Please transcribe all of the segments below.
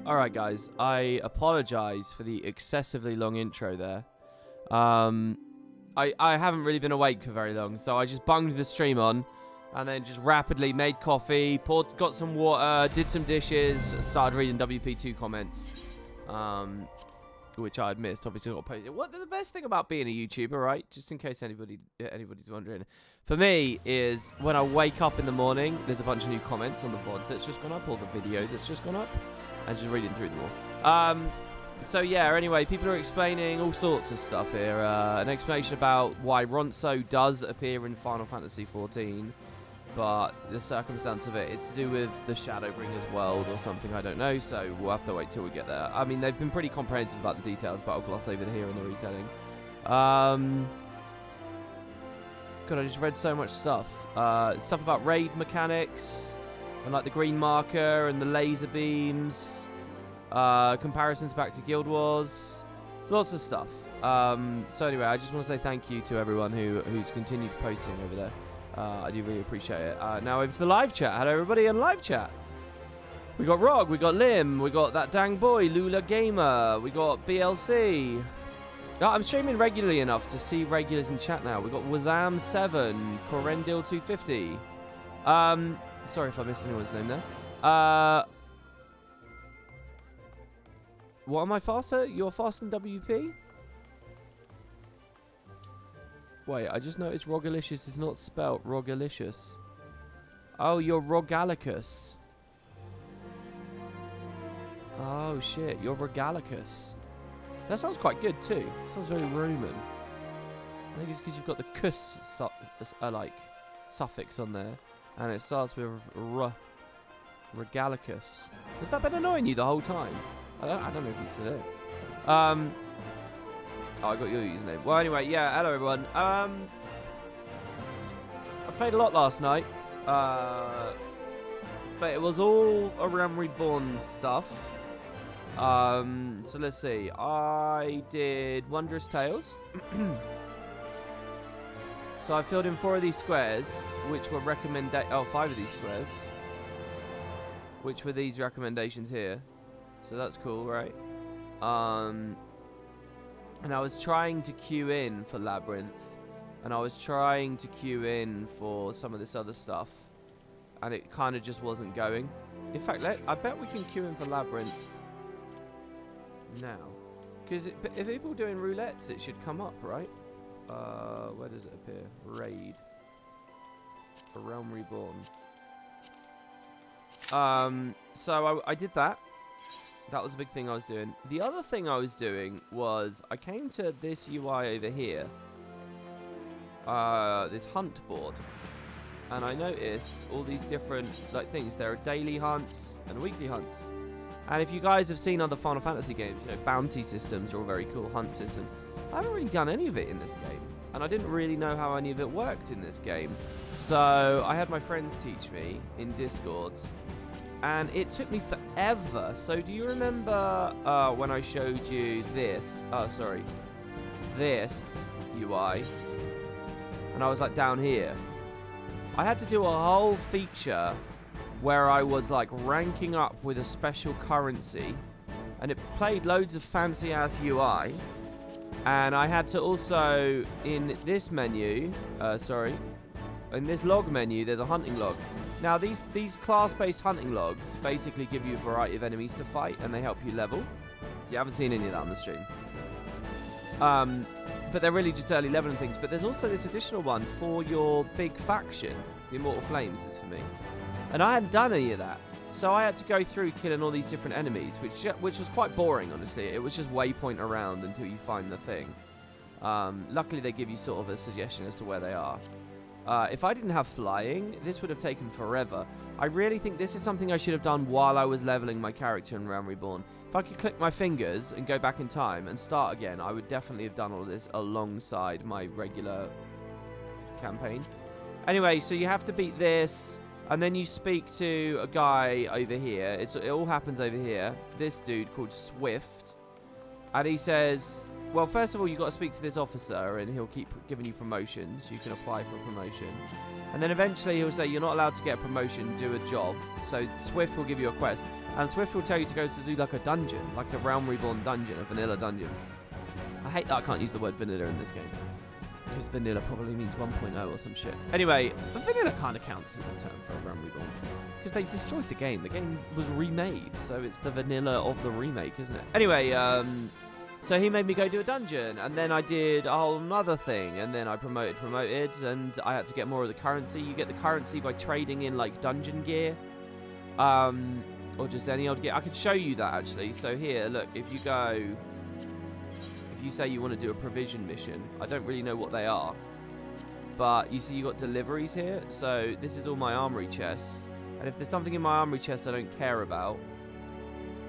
Alright guys, I apologise for the excessively long intro there. I haven't really been awake for very long, so I just bunged the stream on and then just rapidly made coffee, got some water, did some dishes, started reading WP2 comments, which I had missed. Obviously not posted. What the best thing about being a YouTuber, right? Just in case anybody's wondering, for me is when I wake up in the morning, there's a bunch of new comments on the VOD that's just gone up, or the video that's just gone up, and just reading through them all. So yeah, anyway, people are explaining all sorts of stuff here. An explanation about why Ronso does appear in Final Fantasy XIV, but the circumstance of it's to do with the Shadowbringers world or something, I don't know, so we'll have to wait till we get there. I mean, they've been pretty comprehensive about the details, but I'll gloss over here in the retelling. God, I just read so much stuff. Stuff about raid mechanics, and like the green marker and the laser beams, comparisons back to Guild Wars, lots of stuff. So anyway, I just want to say thank you to everyone who's continued posting over there. I do really appreciate it. Now over to the live chat. Hello everybody in live chat. We got Rog, we got Lim, we got that dang boy, Lula Gamer, we got BLC. Oh, I'm streaming regularly enough to see regulars in chat now. We got Wazam7, Corendil250. Sorry if I missed anyone's name there. What am I faster? You're faster than WP? Wait, I just noticed Rogalicious is not spelt Rogalicious. Oh, you're Rogalicus. Oh shit, you're Rogalicus. That sounds quite good too. Sounds very Roman. I think it's because you've got the cus suffix on there, and it starts with Rogalicus. Has that been annoying you the whole time? I don't know if you said it. Oh, I got your username. Well, anyway, yeah. Hello, everyone. I played a lot last night, but it was all around Reborn stuff. So let's see. I did Wondrous Tales. So I filled in 4 of these squares, which were 5 of these squares, which were these recommendations here. So that's cool, right? And I was trying to queue in for Labyrinth, and I was trying to queue in for some of this other stuff, and it kind of just wasn't going. In fact, I bet we can queue in for Labyrinth now, because if people are doing roulettes, it should come up, right? Where does it appear? Raid. A Realm Reborn. So I did that. That was a big thing I was doing. The other thing I was doing was I came to this UI over here, this hunt board, and I noticed all these different things. There are daily hunts and weekly hunts. And if you guys have seen other Final Fantasy games, you know, bounty systems are all very cool, hunt systems. I haven't really done any of it in this game, and I didn't really know how any of it worked in this game. So I had my friends teach me in Discord, and it took me forever. So do you remember when I showed you this? Oh, sorry. This UI. And I was like down here. I had to do a whole feature where I was like ranking up with a special currency. And it played loads of fancy ass UI. And I had to also, in this menu, in this log menu, there's a hunting log. Now, these class-based hunting logs basically give you a variety of enemies to fight, and they help you level. You haven't seen any of that on the stream. But they're really just early leveling things. But there's also this additional one for your big faction. The Immortal Flames is for me. And I hadn't done any of that. So I had to go through killing all these different enemies, which was quite boring, honestly. It was just waypoint around until you find the thing. Luckily, they give you sort of a suggestion as to where they are. If I didn't have flying, this would have taken forever. I really think this is something I should have done while I was leveling my character in Realm Reborn. If I could click my fingers and go back in time and start again, I would definitely have done all of this alongside my regular campaign. Anyway, so you have to beat this, and then you speak to a guy over here. It all happens over here. This dude called Swift. And he says, well, first of all, you've got to speak to this officer, and he'll keep giving you promotions. You can apply for a promotion. And then eventually he'll say, you're not allowed to get a promotion, do a job. So Swift will give you a quest. And Swift will tell you to go to do like a dungeon, like a Realm Reborn dungeon, a vanilla dungeon. I hate that I can't use the word vanilla in this game. Because vanilla probably means 1.0 or some shit. Anyway, but vanilla kind of counts as a term for a Realm Reborn. Because they destroyed the game. The game was remade, so it's the vanilla of the remake, isn't it? Anyway, so he made me go do a dungeon, and then I did a whole other thing, and then I promoted, and I had to get more of the currency. You get the currency by trading in, like, dungeon gear. Or just any old gear. I could show you that, actually. So here, look, if you go... If you say you want to do a provision mission, I don't really know what they are, but you see you got deliveries here. So this is all my armory chests, and if there's something in my armory chest I don't care about,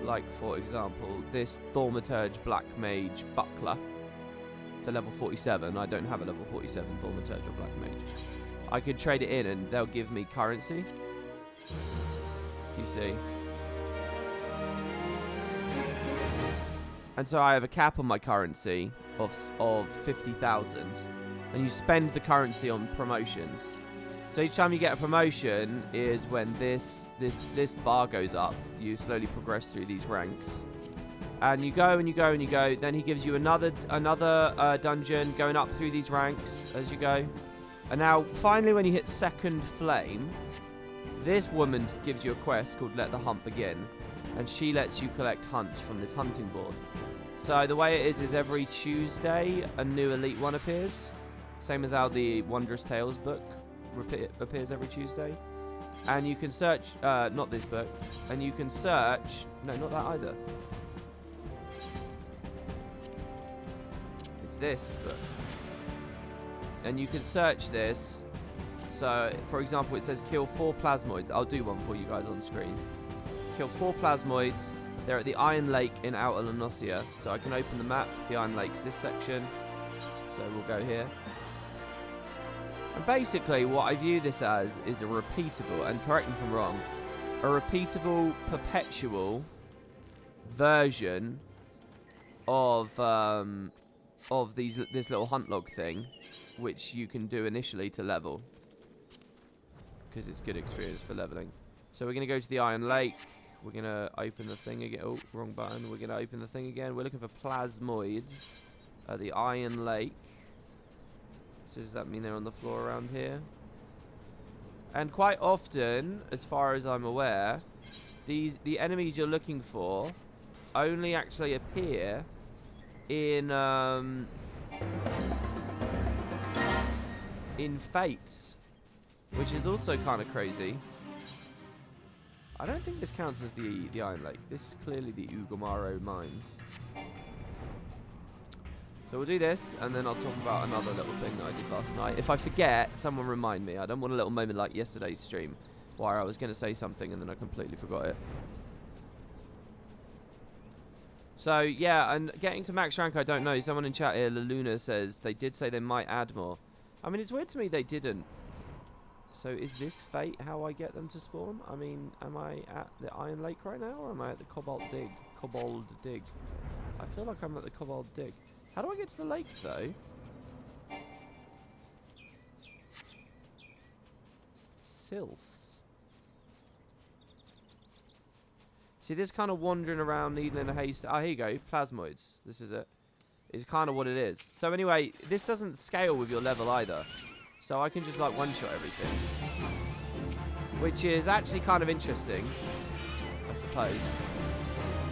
like for example this Thaumaturge Black Mage Buckler for level 47, I don't have a level 47 Thaumaturge or Black Mage, I could trade it in and they'll give me currency. You see. And so I have a cap on my currency of 50,000, and you spend the currency on promotions. So each time you get a promotion is when this bar goes up. You slowly progress through these ranks, and you go and you go and you go. Then he gives you another dungeon, going up through these ranks as you go. And now finally, when you hit second flame, this woman gives you a quest called Let the Hunt Begin, and she lets you collect hunts from this hunting board. So the way it is every Tuesday a new elite one appears, same as how the Wondrous Tales book appears every Tuesday. And you can search, not this book, and you can search, no, not that either. It's this book. And you can search this. So, for example, it says kill 4 plasmoids. I'll do one for you guys on screen. Kill 4 plasmoids. They're at the Iron Lake in Outer Lanosia. So I can open the map. The Iron Lake's this section. So we'll go here. And basically what I view this as is a repeatable, and correct me if I'm wrong, a repeatable, perpetual version of this little hunt log thing, which you can do initially to level. Because it's good experience for leveling. So we're going to go to the Iron Lake. We're going to open the thing again. Oh, wrong button. We're going to open the thing again. We're looking for plasmoids at the Iron Lake. So does that mean they're on the floor around here? And quite often, as far as I'm aware, the enemies you're looking for only actually appear in Fates, which is also kind of crazy. I don't think this counts as the Iron Lake. This is clearly the Ugomaro Mines. So we'll do this, and then I'll talk about another little thing that I did last night. If I forget, someone remind me. I don't want a little moment like yesterday's stream, where I was going to say something and then I completely forgot it. So, yeah, and getting to max rank, I don't know. Someone in chat here, Laluna, says they did say they might add more. I mean, it's weird to me they didn't. So is this Fate how I get them to spawn? I mean, am I at the Iron Lake right now, or am I at the Cobalt Dig? I feel like I'm at the Cobalt Dig. How do I get to the lake, though? Sylphs. See, this kind of wandering around, needling a haste. Oh, here you go. Plasmoids. This is it. It's kind of what it is. So anyway, this doesn't scale with your level either. So I can just like one-shot everything. Which is actually kind of interesting, I suppose.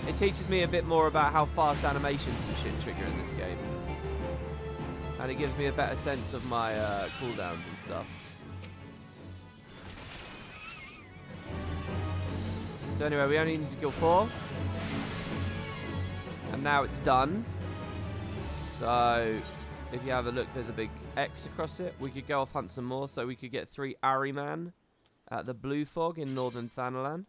It teaches me a bit more about how fast animations and shit trigger in this game. And it gives me a better sense of my cooldowns and stuff. So anyway, we only need to kill 4. And now it's done. So if you have a look, there's a big X across it. We could go off hunt some more, so we could get 3 Ahriman at the Blue Fog in Northern Thanalan.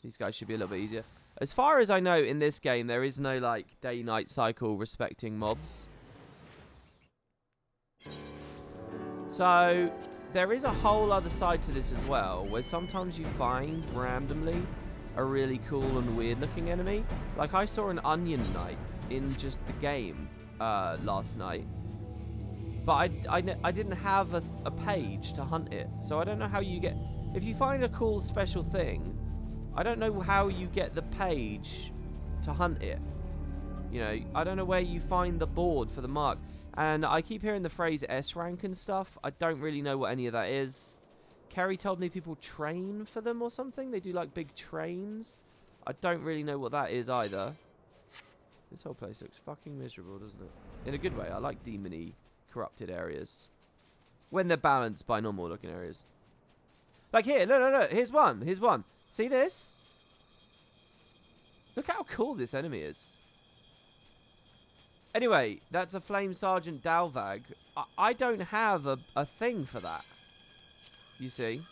These guys should be a little bit easier. As far as I know, in this game, there is no, like, day-night cycle respecting mobs. So there is a whole other side to this as well, where sometimes you find, randomly, a really cool and weird-looking enemy. Like, I saw an Onion Knight in just the game last night. But I didn't have a page to hunt it. So I don't know how you get... If you find a cool special thing, I don't know how you get the page to hunt it. You know, I don't know where you find the board for the mark. And I keep hearing the phrase S rank and stuff. I don't really know what any of that is. Kerry told me people train for them or something. They do like big trains. I don't really know what that is either. This whole place looks fucking miserable, doesn't it? In a good way. I like demony, corrupted areas. When they're balanced by normal looking areas. Like here, look. Here's one. Here's one. See this? Look how cool this enemy is. Anyway, that's a Flame Sergeant Dalvag. I don't have a thing for that. You see?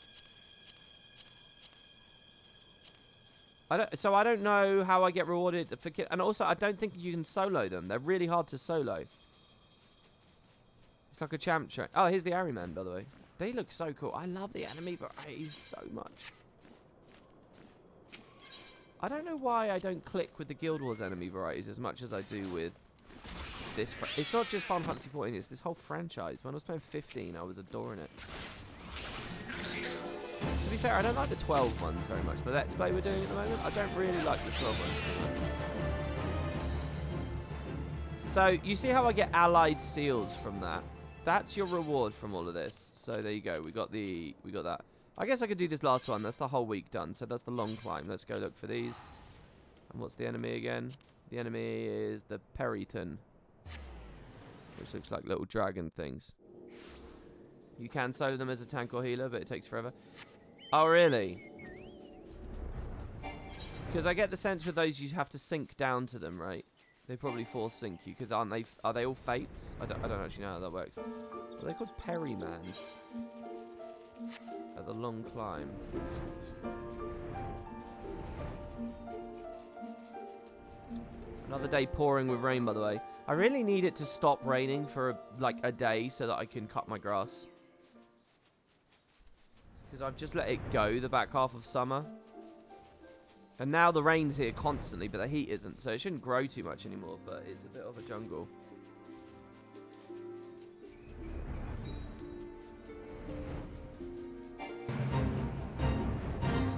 So I don't know how I get rewarded for and also I don't think you can solo them. They're really hard to solo. It's like a champ train. Oh, here's the Arryman, by the way. They look so cool. I love the enemy varieties so much. I don't know why I don't click with the Guild Wars enemy varieties as much as I do with this. It's not just Final Fantasy 14, it's this whole franchise. When I was playing 15, I was adoring it. To be fair, I don't like the 12 ones very much. The Let's Play we're doing at the moment, I don't really like the 12 ones too much. So, you see how I get allied seals from that? That's your reward from all of this. So, there you go. We got that. I guess I could do this last one. That's the whole week done. So, that's the long climb. Let's go look for these. And what's the enemy again? The enemy is the Periton, which looks like little dragon things. You can solo them as a tank or healer, but it takes forever. Oh, really? Because I get the sense with those you have to sink down to them, right? They probably force sink you, because are they all fates? I don't actually know how that works. Are they called Perrymans? At the long climb. Another day pouring with rain, by the way. I really need it to stop raining for like a day so that I can cut my grass. Because I've just let it go the back half of summer. And now the rain's here constantly, but the heat isn't. So it shouldn't grow too much anymore, but it's a bit of a jungle.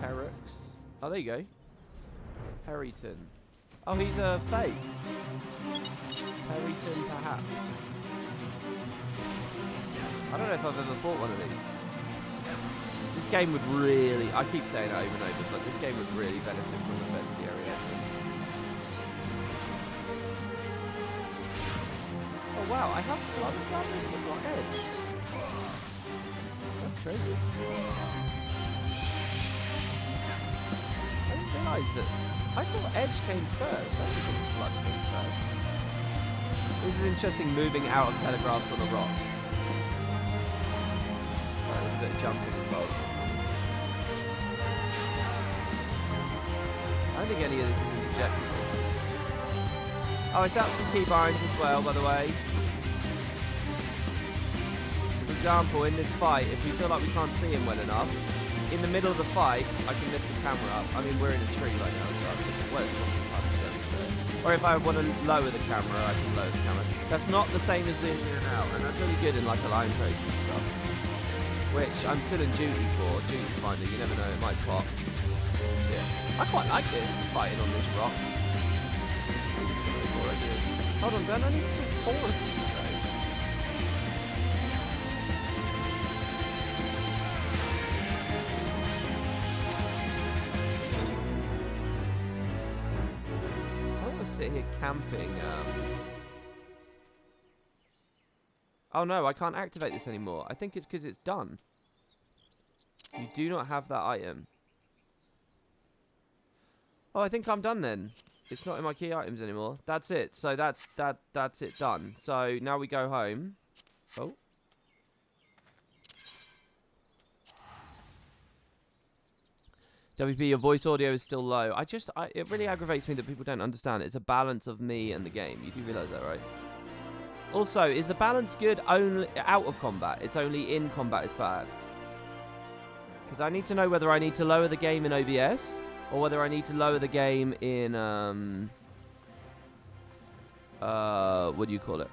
Terrux. Oh, there you go. Periton. Oh, he's a fake. Periton, perhaps. I don't know if I've ever fought one of these. This game would really... I keep saying it over and over, but this game would really benefit from the bestiary. Oh, wow. I have blood damage but not edge. That's crazy. I didn't realise that... I thought edge came first. I think blood came first. This is interesting, moving out of telegraphs on a rock. Sorry, a bit of jumping involved. I don't think any of this is interjectable. Oh, it's out some keybinds as well, by the way. For example, in this fight, if we feel like we can't see him well enough, in the middle of the fight, I can lift the camera up. I mean, we're in a tree right now, so I think it works. Or if I want to lower the camera, I can lower the camera. That's not the same as zooming in and out, and that's really good in like align trades and stuff. Which I'm still in duty for. Duty finder, you never know, it might pop. Yeah. I quite like this, fighting on this rock. I think it's going to be more good. Hold on, don't I need to get forward these days? Sit here camping. Oh no, I can't activate this anymore. I think it's because it's done. You do not have that item. Oh, I think I'm done then. It's not in my key items anymore. That's it. So that's it done. So now we go home. Oh. WP, your voice audio is still low. It really aggravates me that people don't understand. It's a balance of me and the game. You do realise that, right? Also, is the balance good only out of combat? It's only in combat it's bad. Because I need to know whether I need to lower the game in OBS or whether I need to lower the game in what do you call it?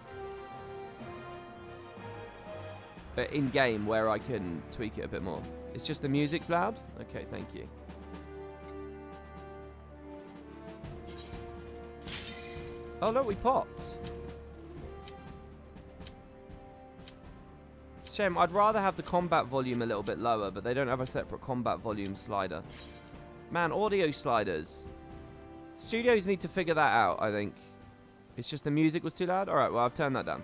In game where I can tweak it a bit more. It's just the music's loud? Okay, thank you. Oh, look, we popped. Shame, I'd rather have the combat volume a little bit lower, but they don't have a separate combat volume slider. Man, audio sliders. Studios need to figure that out, I think. It's just the music was too loud? Alright, well, I've turned that down.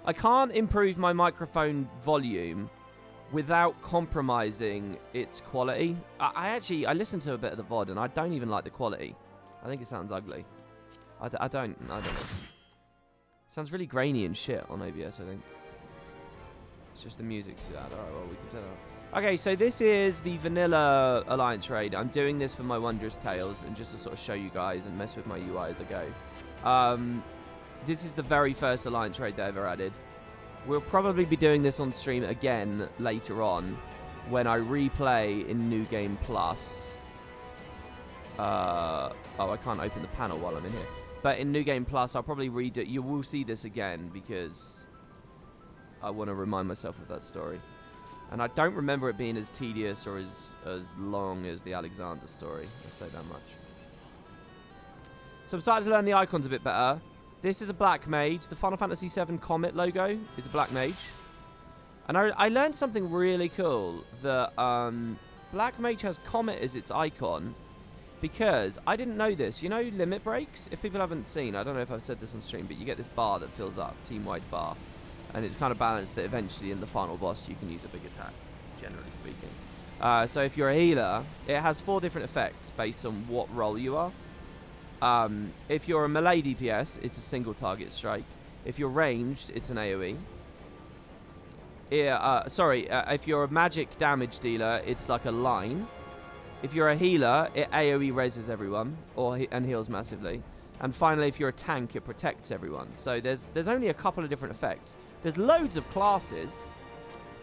I can't improve my microphone volume without compromising its quality. I listened to a bit of the VOD, and I don't even like the quality. I think it sounds ugly. I don't know. It sounds really grainy and shit on OBS, I think. It's just the music's too loud. Alright, well, we can turn it up. Okay, so this is the vanilla Alliance raid. I'm doing this for my Wondrous Tales and just to sort of show you guys and mess with my UI as I go. This is the very first Alliance raid they ever added. We'll probably be doing this on stream again later on when I replay in New Game Plus. Oh, I can't open the panel while I'm in here. But in New Game Plus, I'll probably read it. You will see this again because I want to remind myself of that story. And I don't remember it being as tedious or as long as the Alexander story. I'll say that much. So I'm starting to learn the icons a bit better. This is a black mage. The Final Fantasy VII Comet logo is a black mage. And I learned something really cool. That black mage has Comet as its icon. Because I didn't know this. You know limit breaks? If people haven't seen, I don't know if I've said this on stream, but you get this bar that fills up. Team-wide bar. And it's kind of balanced that eventually in the final boss you can use a big attack, generally speaking. So if you're a healer, it has 4 different effects based on what role you are. If you're a melee DPS, it's a single target strike. If you're ranged, it's an AoE. If you're a magic damage dealer, it's like a line. If you're a healer, it AoE reses everyone and heals massively. And finally, if you're a tank, it protects everyone. So there's only a couple of different effects. There's loads of classes,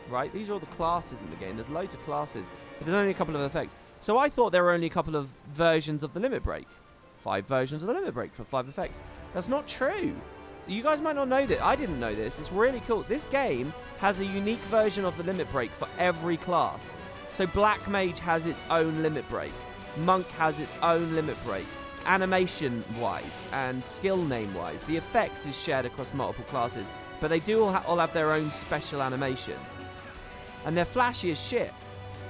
right? These are all the classes in the game. There's loads of classes, but there's only a couple of effects. So I thought there were only a couple of versions of the limit break. 5 versions of the limit break for 5 effects. That's not true. You guys might not know that. I didn't know this. It's really cool. This game has a unique version of the limit break for every class. So Black Mage has its own limit break. Monk has its own limit break. Animation-wise and skill name-wise, the effect is shared across multiple classes, but they do all have their own special animation. And they're flashy as shit.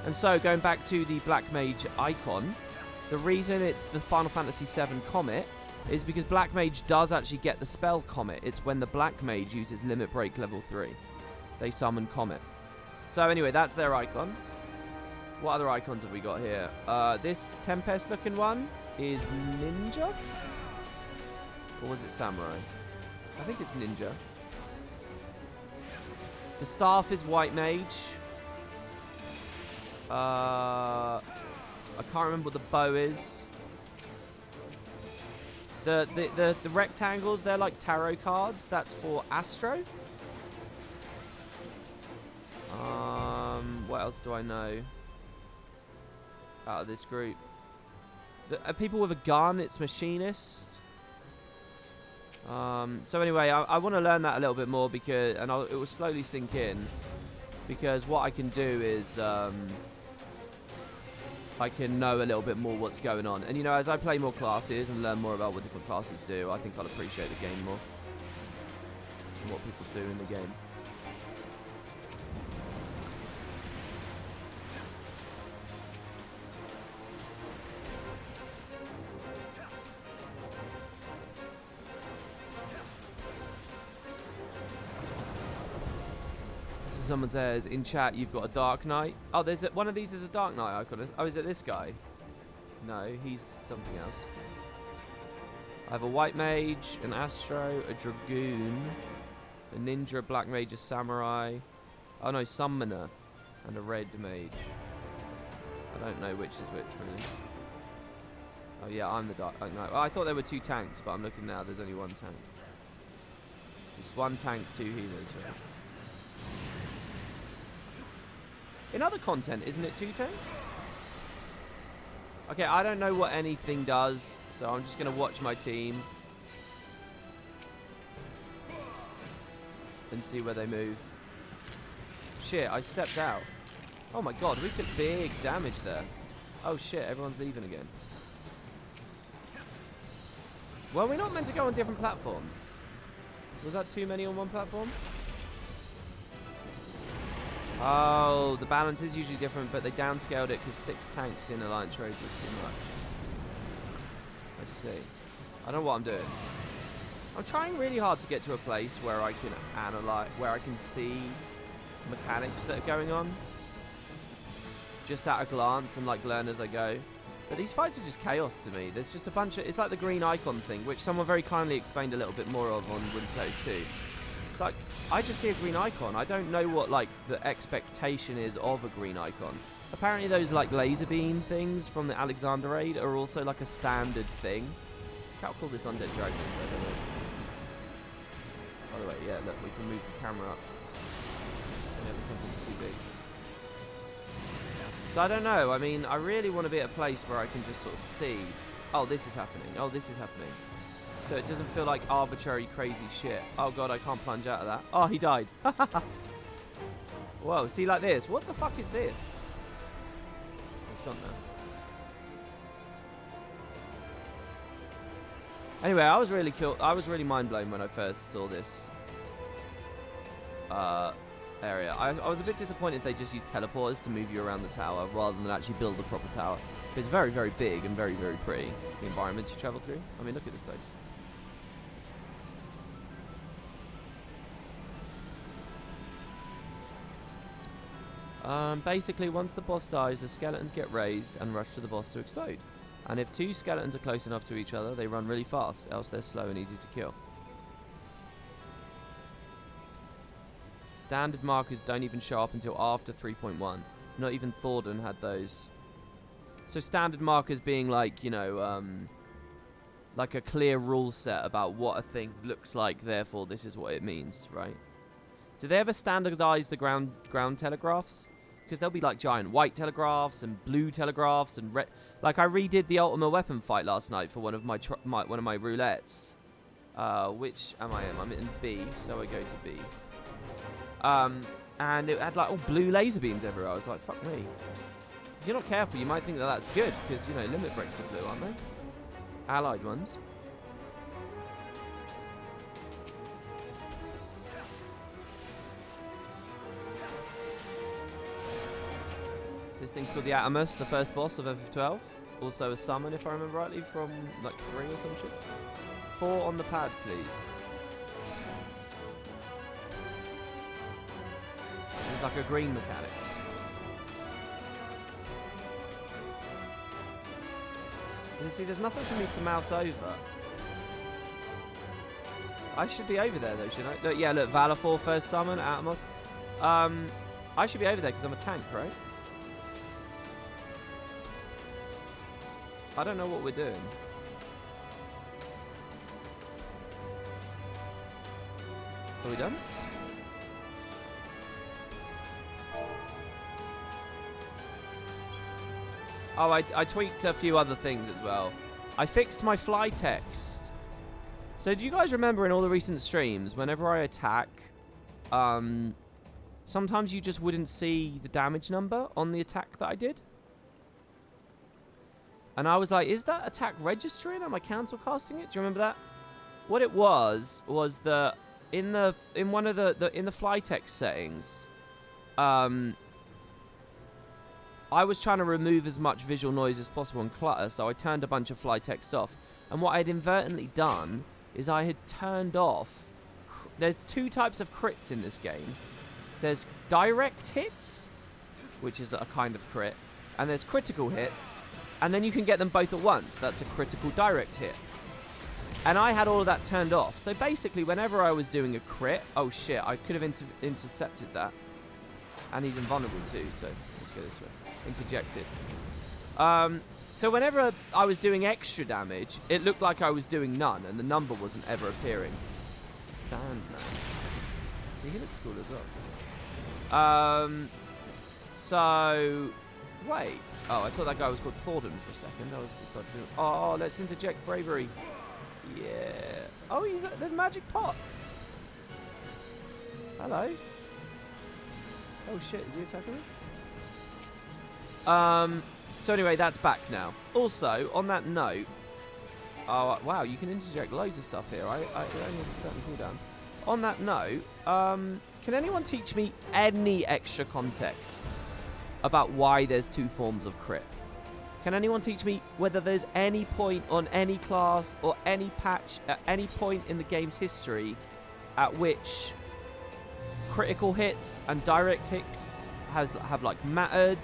And so, going back to the Black Mage icon, the reason it's the Final Fantasy VII Comet is because Black Mage does actually get the spell Comet. It's when the Black Mage uses Limit Break level 3. They summon Comet. So anyway, that's their icon. What other icons have we got here? This Tempest-looking one is Ninja? Or was it Samurai? I think it's Ninja. The staff is White Mage. I can't remember what the bow is. The rectangles, they're like tarot cards. That's for Astro. What else do I know out of this group? People with a gun, it's Machinist. So anyway, I want to learn that a little bit more because, and it will slowly sink in, because what I can do is I can know a little bit more what's going on. And you know, as I play more classes and learn more about what different classes do, I think I'll appreciate the game more and what people do in the game. Someone says in chat you've got a Dark Knight. Oh, there's one of these is a Dark Knight icon. Oh, is it this guy? No, he's something else. I have a White Mage, an Astro, a Dragoon, a Ninja, a Black Mage, a Samurai. Oh no, Summoner, and a Red Mage. I don't know which is which really. Oh yeah, I'm the Dark Knight. Well, I thought there were 2 tanks, but I'm looking now. There's only 1 tank. It's 1 tank, 2 healers. Right? In other content, isn't it 2 tanks? Okay, I don't know what anything does, so I'm just going to watch my team and see where they move. Shit, I stepped out. Oh my god, we took big damage there. Oh shit, everyone's leaving again. Well, we're not meant to go on different platforms. Was that too many on one platform? Oh, the balance is usually different, but they downscaled it because 6 tanks in Alliance raids was too much. I see. I don't know what I'm doing. I'm trying really hard to get to a place where I can analyze, where I can see mechanics that are going on, just at a glance and like learn as I go. But these fights are just chaos to me. There's just a bunch of... It's like the green icon thing, which someone very kindly explained a little bit more of on Wondrous 2. It's like, I just see a green icon. I don't know what, like, the expectation is of a green icon. Apparently those, like, laser beam things from the Alexander raid are also, like, a standard thing. How cool this Undead Dragon is, by the way. By the way, yeah, look, we can move the camera up whenever something's too big. So I don't know. I mean, I really want to be at a place where I can just sort of see, oh, this is happening. Oh, this is happening. So it doesn't feel like arbitrary, crazy shit. Oh, God, I can't plunge out of that. Oh, he died. Whoa, see, like this. What the fuck is this? It's gone now. Anyway, I was really mind blown when I first saw this area. I was a bit disappointed they just used teleporters to move you around the tower rather than actually build a proper tower. It's very, very big and very, very pretty, the environments you travel through. I mean, look at this place. Basically, once the boss dies, the skeletons get raised and rush to the boss to explode. And if 2 skeletons are close enough to each other, they run really fast, else they're slow and easy to kill. Standard markers don't even show up until after 3.1. Not even Thornton had those. So standard markers being like, you know, like a clear rule set about what a thing looks like, therefore this is what it means, right? Do they ever standardize the ground telegraphs? Because there'll be like giant white telegraphs and blue telegraphs and red. Like I redid the ultimate weapon fight last night for one of my roulettes. Which am I in? I'm in B, so I go to B. And it had like all blue laser beams everywhere. I was like, fuck me. If you're not careful, you might think that that's good because, you know, limit breaks are blue, aren't they? Allied ones. This thing's called the Atomus, the first boss of FF12. Also a summon, if I remember rightly, from like 3 or some shit. 4 on the pad, please. It's like a green mechanic. You see, there's nothing for me to mouse over. I should be over there though, shouldn't I? Look, yeah, look, Valor 4 first summon, Atomus. I should be over there because I'm a tank, right? I don't know what we're doing. Are we done? Oh, I tweaked a few other things as well. I fixed my fly text. So do you guys remember in all the recent streams, whenever I attack, sometimes you just wouldn't see the damage number on the attack that I did? And I was like, is that attack registering? Am I cancel casting it? Do you remember that? What it was that in one of the fly text settings, I was trying to remove as much visual noise as possible and clutter, so I turned a bunch of fly text off. And what I'd inadvertently done is I had turned off... There's 2 types of crits in this game. There's direct hits, which is a kind of crit, and there's critical hits, and then you can get them both at once. That's a critical direct hit. And I had all of that turned off. So basically, whenever I was doing a crit... Oh, shit, I could have intercepted that. And he's invulnerable too, so let's go this way. Interjected. So whenever I was doing extra damage, it looked like I was doing none, and the number wasn't ever appearing. Sandman. See, he looks cool as well. So... Wait. Oh, I thought that guy was called Thornton for a second. Oh, let's interject bravery. Yeah. Oh, there's magic pots. Hello. Oh shit, is he attacking me? So anyway, that's back now. Also, on that note, Oh, wow, you can interject loads of stuff here. It only has a certain cooldown. On that note, can anyone teach me any extra context about why there's 2 forms of crit? Can anyone teach me whether there's any point on any class or any patch at any point in the game's history at which critical hits and direct hits have like mattered,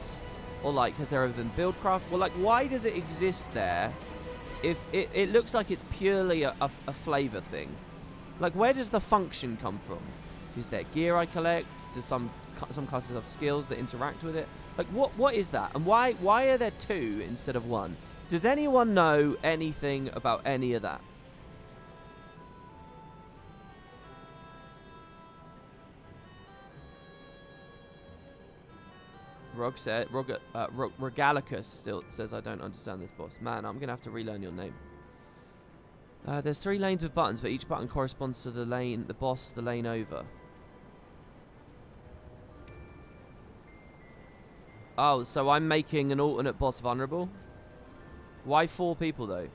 or like has there ever been build craft? Well, like, why does it exist there if it looks like it's purely a flavor thing? Like, where does the function come from? Is there gear I collect? Do some classes have skills that interact with it? Like, what is that? And why are there 2 instead of 1? Does anyone know anything about any of that? Rogalicus still says, I don't understand this, boss. Man, I'm going to have to relearn your name. There's 3 lanes with buttons, but each button corresponds to the lane, the boss, the lane over. Oh, so I'm making an alternate boss vulnerable? Why 4 people, though?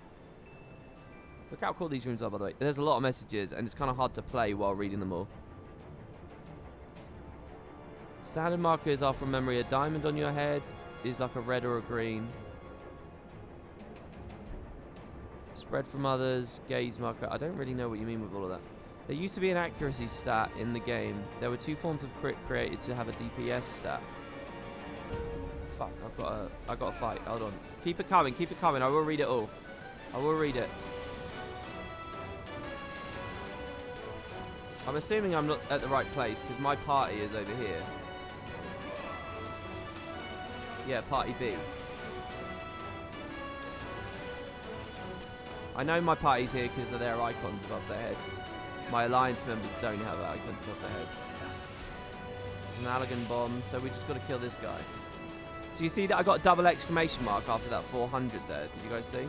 Look how cool these rooms are, by the way. There's a lot of messages, and it's kind of hard to play while reading them all. Standard markers are from memory. A diamond on your head is like a red or a green. Spread from others, gaze marker. I don't really know what you mean with all of that. There used to be an accuracy stat in the game. There were 2 forms of crit created to have a DPS stat. Fuck, I got to fight. Hold on. Keep it coming, keep it coming. I will read it all. I will read it. I'm assuming I'm not at the right place because my party is over here. Yeah, party B. I know my party's here because of their icons above their heads. My alliance members don't have icons above their heads. There's an Allagan bomb, so we just got to kill this guy. So you see that I got a double exclamation mark after that 400 there. Did you guys see?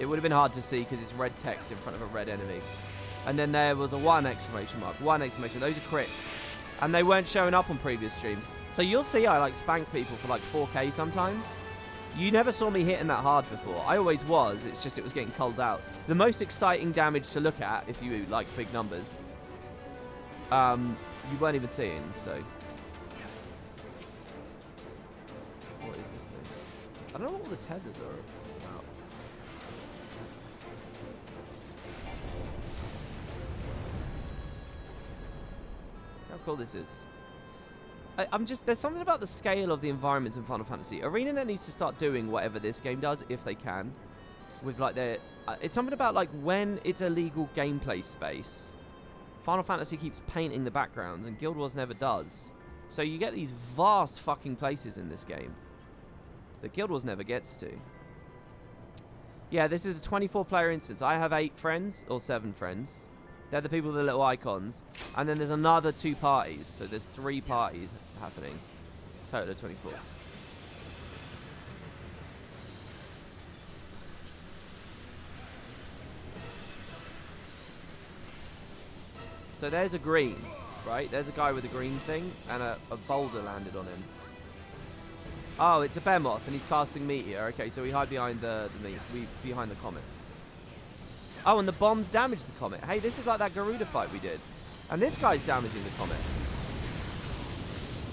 It would have been hard to see because it's red text in front of a red enemy. And then there was a 1 exclamation mark. 1 exclamation. Those are crits. And they weren't showing up on previous streams. So you'll see I like spank people for like 4K sometimes. You never saw me hitting that hard before. I always was. It's just it was getting culled out. The most exciting damage to look at, if you like big numbers, you weren't even seeing, so... What is this thing? I don't know what all the tethers are about. How cool this is. There's something about the scale of the environments in Final Fantasy. ArenaNet needs to start doing whatever this game does, if they can. With like their... it's something about like when it's a legal gameplay space, Final Fantasy keeps painting the backgrounds and Guild Wars never does. So you get these vast fucking places in this game that Guild Wars never gets to. Yeah, this is a 24-player instance. I have 8 friends, or 7 friends. They're the people with the little icons. And then there's another 2 parties. So there's 3 parties happening. Total of 24. So there's a green, right? There's a guy with a green thing, and a boulder landed on him. Oh, it's a behemoth, and he's casting meteor. Okay, so we hide behind behind the comet. Oh, and the bombs damage the comet. Hey, this is like that Garuda fight we did. And this guy's damaging the comet.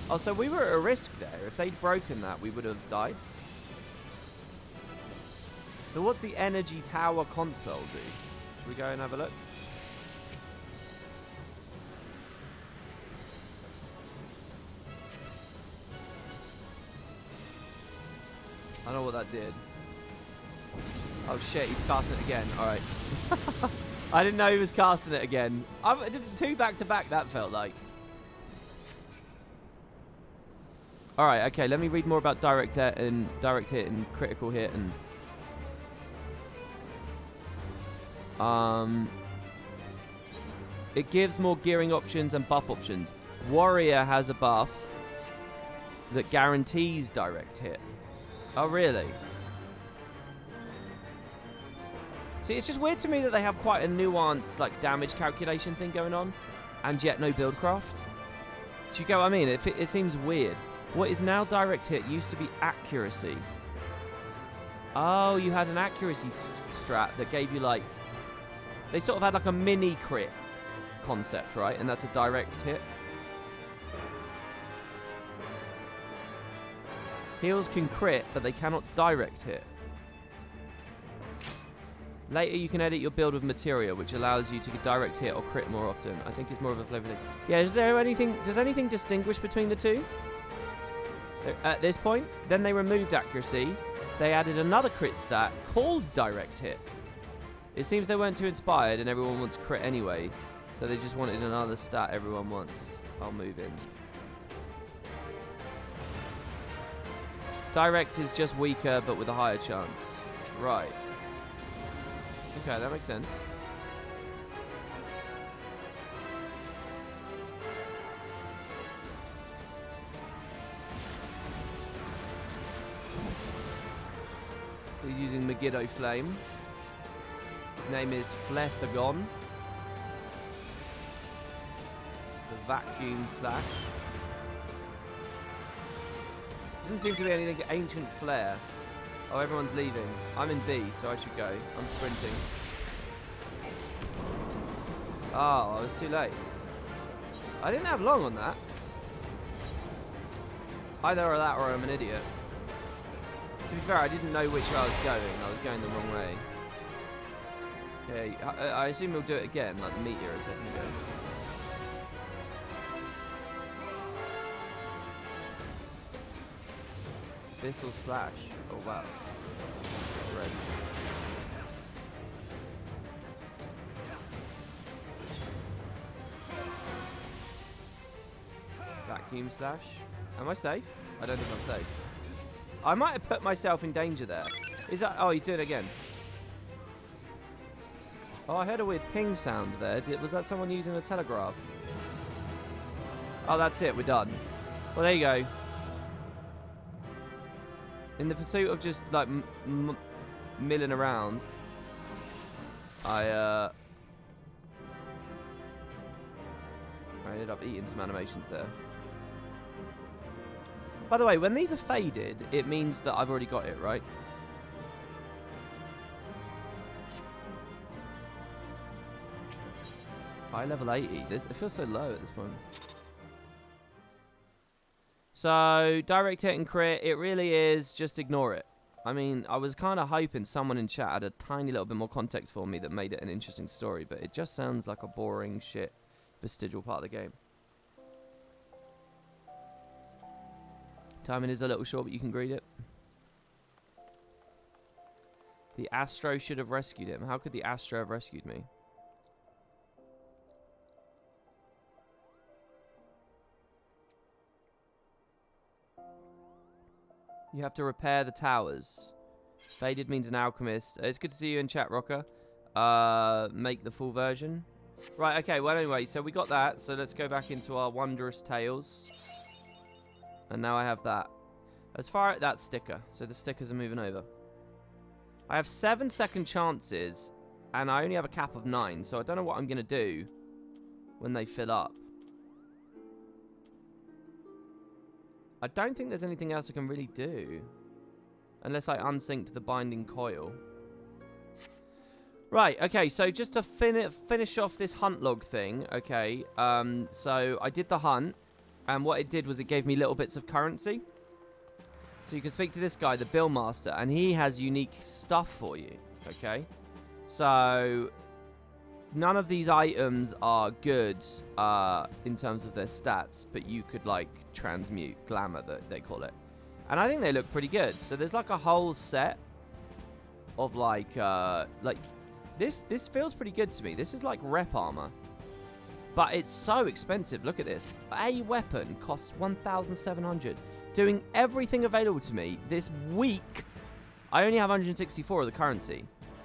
Oh, so we were at a risk there. If they'd broken that, we would have died. So what's the energy tower console do? Should we go and have a look? I know what that did. Oh shit, he's casting it again. Alright. I didn't know he was casting it again. I did 2 back-to-back, that felt like. Alright, okay, let me read more about direct hit and critical hit and... It gives more gearing options and buff options. Warrior has a buff that guarantees direct hit. Oh, really? See, it's just weird to me that they have quite a nuanced, like, damage calculation thing going on, and yet no build craft. Do you get what I mean? It seems weird. What is now direct hit used to be accuracy. Oh, you had an accuracy strat that gave you like... They sort of had like a mini crit concept, right? And that's a direct hit. Heals can crit, but they cannot direct hit. Later, you can edit your build with materia, which allows you to direct hit or crit more often. I think it's more of a flavor thing. Yeah, is there anything... Does anything distinguish between the two? At this point, then they removed accuracy. They added another crit stat called direct hit. It seems they weren't too inspired and everyone wants crit anyway. So they just wanted another stat everyone wants. I'll move in. Direct is just weaker but with a higher chance. Right. Okay, that makes sense. He's using Megiddo Flame. His name is Flethagon. The Vacuum Slash. Doesn't seem to be anything Ancient Flare. Oh, everyone's leaving. I'm in B, so I should go. I'm sprinting. Oh, I was too late. I didn't have long on that. Either that or I'm an idiot. To be fair, I didn't know which way I was going. I was going the wrong way. Okay, I assume we'll do it again, like the meteor a second ago. This'll slash. Oh wow. Red. Vacuum slash. Am I safe? I don't think I'm safe. I might have put myself in danger there. Is that... Oh, he's doing it again. Oh, I heard a weird ping sound there. Was that someone using a telegraph? Oh, that's it. We're done. Well, there you go. In the pursuit of just, like, milling around, I ended up eating some animations there. By the way, when these are faded, it means that I've already got it, right? High level 80. It feels so low at this point. So, direct hit and crit, it really is just ignore it. I mean, I was kind of hoping someone in chat had a tiny little bit more context for me that made it an interesting story, but it just sounds like a boring shit vestigial part of the game. Timing is a little short, but you can greet it. The Astro should have rescued him. How could the Astro have rescued me? You have to repair the towers. Faded means an alchemist. It's good to see you in chat, Rocker. Make the full version. Right, okay, well anyway, so we got that. So let's go back into our Wondrous Tales. And now I have that. As far as that sticker. So the stickers are moving over. I have 7-second chances. And I only have a cap of 9. So I don't know what I'm going to do when they fill up. I don't think there's anything else I can really do. Unless I unsynced the binding coil. Right, okay, so just to finish off this hunt log thing, okay, so I did the hunt, and what it did was it gave me little bits of currency. So you can speak to this guy, the Bill Master, and he has unique stuff for you, okay? So, none of these items are good in terms of their stats, but you could, like, transmute, glamour, they call it. And I think they look pretty good. So there's, like, a whole set of, like, this feels pretty good to me. This is, like, rep armor. But it's so expensive. Look at this. A weapon costs 1,700. Doing everything available to me this week, I only have 164 of the currency.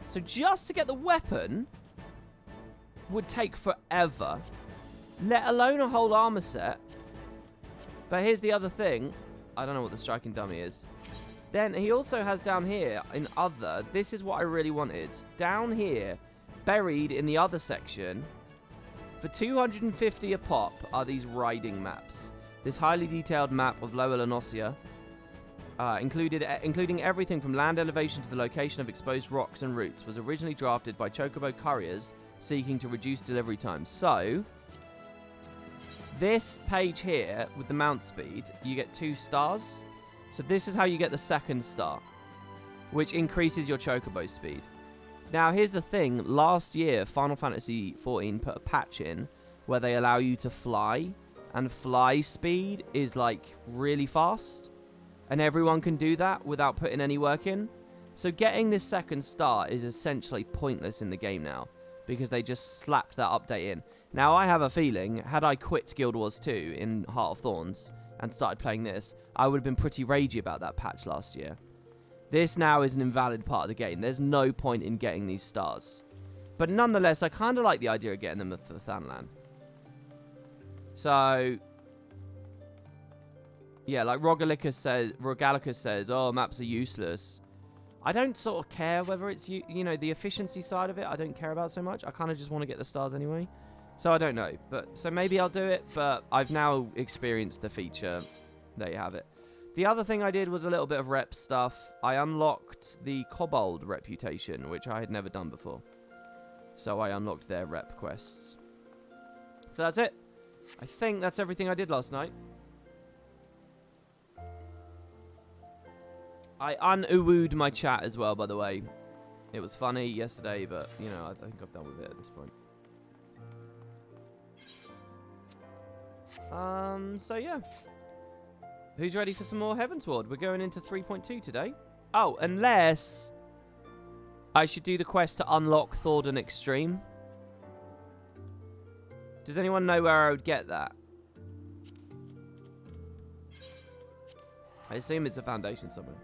So just to get the weapon would take forever, let alone a whole armor set. But here's the other thing. I don't know what the striking dummy is. Then he also has down here in other, this is what I really wanted. Down here, buried in the other section, for 250 a pop are these riding maps. This highly detailed map of Lower Lanosia. including everything from land elevation to the location of exposed rocks and roots, was originally drafted by Chocobo couriers seeking to reduce delivery times. So, this page here, with the mount speed, you get 2 stars. So this is how you get the 2nd star, which increases your Chocobo speed. Now, here's the thing. Last year, Final Fantasy XIV put a patch in where they allow you to fly, and fly speed is, like, really fast. And everyone can do that without putting any work in. So getting this 2nd star is essentially pointless in the game now, because they just slapped that update in. Now, I have a feeling, had I quit Guild Wars 2 in Heart of Thorns and started playing this, I would have been pretty ragey about that patch last year. This now is an invalid part of the game. There's no point in getting these stars. But nonetheless, I kind of like the idea of getting them for Thanalan. So, yeah, like Rogalicus says, oh, maps are useless. I don't sort of care whether it's, you know, the efficiency side of it, I don't care about so much. I kind of just want to get the stars anyway. So I don't know. So maybe I'll do it, but I've now experienced the feature. There you have it. The other thing I did was a little bit of rep stuff. I unlocked the Kobold reputation, which I had never done before. So I unlocked their rep quests. So that's it. I think that's everything I did last night. I un-uwooed my chat as well, by the way. It was funny yesterday, but, you know, I think I've done with it at this point. So yeah. Who's ready for some more Heavensward? We're going into 3.2 today. Oh, unless I should do the quest to unlock Thordan Extreme. Does anyone know where I would get that? I assume it's a foundation somewhere.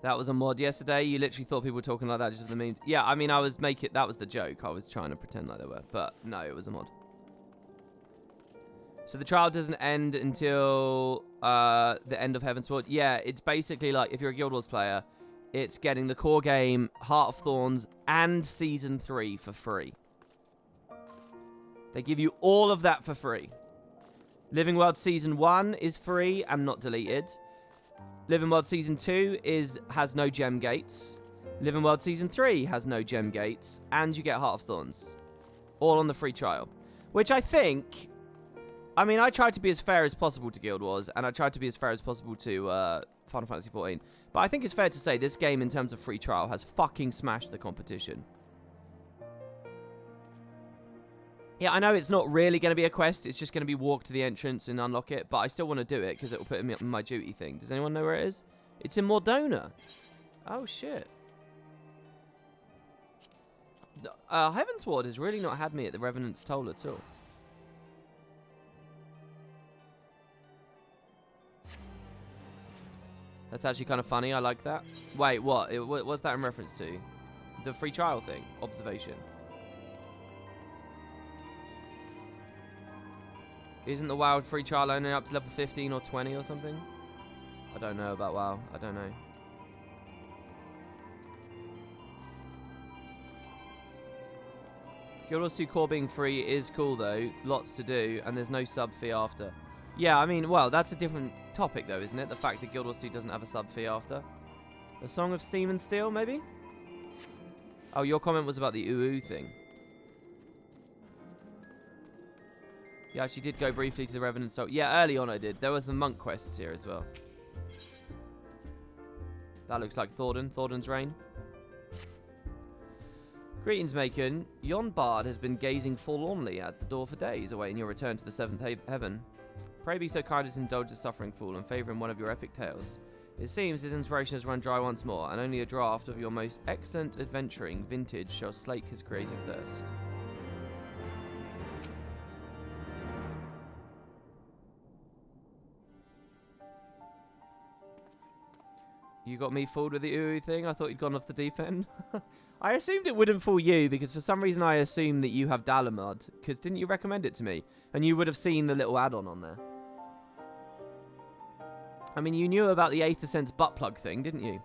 That was a mod yesterday. You literally thought people were talking like that just for the memes. Yeah, I mean, that was the joke. I was trying to pretend like they were. But no, it was a mod. So the trial doesn't end until the end of Heavensward. Yeah, it's basically like, if you're a Guild Wars player, it's getting the core game, Heart of Thorns, and Season 3 for free. They give you all of that for free. Living World Season 1 is free and not deleted. Living World Season 2 has no gem gates. Living World Season 3 has no gem gates. And you get Heart of Thorns. All on the free trial. Which I think... I mean, I tried to be as fair as possible to Guild Wars. And I tried to be as fair as possible to Final Fantasy XIV. But I think it's fair to say this game, in terms of free trial, has fucking smashed the competition. Yeah, I know it's not really going to be a quest. It's just going to be walk to the entrance and unlock it. But I still want to do it because it will put me in my duty thing. Does anyone know where it is? It's in Mordona. Oh, shit. Heavensward has really not had me at the Revenant's Toll at all. That's actually kind of funny. I like that. Wait, what? What's that in reference to? The free trial thing? Observation. Isn't the WoW free trial only up to level 15 or 20 or something? I don't know about WoW. I don't know. Guild Wars 2 core being free is cool though. Lots to do, and there's no sub fee after. Yeah, I mean, well, that's a different topic though, isn't it? The fact that Guild Wars 2 doesn't have a sub fee after. The Song of Steam and Steel, maybe? Oh, your comment was about the UU thing. Yeah, I actually did go briefly to the Revenant Soul. Yeah, early on I did. There were some monk quests here as well. That looks like Thordan's Reign. Greetings, Macon. Yon bard has been gazing forlornly at the door for days, awaiting your return to the seventh heaven. Pray be so kind as to indulge the suffering fool and favour him one of your epic tales. It seems his inspiration has run dry once more, and only a draught of your most excellent adventuring vintage shall slake his creative thirst. You got me fooled with the UU thing? I thought you'd gone off the deep end. I assumed it wouldn't fool you, because for some reason I assumed that you have Dalamud. Because didn't you recommend it to me? And you would have seen the little add-on on there. I mean, you knew about the Aether Sense butt plug thing, didn't you?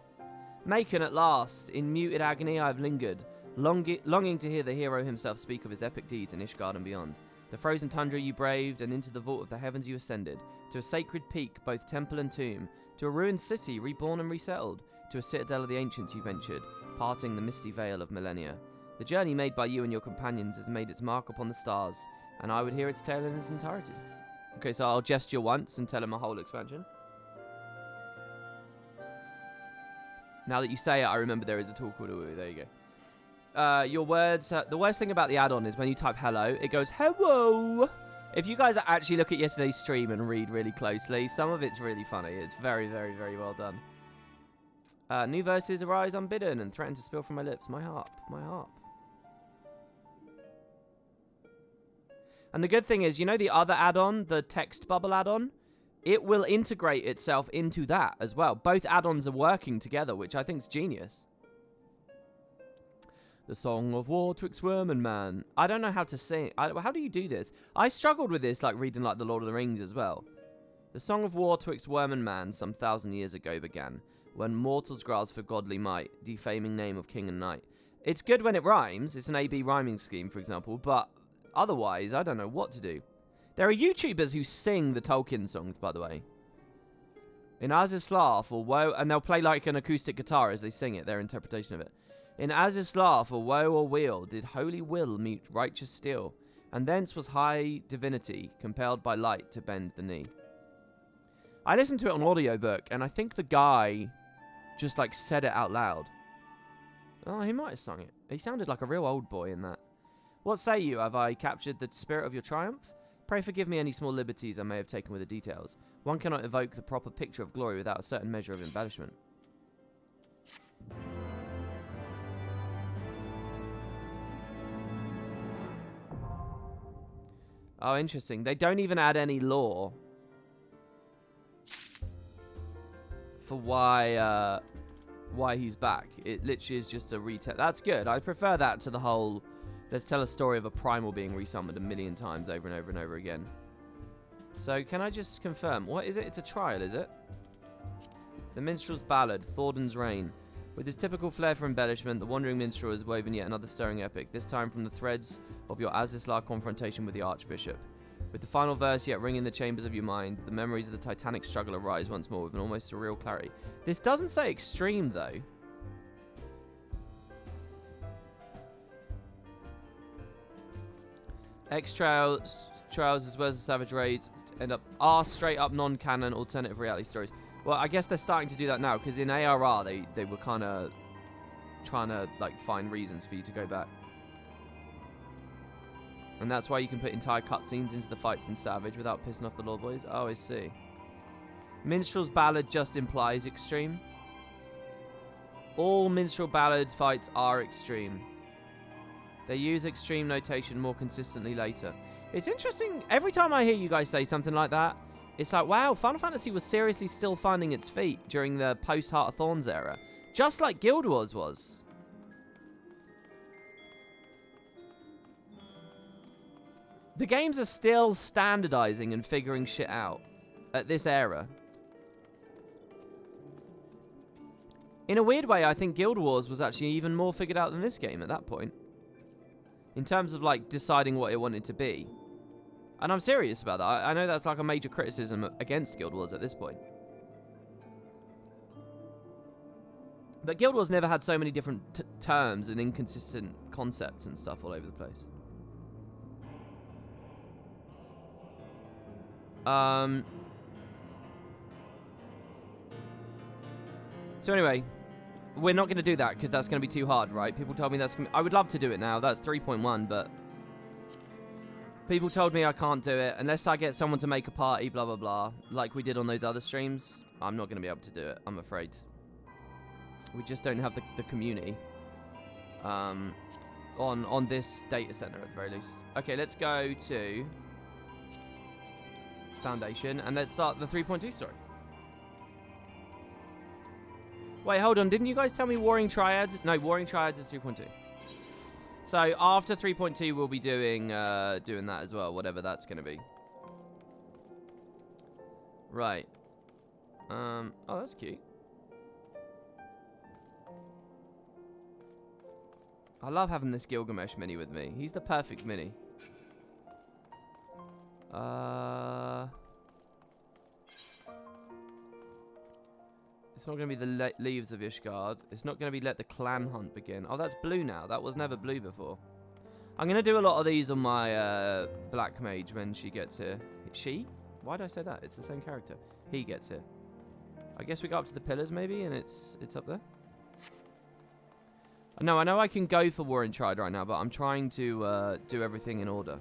Macon, at last. In muted agony I have lingered, longing to hear the hero himself speak of his epic deeds in Ishgard and beyond. The frozen tundra you braved, and into the vault of the heavens you ascended, to a sacred peak, both temple and tomb, to a ruined city, reborn and resettled, to a citadel of the ancients you ventured, parting the misty veil of millennia. The journey made by you and your companions has made its mark upon the stars, and I would hear its tale in its entirety. Okay, so I'll gesture once and tell him a whole expansion. Now that you say it, I remember there is a tool called Awoo. There you go. Your words... the worst thing about the add-on is when you type hello, it goes, hello! If you guys actually look at yesterday's stream and read really closely, some of it's really funny. It's very, very, very well done. New verses arise unbidden and threaten to spill from my lips. My harp, my harp. And the good thing is, you know the other add-on, the text bubble add-on? It will integrate itself into that as well. Both add-ons are working together, which I think is genius. The Song of War twixt worm and man. I don't know how to sing. How do you do this? I struggled with this, like reading like the Lord of the Rings as well. The Song of War twixt worm and man some 1,000 years ago began, when mortals grasp for godly might, defaming name of king and knight. It's good when it rhymes. It's an A-B rhyming scheme, for example, but otherwise, I don't know what to do. There are YouTubers who sing the Tolkien songs, by the way. In Azislav or Woe, and they'll play like an acoustic guitar as they sing it, their interpretation of it. In Azislav or woe or weal did holy will meet righteous steel, and thence was high divinity compelled by light to bend the knee. I listened to it on audiobook, and I think the guy just like said it out loud. Oh, he might have sung it. He sounded like a real old boy in that. What say you? Have I captured the spirit of your triumph? Pray forgive me any small liberties I may have taken with the details. One cannot evoke the proper picture of glory without a certain measure of embellishment. Oh, interesting. They don't even add any lore for why he's back. It literally is just a retell. That's good. I prefer that to the whole, let's tell a story of a primal being resummoned a million times over and over and over again. So, can I just confirm? What is it? It's a trial, is it? The Minstrel's Ballad, Thorden's Reign. With his typical flair for embellishment, the Wandering Minstrel has woven yet another stirring epic, this time from the threads of your Azizlar confrontation with the Archbishop. With the final verse yet ringing the chambers of your mind, the memories of the titanic struggle arise once more with an almost surreal clarity. This doesn't say extreme, though. X-Trials as well as the Savage Raids are straight up non-canon alternative reality stories. Well, I guess they're starting to do that now, because in ARR they were kind of trying to like find reasons for you to go back. And that's why you can put entire cutscenes into the fights in Savage without pissing off the Lord Boys. Oh, I see. Minstrel's Ballad just implies extreme. All Minstrel Ballad fights are extreme. They use extreme notation more consistently later. It's interesting, every time I hear you guys say something like that, it's like, wow, Final Fantasy was seriously still finding its feet during the post-Heart of Thorns era. Just like Guild Wars was. The games are still standardizing and figuring shit out at this era. In a weird way, I think Guild Wars was actually even more figured out than this game at that point. In terms of, like, deciding what it wanted to be. And I'm serious about that. I know that's, like, a major criticism against Guild Wars at this point. But Guild Wars never had so many different terms and inconsistent concepts and stuff all over the place. So anyway, we're not going to do that because that's going to be too hard, right? People told me that's gonna be, I would love to do it now. That's 3.1, but people told me I can't do it unless I get someone to make a party, blah, blah, blah, like we did on those other streams. I'm not going to be able to do it, I'm afraid. We just don't have the community on this data center at the very least. Okay, let's go to Foundation and let's start the 3.2 story. Wait, hold on. Didn't you guys tell me Warring Triads? No, Warring Triads is 3.2. So after 3.2, we'll be doing that as well, whatever that's going to be. Right. Oh, that's cute. I love having this Gilgamesh mini with me. He's the perfect mini. It's not going to be the leaves of Ishgard. It's not going to be let the clan hunt begin. Oh, that's blue now. That was never blue before. I'm going to do a lot of these on my Black Mage when she gets here. She? Why did I say that? It's the same character. He gets here. I guess we go up to the pillars maybe, and it's up there. No, I know I can go for War in Triad right now, but I'm trying to do everything in order.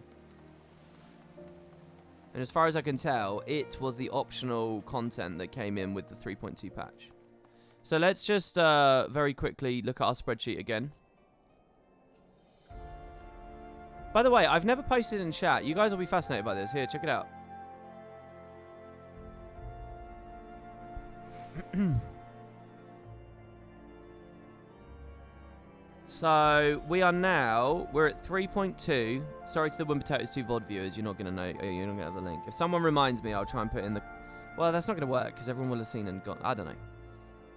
And as far as I can tell, it was the optional content that came in with the 3.2 patch. So let's just very quickly look at our spreadsheet again. By the way, I've never posted in chat. You guys will be fascinated by this. Here, check it out. So we're at 3.2. Sorry to the Win Potatoes 2 VOD viewers, you're not going to know, you're not going to have the link. If someone reminds me, I'll try and put in the... Well, that's not going to work, because everyone will have seen and gone... I don't know.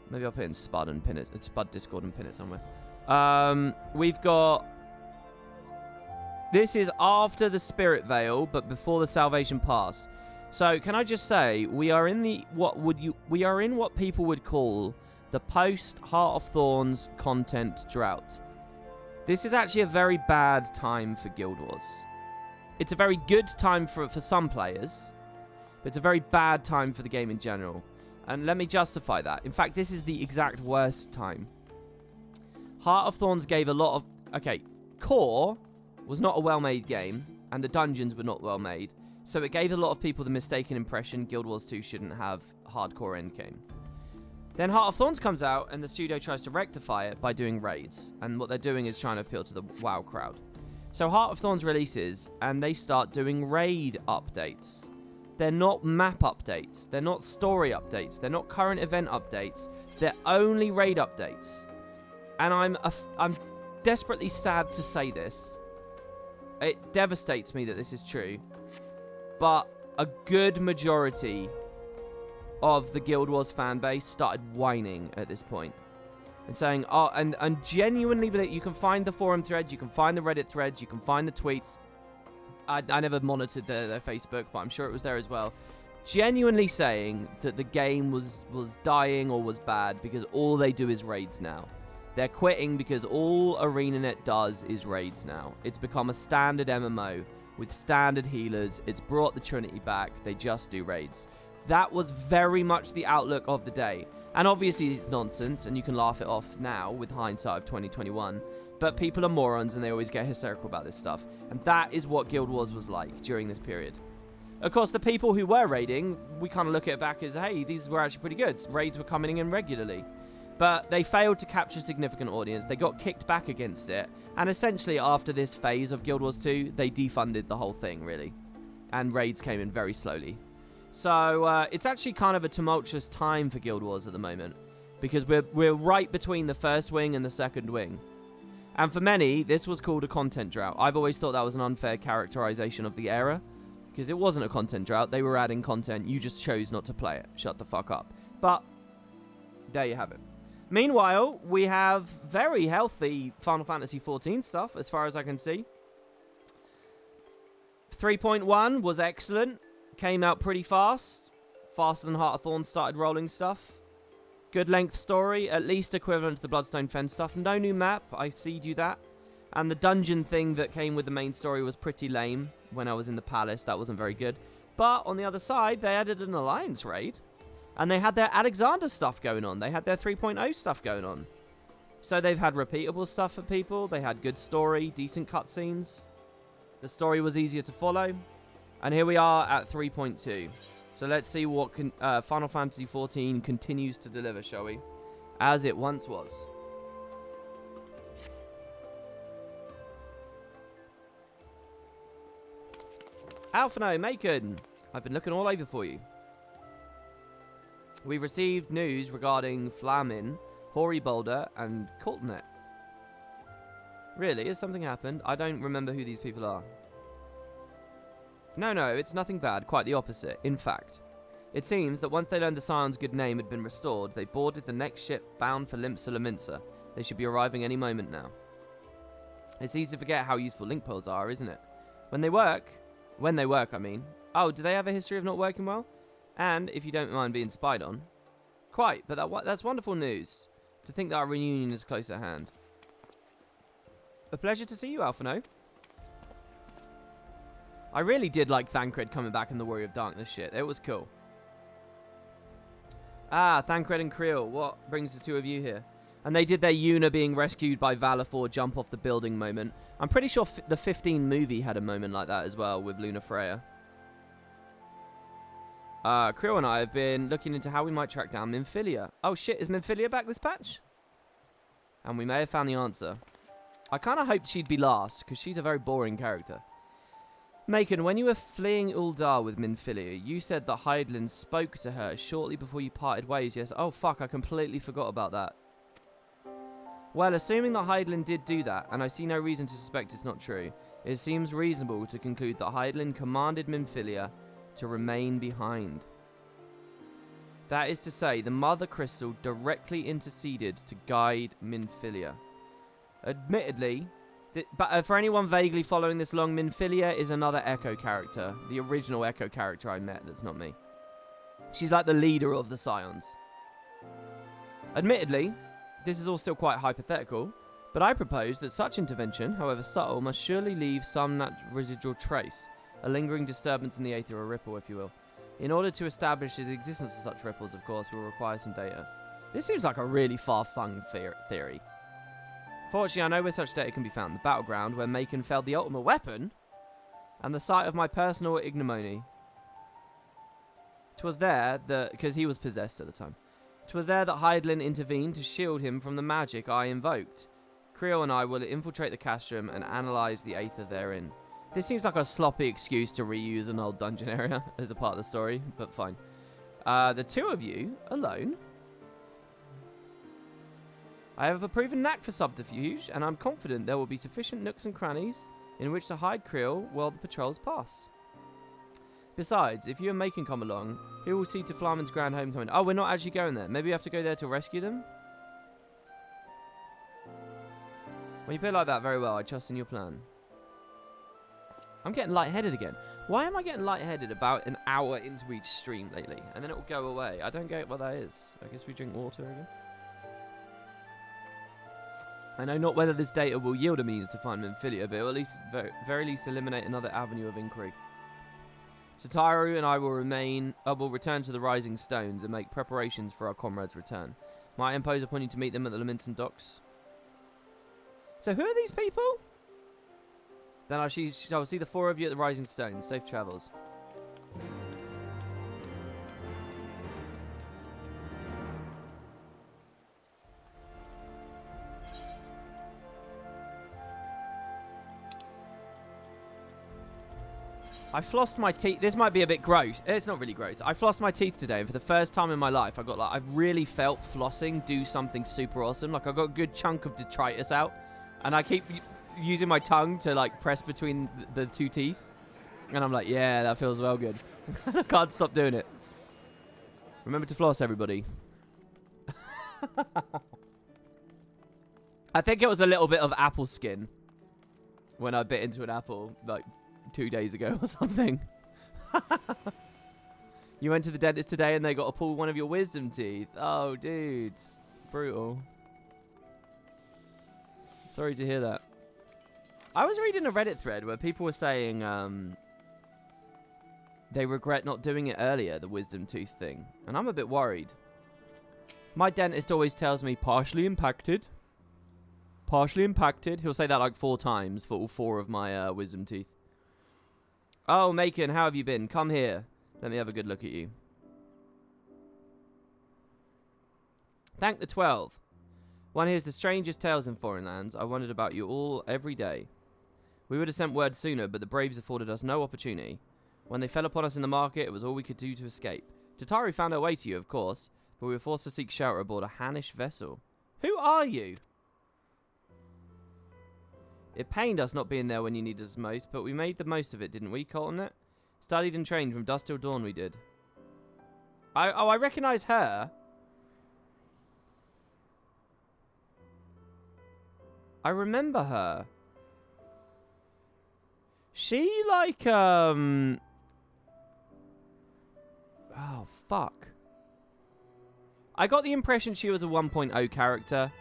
Maybe I'll put it in Spud and pin it. Spud Discord and pin it somewhere. We've got... This is after the Spirit Veil, but before the Salvation Pass. So, can I just say, we are in the... We are in what people would call the post Heart of Thorns content drought. This is actually a very bad time for Guild Wars. It's a very good time for some players, but it's a very bad time for the game in general. And let me justify that. In fact, this is the exact worst time. Heart of Thorns gave a lot of... Okay, Core was not a well-made game, and the dungeons were not well-made, so it gave a lot of people the mistaken impression Guild Wars 2 shouldn't have hardcore endgame. Then Heart of Thorns comes out, and the studio tries to rectify it by doing raids. And what they're doing is trying to appeal to the WoW crowd. So Heart of Thorns releases, and they start doing raid updates. They're not map updates. They're not story updates. They're not current event updates. They're only raid updates. And I'm desperately sad to say this. It devastates me that this is true. But a good majority of the Guild Wars fan base started whining at this point and saying, oh, and genuinely, you can find the forum threads, you can find the Reddit threads, you can find the tweets. I never monitored their Facebook, but I'm sure it was there as well. Genuinely saying that the game was dying or was bad because all they do is raids now. They're quitting because all ArenaNet does is raids now. It's become a standard MMO with standard healers. It's brought the Trinity back. They just do raids. That was very much the outlook of the day. And obviously it's nonsense, and you can laugh it off now with hindsight of 2021. But people are morons, and they always get hysterical about this stuff. And that is what Guild Wars was like during this period. Of course, the people who were raiding, we kind of look at it back as, hey, these were actually pretty good. Raids were coming in regularly. But they failed to capture a significant audience. They got kicked back against it. And essentially, after this phase of Guild Wars 2, they defunded the whole thing, really. And raids came in very slowly. So it's actually kind of a tumultuous time for Guild Wars at the moment, because we're right between the first wing and the second wing. And for many, this was called a content drought. I've always thought that was an unfair characterization of the era, because it wasn't a content drought. They were adding content. You just chose not to play it. Shut the fuck up. But there you have it. Meanwhile, we have very healthy Final Fantasy XIV stuff, as far as I can see. 3.1 was excellent. Came out pretty fast. Faster than Heart of Thorns started rolling stuff. Good length story. At least equivalent to the Bloodstone Fen stuff. No new map. I cede you that. And the dungeon thing that came with the main story was pretty lame. When I was in the palace, that wasn't very good. But on the other side, they added an alliance raid. And they had their Alexander stuff going on. They had their 3.0 stuff going on. So they've had repeatable stuff for people. They had good story, decent cutscenes. The story was easier to follow. And here we are at 3.2. So let's see what Final Fantasy XIV continues to deliver, shall we? As it once was. Alphino, Macon, I've been looking all over for you. We've received news regarding Flamin, Hori Boulder, and Coltnet. Really? Has something happened? I don't remember who these people are. No, it's nothing bad, quite the opposite. In fact, it seems that once they learned the Scion's good name had been restored, they boarded the next ship bound for Limsa Lominsa. They should be arriving any moment now. It's easy to forget how useful link poles are, isn't it? When they work, I mean. Oh, do they have a history of not working well? And if you don't mind being spied on. Quite, but that's wonderful news. To think that our reunion is close at hand. A pleasure to see you, Alphino. I really did like Thancred coming back in the Warrior of Darkness shit. It was cool. Ah, Thancred and Creel. What brings the two of you here? And they did their Yuna being rescued by Valor jump off the building moment. I'm pretty sure the 15 movie had a moment like that as well with Luna Freya. Creel and I have been looking into how we might track down Minfilia. Oh shit, is Minfilia back this patch? And we may have found the answer. I kind of hoped she'd be last, because she's a very boring character. Macon, when you were fleeing Uldar with Minfilia, you said that Hydaelyn spoke to her shortly before you parted ways, yes? Oh fuck, I completely forgot about that. Well, assuming that Hydaelyn did do that, and I see no reason to suspect it's not true, it seems reasonable to conclude that Hydaelyn commanded Minfilia to remain behind. That is to say, the Mother Crystal directly interceded to guide Minfilia. Admittedly, but for anyone vaguely following this along, Minfilia is another Echo character. The original Echo character I met that's not me. She's like the leader of the Scions. Admittedly, this is all still quite hypothetical, but I propose that such intervention, however subtle, must surely leave some residual trace, a lingering disturbance in the aether, or ripple, if you will. In order to establish the existence of such ripples, of course, we'll require some data. This seems like a really far-flung theory. Fortunately, I know where such data can be found. The battleground, where Macon failed the ultimate weapon, and the site of my personal ignominy. 'Twas there that, because he was possessed at the time, 'twas there that Hydaelyn intervened to shield him from the magic I invoked. Creel and I will infiltrate the castrum and analyse the aether therein. This seems like a sloppy excuse to reuse an old dungeon area as a part of the story, but fine. The two of you, alone. I have a proven knack for subterfuge, and I'm confident there will be sufficient nooks and crannies in which to hide Creel while the patrols pass. Besides, if you and Macon come along, who will see to Flamin's grand homecoming? Oh, we're not actually going there. Maybe we have to go there to rescue them? When you put it like that, very well. I trust in your plan. I'm getting lightheaded again. Why am I getting lightheaded about an hour into each stream lately? And then it will go away. I don't get what that is. I guess we drink water again. I know not whether this data will yield a means to find Minfilia, but it will at least, very least eliminate another avenue of inquiry. Sataru and I will return to the Rising Stones and make preparations for our comrades' return. Might I impose upon you to meet them at the Lamenton docks? So who are these people? Then I shall see the four of you at the Rising Stones. Safe travels. I flossed my teeth. This might be a bit gross. It's not really gross. I flossed my teeth today, and for the first time in my life, I've really felt flossing do something super awesome. Like, I got a good chunk of detritus out, and I keep using my tongue to like press between the two teeth, and I'm like, yeah, that feels well good. I can't stop doing it. Remember to floss, everybody. I think it was a little bit of apple skin when I bit into an apple like 2 days ago or something. You went to the dentist today and they got to pull one of your wisdom teeth. Oh, dudes. Brutal. Sorry to hear that. I was reading a Reddit thread where people were saying they regret not doing it earlier, the wisdom tooth thing. And I'm a bit worried. My dentist always tells me partially impacted. Partially impacted. He'll say that like 4 times for all 4 of my wisdom teeth. Oh, Macon, how have you been? Come here. Let me have a good look at you. Thank the 12. One hears the strangest tales in foreign lands. I wondered about you all every day. We would have sent word sooner, but the Braves afforded us no opportunity. When they fell upon us in the market, it was all we could do to escape. Tataru found her way to you, of course, but we were forced to seek shelter aboard a Hannish vessel. Who are you? It pained us not being there when you needed us most, but we made the most of it, didn't we, Coltonette? Studied and trained from dusk till dawn, we did. I recognise her. I remember her. She like oh fuck. I got the impression she was a 1.0 character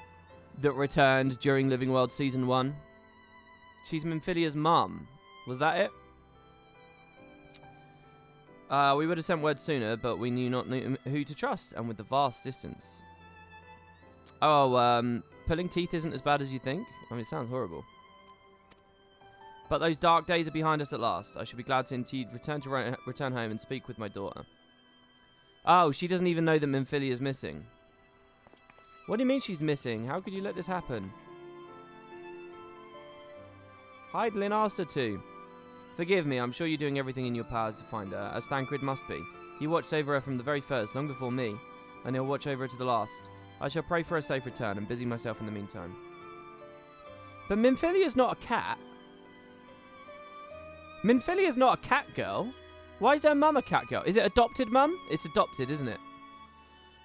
that returned during Living World Season 1. She's Minfilia's mum. Was that it? We would have sent word sooner, but we knew not who to trust, and with the vast distance. Oh, pulling teeth isn't as bad as you think? I mean, it sounds horrible. But those dark days are behind us at last. I should be glad to indeed return home and speak with my daughter. Oh, she doesn't even know that Minfilia is missing. What do you mean she's missing? How could you let this happen? Heidelin asked her to. Forgive me, I'm sure you're doing everything in your power to find her, as Thancred must be. He watched over her from the very first, long before me, and he'll watch over her to the last. I shall pray for a safe return and busy myself in the meantime. But Minfilia's not a cat. Minfilia's not a cat girl. Why is her mum a cat girl? Is it adopted mum? It's adopted, isn't it?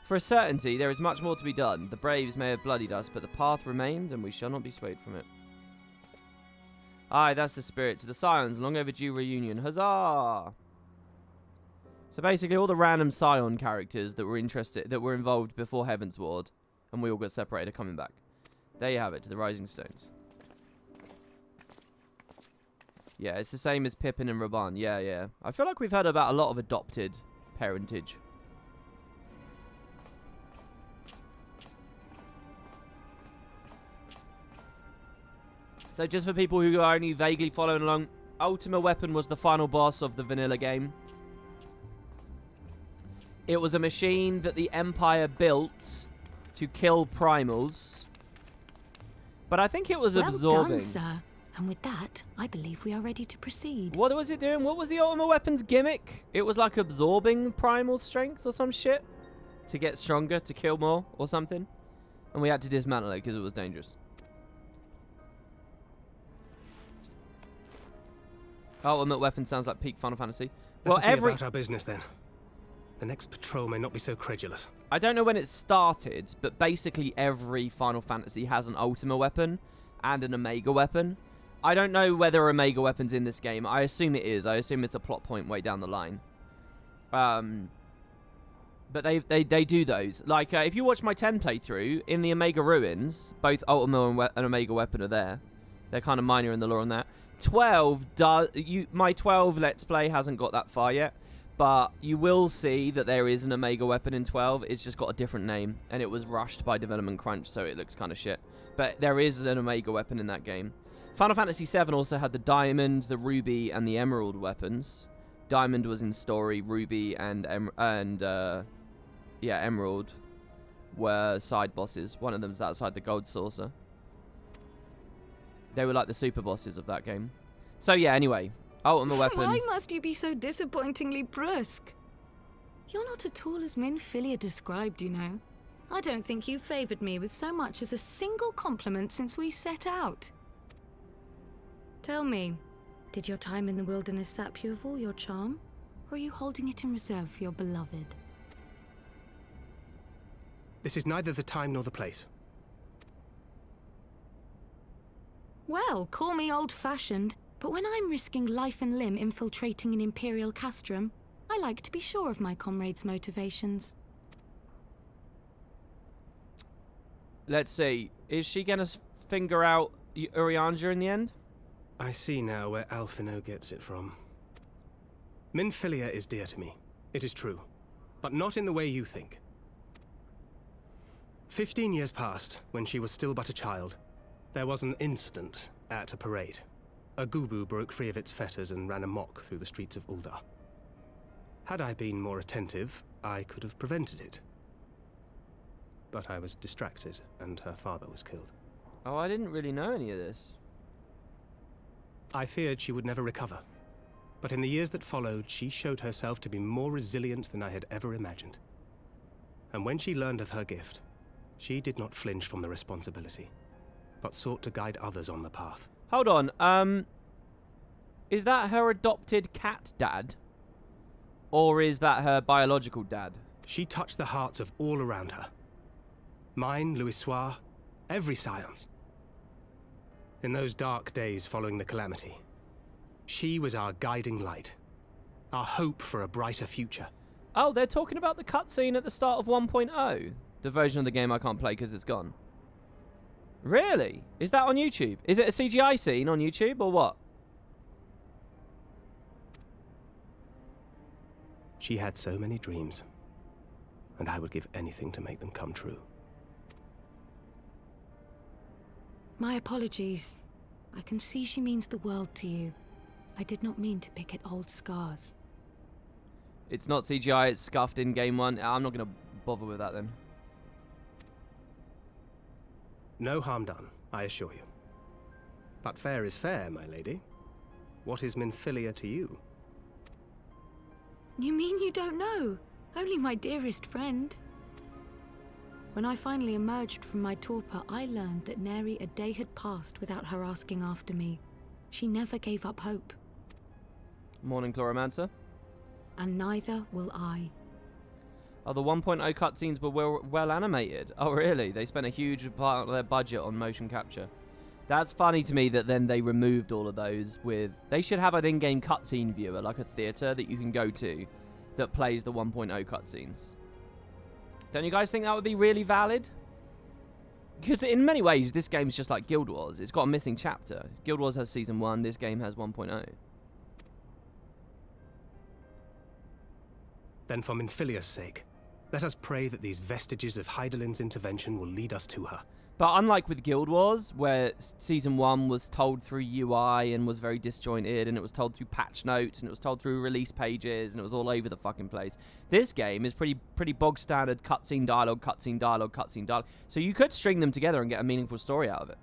For a certainty, there is much more to be done. The braves may have bloodied us, but the path remains, and we shall not be swayed from it. Aye, that's the spirit. To the Scions, long overdue reunion. Huzzah! So basically, all the random Scion characters that were involved before Heavensward, and we all got separated, are coming back. There you have it, to the Rising Stones. Yeah, it's the same as Pippin and Raban. Yeah, yeah. I feel like we've heard about a lot of adopted parentage. So just for people who are only vaguely following along, Ultima Weapon was the final boss of the vanilla game. It was a machine that the Empire built to kill primals. But I think it was absorbing. Well done, sir. And with that, I believe we are ready to proceed. What was it doing? What was the Ultima Weapon's gimmick? It was like absorbing primal strength or some shit to get stronger, to kill more or something. And we had to dismantle it because it was dangerous. Ultimate Weapon sounds like peak Final Fantasy. Let us be about our business then. The next patrol may not be so credulous. I don't know when it started, but basically every Final Fantasy has an Ultima Weapon and an Omega Weapon. I don't know whether Omega Weapon's in this game. I assume it is. I assume it's a plot point way down the line. But they do those. Like, if you watch my 10 playthrough, in the Omega Ruins, both Ultima and Omega Weapon are there. They're kind of minor in the lore on that. 12 my 12 Let's Play hasn't got that far yet, but you will see that there is an Omega Weapon in 12. It's just got a different name, and it was rushed by development crunch, so it looks kind of shit. But there is an Omega Weapon in that game. Final Fantasy VII also had the Diamond, the Ruby, and the Emerald weapons. Diamond was in story. Ruby and Emerald were side bosses. One of them's outside the Gold Saucer. They were like the super bosses of that game. So yeah, anyway, Ultima Weapon. Why must you be so disappointingly brusque? You're not at all as Minfilia described, you know. I don't think you favoured me with so much as a single compliment since we set out. Tell me, did your time in the wilderness sap you of all your charm? Or are you holding it in reserve for your beloved? This is neither the time nor the place. Well, call me old-fashioned, but when I'm risking life and limb infiltrating an Imperial castrum, I like to be sure of my comrades' motivations. Let's see. Is she going to finger out Urianger in the end? I see now where Alphino gets it from. Minfilia is dear to me. It is true. But not in the way you think. 15 years passed, when she was still but a child. There was an incident at a parade. A Gubu broke free of its fetters and ran amok through the streets of Ul'dah. Had I been more attentive, I could have prevented it. But I was distracted, and her father was killed. Oh, I didn't really know any of this. I feared she would never recover. But in the years that followed, she showed herself to be more resilient than I had ever imagined. And when she learned of her gift, she did not flinch from the responsibility, but sought to guide others on the path. Hold on, is that her adopted cat dad? Or is that her biological dad? She touched the hearts of all around her. Mine, Louisoire, every Scion's. In those dark days following the calamity, She was our guiding light. Our hope for a brighter future. Oh, they're talking about the cutscene at the start of 1.0. The version of the game I can't play because it's gone. Really? Is that on YouTube? Is it a CGI scene on YouTube or what? She had so many dreams, and I would give anything to make them come true. My apologies. I can see she means the world to you. I did not mean to pick at old scars. It's not CGI, it's scuffed in game 1. I'm not going to bother with that then. No harm done, I assure you. But fair is fair, my lady. What is Minfilia to you? You mean you don't know? Only my dearest friend. When I finally emerged from my torpor, I learned that nary a day had passed without her asking after me. She never gave up hope. Morning, Chloromancer. And neither will I. Oh, the 1.0 cutscenes were well animated. Oh, really? They spent a huge part of their budget on motion capture. That's funny to me that then they removed all of those with... They should have an in-game cutscene viewer, like a theatre that you can go to, that plays the 1.0 cutscenes. Don't you guys think that would be really valid? Because in many ways, this game's just like Guild Wars. It's got a missing chapter. Guild Wars has Season 1, this game has 1.0. Then for Minfilia's sake, let us pray that these vestiges of Hydaelyn's intervention will lead us to her. But unlike with Guild Wars, where Season 1 was told through UI and was very disjointed, and it was told through patch notes, and it was told through release pages, and it was all over the fucking place. This game is pretty bog standard cutscene dialogue, cutscene dialogue, cutscene dialogue. So you could string them together and get a meaningful story out of it.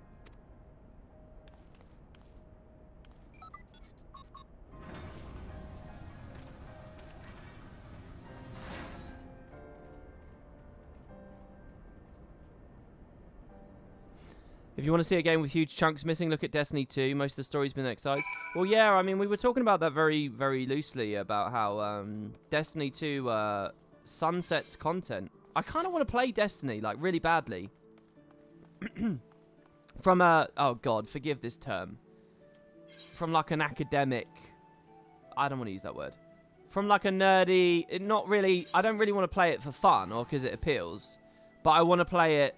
If you want to see a game with huge chunks missing, look at Destiny 2. Most of the story's been excised. Well, yeah, I mean, we were talking about that very, very loosely, about how Destiny 2 sunsets content. I kind of want to play Destiny, like, really badly. From a... Oh, God, forgive this term. From, like, an academic... I don't want to use that word. From, like, a nerdy... Not really... I don't really want to play it for fun or because it appeals. But I want to play it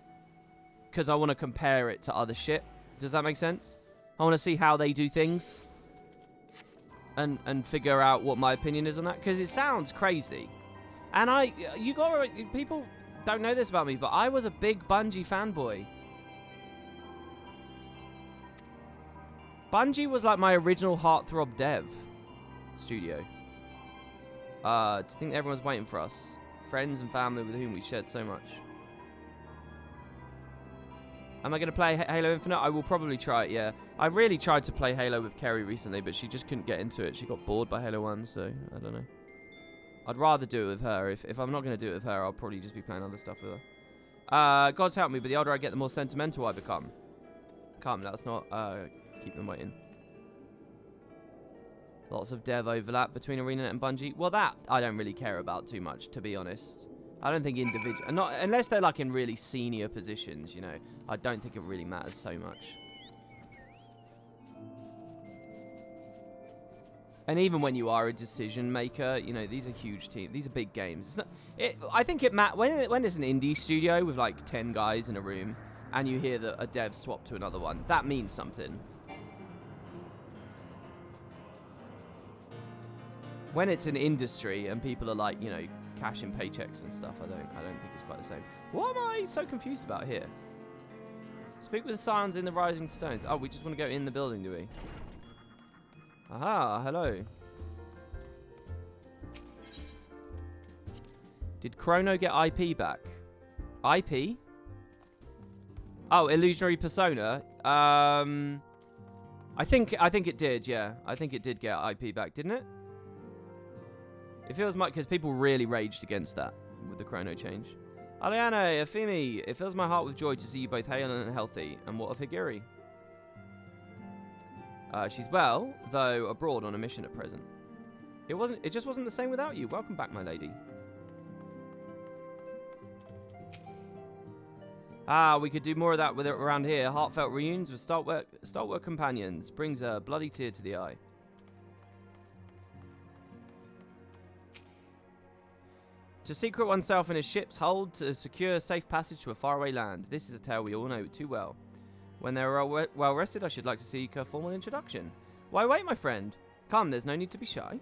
because I want to compare it to other shit. Does that make sense? I want to see how they do things. And figure out what my opinion is on that. Because it sounds crazy. And people don't know this about me, but I was a big Bungie fanboy. Bungie was like my original heartthrob dev studio. I think everyone's waiting for us. Friends and family with whom we shared so much. Am I going to play Halo Infinite? I will probably try it, yeah. I really tried to play Halo with Kerry recently, but she just couldn't get into it. She got bored by Halo 1, so I don't know. I'd rather do it with her. If I'm not going to do it with her, I'll probably just be playing other stuff with her. God's help me, but the older I get, the more sentimental I become. Come, let's not keep them waiting. Lots of dev overlap between ArenaNet and Bungie. Well, that I don't really care about too much, to be honest. I don't think unless they're like in really senior positions, you know. I don't think it really matters so much. And even when you are a decision maker, you know, these are huge teams. These are big games. It's not, I think it matters when there's an indie studio with like 10 guys in a room and you hear that a dev swapped to another one. That means something. When it's an industry and people are like, you know, cashing paychecks and stuff, I don't think it's quite the same. What am I so confused about here? Speak with the Scions in the Rising Stones. Oh, we just want to go in the building, do we? Aha, hello. Did Chrono get IP back? IP? Oh, Illusionary Persona. I think it did, yeah. I think it did get IP back, didn't it? It feels like because people really raged against that with the Chrono change. Aliane, Afimi, it fills my heart with joy to see you both hale and healthy. And what of Higiri? She's well, though abroad on a mission at present. It just wasn't the same without you. Welcome back, my lady. Ah, we could do more of that with it around here. Heartfelt reunions with stalwart companions brings a bloody tear to the eye. To secret oneself in a ship's hold to secure safe passage to a faraway land. This is a tale we all know too well. When they are well rested, I should like to seek a formal introduction. Why wait, my friend? Come, there's no need to be shy.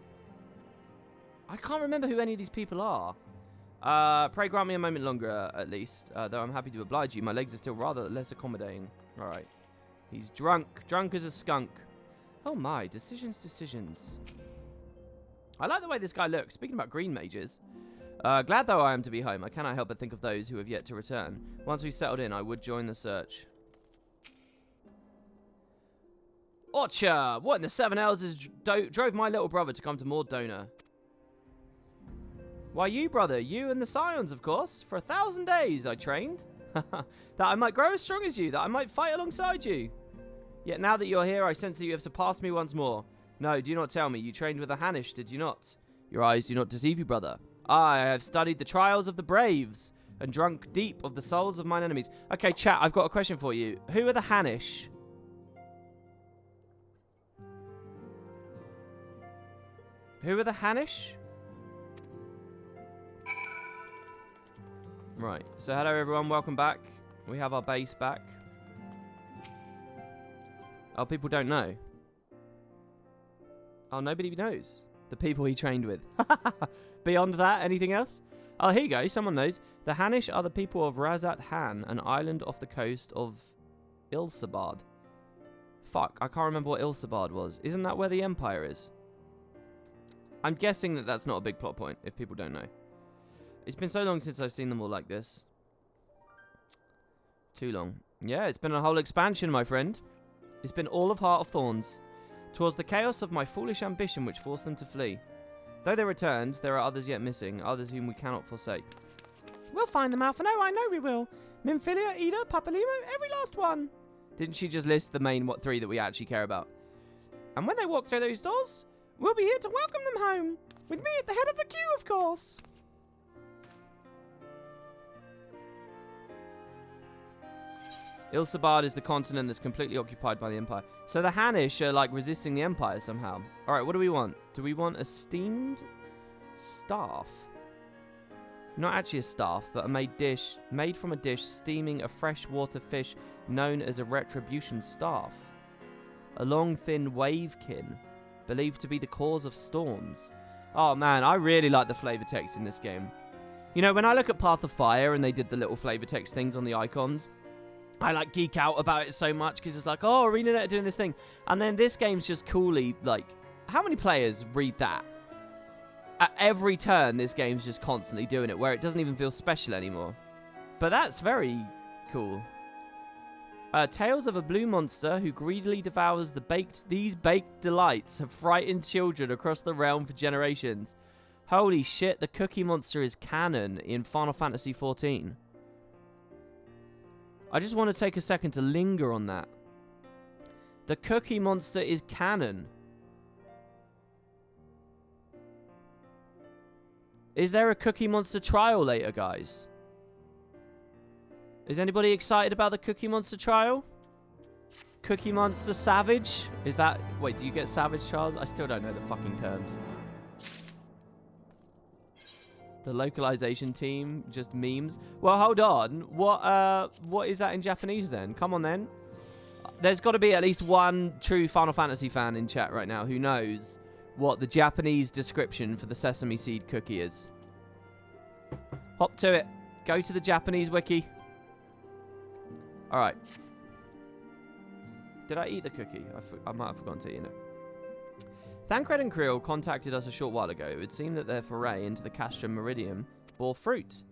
I can't remember who any of these people are. Pray grant me a moment longer, at least. Though I'm happy to oblige you. My legs are still rather less accommodating. Alright. He's drunk. Drunk as a skunk. Oh my, decisions. I like the way this guy looks. Speaking about green mages. Glad though I am to be home. I cannot help but think of those who have yet to return. Once we've settled in, I would join the search. Otcha! What in the Seven Hells drove my little brother to come to Mordona? Why you, brother? You and the Scions, of course. For 1,000 days I trained. That I might grow as strong as you. That I might fight alongside you. Yet now that you're here, I sense that you have surpassed me once more. No, do not tell me. You trained with a Hanish, did you not? Your eyes do not deceive you, brother. I have studied the trials of the braves and drunk deep of the souls of mine enemies. Okay, chat, I've got a question for you. Who are the Hanish? Who are the Hanish? Right, so hello everyone, welcome back. We have our base back. Oh, people don't know. Oh, nobody knows. The people he trained with. Beyond that, anything else? Oh, here you go, someone knows. The Hanish are the people of Razat Han, an island off the coast of Ilsabad. Fuck, I can't remember what Ilsabad was. Isn't that where the Empire is? I'm guessing that that's not a big plot point, if people don't know. It's been so long since I've seen them all like this. Too long. Yeah, it's been a whole expansion, my friend. It's been all of Heart of Thorns. 'Twas the chaos of my foolish ambition which forced them to flee. Though they returned, there are others yet missing, others whom we cannot forsake. We'll find them, Alphino, I know we will. Minfilia, Ida, Papalimo, every last one. Didn't she just list the main 3 that we actually care about? And when they walk through those doors, we'll be here to welcome them home. With me at the head of the queue, of course. Ilsabad is the continent that's completely occupied by the Empire. So the Hanish are like resisting the Empire somehow. Alright, what do we want? Do we want a steamed staff? Not actually a staff, but a made from a dish steaming a freshwater fish known as a retribution staff. A long, thin wavekin, believed to be the cause of storms. Oh man, I really like the flavor text in this game. You know, when I look at Path of Fire and they did the little flavor text things on the icons, I like geek out about it so much because it's like, oh, ArenaNet are doing this thing. And then this game's just coolly, like, how many players read that? At every turn, this game's just constantly doing it, where it doesn't even feel special anymore. But that's very cool. Tales of a blue monster who greedily devours these baked delights have frightened children across the realm for generations. Holy shit, the cookie monster is canon in Final Fantasy XIV. I just want to take a second to linger on that. The cookie monster is canon. Is there a cookie monster trial later, guys? Is anybody excited about the cookie monster trial? Cookie monster savage? Is that... Wait, do you get savage, Charles? I still don't know the fucking terms. The localization team, just memes. Well, hold on. What is that in Japanese then? Come on then. There's got to be at least one true Final Fantasy fan in chat right now who knows what the Japanese description for the sesame seed cookie is. Hop to it. Go to the Japanese wiki. Alright. Did I eat the cookie? I might have forgotten to eat it. Thancred and Creel contacted us a short while ago. It would seem that their foray into the Castrum Meridium bore fruit.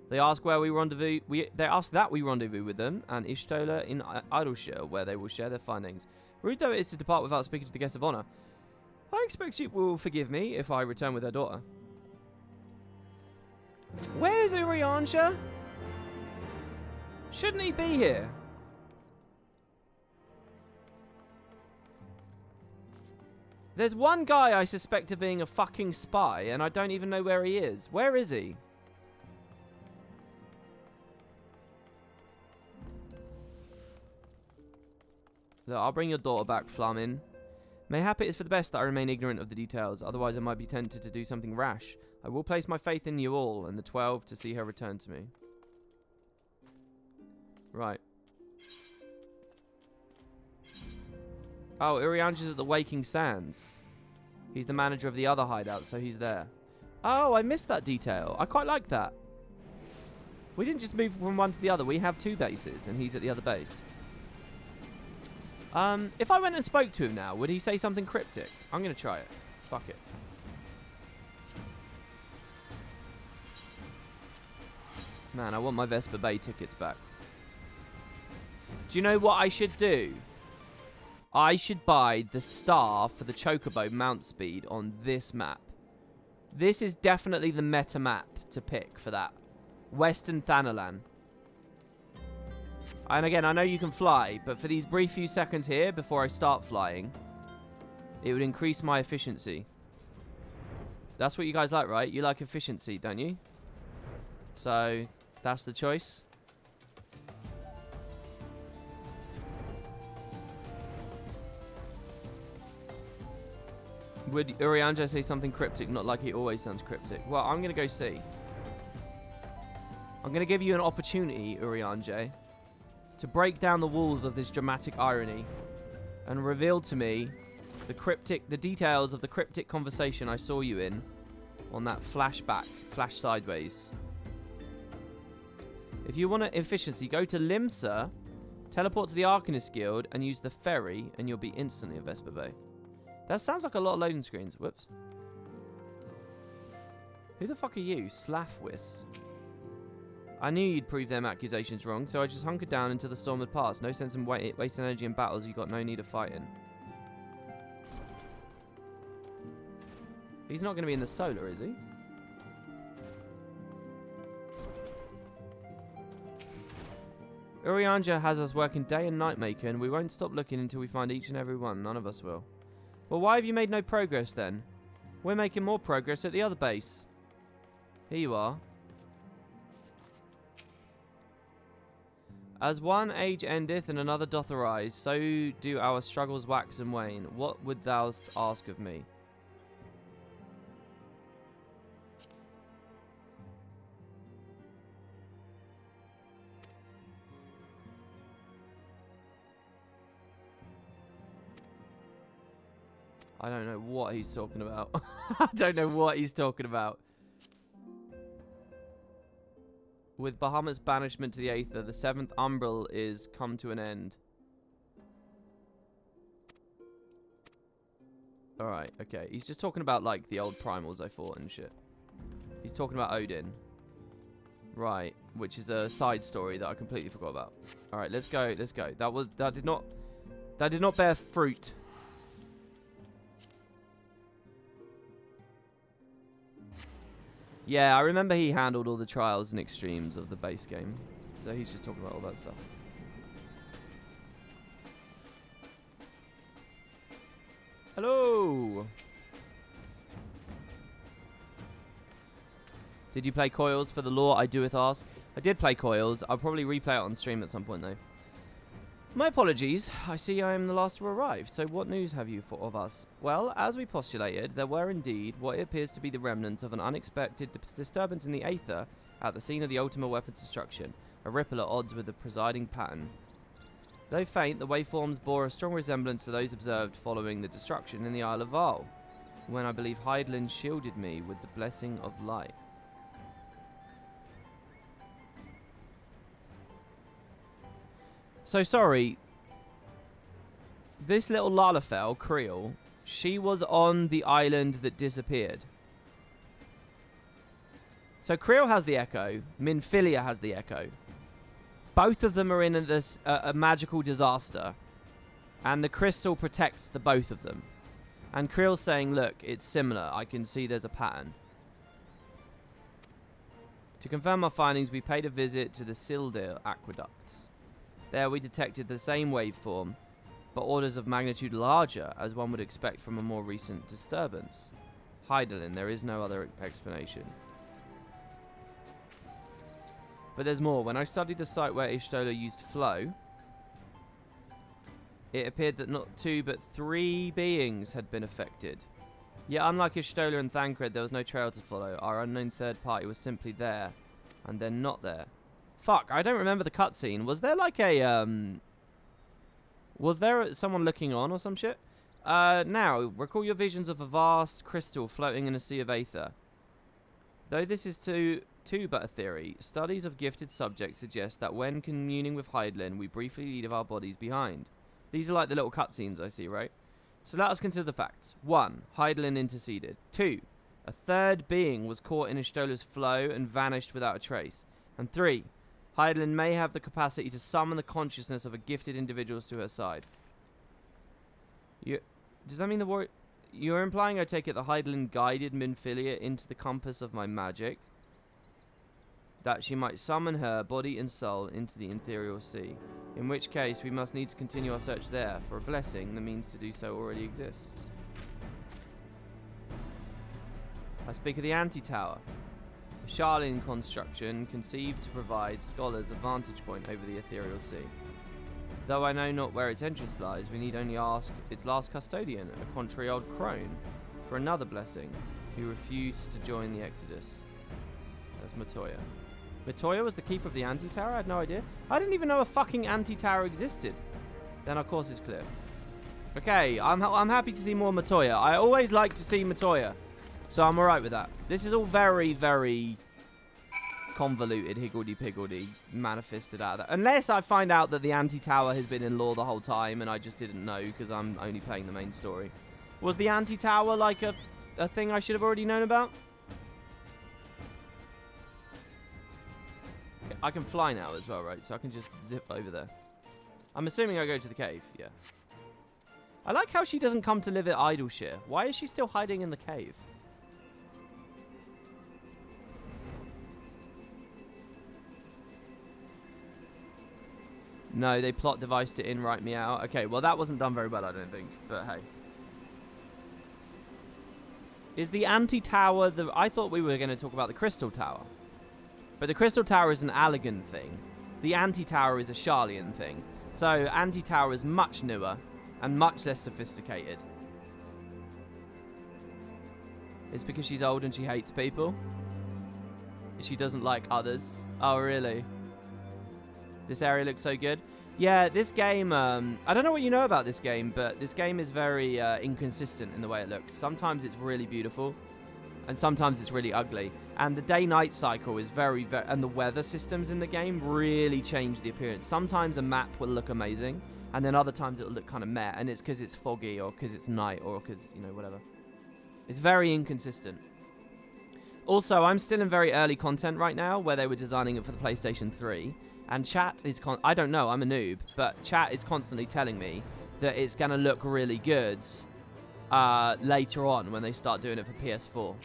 They asked where we rendezvous. They asked that we rendezvous with them and Ishtola in Idleshire, where they will share their findings. Rude though it is to depart without speaking to the guest of honor, I expect she will forgive me if I return with her daughter. Where's Uriansha? Shouldn't he be here? There's one guy I suspect of being a fucking spy, and I don't even know where he is. Where is he? Look, I'll bring your daughter back, Flamin. Mayhap it is for the best that I remain ignorant of the details, otherwise I might be tempted to do something rash. I will place my faith in you all and the 12 to see her return to me. Right. Oh, Urianger's at the Waking Sands. He's the manager of the other hideout, so he's there. Oh, I missed that detail. I quite like that. We didn't just move from one to the other. We have 2 bases, and he's at the other base. If I went and spoke to him now, would he say something cryptic? I'm going to try it. Fuck it. Man, I want my Vesper Bay tickets back. Do you know what I should do? I should buy the star for the Chocobo mount speed on this map. This is definitely the meta map to pick for that. Western Thanalan. And again, I know you can fly, but for these brief few seconds here before I start flying, it would increase my efficiency. That's what you guys like, right? You like efficiency, don't you? So, that's the choice. Would Urianger say something cryptic, not like he always sounds cryptic? Well, I'm going to go see. I'm going to give you an opportunity, Urianger, to break down the walls of this dramatic irony and reveal to me the details of the cryptic conversation I saw you in on that flashback, flash sideways. If you want efficiency, go to Limsa, teleport to the Arcanist Guild, and use the ferry, and you'll be instantly at Vesper Bay. That sounds like a lot of loading screens. Whoops. Who the fuck are you? Slaffwis. I knew you'd prove them accusations wrong, so I just hunkered down until the storm had passed. No sense in wasting energy in battles you got no need of fighting. He's not going to be in the solar, is he? Urianger has us working day and night, Maker, and we won't stop looking until we find each and every one. None of us will. Well, why have you made no progress then? We're making more progress at the other base. Here you are. As one age endeth and another doth arise, so do our struggles wax and wane. What would thou ask of me? I don't know what he's talking about. I don't know what he's talking about. With Bahamut's banishment to the Aether, the 7th Umbral is come to an end. Alright, okay. He's just talking about, like, the old primals I fought and shit. He's talking about Odin. Right, which is a side story that I completely forgot about. Alright, let's go, let's go. That did not bear fruit. Yeah, I remember he handled all the trials and extremes of the base game. So he's just talking about all that stuff. Hello! Did you play Coils for the lore? I doeth ask. I did play Coils. I'll probably replay it on stream at some point though. My apologies. I see I am the last to arrive. So what news have you of us? Well, as we postulated, there were indeed what appears to be the remnants of an unexpected disturbance in the Aether at the scene of the Ultima weapons destruction, a ripple at odds with the presiding pattern. Though faint, the waveforms bore a strong resemblance to those observed following the destruction in the Isle of Val, when I believe Hydaelyn shielded me with the blessing of light. So sorry, this little Lalafell, Creel, she was on the island that disappeared. So Creel has the Echo, Minfilia has the Echo. Both of them are in a magical disaster, and the crystal protects the both of them. And Creel's saying, look, it's similar, I can see there's a pattern. To confirm our findings, we paid a visit to the Sildir aqueducts. There we detected the same waveform, but orders of magnitude larger, as one would expect from a more recent disturbance. Hydaelyn, there is no other explanation. But there's more. When I studied the site where Ishtola used flow, it appeared that not 2 but 3 beings had been affected. Yet unlike Ishtola and Thancred, there was no trail to follow. Our unknown third party was simply there, and then not there. Fuck, I don't remember the cutscene. Was there like a, was there someone looking on or some shit? Now, recall your visions of a vast crystal floating in a sea of aether. Though this is too but a theory, studies of gifted subjects suggest that when communing with Hydaelyn, we briefly leave our bodies behind. These are like the little cutscenes I see, right? So let us consider the facts. 1. Hydaelyn interceded. 2. A third being was caught in Ishtola's flow and vanished without a trace. And 3. Hydaelyn may have the capacity to summon the consciousness of a gifted individuals to her side. Does that mean the warrior... You're implying, I take it, that Hydaelyn guided Minfilia into the compass of my magic, that she might summon her body and soul into the ethereal sea, in which case we must needs continue our search there. For a blessing, the means to do so already exists. I speak of the Anti-Tower, a Charlene construction conceived to provide scholars a vantage point over the ethereal sea. Though I know not where its entrance lies, we need only ask its last custodian, a contrary old crone, for another blessing, who refused to join the Exodus. That's Matoya. Matoya was the keeper of the Anti-Tower? I had no idea. I didn't even know a fucking Anti-Tower existed. Then our course is clear. Okay, I'm happy to see more Matoya. I always like to see Matoya, so I'm alright with that. This is all very, very convoluted, higgledy-piggledy, manifested out of that. Unless I find out that the Anti-Tower has been in lore the whole time and I just didn't know because I'm only playing the main story. Was the Anti-Tower like a thing I should have already known about? Okay, I can fly now as well, right? So I can just zip over there. I'm assuming I go to the cave, yeah. I like how she doesn't come to live at Idleshire. Why is she still hiding in the cave? No, they plot devised it in, write me out. Okay, well that wasn't done very well, I don't think. But hey. Is the Anti-Tower the... I thought we were going to talk about the Crystal Tower. But the Crystal Tower is an Allegan thing. The Anti-Tower is a Charlian thing. So Anti-Tower is much newer and much less sophisticated. It's because she's old and she hates people. She doesn't like others. Oh, really? This area looks so good. Yeah, this game, I don't know what you know about this game, but this game is very inconsistent in the way it looks. Sometimes it's really beautiful, and sometimes it's really ugly. And the day-night cycle is very, and the weather systems in the game really change the appearance. Sometimes a map will look amazing, and then other times it'll look kind of meh, and it's because it's foggy, or because it's night, or because, you know, whatever. It's very inconsistent. Also, I'm still in very early content right now, where they were designing it for the PlayStation 3. And chat is, I don't know, I'm a noob, but chat is constantly telling me that it's going to look really good later on when they start doing it for PS4.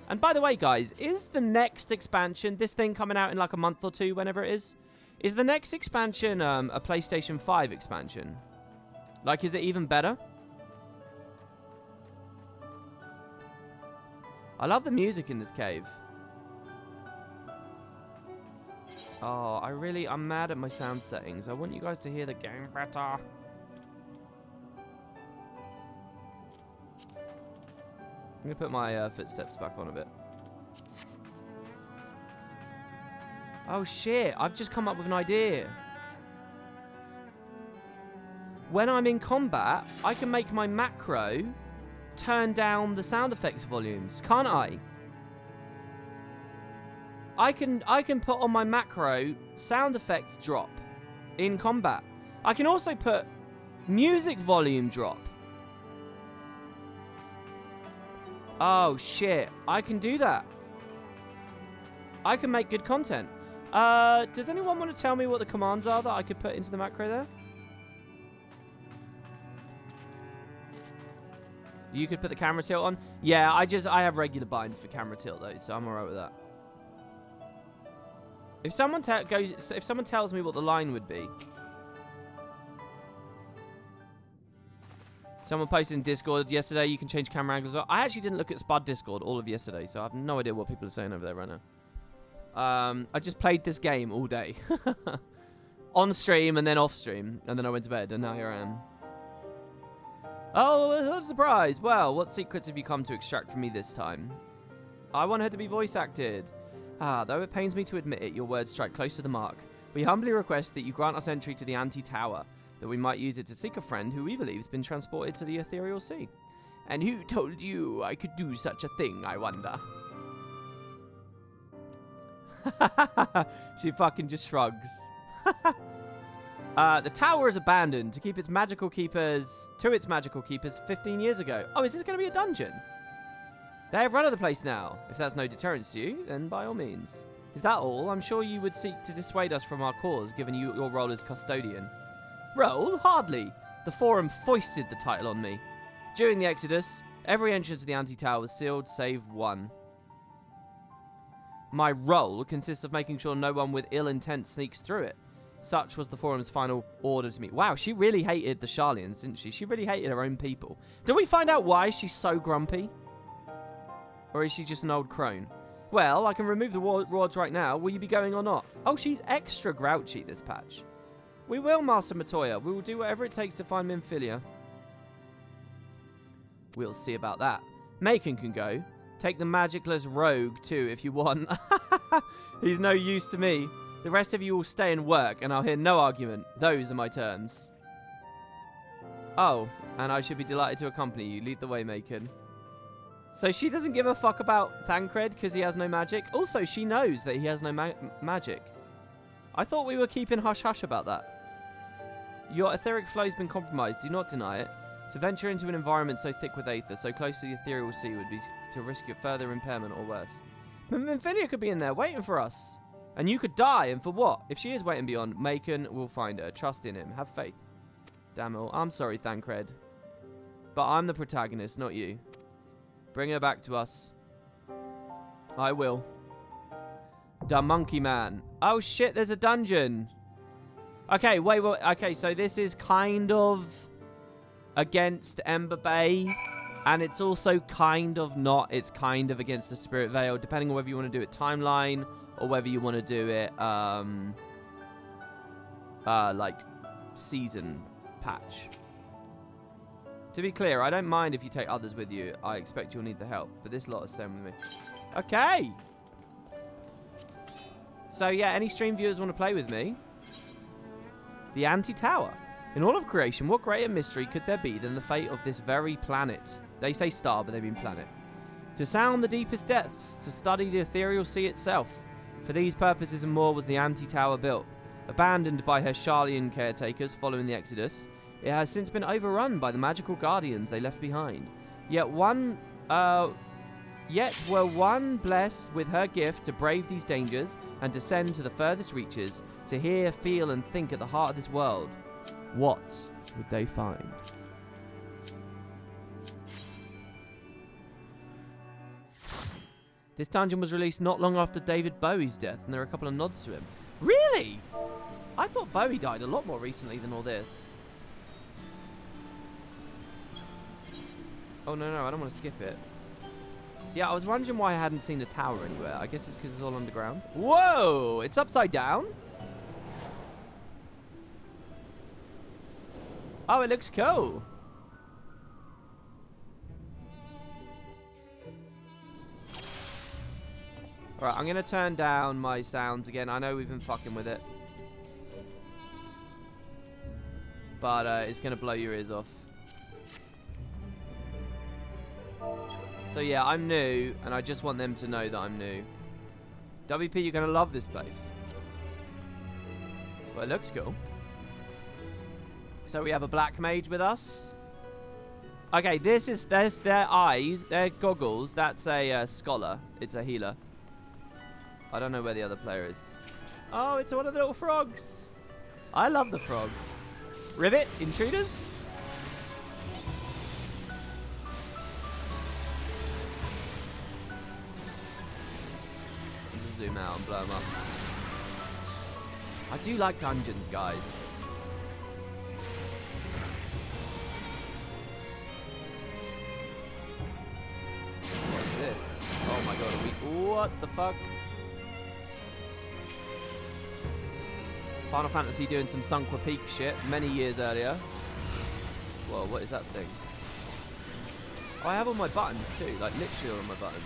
And by the way, guys, is the next expansion, this thing coming out in like a month or two, whenever it is the next expansion a PlayStation 5 expansion? Like, is it even better? I love the music in this cave. Oh, I'm mad at my sound settings. I want you guys to hear the game better. I'm going to put my footsteps back on a bit. Oh shit, I've just come up with an idea. When I'm in combat, I can make my macro turn down the sound effects volumes, can't I? I can put on my macro sound effects drop in combat. I can also put music volume drop. Oh shit, I can do that. I can make good content. Does anyone want to tell me what the commands are that I could put into the macro there? You could put the camera tilt on? Yeah, I have regular binds for camera tilt though, so I'm alright with that. If someone tells me what the line would be. Someone posted in Discord yesterday, you can change camera angles as well. I actually didn't look at Spud Discord all of yesterday, so I have no idea what people are saying over there right now. I just played this game all day. On stream and then off stream, and then I went to bed, and now here I am. Oh, what a surprise. Well, what secrets have you come to extract from me this time? I want her to be voice acted. Though it pains me to admit it, your words strike close to the mark. We humbly request that you grant us entry to the Anti-Tower, that we might use it to seek a friend who we believe has been transported to the ethereal sea. And who told you I could do such a thing, I wonder? She fucking just shrugs. The tower is abandoned to its magical keepers 15 years ago. Oh, is this going to be a dungeon? They have run of the place now. If that's no deterrence to you, then by all means. Is that all? I'm sure you would seek to dissuade us from our cause, given your role as custodian. Role? Hardly. The Forum foisted the title on me. During the Exodus, every entrance to the Anti-Tower was sealed save one. My role consists of making sure no one with ill intent sneaks through it. Such was the Forum's final order to me. Wow, she really hated the Sharlians, didn't she? She really hated her own people. Did we find out why she's so grumpy? Or is she just an old crone? Well, I can remove the wards right now. Will you be going or not? Oh, she's extra grouchy this patch. We will, Master Matoya. We will do whatever it takes to find Minfilia. We'll see about that. Macon can go. Take the magicless rogue too if you want. He's no use to me. The rest of you will stay and work, and I'll hear no argument. Those are my terms. Oh, and I should be delighted to accompany you. Lead the way, Macon. So she doesn't give a fuck about Thancred because he has no magic. Also, she knows that he has no magic. I thought we were keeping hush-hush about that. Your etheric flow's been compromised. Do not deny it. To venture into an environment so thick with aether, so close to the ethereal sea, would be to risk your further impairment or worse. But Minfilia could be in there waiting for us. And you could die, and for what? If she is waiting beyond, Macon will find her. Trust in him. Have faith. Damn it. I'm sorry, Thancred. But I'm the protagonist, not you. Bring her back to us. I will. The Monkey Man. Oh shit, there's a dungeon. Okay, wait. Okay, so this is kind of against Ember Bay. And it's also kind of not. It's kind of against the Spirit Veil, depending on whether you want to do it timeline or whether you want to do it like season patch. To be clear, I don't mind if you take others with you. I expect you'll need the help, but this lot is staying with me. Okay. So yeah, any stream viewers want to play with me? The Anti-Tower. In all of creation, what greater mystery could there be than the fate of this very planet? They say star, but they mean planet. To sound the deepest depths, to study the ethereal sea itself. For these purposes and more was the Anti-Tower built. Abandoned by her Sharlian caretakers following the Exodus, it has since been overrun by the magical guardians they left behind. Yet were one blessed with her gift to brave these dangers and descend to the furthest reaches, to hear, feel, and think at the heart of this world. What would they find? This dungeon was released not long after David Bowie's death, and there are a couple of nods to him. Really? I thought Bowie died a lot more recently than all this. Oh, no, I don't want to skip it. Yeah, I was wondering why I hadn't seen the tower anywhere. I guess it's because it's all underground. Whoa! It's upside down? Oh, it looks cool. Alright, I'm going to turn down my sounds again. I know we've been fucking with it. But it's going to blow your ears off. So yeah, I'm new, and I just want them to know that I'm new. WP, you're going to love this place. Well, it looks cool. So we have a black mage with us. Okay, there's their eyes, their goggles. That's a scholar. It's a healer. I don't know where the other player is. Oh, it's one of the little frogs. I love the frogs. Rivet, intruders. Zoom out and blow them up. I do like dungeons, guys. What is this? Oh my god, what the fuck? Final Fantasy doing some Sunqua Peak shit many years earlier. Whoa, what is that thing? Oh, I have all my buttons too, like literally all my buttons.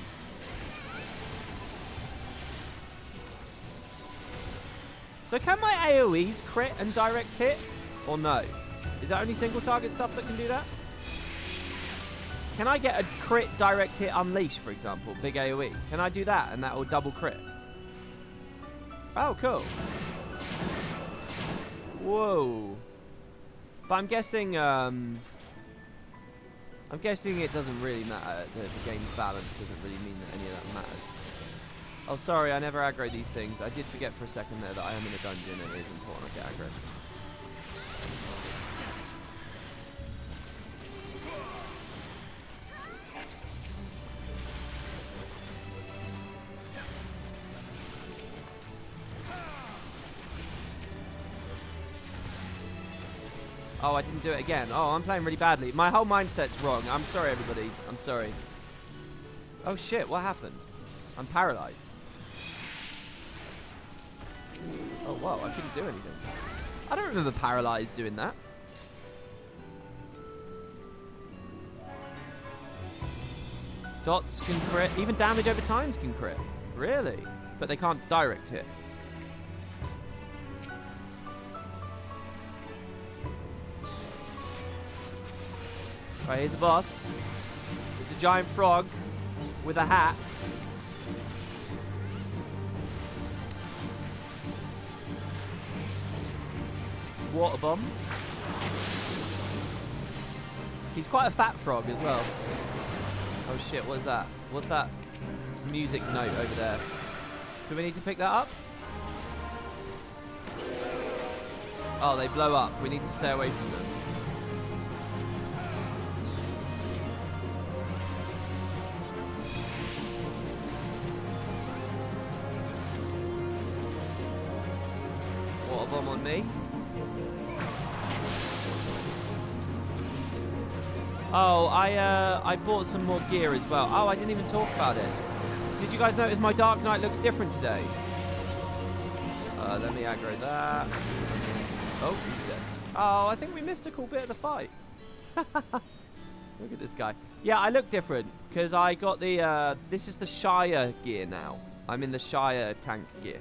So can my AoEs crit and direct hit? Or no? Is that only single target stuff that can do that? Can I get a crit direct hit unleash, for example? Big AoE. Can I do that and that will double crit? Oh, cool. Whoa. But I'm guessing it doesn't really matter. The game's balance doesn't really mean that any of that matters. Oh, sorry, I never aggro these things. I did forget for a second there that I am in a dungeon and it is important I get aggro. Oh, I didn't do it again. Oh, I'm playing really badly. My whole mindset's wrong. I'm sorry, everybody. I'm sorry. Oh, shit. What happened? I'm paralyzed. Oh, wow. I couldn't do anything. I don't remember paralyzed doing that. Dots can crit. Even damage over times can crit. Really? But they can't direct hit. Right, here's the boss. It's a giant frog with a hat. Water bomb. He's quite a fat frog as well. Oh shit, what is that? What's that music note over there? Do we need to pick that up? Oh, they blow up. We need to stay away from them. Water bomb on me. Oh, I bought some more gear as well. Oh, I didn't even talk about it. Did you guys notice my Dark Knight looks different today? Let me aggro that. Oh, he's dead. Oh, I think we missed a cool bit of the fight. Look at this guy. Yeah, I look different because I got the, this is the Shire gear now. I'm in the Shire tank gear.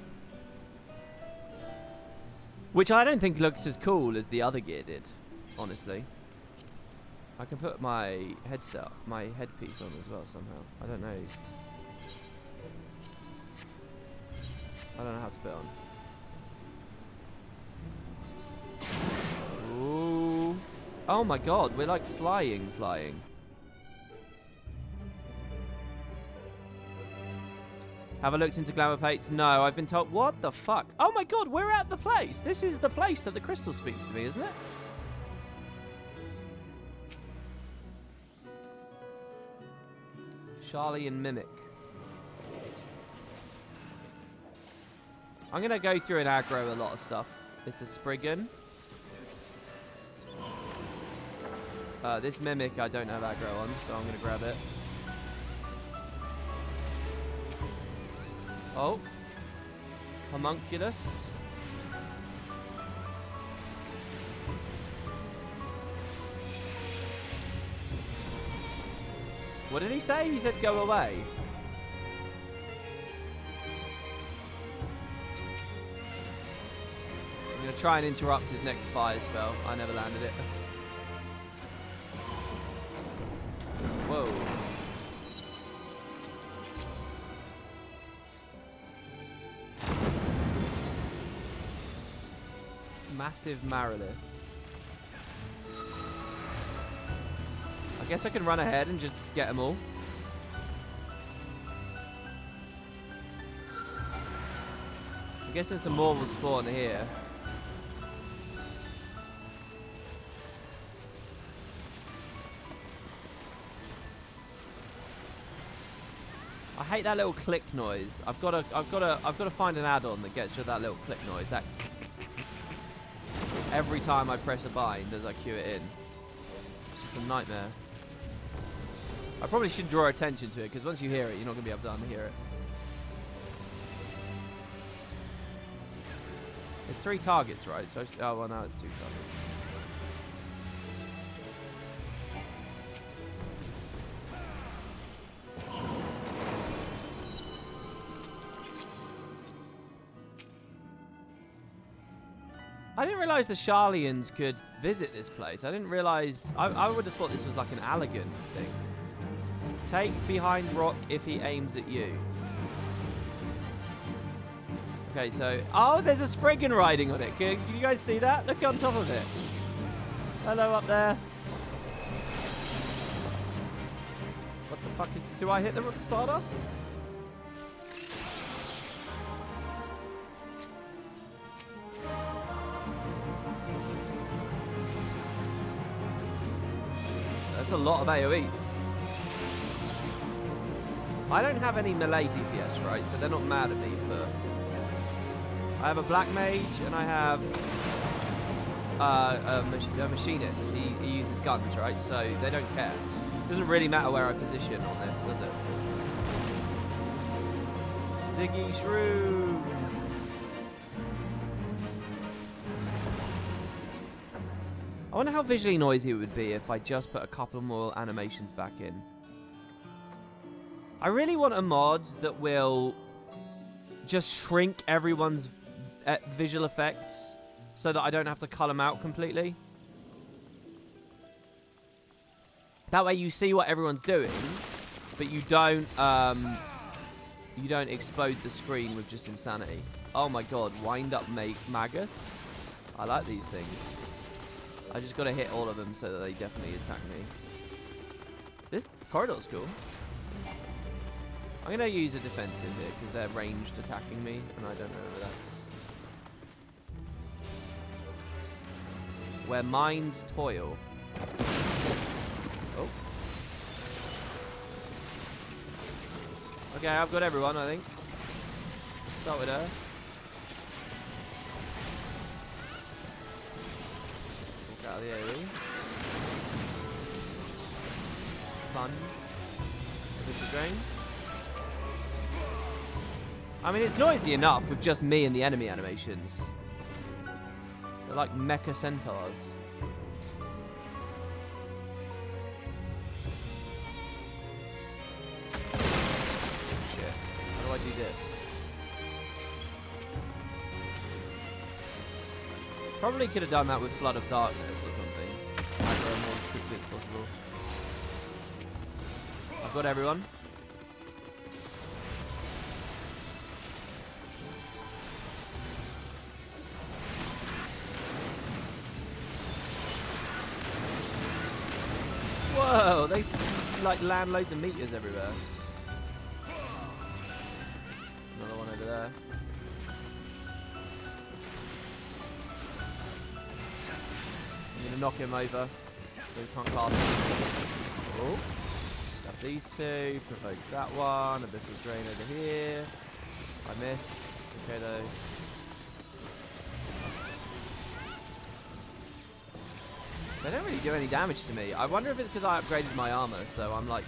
Which I don't think looks as cool as the other gear did, honestly. I can put my headset, my headpiece on as well somehow. I don't know. I don't know how to put it on. Ooh. Oh my god, we're like flying. Have I looked into glamour pates? No, I've been told. What the fuck? Oh my god, we're at the place. This is the place that the crystal speaks to me, isn't it? Charlie and Mimic. I'm going to go through and aggro a lot of stuff. It's a Spriggan. This Mimic I don't have aggro on, so I'm going to grab it. Oh. Homunculus. What did he say? He said go away. I'm going to try and interrupt his next fire spell. I never landed it. Whoa. Massive Marilith. I guess I can run ahead and just get them all. I'm guessing some more will spawn here. I hate that little click noise. I've got to find an add-on that gets rid of that little click noise. That every time I press a bind as I queue it in. It's just a nightmare. I probably should draw attention to it, because once you hear it, you're not going to be able to unhear it. It's 3 targets, right? So, oh, well, now it's 2 targets. I didn't realise the Sharlians could visit this place. I didn't realise... I would have thought this was like an Allegan thing. Take behind rock if he aims at you. Okay, so... Oh, there's a Spriggan riding on it. Can you guys see that? Look on top of it. Hello up there. What the fuck is... Do I hit the Stardust? That's a lot of AoEs. I don't have any melee DPS, right? So they're not mad at me for... I have a Black Mage and I have a Machinist. He uses guns, right? So they don't care. Doesn't really matter where I position on this, does it? Ziggy Shrew! I wonder how visually noisy it would be if I just put a couple more animations back in. I really want a mod that will just shrink everyone's visual effects so that I don't have to cull them out completely. That way you see what everyone's doing, but you don't explode the screen with just insanity. Oh my god, wind up Magus. I like these things. I just got to hit all of them so that they definitely attack me. This corridor's cool. I'm going to use a defensive here because they're ranged attacking me and I don't know whether that's... Where minds toil. Oh. Okay, I've got everyone, I think. Start with her. Walk out of the AoE. Fun. This is drain. I mean, it's noisy enough with just me and the enemy animations. They're like mecha centaurs. Shit. How do I do this? Probably could have done that with Flood of Darkness or something. Aggro more as quickly as possible. I've got everyone. Whoa, they like land loads of meters everywhere. Another one over there. I'm gonna knock him over so he can't cast him. Oh, got these two, provoke that one, Abyssal Drain over here. I missed. Okay though. They don't really do any damage to me. I wonder if it's because I upgraded my armor, so I'm like...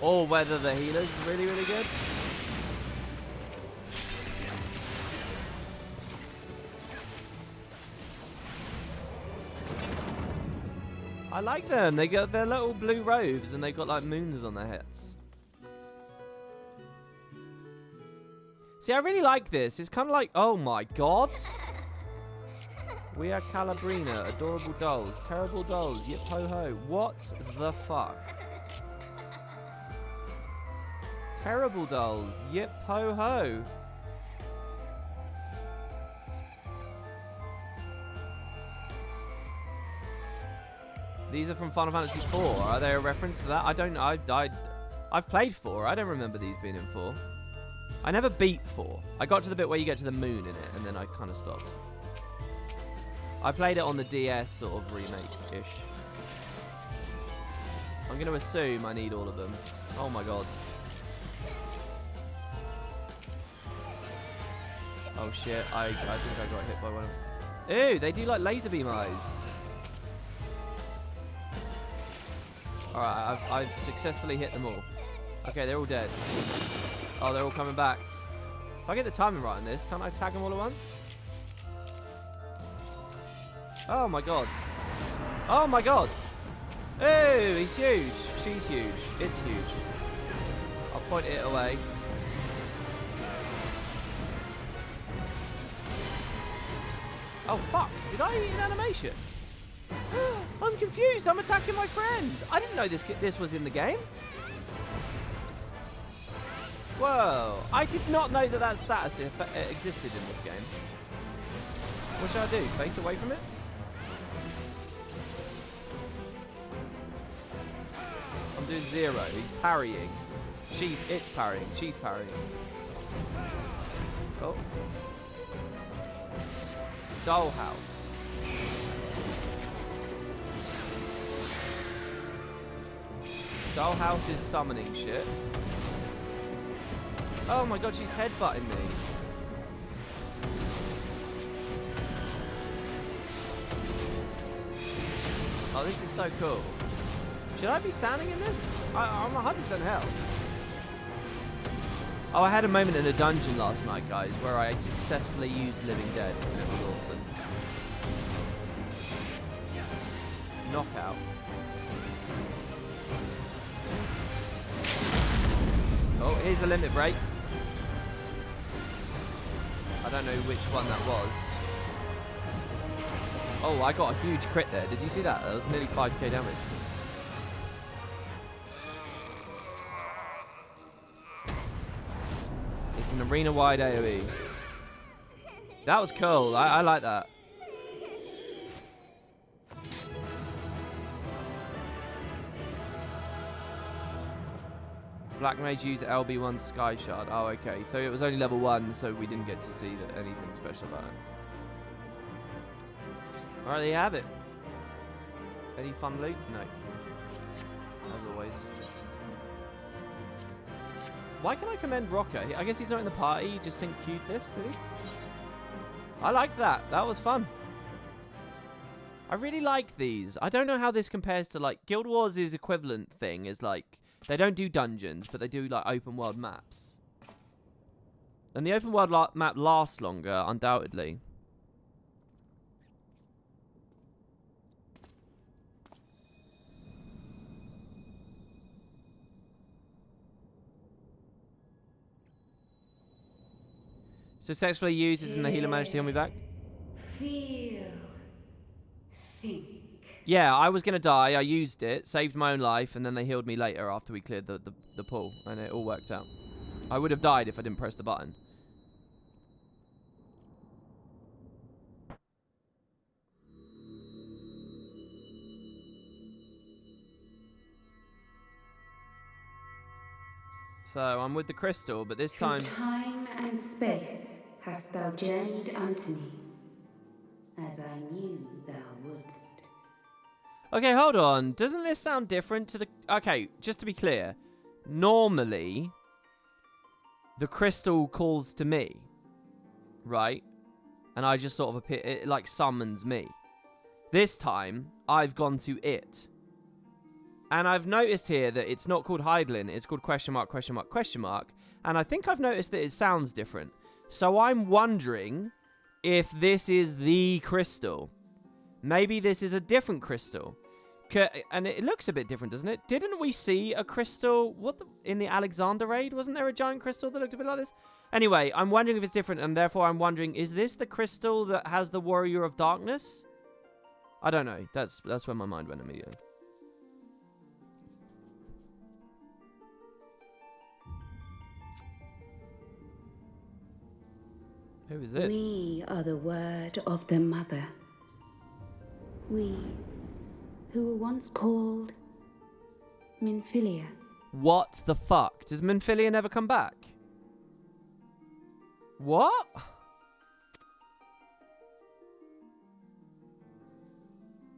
Or whether the healer's really, really good. I like them. They got their little blue robes and they've got like moons on their heads. See, I really like this. It's kind of like... Oh my god. We are Calabrina, adorable dolls, terrible dolls, yip ho ho. What the fuck? Terrible dolls, yip ho ho. These are from Final Fantasy IV. Are they a reference to that? I don't know. I've played 4. I don't remember these being in 4. I never beat 4. I got to the bit where you get to the moon in it, and then I kind of stopped. I played it on the DS sort of remake-ish. I'm going to assume I need all of them. Oh my god. Oh shit, I think I got hit by one of them. Ew, they do like laser beam eyes. Alright, I've successfully hit them all. Okay, they're all dead. Oh, they're all coming back. If I get the timing right on this, can't I tag them all at once? Oh my god. Oh my god. Oh, he's huge. She's huge. It's huge. I'll point it away. Oh, fuck. Did I eat an animation? I'm confused. I'm attacking my friend. I didn't know this was in the game. Whoa. I did not know that status existed in this game. What should I do? Face away from it? I'm doing 0. He's parrying. It's parrying. She's parrying. Oh. Dollhouse. Dollhouse is summoning shit. Oh my god, she's headbutting me. Oh, this is so cool. Should I be standing in this? I'm 100% health. Oh, I had a moment in a dungeon last night, guys, where I successfully used Living Dead, and it was awesome. Knockout. Oh, here's a limit break. I don't know which one that was. Oh, I got a huge crit there. Did you see that? That was nearly 5k damage. It's an arena-wide AoE. That was cool. I like that. Black Mage used LB1 Sky Shard. Oh, okay. So it was only level 1, so we didn't get to see anything special about it. Alright, there you have it. Any fun loot? No. As always. Why can I commend Rocker? I guess he's not in the party. He just sync queued this, did he? I liked that. That was fun. I really like these. I don't know how this compares to, like, Guild Wars' equivalent thing is, like, they don't do dungeons, but they do, like, open world maps. And the open world map lasts longer, undoubtedly. Successfully used as in the healer managed to heal me back. Feel. Think. Yeah, I was going to die. I used it, saved my own life, and then they healed me later after we cleared the pool, and it all worked out. I would have died if I didn't press the button. So, I'm with the crystal, but this time... Through time and space hast thou journeyed unto me, as I knew thou wouldst. Okay, hold on. Doesn't this sound different to the... Okay, just to be clear. Normally, the crystal calls to me, right? And I just sort of appear... It, like, summons me. This time, I've gone to it. And I've noticed here that it's not called Heidelin. It's called question mark, question mark, question mark. And I think I've noticed that it sounds different. So I'm wondering if this is the crystal. Maybe this is a different crystal. And it looks a bit different, doesn't it? Didn't we see a crystal in the Alexander raid? Wasn't there a giant crystal that looked a bit like this? Anyway, I'm wondering if it's different, and therefore I'm wondering, is this the crystal that has the Warrior of Darkness? I don't know. That's where my mind went immediately. Who is this? We are the word of the mother. We, who were once called Minfilia. What the fuck? Does Minfilia never come back? What?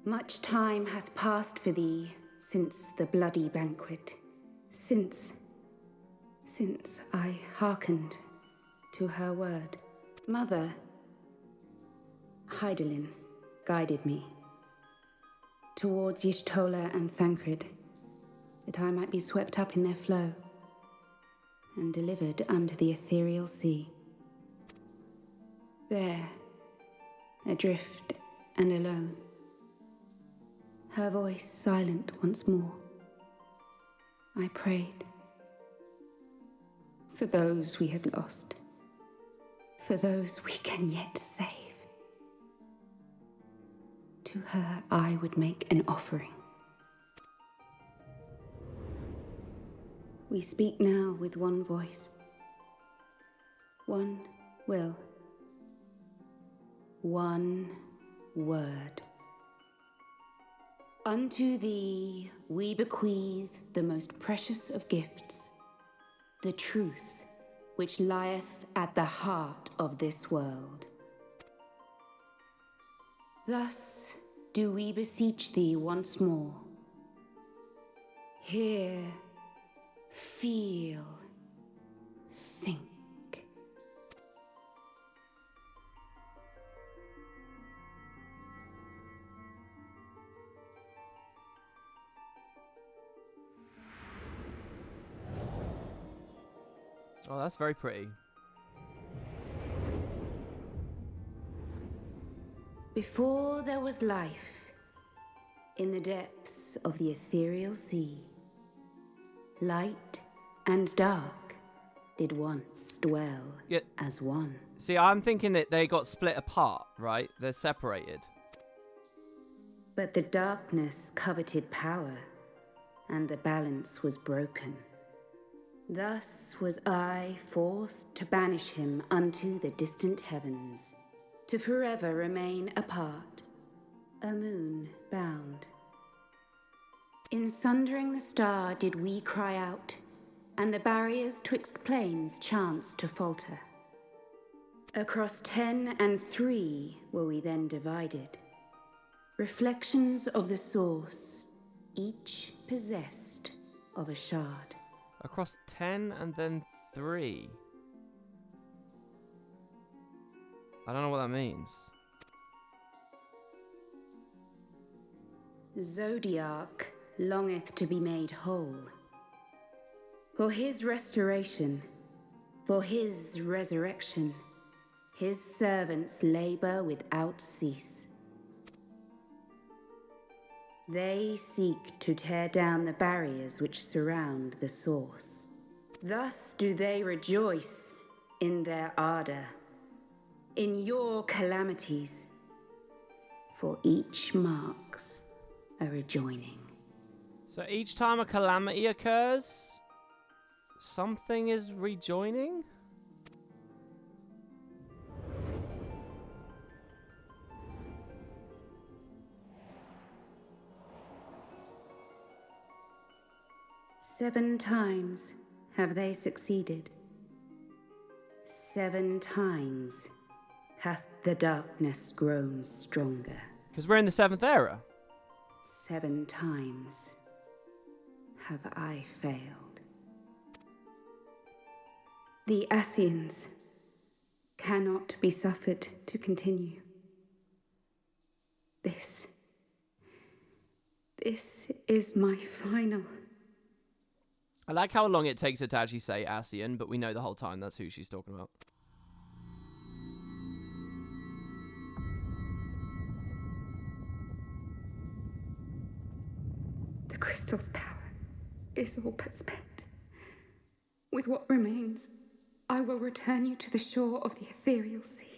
Much time hath passed for thee since the bloody banquet, since I hearkened to her word. Mother, Heidelin, guided me towards Y'shtola and Thancred, that I might be swept up in their flow and delivered unto the ethereal sea. There, adrift and alone, her voice silent once more, I prayed for those we have lost, for those we can yet save. To her I would make an offering. We speak now with one voice, one will, one word. Unto thee we bequeath the most precious of gifts, the truth which lieth at the heart of this world. Thus do we beseech thee once more. Hear, feel, think. Oh, that's very pretty. Before there was life, in the depths of the ethereal sea, light and dark did once dwell as one. See, I'm thinking that they got split apart, right? They're separated. But the darkness coveted power, and the balance was broken. Thus was I forced to banish him unto the distant heavens, to forever remain apart, a moon bound. In sundering the star did we cry out, and the barriers twixt planes chanced to falter. Across 10 and 3 were we then divided, reflections of the source, each possessed of a shard. Across 10 and then 3. I don't know what that means. Zodiac longeth to be made whole. For his restoration, for his resurrection, his servants labor without cease. They seek to tear down the barriers which surround the source. Thus do they rejoice in their ardor, in your calamities, for each marks a rejoining. So each time a calamity occurs, something is rejoining? Seven times have they succeeded. 7 times hath the darkness grown stronger. Because we're in the 7th era. 7 times have I failed. The Ascians cannot be suffered to continue. This is my final. I like how long it takes her to actually say Ascian, but we know the whole time that's who she's talking about. The crystal's power is all but spent. With what remains, I will return you to the shore of the ethereal sea.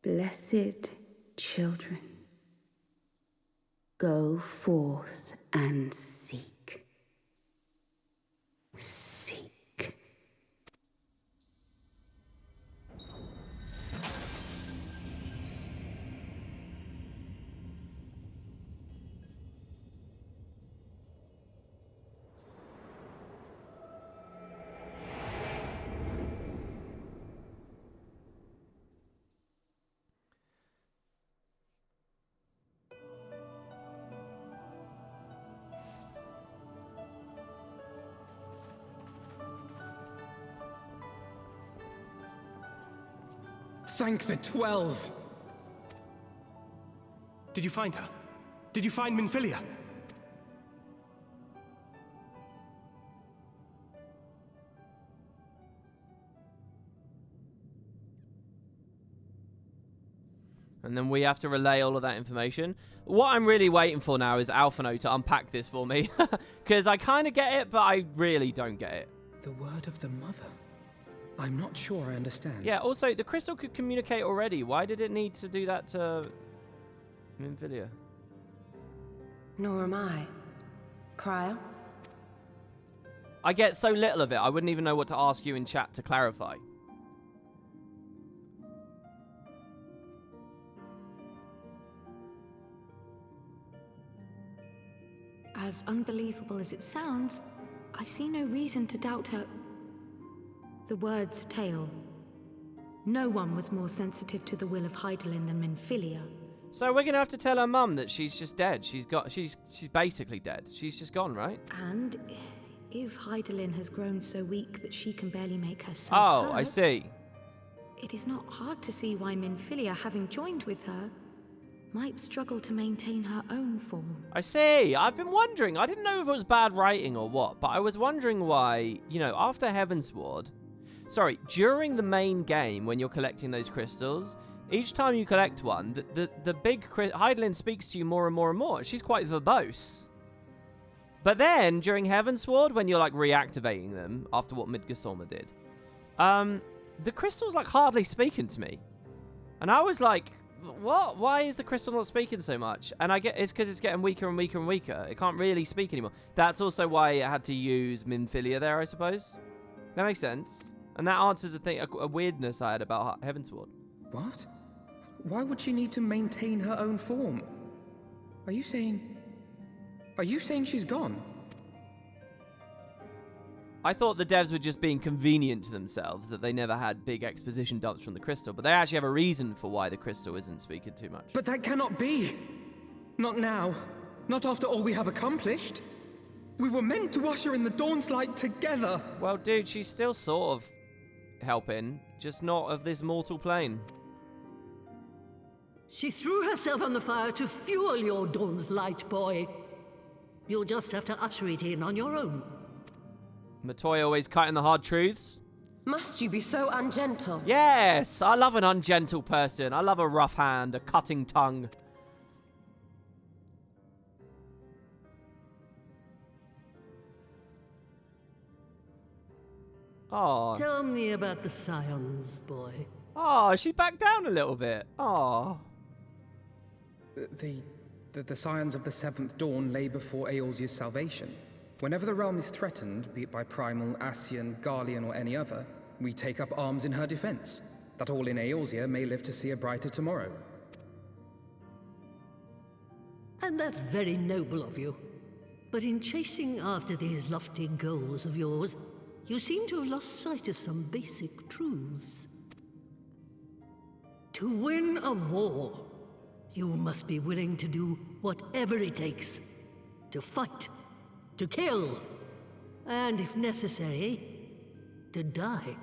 Blessed children, go forth and seek. Seek. Thank the 12! Did you find her? Did you find Minfilia? And then we have to relay all of that information. What I'm really waiting for now is Alphino to unpack this for me. Because I kind of get it, but I really don't get it. The word of the mother? I'm not sure I understand. Yeah, also, the crystal could communicate already. Why did it need to do that to Minfilia? Nor am I. Cryo? I get so little of it, I wouldn't even know what to ask you in chat to clarify. As unbelievable as it sounds, I see no reason to doubt her. The word's tale. No one was more sensitive to the will of Hydaelyn than Minfilia. So we're gonna have to tell her mum that she's just dead. She's basically dead. She's just gone, right? And if Hydaelyn has grown so weak that she can barely make herself Oh, heard, I see. it is not hard to see why Minfilia, having joined with her, might struggle to maintain her own form. I see. I've been wondering. I didn't know if it was bad writing or what, but I was wondering why, you know, after Heavensward... Sorry, during the main game, when you're collecting those crystals, each time you collect one, the big... Hydaelyn speaks to you more and more and more. She's quite verbose. But then, during Heavensward, when you're, like, reactivating them, after what Midgardsormr did, the crystal's, like, hardly speaking to me. And I was like... What? Why is the crystal not speaking so much? And I get it's because it's getting weaker and weaker and weaker. It can't really speak anymore. That's also why it had to use Minfilia there, I suppose. That makes sense. And that answers a weirdness I had about Heavensward. What? Why would she need to maintain her own form? Are you saying she's gone? I thought the devs were just being convenient to themselves, that they never had big exposition dumps from the crystal, but they actually have a reason for why the crystal isn't speaking too much. But that cannot be! Not now. Not after all we have accomplished. We were meant to usher in the dawn's light together. Well, dude, she's still sort of helping, just not of this mortal plane. She threw herself on the fire to fuel your dawn's light, boy. You'll just have to usher it in on your own. Matoy always cutting the hard truths. Must you be so ungentle? Yes, I love an ungentle person. I love a rough hand, a cutting tongue. Oh. Tell me about the Scions, boy. Oh, she backed down a little bit. Oh. The Scions of the Seventh Dawn lay before Eorzea's salvation. Whenever the realm is threatened, be it by Primal, Ascian, Garlean, or any other, we take up arms in her defense, that all in Eorzea may live to see a brighter tomorrow. And that's very noble of you. But in chasing after these lofty goals of yours, you seem to have lost sight of some basic truths. To win a war, you must be willing to do whatever it takes. To fight, to kill, and if necessary, to die.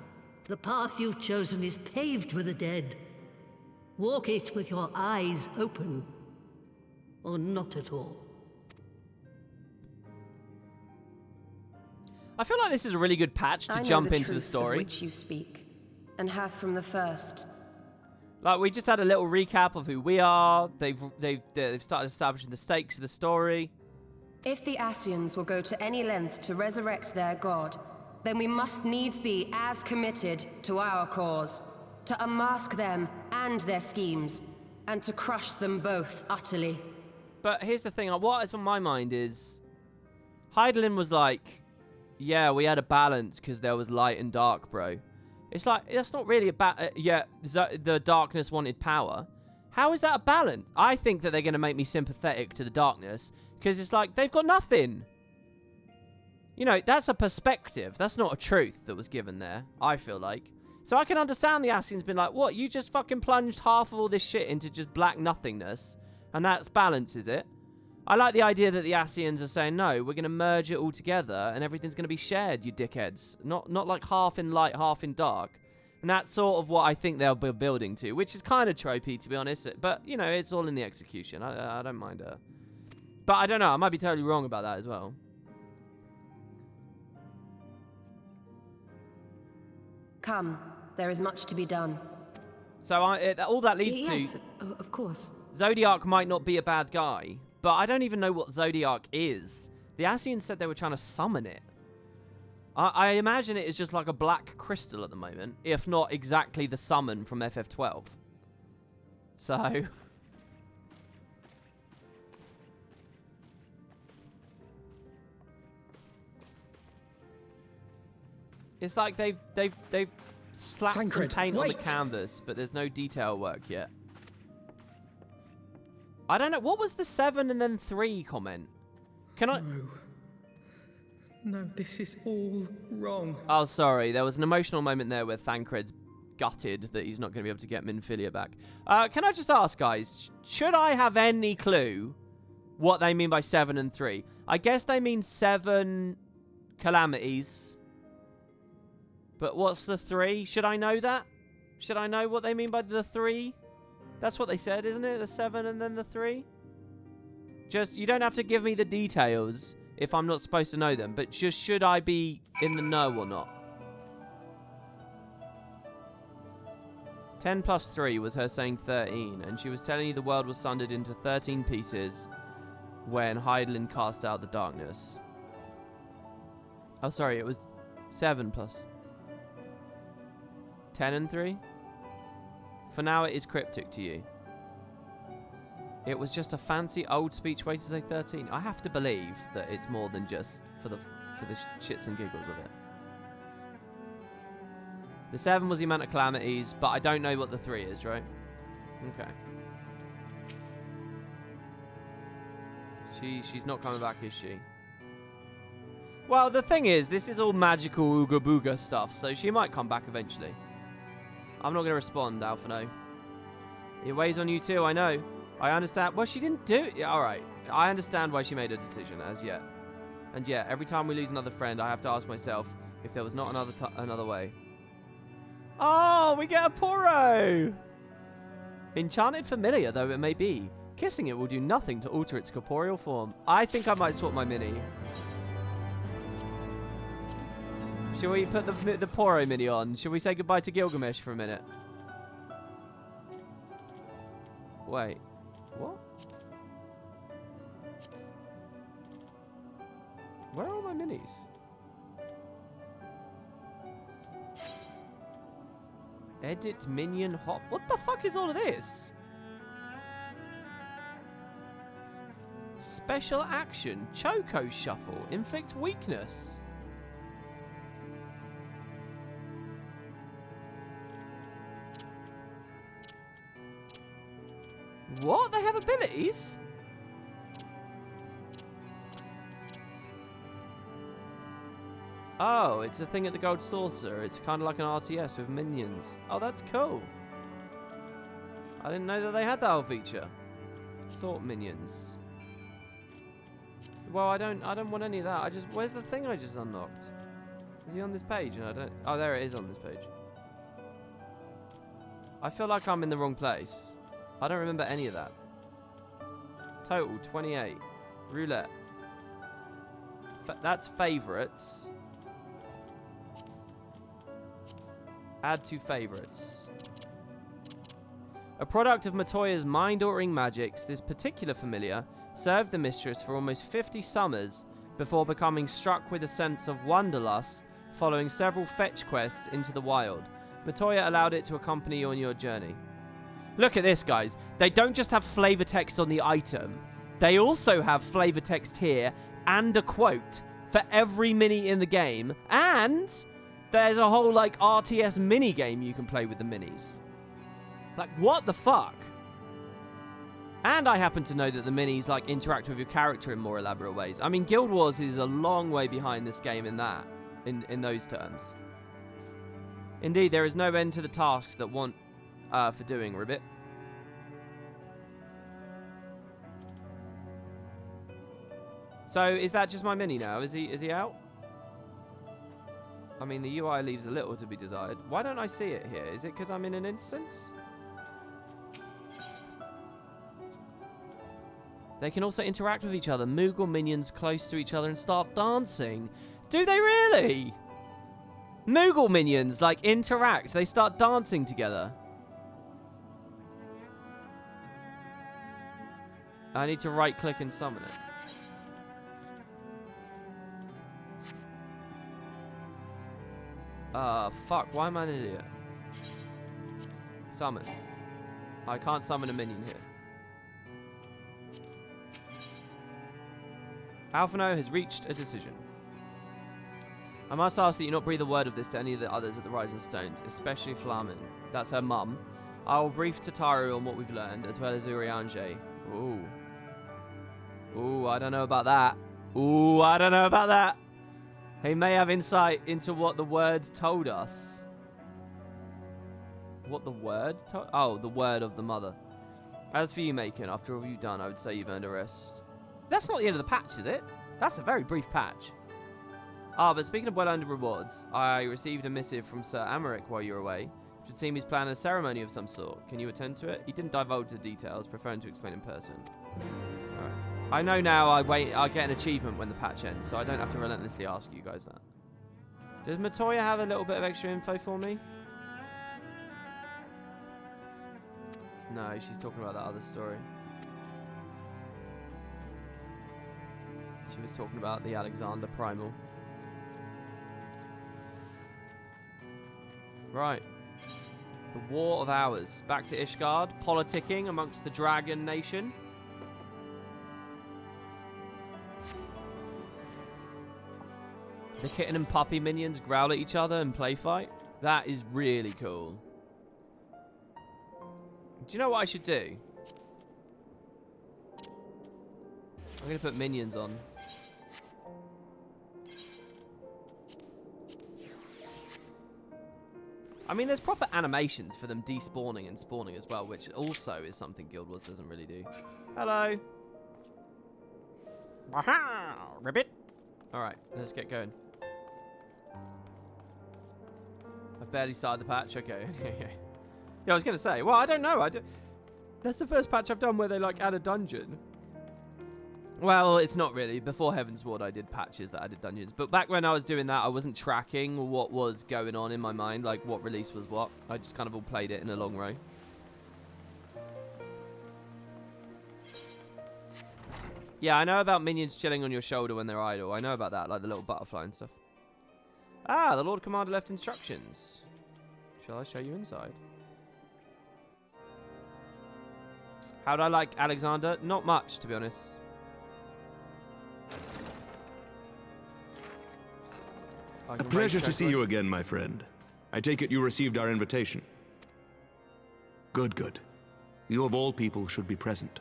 The path you've chosen is paved with the dead. Walk it with your eyes open, or not at all. I feel like this is a really good patch to jump into the story. I know the truth of which you speak, and have from the first. Like, we just had a little recap of who we are. They've started establishing the stakes of the story. If the Ascians will go to any length to resurrect their god, then we must needs be as committed to our cause, to unmask them and their schemes, and to crush them both utterly. But here's the thing, what is on my mind is, Hydaelyn was like, yeah, we had a balance because there was light and dark, bro. It's like, that's not really the darkness wanted power. How is that a balance? I think that they're going to make me sympathetic to the darkness, because it's like, they've got nothing. You know, that's a perspective. That's not a truth that was given there, I feel like. So I can understand the Ascians being like, what, you just fucking plunged half of all this shit into just black nothingness, and that's balance, is it? I like the idea that the Ascians are saying, no, we're going to merge it all together, and everything's going to be shared, you dickheads. Not like half in light, half in dark. And that's sort of what I think they'll be building to, which is kind of tropey, to be honest. But, you know, it's all in the execution. I don't mind her. But I don't know. I might be totally wrong about that as well. Come, there is much to be done. So all that leads Yes, to... of course. Zodiac might not be a bad guy, but I don't even know what Zodiac is. The Ascians said they were trying to summon it. I imagine it is just like a black crystal at the moment, if not exactly the summon from FF12. So... It's like they've slapped some Tancred, paint on the wait. canvas, but there's no detail work yet. I don't know. What was the 7 and then 3 comment? Can I... No, this is all wrong. Oh, sorry. There was an emotional moment there where Thancred's gutted that he's not going to be able to get Minfilia back. Can I just ask, guys, should I have any clue what they mean by 7 and 3? I guess they mean 7 calamities. But what's the 3? Should I know that? Should I know what they mean by the 3? That's what they said, isn't it? The 7 and then the 3? Just, you don't have to give me the details if I'm not supposed to know them, but just should I be in the know or not? 10 plus 3 was her saying 13, and she was telling you the world was sundered into 13 pieces when Hydaelyn cast out the darkness. Oh, sorry, it was 7 plus 10 and 3? For now, it is cryptic to you. It was just a fancy old speech way to say 13. I have to believe that it's more than just for the shits and giggles of it. The 7 was the amount of calamities, but I don't know what the 3 is, right? Okay. She's not coming back, is she? Well, the thing is, this is all magical ooga booga stuff, so she might come back eventually. I'm not going to respond, Alphino. It weighs on you too, I know. I understand. Well, she didn't do it. Yeah, alright. I understand why she made a decision, as yet. And yeah, every time we lose another friend, I have to ask myself if there was not another way. Oh, we get a Poro! Enchanted familiar though it may be, kissing it will do nothing to alter its corporeal form. I think I might swap my mini. Shall we put the Poro mini on? Shall we say goodbye to Gilgamesh for a minute? Wait. What? Where are all my minis? Edit minion hop. What the fuck is all of this? Special action. Choco shuffle. Inflict weakness. What? They have abilities? Oh, it's a thing at the Gold Saucer. It's kind of like an RTS with minions. Oh, that's cool. I didn't know that they had that whole feature. Sort minions. Well, I don't want any of that. Where's the thing I just unlocked? Is he on this page? And I don't. Oh, there it is on this page. I feel like I'm in the wrong place. I don't remember any of that. Total 28. Roulette. That's favorites. Add to favorites. A product of Matoya's mind-altering magics, this particular familiar served the mistress for almost 50 summers before becoming struck with a sense of wanderlust following several fetch quests into the wild. Matoya allowed it to accompany you on your journey. Look at this, guys. They don't just have flavor text on the item. They also have flavor text here and a quote for every mini in the game. And there's a whole, like, RTS mini game you can play with the minis. Like, what the fuck? And I happen to know that the minis, like, interact with your character in more elaborate ways. I mean, Guild Wars is a long way behind this game in that, in those terms. Indeed, there is no end to the tasks that want for doing, Ribbit. So, is that just my mini now? Is he out? I mean, the UI leaves a little to be desired. Why don't I see it here? Is it because I'm in an instance? They can also interact with each other. Moogle minions close to each other and start dancing. Do they really? Moogle minions, like, interact. They start dancing together. I need to right-click and summon it. Fuck, why am I an idiot? Summon. I can't summon a minion here. Alphino has reached a decision. I must ask that you not breathe a word of this to any of the others at the Rising Stones, especially Flamen. That's her mum. I will brief Tataru on what we've learned, as well as Urianger. Ooh. Ooh, I don't know about that. Ooh, I don't know about that. He may have insight into what the word told us. What the word told? Oh, the word of the mother. As for you, Macon, after all you've done, I would say you've earned a rest. That's not the end of the patch, is it? That's a very brief patch. Ah, but speaking of well-earned rewards, I received a missive from Sir Amaric while you were away. It would seem he's planning a ceremony of some sort. Can you attend to it? He didn't divulge the details, preferring to explain in person. Alright. I know now I get an achievement when the patch ends, so I don't have to relentlessly ask you guys that. Does Matoya have a little bit of extra info for me? No, she's talking about that other story. She was talking about the Alexander Primal. Right. The War of Hours. Back to Ishgard. Politicking amongst the Dragon Nation. The kitten and puppy minions growl at each other and play fight. That is really cool. Do you know what I should do? I'm going to put minions on. I mean, there's proper animations for them despawning and spawning as well, which also is something Guild Wars doesn't really do. Hello. Aha! Ribbit. Alright, let's get going. I've barely started the patch. Okay. Yeah, I was going to say, well, I don't know. That's the first patch I've done where they, like, add a dungeon. Well, it's not really. Before Heavensward, I did patches that added dungeons. But back when I was doing that, I wasn't tracking what was going on in my mind, like what release was what. I just kind of all played it in a long row. Yeah, I know about minions chilling on your shoulder when they're idle. I know about that, like the little butterfly and stuff. Ah, the Lord Commander left instructions. Shall I show you inside? How'd I like Alexander? Not much, to be honest. A pleasure to see you again, my friend. I take it you received our invitation. Good, good. You of all people should be present.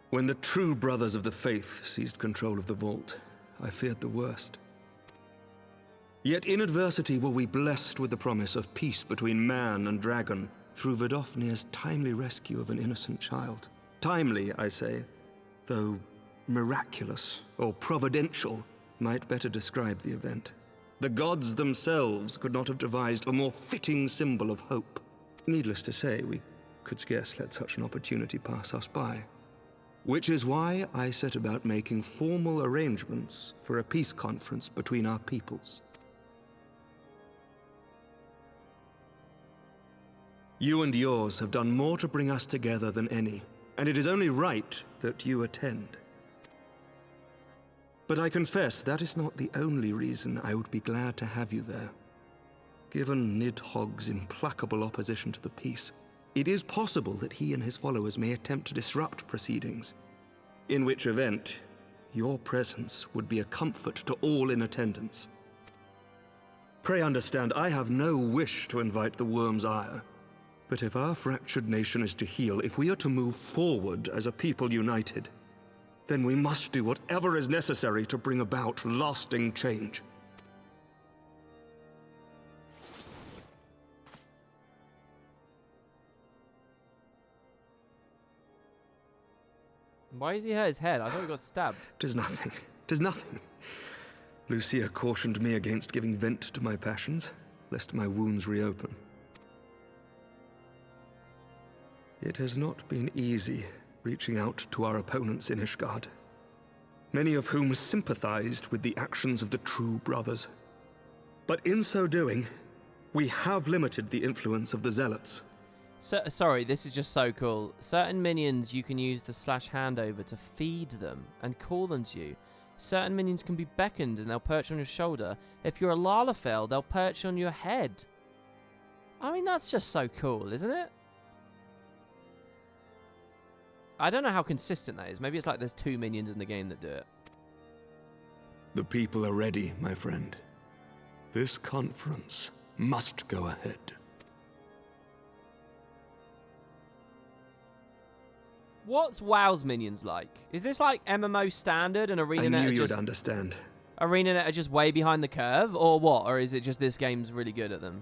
When the true brothers of the faith seized control of the vault, I feared the worst. Yet in adversity were we blessed with the promise of peace between man and dragon, through Vidofnir's timely rescue of an innocent child. Timely, I say, though miraculous or providential might better describe the event. The gods themselves could not have devised a more fitting symbol of hope. Needless to say, we could scarce let such an opportunity pass us by. Which is why I set about making formal arrangements for a peace conference between our peoples. You and yours have done more to bring us together than any, and it is only right that you attend. But I confess that is not the only reason I would be glad to have you there. Given Nidhogg's implacable opposition to the peace, it is possible that he and his followers may attempt to disrupt proceedings, in which event your presence would be a comfort to all in attendance. Pray understand, I have no wish to invite the worm's ire. But if our fractured nation is to heal, if we are to move forward as a people united, then we must do whatever is necessary to bring about lasting change. Why has he hurt his head? I thought he got stabbed. 'Tis nothing. 'Tis nothing. Lucia cautioned me against giving vent to my passions, lest my wounds reopen. It has not been easy reaching out to our opponents in Ishgard, many of whom sympathized with the actions of the true brothers. But in so doing, we have limited the influence of the zealots. Sorry, this is just so cool. Certain minions you can use the /handover to feed them and call them to you. Certain minions can be beckoned and they'll perch on your shoulder. If you're a Lalafell, they'll perch on your head. I mean, that's just so cool, isn't it? I don't know how consistent that is. Maybe it's like there's 2 minions in the game that do it. The people are ready, my friend. This conference must go ahead. What's WoW's minions like? Is this like MMO standard and ArenaNet? I knew you'd understand. ArenaNet are just way behind the curve, or what? Or is it just this game's really good at them?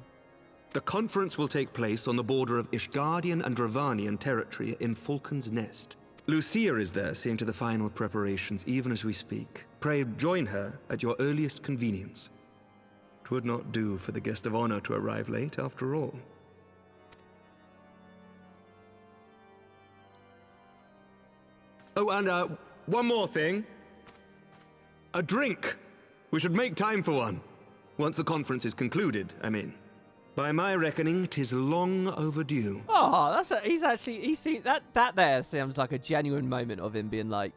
The conference will take place on the border of Ishgardian and Dravanian territory in Falcon's Nest. Lucia is there, seeing to the final preparations even as we speak. Pray join her at your earliest convenience. 'Twould not do for the guest of honor to arrive late, after all. Oh, and one more thing. A drink. We should make time for one. Once the conference is concluded, I mean. By my reckoning, 'tis long overdue. Oh, he's seen that there seems like a genuine moment of him being like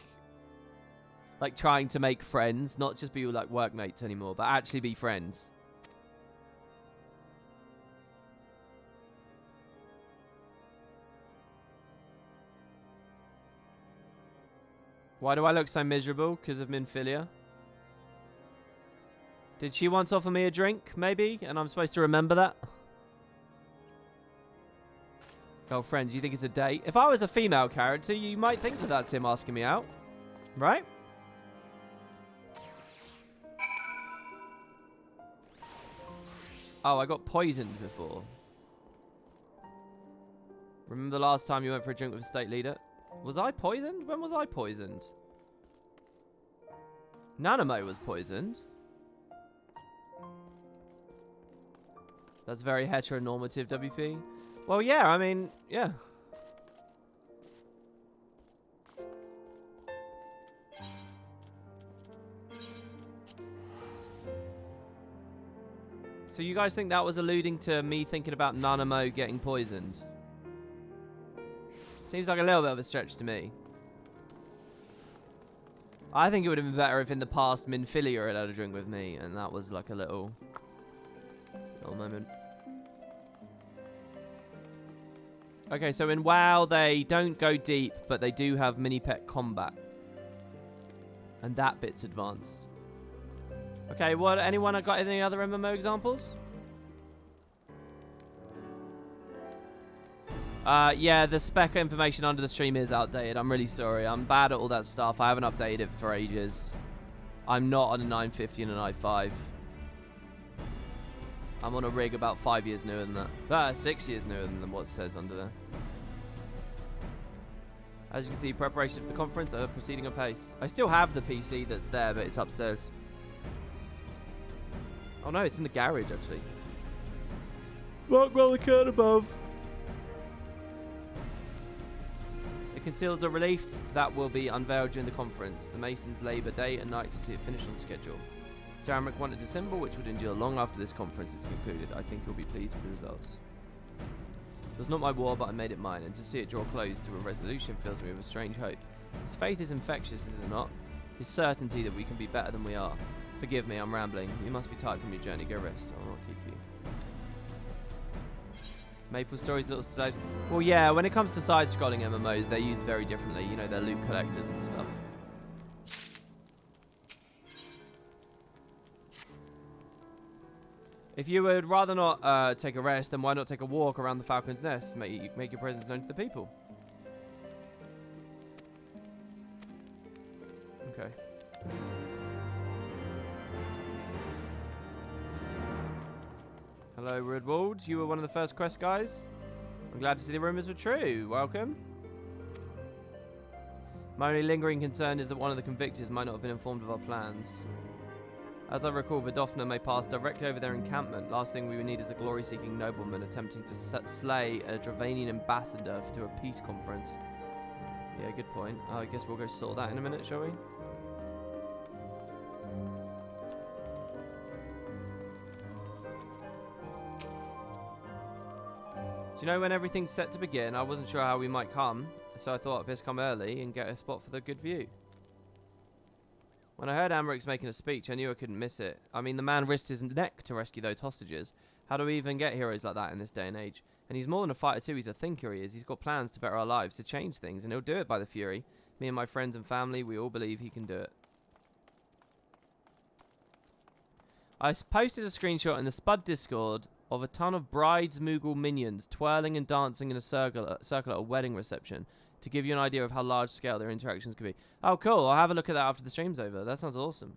trying to make friends, not just be like workmates anymore, but actually be friends. Why do I look so miserable? Because of Minfilia? Did she once offer me a drink, maybe? And I'm supposed to remember that? Oh, friends, you think it's a date? If I was a female character, you might think that that's him asking me out. Right? Oh, I got poisoned before. Remember the last time you went for a drink with a state leader? Was I poisoned? When was I poisoned? Nanamo was poisoned. That's very heteronormative, WP. Well, yeah, I mean, yeah. So you guys think that was alluding to me thinking about Nanamo getting poisoned? Seems like a little bit of a stretch to me. I think it would have been better if in the past Minfilia had a drink with me, and that was like a little moment. Okay, so in WoW they don't go deep, but they do have mini-pet combat. And that bit's advanced. Okay, what? Anyone got any other MMO examples? Yeah, the spec information under the stream is outdated. I'm really sorry. I'm bad at all that stuff. I haven't updated it for ages. I'm not on a 950 and an i5. I'm on a rig about 5 years newer than that. 6 years newer than what it says under there. As you can see, preparations for the conference are proceeding apace. I still have the PC that's there, but it's upstairs. Oh no, it's in the garage actually. Mark roll the curtain above. It conceals a relief that will be unveiled during the conference. The Masons labour day and night to see it finished on schedule. Sir Amric wanted a symbol which would endure long after this conference is concluded. I think you'll be pleased with the results. It was not my war, but I made it mine, and to see it draw close to a resolution fills me with a strange hope. His faith is infectious, is it not? His certainty that we can be better than we are. Forgive me, I'm rambling. You must be tired from your journey. Go rest. I'll not keep you. Maple Story's little slaves. Well, yeah, when it comes to side-scrolling MMOs, they're used very differently. You know, they're loot collectors and stuff. If you would rather not take a rest, then why not take a walk around the Falcon's Nest? Make your presence known to the people. Okay. Hello, Rudwald. You were one of the first quest guys. I'm glad to see the rumors were true. Welcome. My only lingering concern is that one of the convicted might not have been informed of our plans. As I recall, Vidofna may pass directly over their encampment. Last thing we would need is a glory-seeking nobleman attempting to slay a Dravanian ambassador to a peace conference. Yeah, good point. I guess we'll go sort that in a minute, shall we? you know when everything's set to begin? I wasn't sure how we might come, so I thought I'd best come early and get a spot for the good view. When I heard Amric's making a speech, I knew I couldn't miss it. I mean, the man risked his neck to rescue those hostages. How do we even get heroes like that in this day and age? And he's more than a fighter too, he's a thinker, he is. He's got plans to better our lives, to change things, and he'll do it by the Fury. Me and my friends and family, we all believe he can do it. I posted a screenshot in the Spud Discord of a ton of brides Moogle minions twirling and dancing in a circle at a wedding reception to give you an idea of how large scale their interactions could be. Oh, cool. I'll have a look at that after the stream's over. That sounds awesome.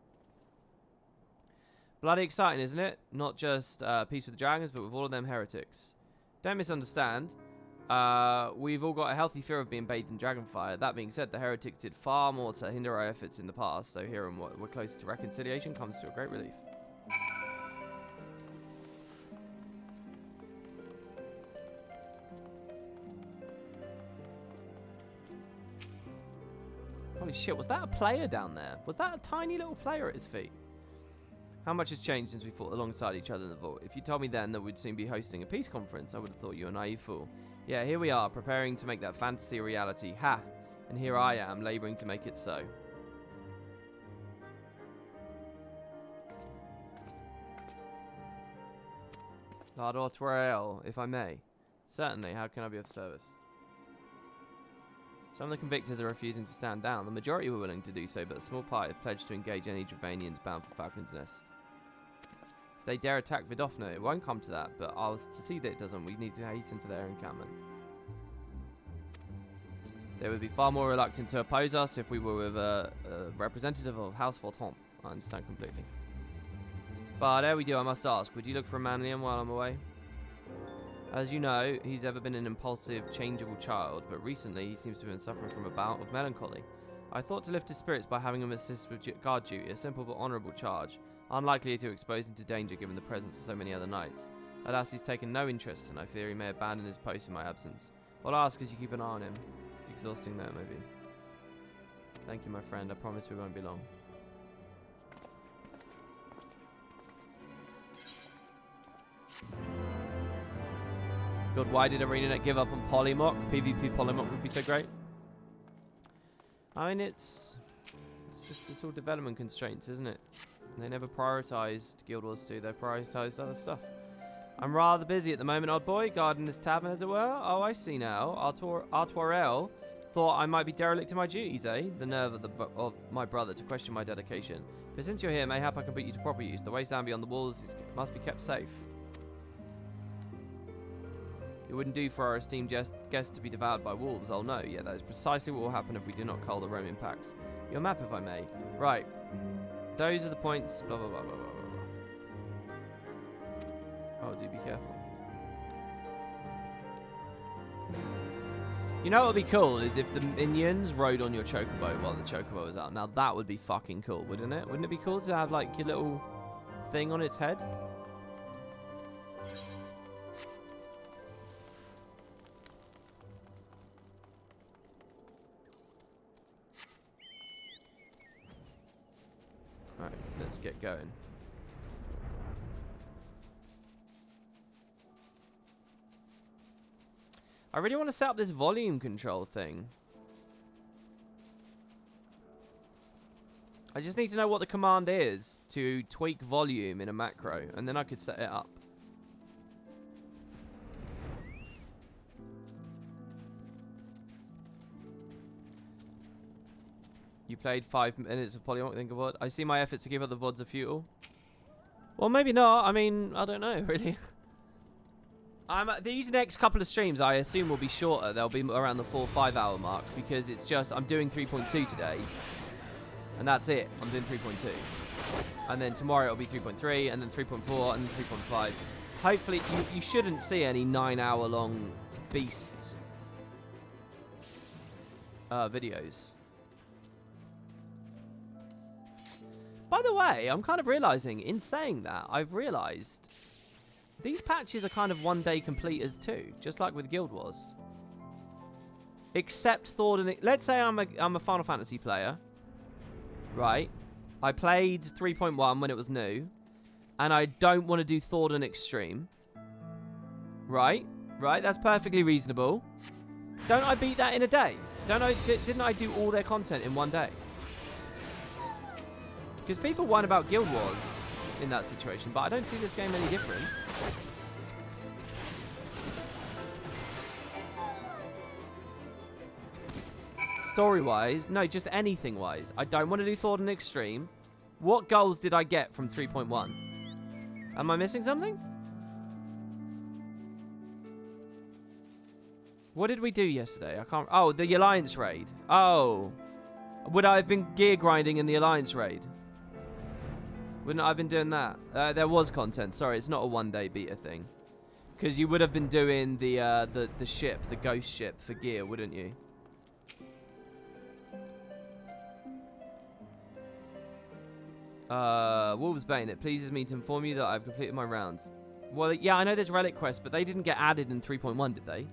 Bloody exciting, isn't it? Not just Peace with the Dragons, but with all of them heretics. Don't misunderstand. We've all got a healthy fear of being bathed in dragonfire. That being said, the heretics did far more to hinder our efforts in the past, so hearing what we're closer to reconciliation comes to a great relief. Holy shit, was that a player down there? Was that a tiny little player at his feet? How much has changed since we fought alongside each other in the vault? If you told me then that we'd soon be hosting a peace conference, I would have thought you a naive fool. Yeah, here we are, preparing to make that fantasy a reality. Ha! And here I am, labouring to make it so. Lardor Twael, if I may. Certainly, how can I be of service? Some of the convictors are refusing to stand down. The majority were willing to do so, but a small party have pledged to engage any Dravanians bound for Falcon's Nest. If they dare attack Vidofna, it won't come to that, but to see that it doesn't, we need to hasten to their encampment. They would be far more reluctant to oppose us if we were with a representative of House Forton. I understand completely. But there we do, I must ask, would you look for a Manlian while I'm away? As you know, he's ever been an impulsive, changeable child, but recently he seems to have been suffering from a bout of melancholy. I thought to lift his spirits by having him assist with guard duty, a simple but honourable charge, unlikely to expose him to danger given the presence of so many other knights. Alas, he's taken no interest, and I fear he may abandon his post in my absence. All I ask is you keep an eye on him. Exhausting though, maybe. Thank you, my friend. I promise we won't be long. God, why did ArenaNet give up on Polymorph? PvP Polymorph would be so great. I mean, it's all development constraints, isn't it? They never prioritized Guild Wars 2. They prioritized other stuff. I'm rather busy at the moment, old boy, guarding this tavern, as it were. Oh, I see now. Artoirel thought I might be derelict in my duties, eh? The nerve of my brother to question my dedication. But since you're here, mayhap I can put you to proper use. The ways down beyond the walls must be kept safe. It wouldn't do for our esteemed guest to be devoured by wolves, I'll know. Yeah, that is precisely what will happen if we do not cull the Roman packs. Your map, if I may. Right. Those are the points. Blah, blah, blah, blah, blah, blah. Oh, do be careful. You know what would be cool is if the minions rode on your chocobo while the chocobo was out. Now, that would be fucking cool, wouldn't it? Wouldn't it be cool to have, like, your little thing on its head? Alright, let's get going. I really want to set up this volume control thing. I just need to know what the command is to tweak volume in a macro, and then I could set it up. You played 5 minutes of Polymorph, think of what? I see my efforts to give up the VODs are futile. Well, maybe not. I mean, I don't know, really. These next couple of streams, I assume, will be shorter. They'll be around the 4 or 5 hour mark, because it's just, I'm doing 3.2 today. And that's it. I'm doing 3.2. And then tomorrow it'll be 3.3, and then 3.4, and then 3.5. Hopefully, you shouldn't see any 9 hour long beast videos. By the way, I'm kind of realizing, in saying that, I've realized these patches are kind of one-day completers too, just like with Guild Wars. Except Thord and... Let's say I'm a Final Fantasy player, right? I played 3.1 when it was new, and I don't want to do Thord and Extreme, right? Right? That's perfectly reasonable. Don't I beat that in a day? Didn't I do all their content in one day? Because people whine about Guild Wars in that situation, but I don't see this game any different. Story-wise, no, just anything-wise. I don't want to do Thornton Extreme. What goals did I get from 3.1? Am I missing something? What did we do yesterday? I can't... Oh, the Alliance raid. Oh. Would I have been gear grinding in the Alliance raid? Wouldn't I have been doing that? There was content. Sorry, it's not a one-day beta thing. Because you would have been doing the ship, the ghost ship for gear, wouldn't you? Wolvesbane, it pleases me to inform you that I've completed my rounds. Well, yeah, I know there's relic quests, but they didn't get added in 3.1, did they?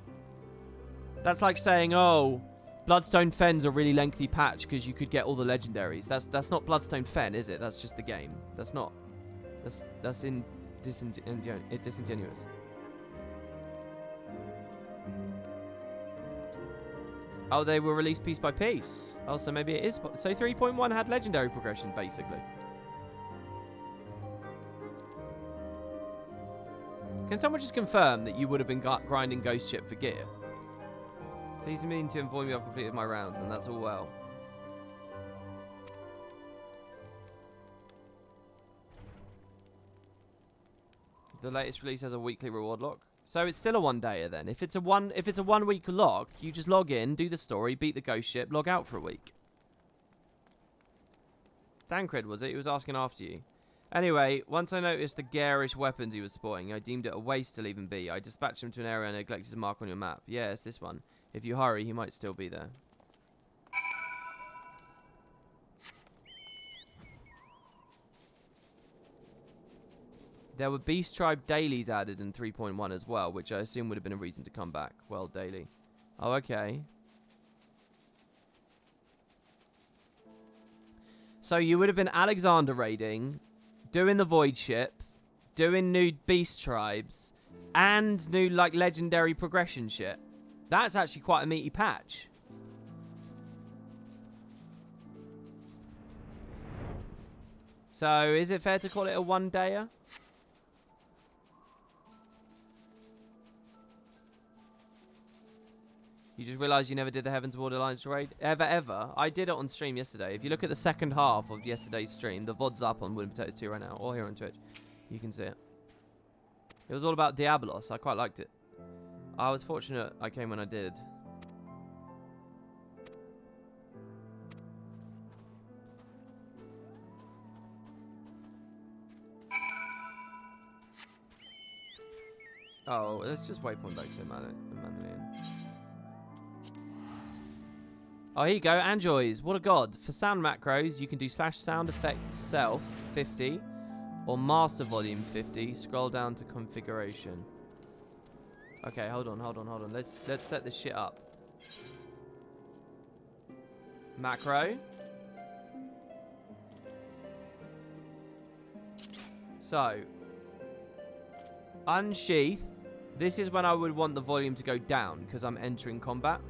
That's like saying, oh, Bloodstone Fen's a really lengthy patch because you could get all the legendaries. That's not Bloodstone Fen, is it? That's just the game. That's not. That's disingenuous. Oh, they were released piece by piece. Oh, so maybe it is. So 3.1 had legendary progression, basically. Can someone just confirm that you would have been grinding Ghost Ship for gear? Please mean to inform you I've completed my rounds, and that's all well. The latest release has a weekly reward lock. So it's still a one-dayer then. If it's a one-week lock, you just log in, do the story, beat the ghost ship, log out for a week. Thancred, was it? He was asking after you. Anyway, once I noticed the garish weapons he was sporting, I deemed it a waste to leave him be. I dispatched him to an area and neglected to mark on your map. Yeah, it's this one. If you hurry, he might still be there. There were Beast Tribe dailies added in 3.1 as well, which I assume would have been a reason to come back. Well, daily. Oh, okay. So you would have been Alexander raiding, doing the Void Ship, doing new Beast Tribes, and new, like, legendary progression shit. That's actually quite a meaty patch. So, is it fair to call it a one-dayer? You just realised you never did the Heavensward Alliance raid? Ever? I did it on stream yesterday. If you look at the second half of yesterday's stream, the VOD's up on Wooden Potatoes 2 right now, or here on Twitch. You can see it. It was all about Diabolos. I quite liked it. I was fortunate I came when I did. Oh, let's just waypoint back to Mandalorian. Oh, here you go. Anjoys. What a god. For sound macros, you can do /sound effects self 50 or master volume 50. Scroll down to configuration. Okay, hold on. Let's set this shit up. Macro. So, unsheath. This is when I would want the volume to go down because I'm entering combat.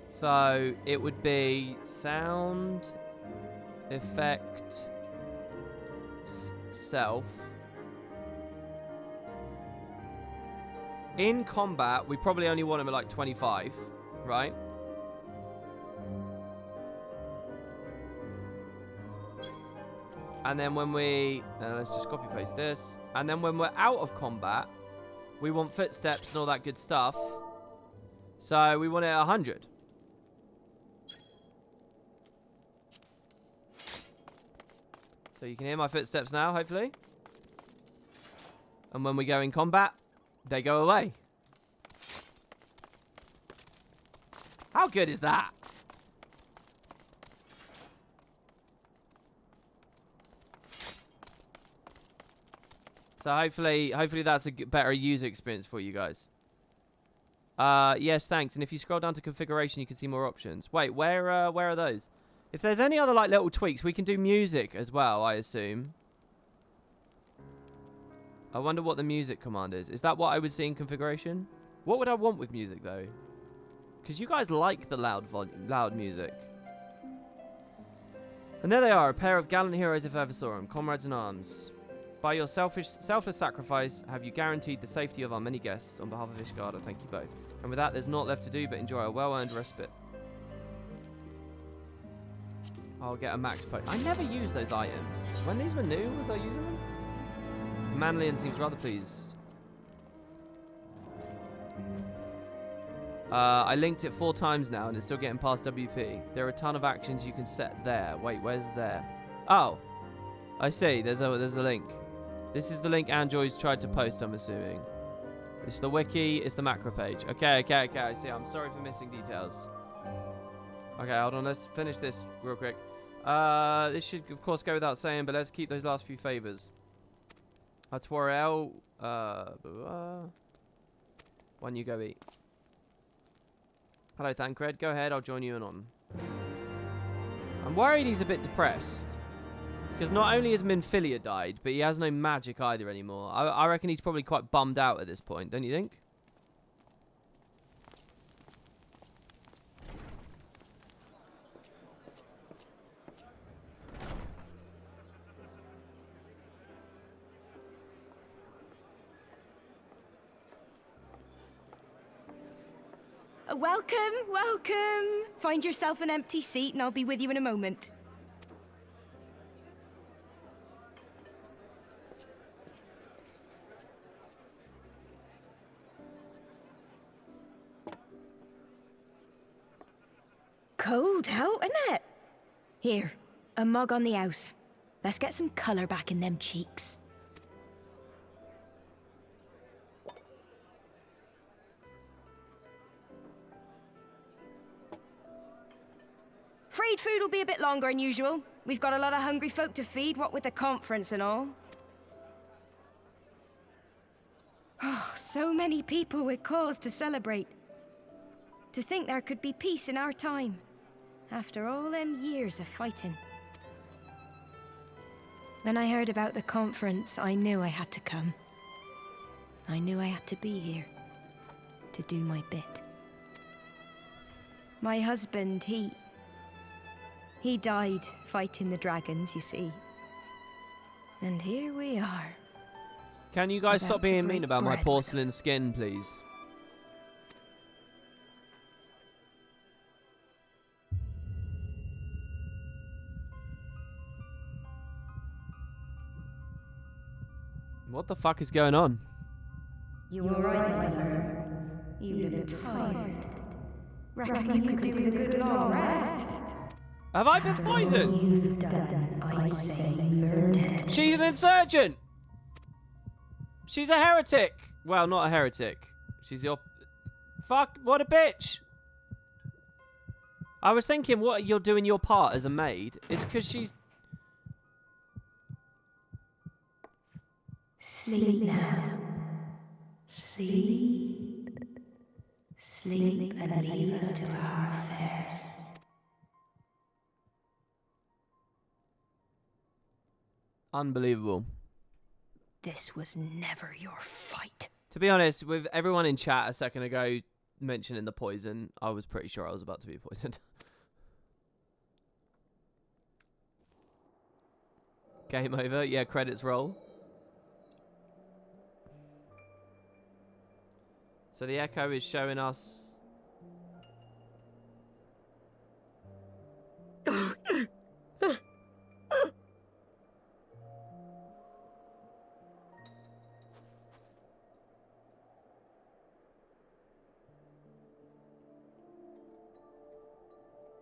So it would be sound effect self. In combat, we probably only want him at like 25, right? And then when we... let's just copy paste this. And then when we're out of combat, we want footsteps and all that good stuff. So we want it at 100. So you can hear my footsteps now, hopefully. And when we go in combat, they go away. How good is that? So hopefully that's a better user experience for you guys. Yes, thanks. And if you scroll down to configuration, you can see more options. Wait, where are those? If there's any other like little tweaks, we can do music as well, I assume. I wonder what the music command is. Is that what I would see in configuration? What would I want with music though? Because you guys like the loud music. And there they are, a pair of gallant heroes if ever saw them, comrades in arms. By your selfless sacrifice, have you guaranteed the safety of our many guests. On behalf of Ishgard, I thank you both. And with that, there's naught left to do but enjoy a well-earned respite. I'll get a max poke. I never use those items. When these were new, was I using them? Manlian seems rather pleased. I linked it 4 times now and it's still getting past WP. There are a ton of actions you can set there. Wait, where's there? Oh, I see. There's a link. This is the link Android's tried to post, I'm assuming. It's the wiki. It's the macro page. Okay. I see. I'm sorry for missing details. Okay, hold on. Let's finish this real quick. This should, of course, go without saying, but let's keep those last few favors. Tutorial. One you go eat. Hello, Thancred. Go ahead. I'll join you in on. I'm worried he's a bit depressed. Because not only has Minfilia died, but he has no magic either anymore. I reckon he's probably quite bummed out at this point, don't you think? Welcome, welcome. Find yourself an empty seat and I'll be with you in a moment. Cold out, isn't it? Here, a mug on the house. Let's get some colour back in them cheeks. Afraid food will be a bit longer than usual. We've got a lot of hungry folk to feed, what with the conference and all. Oh, so many people with cause to celebrate. To think there could be peace in our time, after all them years of fighting. When I heard about the conference, I knew I had to come. I knew I had to be here, to do my bit. My husband, he died fighting the dragons, you see. And here we are. Can you guys stop being mean about my porcelain skin, please? What the fuck is going on? You were right, my lord. You look tired. Reckon you could do with a good long rest? Have I been poisoned? You've done, I say you're dead. She's an insurgent! She's a heretic! Well, not a heretic. She's the fuck, what a bitch! I was thinking what you're doing your part as a maid. It's because she's... Sleep now. Sleep. Sleep and leave us to our affairs. Unbelievable. This was never your fight. To be honest, with everyone in chat a second ago mentioning the poison, I was pretty sure I was about to be poisoned. Game over. Yeah, credits roll. So the echo is showing us...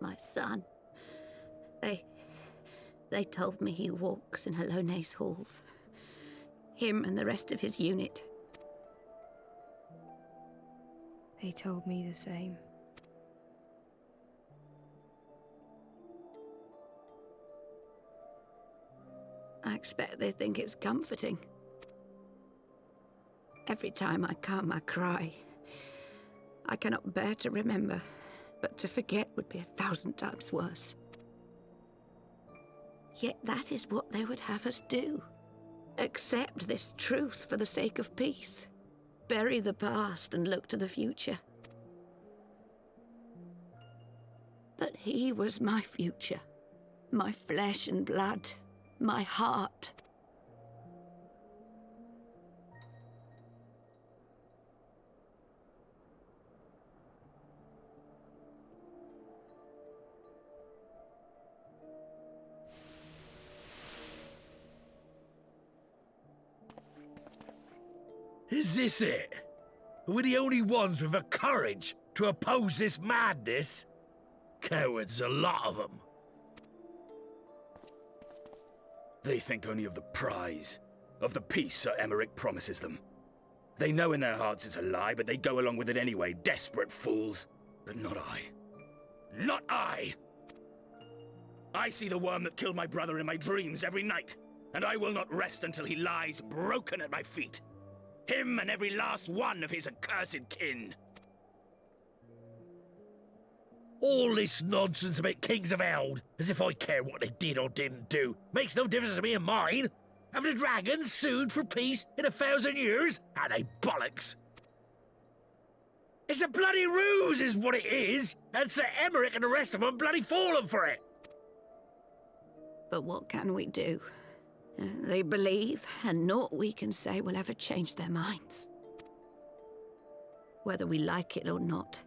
My son. They told me he walks in Hallone's halls. Him and the rest of his unit. They told me the same. I expect they think it's comforting. Every time I come, I cry. I cannot bear to remember, but to forget would be 1,000 times worse. Yet that is what they would have us do. Accept this truth for the sake of peace. Bury the past and look to the future. But he was my future. My flesh and blood. My heart. Is this it? We're the only ones with the courage to oppose this madness? Cowards, a lot of them. They think only of the prize, of the peace Sir Emmerich promises them. They know in their hearts it's a lie, but they go along with it anyway, desperate fools. But not I. Not I! I see the worm that killed my brother in my dreams every night, and I will not rest until he lies broken at my feet. Him and every last one of his accursed kin. All this nonsense about Kings of Eld, as if I care what they did or didn't do. Makes no difference to me and mine. Have the dragons sued for peace in 1,000 years? Are they bollocks? It's a bloody ruse is what it is, and Sir Emmerich and the rest of them bloody fallen for it. But what can we do? They believe, and naught we can say will ever change their minds. Whether we like it or not,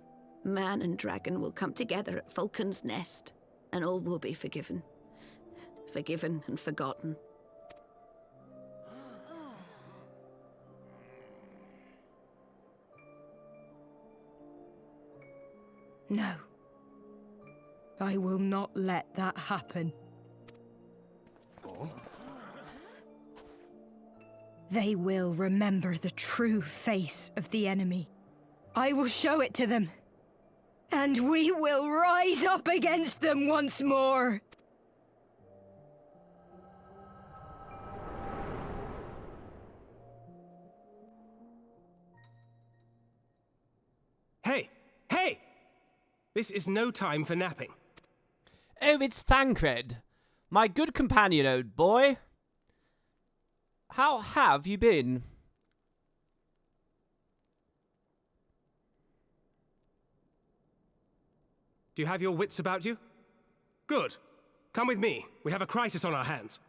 man and dragon will come together at Vulcan's Nest, and all will be forgiven. Forgiven and forgotten. No. I will not let that happen. They will remember the true face of the enemy. I will show it to them. And we will rise up against them once more. Hey! Hey! This is no time for napping. Oh, it's Thancred. My good companion, old boy. How have you been? Do you have your wits about you? Good. Come with me. We have a crisis on our hands.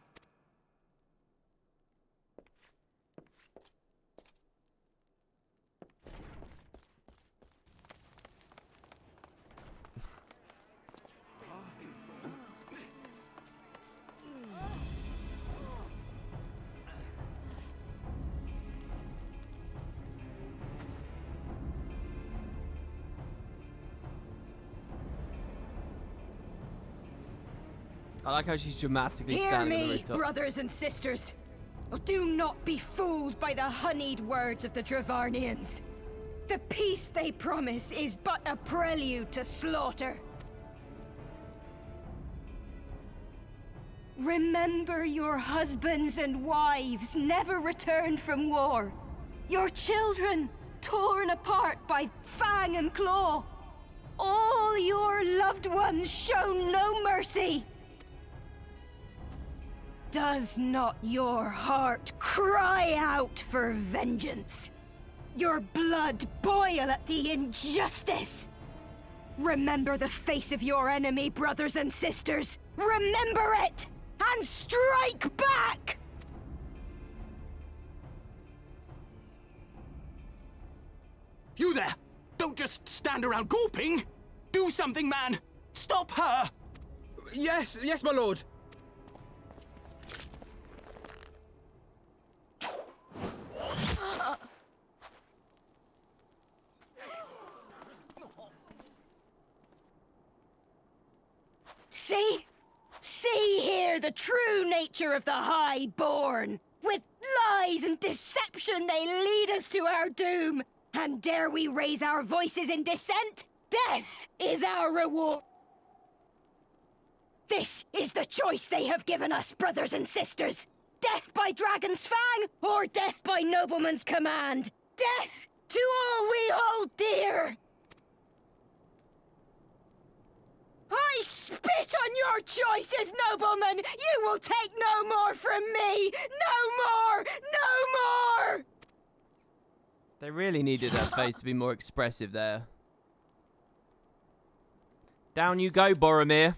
I like how she's dramatically Hear standing on the me, rooftop. brothers and sisters. Do not be fooled by the honeyed words of the Dravarnians. The peace they promise is but a prelude to slaughter. Remember your husbands and wives never returned from war. Your children torn apart by fang and claw. All your loved ones shown no mercy. Does not your heart cry out for vengeance? Your blood boil at the injustice? Remember the face of your enemy, brothers and sisters. Remember it, and strike back! You there! Don't just stand around gawping! Do something, man! Stop her! Yes, my lord. See here the true nature of the Highborn. With lies and deception they lead us to our doom. And dare we raise our voices in dissent? Death is our reward. This is the choice they have given us, brothers and sisters. Death by dragon's fang, or death by nobleman's command. Death to all we hold dear! I spit on your choices, nobleman! You will take no more from me! No more! No more! They really needed her face to be more expressive there. Down you go, Boromir.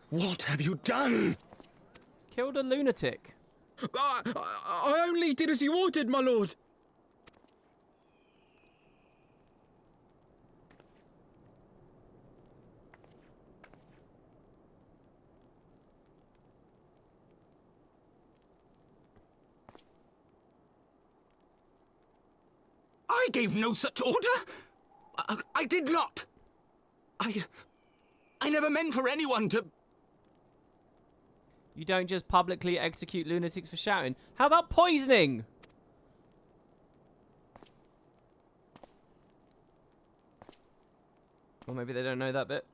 What have you done? Killed a lunatic. I only did as you ordered, my lord. I gave no such order. I did not. I never meant for anyone to... You don't just publicly execute lunatics for shouting. How about poisoning? Or maybe they don't know that bit.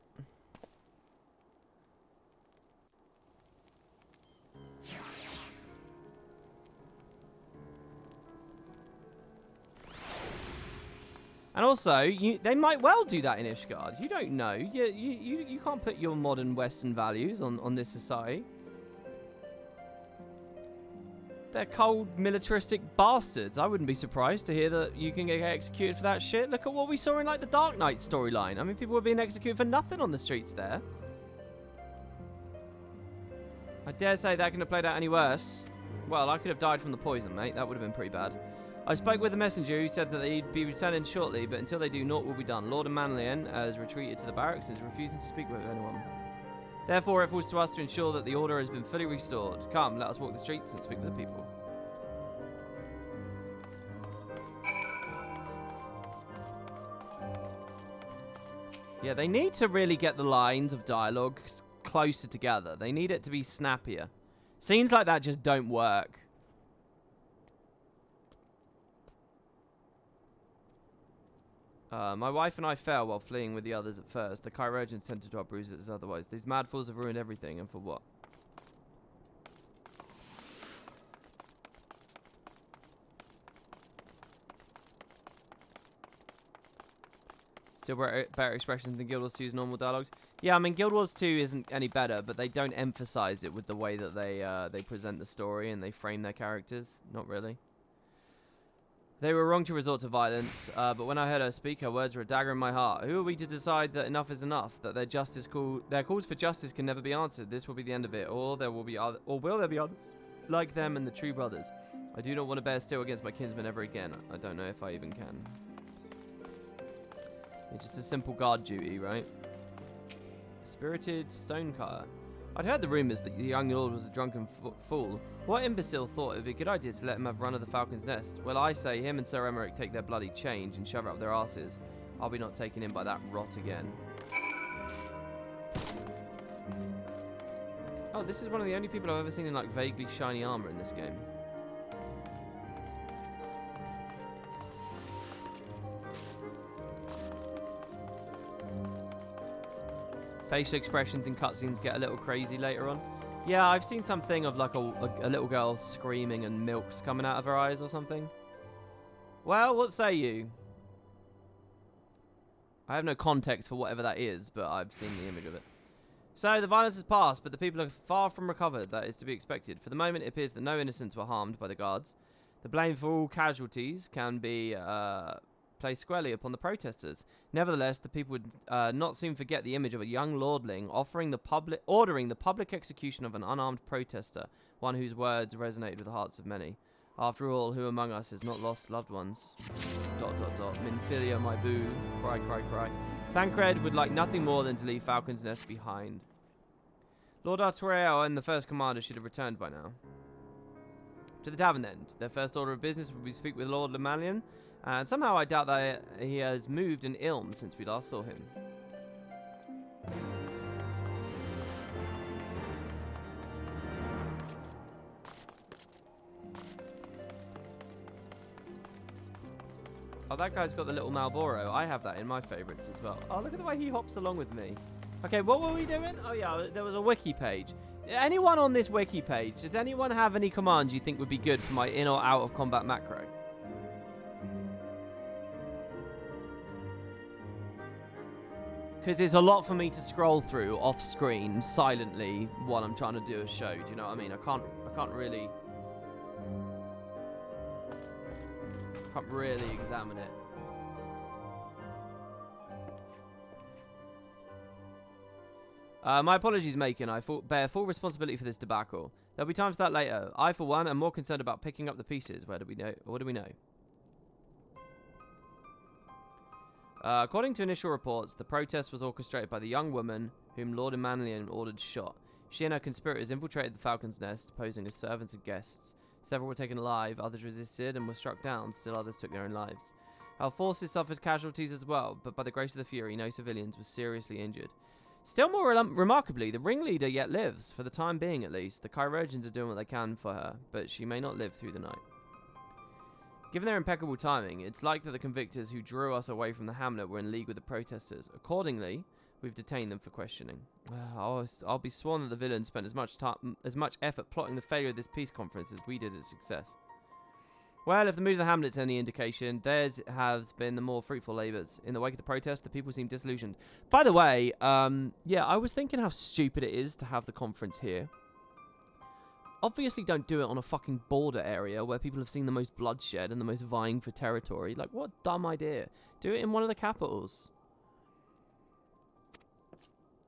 And also, they might well do that in Ishgard. You don't know. You can't put your modern Western values on this society. They're cold, militaristic bastards. I wouldn't be surprised to hear that you can get executed for that shit. Look at what we saw in, like, the Dark Knight storyline. I mean, people were being executed for nothing on the streets there. I dare say that couldn't have played out any worse. Well, I could have died from the poison, mate. That would have been pretty bad. I spoke with the messenger who said that they'd be returning shortly, but until they do, naught will be done. Lord Manlian has retreated to the barracks and is refusing to speak with anyone. Therefore, it falls to us to ensure that the order has been fully restored. Come, let us walk the streets and speak with the people. Yeah, they need to really get the lines of dialogue closer together. They need it to be snappier. Scenes like that just don't work. My wife and I fell while fleeing with the others at first. The chirurgeon sent to our bruises otherwise. These mad fools have ruined everything, and for what? Still better expressions than Guild Wars 2's normal dialogues. Yeah, I mean, Guild Wars 2 isn't any better, but they don't emphasize it with the way that they present the story and they frame their characters. Not really. They were wrong to resort to violence, but when I heard her speak, her words were a dagger in my heart. Who are we to decide that enough is enough? That their calls for justice can never be answered. This will be the end of it, or will there be others like them and the true brothers? I do not want to bear steel against my kinsmen ever again. I don't know if I even can. It's just a simple guard duty, right? Spirited stonecutter. I'd heard the rumours that the young lord was a drunken fool. What imbecile thought it would be a good idea to let him have run of the Falcon's Nest? Well, I say him and Sir Emmerich take their bloody change and shove it up their arses. I'll be not taken in by that rot again. Oh, this is one of the only people I've ever seen in, like, vaguely shiny armour in this game. Facial expressions in cutscenes get a little crazy later on. Yeah, I've seen something of like a little girl screaming and milk's coming out of her eyes or something. Well, what say you? I have no context for whatever that is, but I've seen the image of it. So, the violence has passed, but the people are far from recovered. That is to be expected. For the moment, it appears that no innocents were harmed by the guards. The blame for all casualties can be placed squarely upon the protesters. Nevertheless, the people would not soon forget the image of a young lordling ordering the public execution of an unarmed protester, one whose words resonated with the hearts of many. After all, who among us has not lost loved ones? ... Min filia my boo. Cry, cry, cry. Thancred would like nothing more than to leave Falcon's Nest behind. Lord Artureo and the first commander should have returned by now. To the tavern then. Their first order of business would be to speak with Lord Lemalian. And somehow I doubt that he has moved in Ilm since we last saw him. Oh, that guy's got the little Malboro. I have that in my favourites as well. Oh, look at the way he hops along with me. Okay, what were we doing? Oh, yeah, there was a wiki page. Anyone on this wiki page, does anyone have any commands you think would be good for my in or out of combat macro? Because it's a lot for me to scroll through off screen silently while I'm trying to do a show. Do you know what I mean? I can't really examine it. My apologies, Macon. I bear full responsibility for this debacle. There'll be time for that later. I, for one, am more concerned about picking up the pieces. What do we know? According to initial reports, the protest was orchestrated by the young woman whom Lord Manlian ordered shot. She and her conspirators infiltrated the Falcon's Nest, posing as servants and guests. Several were taken alive, others resisted and were struck down, still others took their own lives. Our forces suffered casualties as well, but by the grace of the Fury, no civilians were seriously injured. Still more remarkably, the ringleader yet lives, for the time being at least. The Chirurgeons are doing what they can for her, but she may not live through the night. Given their impeccable timing, it's likely that the convictors who drew us away from the hamlet were in league with the protesters. Accordingly, we've detained them for questioning. I'll be sworn that the villains spent as much effort plotting the failure of this peace conference as we did its success. Well, if the mood of the hamlet's any indication, theirs has been the more fruitful labours. In the wake of the protest, the people seem disillusioned. By the way, yeah, I was thinking how stupid it is to have the conference here. Obviously don't do it on a fucking border area where people have seen the most bloodshed and the most vying for territory. Like, what a dumb idea. Do it in one of the capitals.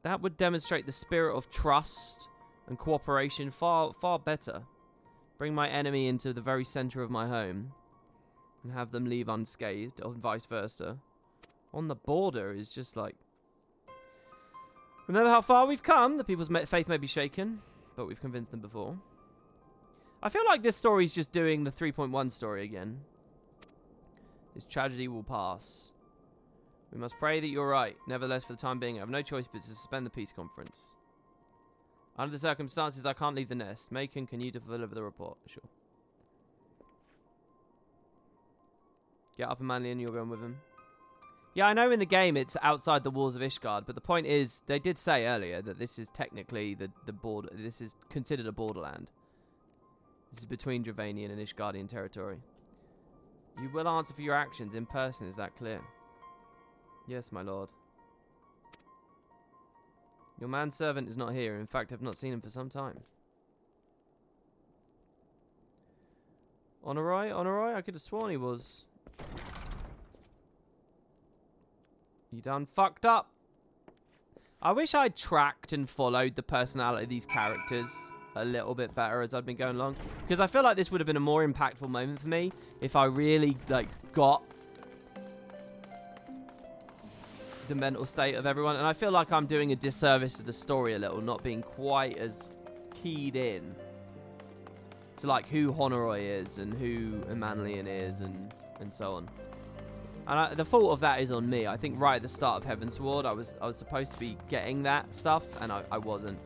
That would demonstrate the spirit of trust and cooperation far, far better. Bring my enemy into the very centre of my home and have them leave unscathed, or vice versa. On the border is just like... Remember how far we've come. The people's faith may be shaken, but we've convinced them before. I feel like this story is just doing the 3.1 story again. This tragedy will pass. We must pray that you're right. Nevertheless, for the time being, I have no choice but to suspend the peace conference. Under the circumstances, I can't leave the nest. Macon, can you deliver the report? Sure. Get up and Manlian, you're going with him. Yeah, I know in the game it's outside the walls of Ishgard, but the point is, they did say earlier that this is technically the border. This is considered a borderland. This is between Dravanian and Ishgardian territory. You will answer for your actions in person, is that clear? Yes, my lord. Your manservant is not here. In fact, I've not seen him for some time. Honorai? I could have sworn he was. You done fucked up. I wish I'd tracked and followed the personality of these characters a little bit better as I've been going along, because I feel like this would have been a more impactful moment for me if I really got the mental state of everyone, and I feel like I'm doing a disservice to the story a little, not being quite as keyed in to like who Honoroi is and who Manlian is and so on. And the fault of that is on me. I think right at the start of Heavensward, I was supposed to be getting that stuff, and I wasn't.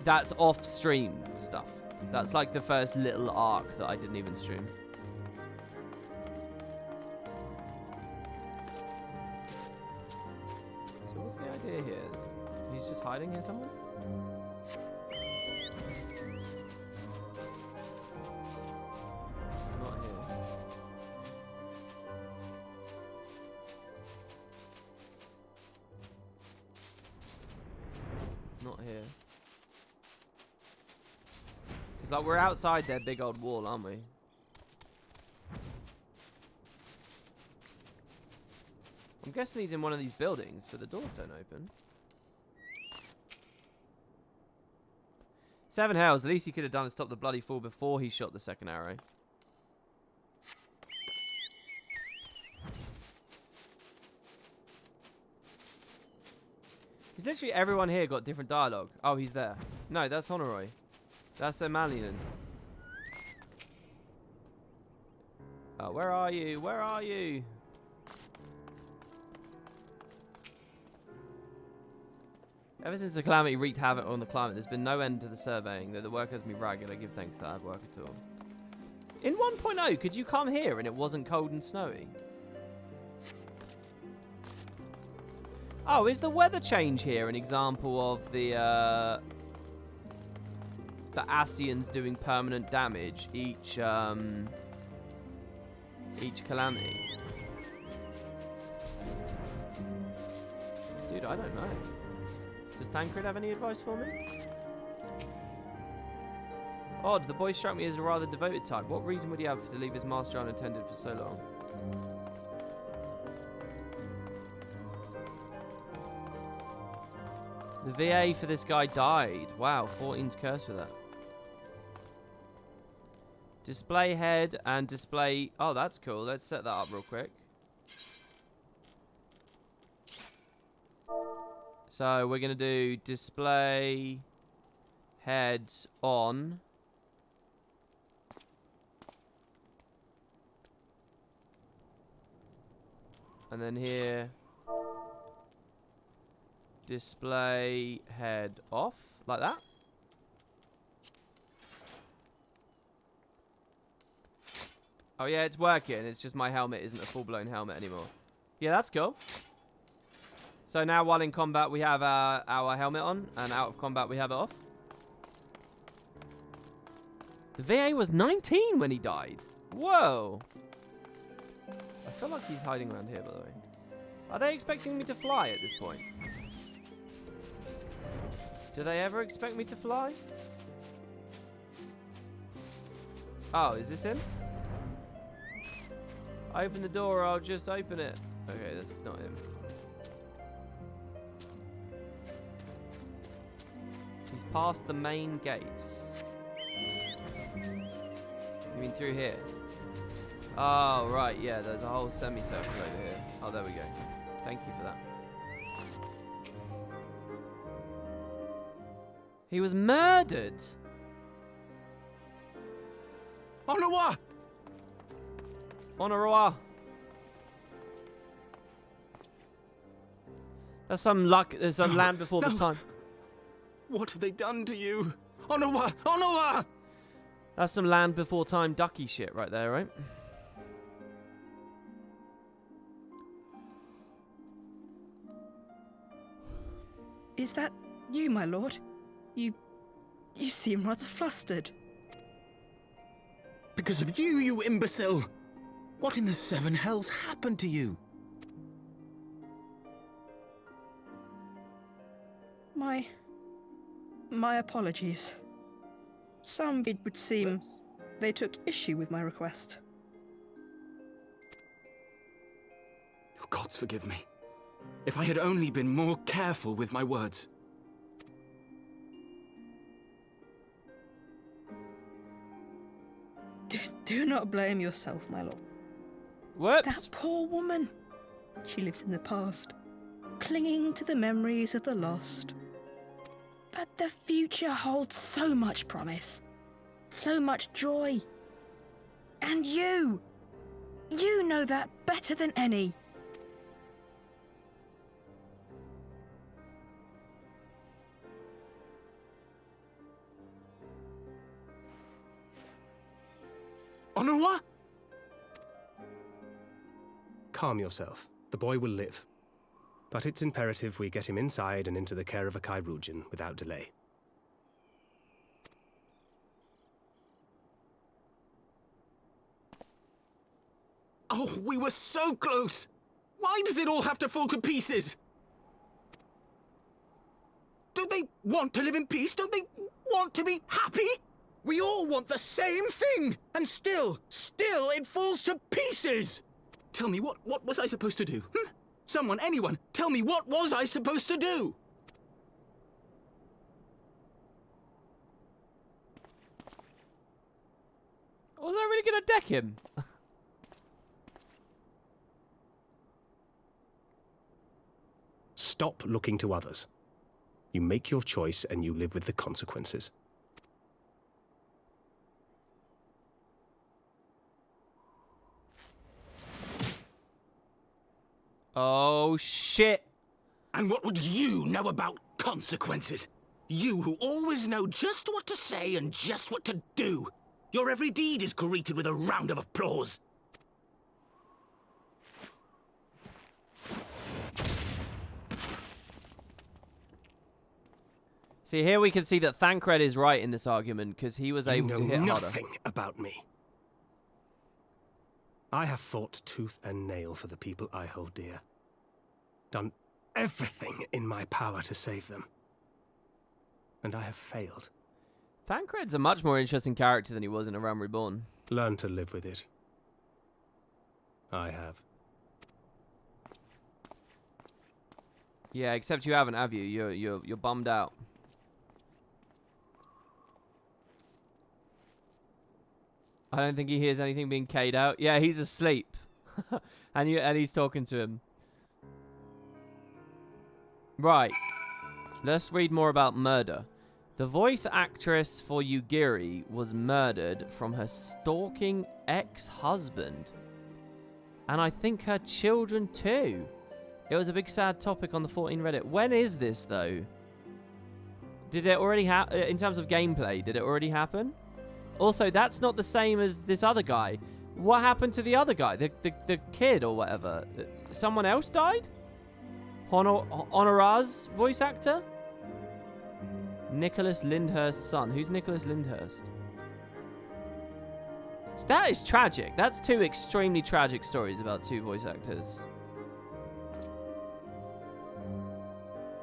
That's off-stream stuff. That's like the first little arc that I didn't even stream. So what's the idea here? He's just hiding here somewhere? Not here. Not here. Like, we're outside their big old wall, aren't we? I'm guessing he's in one of these buildings, but the doors don't open. 7 hells. The least he could have done is stop the bloody fool before he shot the second arrow. Because literally everyone here got different dialogue. Oh, he's there. No, that's Honoroi. That's their Manlian. Oh, where are you? Where are you? Ever since the calamity wreaked havoc on the climate, there's been no end to the surveying. Though the work has been ragged, I give thanks to hard work at all. In 1.0, could you come here and it wasn't cold and snowy? Oh, is the weather change here an example of the Ascians doing permanent damage each calamity? Dude, I don't know. Does Thancred have any advice for me? Odd, the boy struck me as a rather devoted type. What reason would he have to leave his master unattended for so long? The VA for this guy died. Wow, 14's curse for that. Display head and display... Oh, that's cool. Let's set that up real quick. So we're going to do display head on. And then here, display head off, like that. Oh yeah, it's working. It's just my helmet isn't a full-blown helmet anymore. Yeah, that's cool. So now while in combat we have our helmet on, and out of combat we have it off. The VA was 19 when he died. Whoa. I feel like he's hiding around here, by the way. Are they expecting me to fly at this point? Do they ever expect me to fly? Oh, is this him? Open the door, I'll just open it. Okay, that's not him. He's past the main gates. You mean through here? Oh, right, yeah, there's a whole semicircle over here. Oh, there we go. Thank you for that. He was murdered! Onawa! Onawa! That's some luck, there's some land before the time. What have they done to you? Onawa! Onawa! That's some land before time ducky shit right there, right? Is that you, my lord? You seem rather flustered. Because of you, you imbecile! What in the seven hells happened to you? My apologies. Some, it would seem, they took issue with my request. Oh, gods forgive me. If I had only been more careful with my words. Do not blame yourself, my lord. Whoops. That poor woman. She lives in the past, clinging to the memories of the lost. But the future holds so much promise, so much joy. And you know that better than any. Onawa? Calm yourself. The boy will live. But it's imperative we get him inside and into the care of a Chirurgeon without delay. Oh, we were so close! Why does it all have to fall to pieces? Don't they want to live in peace? Don't they want to be happy? We all want the same thing! And still it falls to pieces! Tell me, what was I supposed to do? Someone, anyone, tell me, what was I supposed to do? Was I really gonna deck him? Stop looking to others. You make your choice and you live with the consequences. Oh, shit. And what would you know about consequences? You who always know just what to say and just what to do. Your every deed is greeted with a round of applause. See, here we can see that Thancred is right in this argument, because he was able to hit harder. You know nothing about me. I have fought tooth and nail for the people I hold dear. Done everything in my power to save them. And I have failed. Thancred's a much more interesting character than he was in A Realm Reborn. Learn to live with it. I have. Yeah, except you haven't, have you? You're bummed out. I don't think he hears anything being K'd out. Yeah, he's asleep. and he's talking to him. Right. Let's read more about murder. The voice actress for Yugiri was murdered from her stalking ex-husband. And I think her children too. It was a big sad topic on the 14 Reddit. When is this though? Did it already happen? In terms of gameplay, did it already happen? Also, that's not the same as this other guy. What happened to the other guy? The kid or whatever? Someone else died? Honora's voice actor? Nicholas Lyndhurst's son. Who's Nicholas Lyndhurst? That is tragic. That's two extremely tragic stories about two voice actors.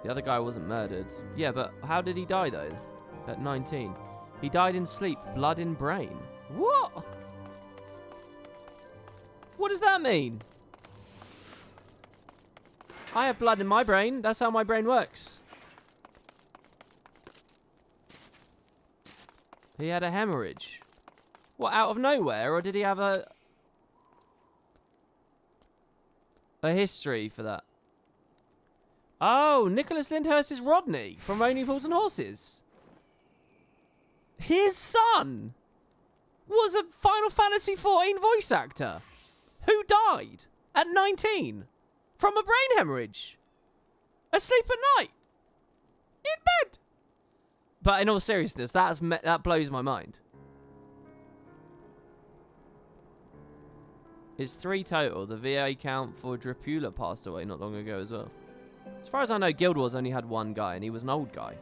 The other guy wasn't murdered. Yeah, but how did he die though? At 19. He died in sleep, blood in brain. What? What does that mean? I have blood in my brain. That's how my brain works. He had a hemorrhage. What, out of nowhere? Or did he have a history for that? Oh, Nicholas Lyndhurst is Rodney from Only Fools and Horses. His son was a Final Fantasy XIV voice actor who died at 19 from a brain hemorrhage, asleep at night, in bed. But in all seriousness, that blows my mind. It's 3 total. The VA count for Dracula passed away not long ago as well. As far as I know, Guild Wars only had one guy, and he was an old guy.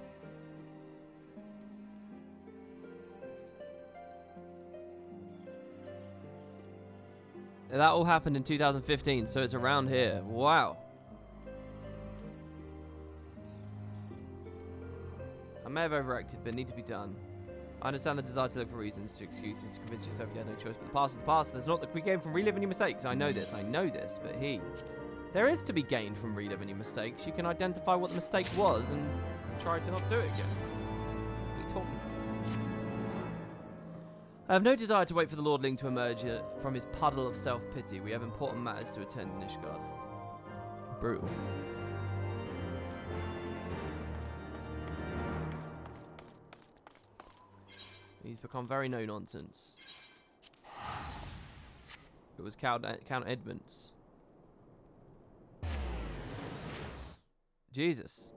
That all happened in 2015, so it's around here. Wow. I may have overacted, but it need to be done. I understand the desire to look for reasons, to excuses, to convince yourself you had no choice. But the past is the past. There's not that we gain from reliving your mistakes. I know this, but there is to be gained from reliving your mistakes. You can identify what the mistake was and try to not do it again. What are you talking about? I have no desire to wait for the Lordling to emerge from his puddle of self-pity. We have important matters to attend in Ishgard. Brutal. He's become very no-nonsense. It was Count Edmonds. Jesus.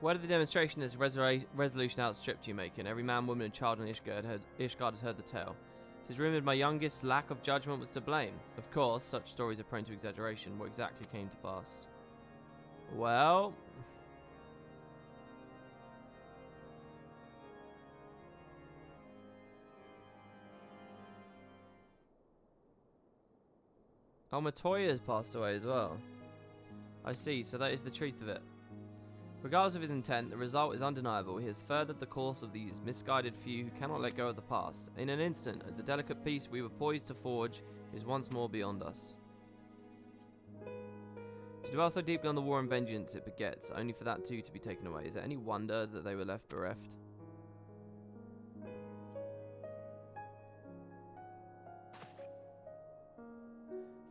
Where did the demonstration as resolution outstripped you, Macon? Every man, woman, and child in Ishgard has heard the tale. It is rumoured my youngest's lack of judgment was to blame. Of course, such stories are prone to exaggeration. What exactly came to pass? Well... Oh, Matoya has passed away as well. I see, so that is the truth of it. Regardless of his intent, the result is undeniable. He has furthered the course of these misguided few who cannot let go of the past. In an instant, the delicate peace we were poised to forge is once more beyond us. To dwell so deeply on the war and vengeance it begets, only for that too to be taken away. Is it any wonder that they were left bereft?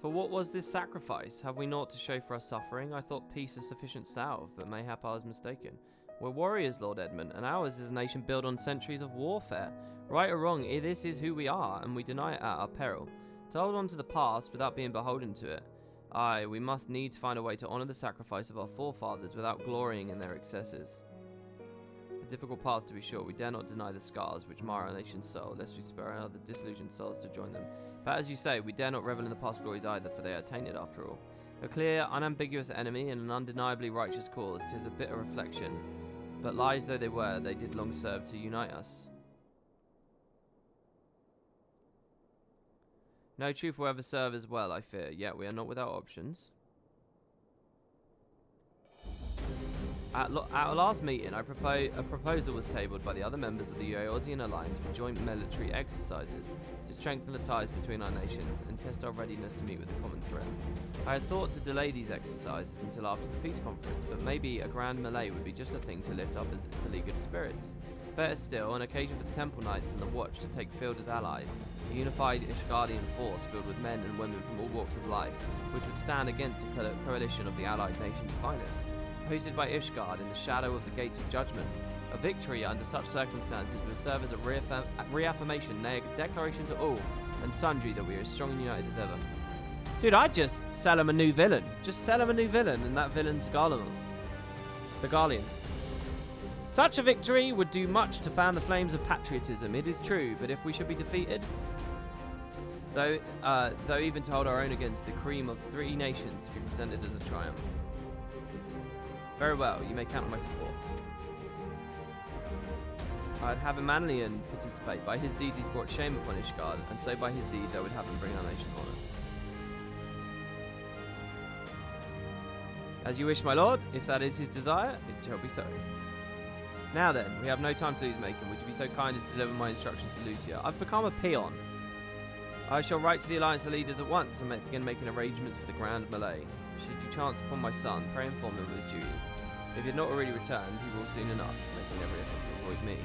For what was this sacrifice? Have we naught to show for our suffering? I thought peace a sufficient salve, but mayhap I was mistaken. We're warriors, Lord Edmund, and ours is a nation built on centuries of warfare. Right or wrong, this is who we are, and we deny it at our peril. To hold on to the past without being beholden to it. Aye, we must needs find a way to honour the sacrifice of our forefathers without glorying in their excesses. A difficult path to be sure. We dare not deny the scars which mar our nation's soul, lest we spur other disillusioned souls to join them. But as you say, we dare not revel in the past glories either, for they are tainted after all. A clear, unambiguous enemy and an undeniably righteous cause, 'tis a bitter reflection. But lies though they were, they did long serve to unite us. No truth will ever serve as well, I fear, yet we are not without options. At our last meeting, a proposal was tabled by the other members of the Eorzean Alliance for joint military exercises to strengthen the ties between our nations and test our readiness to meet with a common threat. I had thought to delay these exercises until after the peace conference, but maybe a grand melee would be just the thing to lift up as the League of Spirits. Better still, an occasion for the Temple Knights and the Watch to take field as allies, a unified Ishgardian force filled with men and women from all walks of life, which would stand against a coalition of the allied nations' finest. Hosted by Ishgard in the shadow of the Gates of Judgment. A victory under such circumstances would serve as a reaffirmation, nay, a declaration to all and sundry that we are as strong and united as ever. Dude, I'd just sell him a new villain. Just sell him a new villain, and that villain's Garland. The Garleans. Such a victory would do much to fan the flames of patriotism, it is true, but if we should be defeated, though even to hold our own against the cream of 3 nations, to be presented as a triumph. Very well, you may count on my support. I'd have Amanlian participate. By his deeds he's brought shame upon Ishgard, and so by his deeds I would have him bring our nation honour. As you wish, my lord. If that is his desire, it shall be so. Now then, we have no time to lose, Macon. Would you be so kind as to deliver my instructions to Lucia? I've become a peon. I shall write to the Alliance leaders at once and begin making arrangements for the grand melee. Should you chance upon my son, pray inform him of his duty. If he had not already returned, he will soon enough, making every effort to avoid me.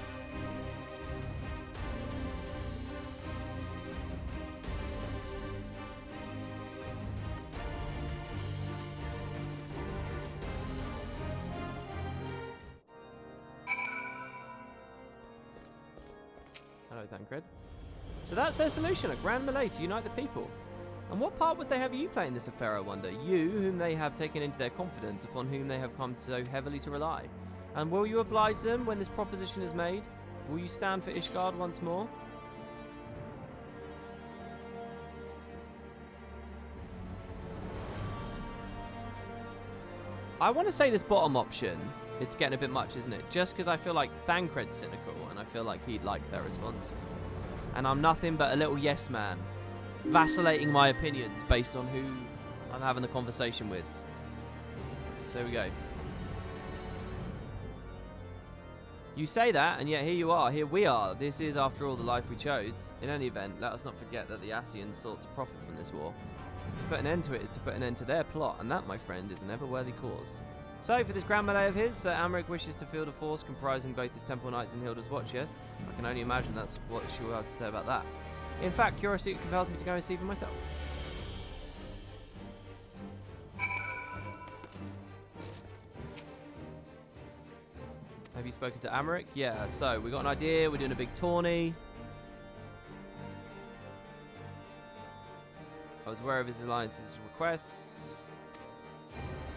Hello, Thancred. So that's their solution, a grand melee to unite the people. And what part would they have you play in this affair, I wonder? You, whom they have taken into their confidence, upon whom they have come so heavily to rely. And will you oblige them when this proposition is made? Will you stand for Ishgard once more? I want to say this bottom option. It's getting a bit much, isn't it? Just because I feel like Thancred's cynical, and I feel like he'd like their response. And I'm nothing but a little yes man. Vacillating my opinions based on who I'm having the conversation with. So there we go. You say that, and yet here you are, here we are. This is, after all, the life we chose. In any event, let us not forget that the Ascians sought to profit from this war. To put an end to it is to put an end to their plot, and that, my friend, is an ever-worthy cause. So, for this grand melee of his, Sir Amric wishes to field a force comprising both his Temple Knights and Hilda's Watch, yes? I can only imagine that's what she will have to say about that. In fact, curiosity compels me to go and see for myself. Have you spoken to Amric? Yeah, so we got an idea, we're doing a big tourney. I was aware of his alliance's requests.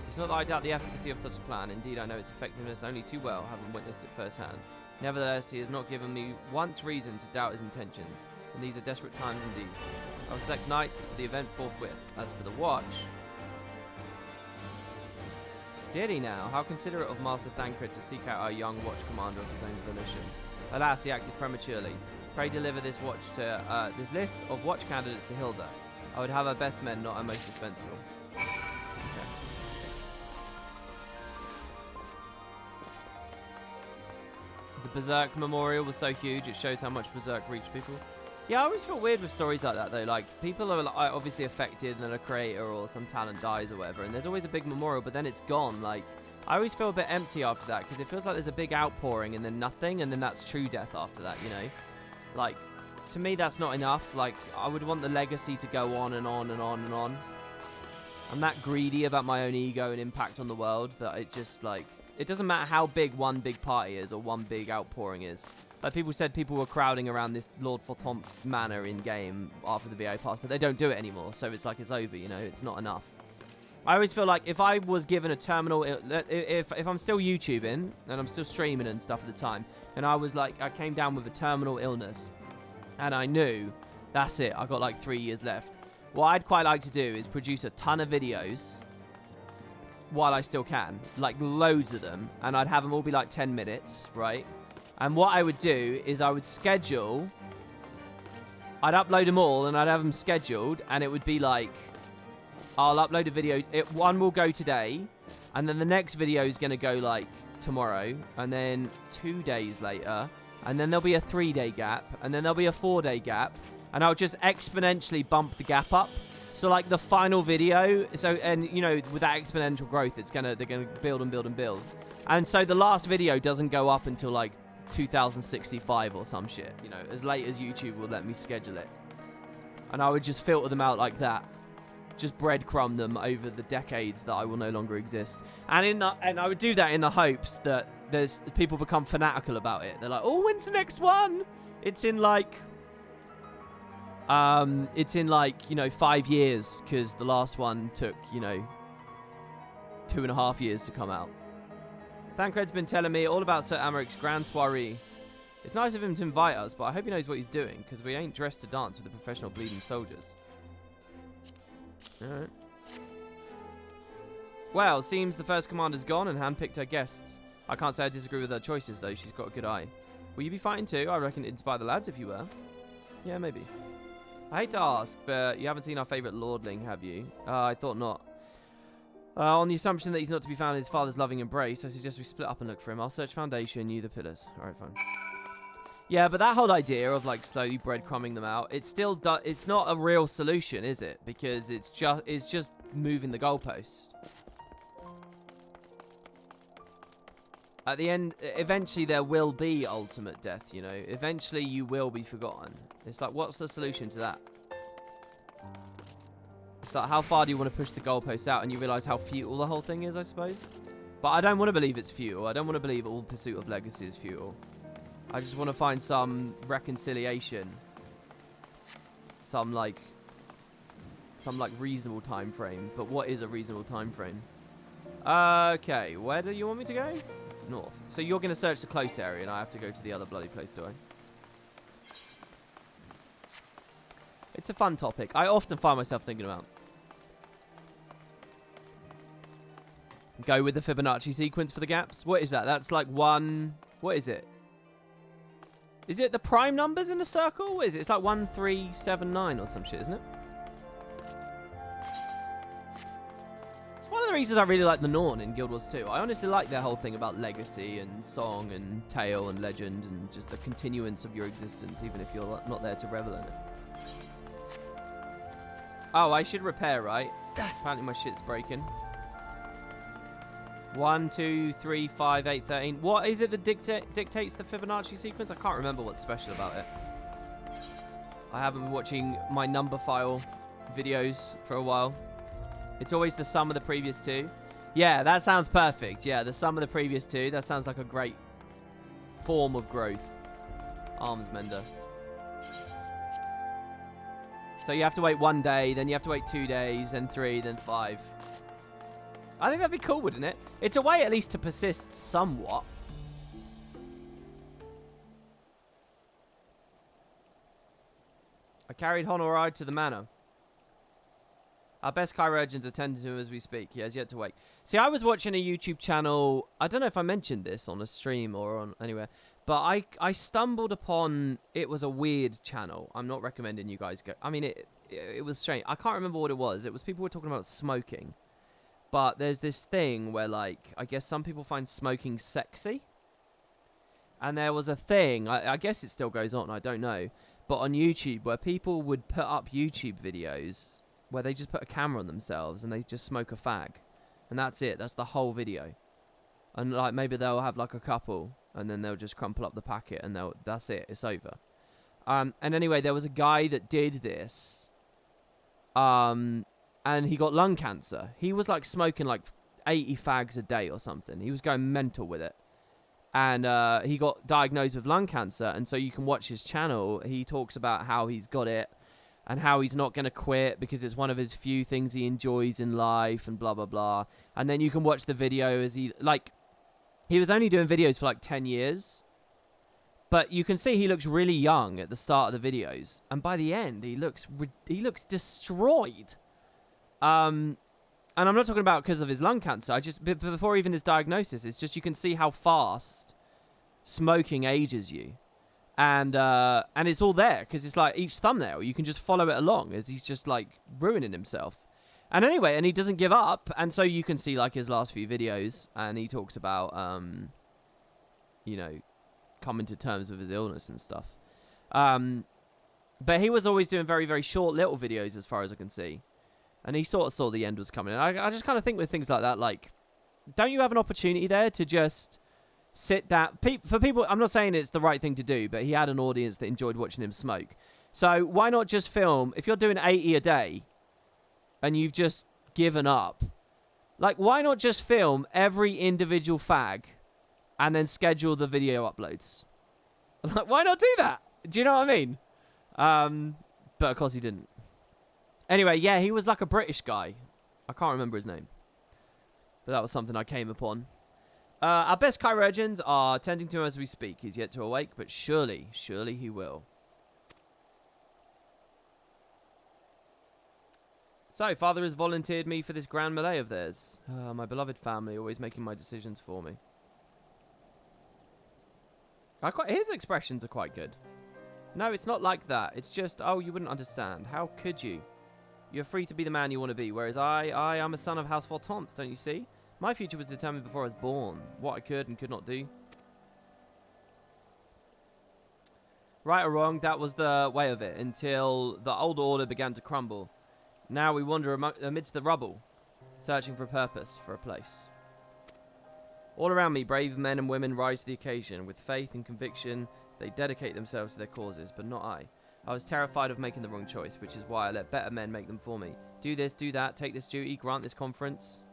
It's not that I doubt the efficacy of such a plan. Indeed, I know its effectiveness only too well, having witnessed it firsthand. Nevertheless, he has not given me once reason to doubt his intentions. And these are desperate times indeed. I will select knights for the event forthwith. As for the watch... Did he now? How considerate of Master Thancred to seek out our young watch commander of his own volition. Alas, he acted prematurely. Pray deliver this watch to this list of watch candidates to Hilda. I would have her best men, not her most dispensable. Okay. The Berserk Memorial was so huge, it shows how much Berserk reached people. Yeah, I always feel weird with stories like that, though. Like, people are obviously affected, and a creator or some talent dies or whatever, and there's always a big memorial, but then it's gone. Like, I always feel a bit empty after that, because it feels like there's a big outpouring, and then nothing, and then that's true death after that, you know? Like, to me, that's not enough. Like, I would want the legacy to go on and on and on and on. I'm that greedy about my own ego and impact on the world that it just, like, it doesn't matter how big one big party is or one big outpouring is. Like, people said people were crowding around this Lord Fortomp's manor in-game after the VA pass, but they don't do it anymore, so it's like it's over, you know? It's not enough. I always feel like if I was given a terminal... If I'm still YouTubing, and I'm still streaming and stuff at the time, and I was like... I came down with a terminal illness, and I knew, that's it, I've got like 3 years left. What I'd quite like to do is produce a ton of videos while I still can. Like, loads of them, and I'd have them all be like 10 minutes, right? And what I would do is I would schedule... I'd upload them all, and I'd have them scheduled, and it would be like... I'll upload a video. One will go today, and then the next video is going to go, like, tomorrow, and then 2 days later, and then there'll be a 3-day gap, and then there'll be a 4-day gap, and I'll just exponentially bump the gap up. So, like, the final video, and, you know, with that exponential growth, they're going to build and build and build. And so the last video doesn't go up until, like, 2065 or some shit, you know, as late as YouTube will let me schedule it. And I would just filter them out like that. Just breadcrumb them over the decades that I will no longer exist. And I would do that in the hopes that people become fanatical about it. They're like, oh, when's the next one? It's in like, you know, 5 years, because the last one took, you know, 2.5 years to come out. Thancred's been telling me all about Sir Amaric's grand soiree. It's nice of him to invite us, but I hope he knows what he's doing, because we ain't dressed to dance with the professional bleeding soldiers. Alright. Well, seems the first commander's gone and handpicked her guests. I can't say I disagree with her choices, though. She's got a good eye. Will you be fighting too? I reckon it'd inspire the lads if you were. Yeah, maybe. I hate to ask, but you haven't seen our favourite lordling, have you? I thought not. On the assumption that he's not to be found in his father's loving embrace, I suggest we split up and look for him. I'll search Foundation, you the pillars. Alright, fine. Yeah, but that whole idea of, like, slowly breadcrumbing them out, it's still it's not a real solution, is it? Because it's just moving the goalpost. At the end, eventually there will be ultimate death, you know? Eventually you will be forgotten. It's like, what's the solution to that? It's like, how far do you want to push the goalposts out? And you realise how futile the whole thing is, I suppose? But I don't want to believe it's futile. I don't want to believe all pursuit of legacy is futile. I just want to find some reconciliation. Some like reasonable time frame. But what is a reasonable time frame? Okay, where do you want me to go? North. So you're going to search the close area and I have to go to the other bloody place, do I? It's a fun topic. I often find myself thinking about. Go with the Fibonacci sequence for the gaps. What is that? That's like one... What is it? Is it the prime numbers in a circle? What is it? It's like 1, 3, 7, 9 or some shit, isn't it? It's one of the reasons I really like the Norn in Guild Wars 2. I honestly like their whole thing about legacy and song and tale and legend and just the continuance of your existence, even if you're not there to revel in it. Oh, I should repair, right? Apparently my shit's breaking. 1, 2, 3, 5, 8, 13. What is it that dictates the Fibonacci sequence? I can't remember what's special about it. I haven't been watching my number file videos for a while. It's always the sum of the previous two. Yeah, that sounds perfect. Yeah, the sum of the previous two. That sounds like a great form of growth. Arms mender. So you have to wait 1 day, then you have to wait 2 days, then 3, then 5. I think that'd be cool, wouldn't it? It's a way at least to persist somewhat. I carried Honoride to the manor. Our best chirurgeons attend to him as we speak. He has yet to wake. See, I was watching a YouTube channel. I don't know if I mentioned this on a stream or on anywhere. But I stumbled upon... It was a weird channel. I'm not recommending you guys go... I mean, it was strange. I can't remember what it was. It was people were talking about smoking. But there's this thing where, like, I guess some people find smoking sexy. And there was a thing, I guess it still goes on, I don't know. But on YouTube, where people would put up YouTube videos where they just put a camera on themselves and they just smoke a fag. And that's it. That's the whole video. And, like, maybe they'll have, like, a couple. And then they'll just crumple up the packet and that's it. It's over. And anyway, there was a guy that did this. and he got lung cancer. He was like smoking like 80 fags a day or something. He was going mental with it. And he got diagnosed with lung cancer. And so you can watch his channel. He talks about how he's got it and how he's not going to quit because it's one of his few things he enjoys in life and blah, blah, blah. And then you can watch the video as he was only doing videos for like 10 years. But you can see he looks really young at the start of the videos. And by the end, he looks destroyed. And I'm not talking about because of his lung cancer. Before even his diagnosis, it's just you can see how fast smoking ages you. And it's all there because it's like each thumbnail. You can just follow it along as he's just like ruining himself. And anyway, and he doesn't give up. And so you can see like his last few videos. And he talks about, you know, coming to terms with his illness and stuff. But he was always doing very, very short little videos as far as I can see. And he sort of saw the end was coming. And I just kind of think with things like that, like, don't you have an opportunity there to just sit down? For people, I'm not saying it's the right thing to do, but he had an audience that enjoyed watching him smoke. So why not just film, if you're doing 80 a day and you've just given up, like, why not just film every individual fag and then schedule the video uploads? Like, why not do that? Do you know what I mean? But of course he didn't. Anyway, yeah, he was like a British guy. I can't remember his name. But that was something I came upon. Our best chirurgeons are tending to him as we speak. He's yet to awake, but surely he will. So, Father has volunteered me for this grand melee of theirs. My beloved family, always making my decisions for me. His expressions are quite good. No, it's not like that. It's just, oh, you wouldn't understand. How could you? You're free to be the man you want to be, whereas I am a son of House Fortemps, don't you see? My future was determined before I was born. What I could and could not do. Right or wrong, that was the way of it, until the old order began to crumble. Now we wander amidst the rubble, searching for a purpose, for a place. All around me, brave men and women rise to the occasion. With faith and conviction, they dedicate themselves to their causes, but not I. I was terrified of making the wrong choice, which is why I let better men make them for me. Do this, do that, take this duty, grant this conference.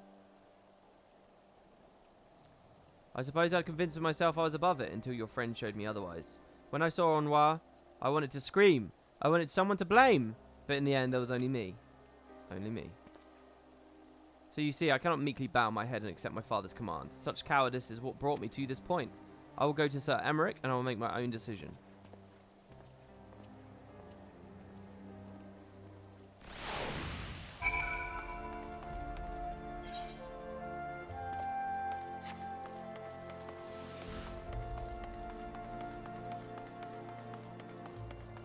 I suppose I'd convinced myself I was above it until your friend showed me otherwise. When I saw Ennoir, I wanted to scream. I wanted someone to blame. But in the end, there was only me. Only me. So you see, I cannot meekly bow my head and accept my father's command. Such cowardice is what brought me to this point. I will go to Sir Emmerich and I will make my own decision.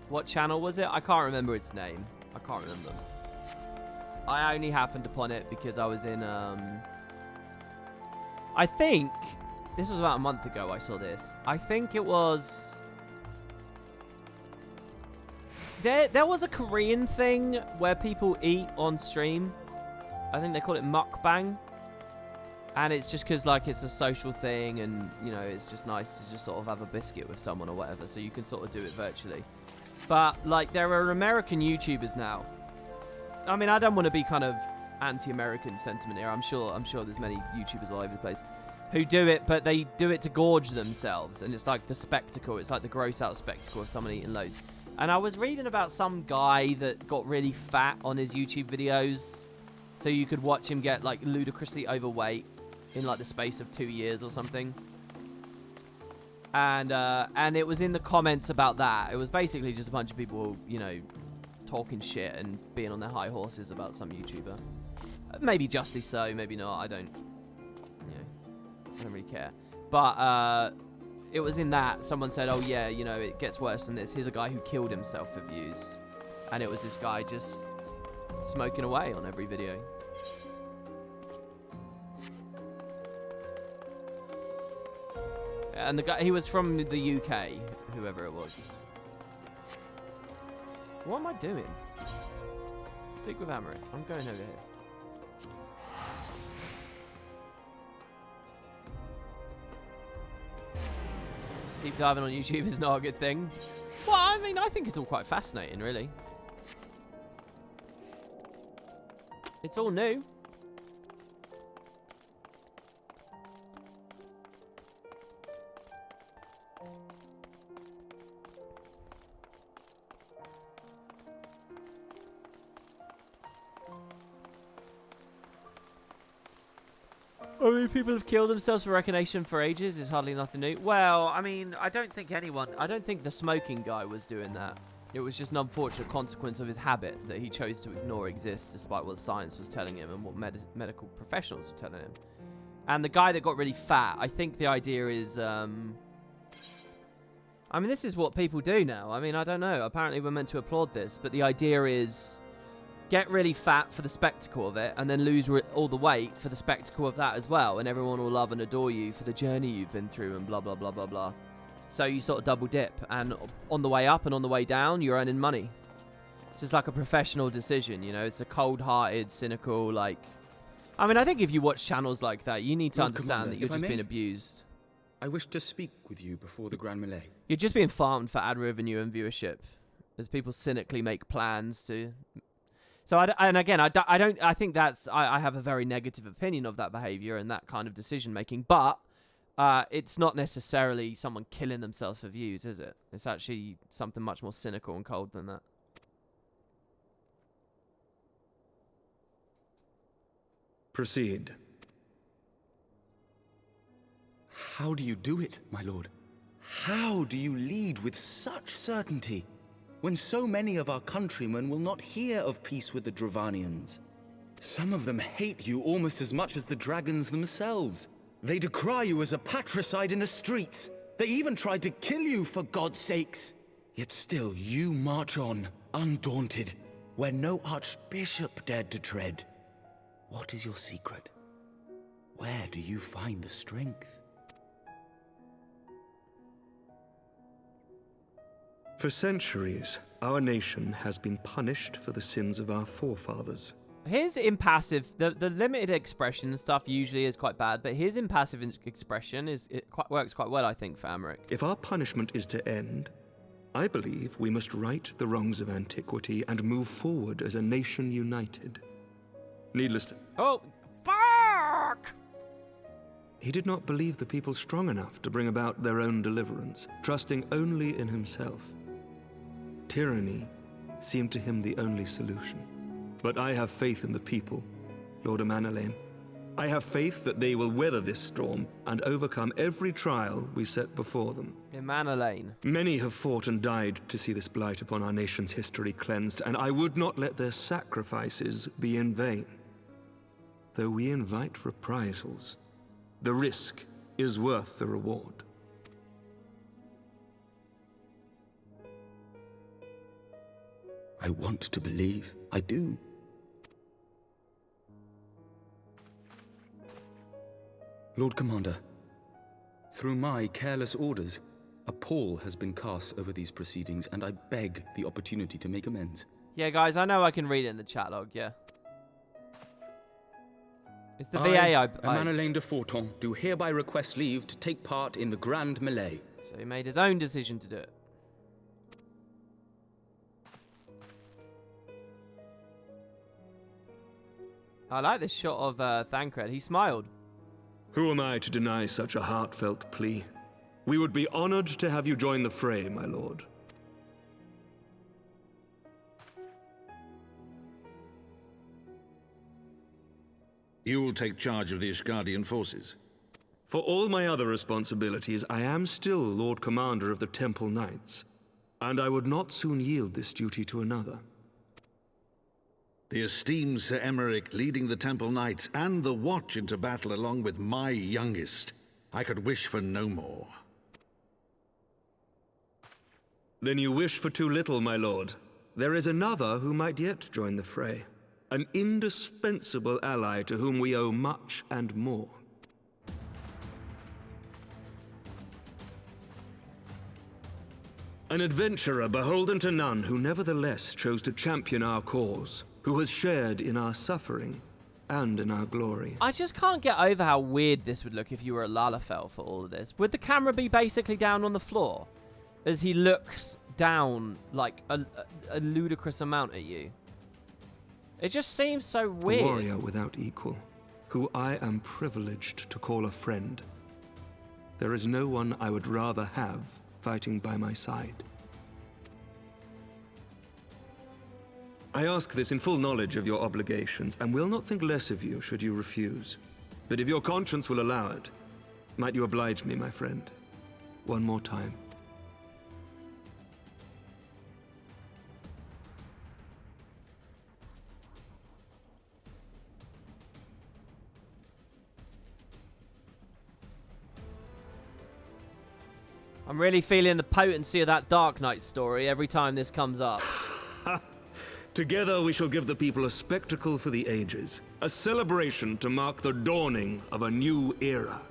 What channel was it? I can't remember its name. I can't remember. I only happened upon it because I was in, I think, this was about a month ago I saw this. I think it was, there was a Korean thing where people eat on stream. I think they call it mukbang. And it's just because, like, it's a social thing and, you know, it's just nice to just sort of have a biscuit with someone or whatever. So you can sort of do it virtually. But, like, there are American YouTubers now. I mean, I don't want to be kind of anti-American sentiment here. I'm sure there's many YouTubers all over the place who do it, but they do it to gorge themselves. And it's like the spectacle. It's like the gross out spectacle of someone eating loads. And I was reading about some guy that got really fat on his YouTube videos. So you could watch him get, like, ludicrously overweight in, like, the space of 2 years or something. And it was in the comments about that. It was basically just a bunch of people, you know, talking shit and being on their high horses about some YouTuber. Maybe justly so, maybe not. I don't really care. But it was in that someone said, oh yeah, you know, it gets worse than this. Here's a guy who killed himself for views. And it was this guy just smoking away on every video. And the guy, he was from the UK, whoever it was. What am I doing? Speak with Emmerich. I'm going over here. Deep diving on YouTube is not a good thing. Well, I mean, I think it's all quite fascinating, really. It's all new. I mean, people have killed themselves for recognition for ages. It's hardly nothing new. Well, I mean, I don't think the smoking guy was doing that. It was just an unfortunate consequence of his habit that he chose to ignore exists despite what science was telling him and what medical professionals were telling him. And the guy that got really fat, I think the idea is, I mean, this is what people do now. I mean, I don't know. Apparently we're meant to applaud this, but the idea is get really fat for the spectacle of it and then lose all the weight for the spectacle of that as well. And everyone will love and adore you for the journey you've been through and blah, blah, blah, blah, blah. So you sort of double dip, and on the way up and on the way down, you're earning money. It's just like a professional decision, you know? It's a cold-hearted, cynical, like... I mean, I think if you watch channels like that, you need to understand that you're just being abused. I wish to speak with you before the Grand Melee. You're just being farmed for ad revenue and viewership, as people cynically make plans to... So, I think that's... I have a very negative opinion of that behavior and that kind of decision-making, but... it's not necessarily someone killing themselves for views, is it? It's actually something much more cynical and cold than that. Proceed. How do you do it, my lord? How do you lead with such certainty, when so many of our countrymen will not hear of peace with the Dravanians? Some of them hate you almost as much as the dragons themselves. They decry you as a patricide in the streets. They even tried to kill you, for God's sakes. Yet still you march on, undaunted, where no archbishop dared to tread. What is your secret? Where do you find the strength? For centuries, our nation has been punished for the sins of our forefathers. His impassive, the limited expression stuff usually is quite bad, but his impassive expression works quite well, I think, for Americ. If our punishment is to end, I believe we must right the wrongs of antiquity and move forward as a nation united. Needless to... Oh, fuck! He did not believe the people strong enough to bring about their own deliverance, trusting only in himself. Tyranny seemed to him the only solution. But I have faith in the people, Lord Amanalain. I have faith that they will weather this storm and overcome every trial we set before them. Amanalain. Many have fought and died to see this blight upon our nation's history cleansed, and I would not let their sacrifices be in vain. Though we invite reprisals, the risk is worth the reward. I want to believe. I do. Lord Commander, through my careless orders, a pall has been cast over these proceedings, and I beg the opportunity to make amends. Yeah, guys, I know I can read it in the chat log, yeah. It's the VA Amanalain de Forton, do hereby request leave to take part in the Grand Melee. So he made his own decision to do it. I like this shot of Thancred. He smiled. Who am I to deny such a heartfelt plea? We would be honored to have you join the fray, my lord. You will take charge of the Ishgardian forces? For all my other responsibilities, I am still Lord Commander of the Temple Knights, and I would not soon yield this duty to another. The esteemed Sir Emeric leading the Temple Knights and the Watch into battle along with my youngest. I could wish for no more. Then you wish for too little, my lord. There is another who might yet join the fray. An indispensable ally to whom we owe much and more. An adventurer beholden to none who nevertheless chose to champion our cause, who has shared in our suffering and in our glory. I just can't get over how weird this would look if you were a Lalafell for all of this. Would the camera be basically down on the floor as he looks down like a ludicrous amount at you? It just seems so A weird. warrior without equal, who I am privileged to call a friend. There is no one I would rather have fighting by my side. I ask this in full knowledge of your obligations, and will not think less of you should you refuse. But if your conscience will allow it, might you oblige me, my friend, one more time? I'm really feeling the potency of that Dark Knight story every time this comes up. Together we shall give the people a spectacle for the ages, a celebration to mark the dawning of a new era.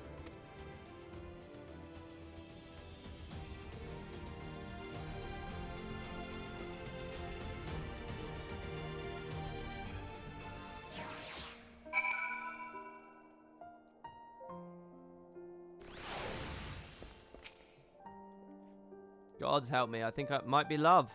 Gods help me, I think it might be love.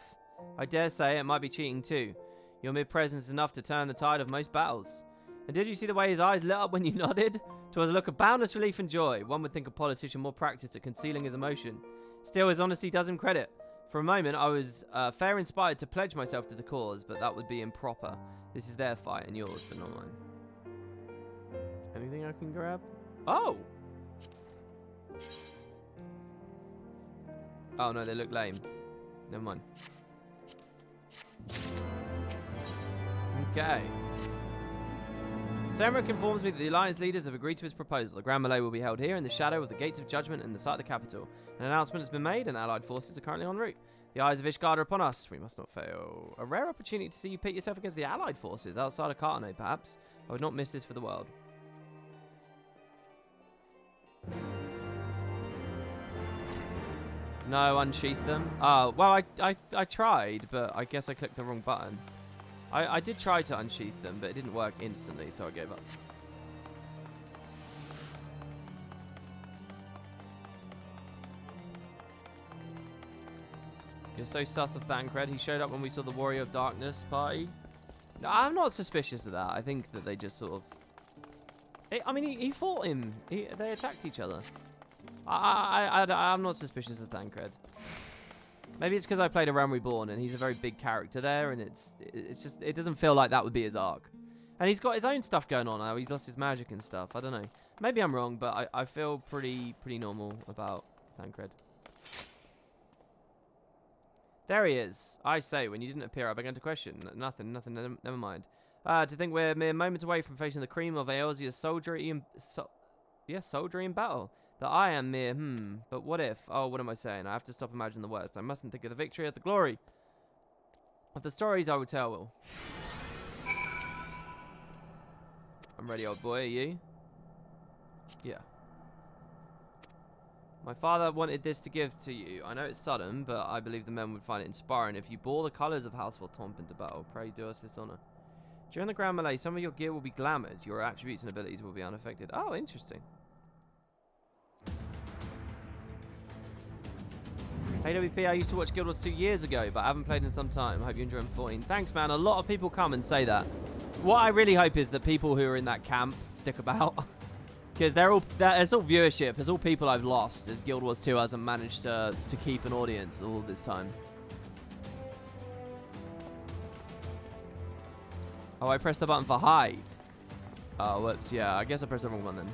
I dare say it might be cheating too. Your mere presence is enough to turn the tide of most battles. And did you see the way his eyes lit up when you nodded? 'Twas a look of boundless relief and joy. One would think a politician more practiced at concealing his emotion. Still, his honesty does him credit. For a moment, I was fair inspired to pledge myself to the cause, but that would be improper. This is their fight and yours, but not mine. Anything I can grab? Oh! Oh no, they look lame. Never mind. Okay. Semric informs me that the Alliance leaders have agreed to his proposal. The Grand Melee will be held here in the shadow of the Gates of Judgment in the site of the capital. An announcement has been made and allied forces are currently en route. The eyes of Ishgard are upon us. We must not fail. A rare opportunity to see you pit yourself against the allied forces outside of Cartano, perhaps. I would not miss this for the world. No, unsheath them. Oh, well, I tried, but I guess I clicked the wrong button. I did try to unsheath them, but it didn't work instantly, so I gave up. You're so sus of Thancred. He showed up when we saw the Warrior of Darkness party. No, I'm not suspicious of that. I think that they just sort of... I mean, he fought him. They attacked each other. I'm not suspicious of Thancred. Maybe it's because I played a Realm Reborn and he's a very big character there, and it's just, it doesn't feel like that would be his arc. And he's got his own stuff going on now. He's lost his magic and stuff. I don't know. Maybe I'm wrong, but I feel pretty normal about Thancred. There he is. I say, when you didn't appear, I began to question. Nothing, never mind. To think we're mere moments away from facing the cream of Eorzea's soldiery in battle. That I am mere, but what if? Oh, what am I saying? I have to stop imagining the worst. I mustn't think of the victory or the glory of the stories I will tell. I'm ready, old boy. Are you? Yeah. My father wanted this to give to you. I know it's sudden, but I believe the men would find it inspiring if you bore the colours of House Voltomp into battle. Pray do us this honour. During the Grand Melee, some of your gear will be glamoured. Your attributes and abilities will be unaffected. Oh, interesting. AWP, I used to watch Guild Wars 2 years ago, but I haven't played in some time. I hope you enjoy M14. Thanks, man. A lot of people come and say that. What I really hope is that people who are in that camp stick about. Because there's all viewership. There's all people I've lost as Guild Wars 2 hasn't managed to keep an audience all this time. Oh, I pressed the button for hide. Oh, whoops. Yeah, I guess I pressed the wrong one then.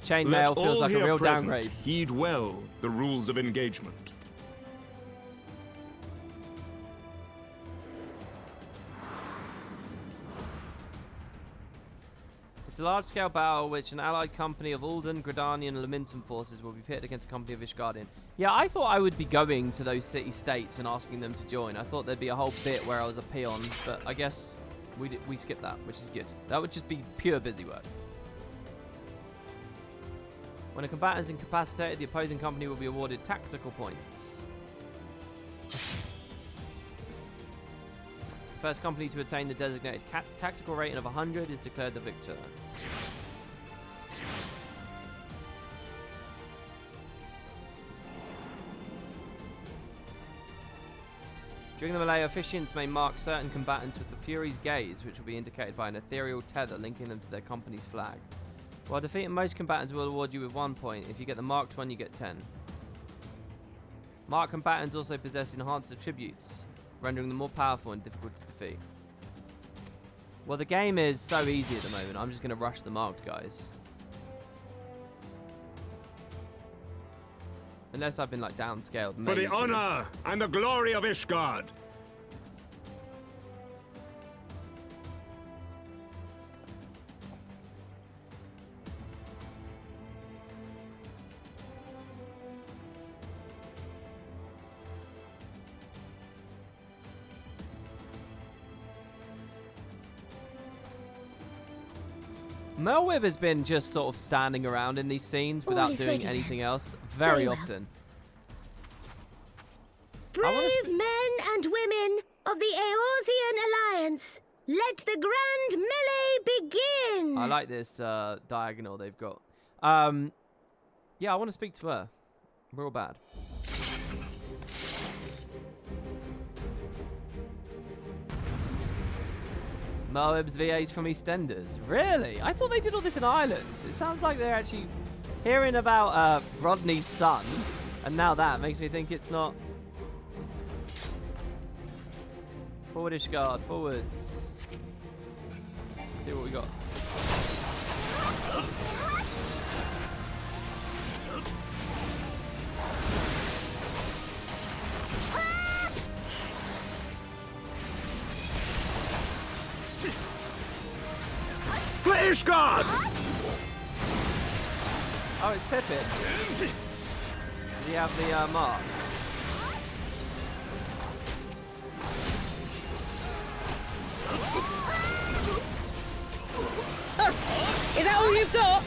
Chainmail feels like a real downgrade. Heed well the rules of engagement. It's a large-scale battle which an allied company of Uldan, Gridanian, and Laminson forces will be pitted against a company of Ishgardian. Yeah, I thought I would be going to those city-states and asking them to join. I thought there'd be a whole bit where I was a peon, but I guess we skipped that, which is good. That would just be pure busy work. When a combatant is incapacitated, the opposing company will be awarded tactical points. first company to attain the designated tactical rating of 100 is declared the victor. During the melee, officiants may mark certain combatants with the Fury's gaze, which will be indicated by an ethereal tether linking them to their company's flag. While defeating most combatants will award you with 1 point. If you get the marked one, you get 10. Marked combatants also possess enhanced attributes, rendering them more powerful and difficult to defeat. Well, the game is so easy at the moment, I'm just going to rush the marked guys. Unless I've been like downscaled. For the honor and the glory of Ishgard. Melwib has been just sort of standing around in these scenes without doing anything else very often. Brave men and women of the Eorzean Alliance, let the grand melee begin! I like this diagonal they've got. Yeah, I want to speak to her. Real bad. Moab's VAs from EastEnders. Really? I thought they did all this in Ireland. It sounds like they're actually hearing about Rodney's son, and now that makes me think it's not. Forwardish guard, forwards. Let's see what we got. Ishgard! Oh, it's Pippin. Does he have the mark? Is that all you've got?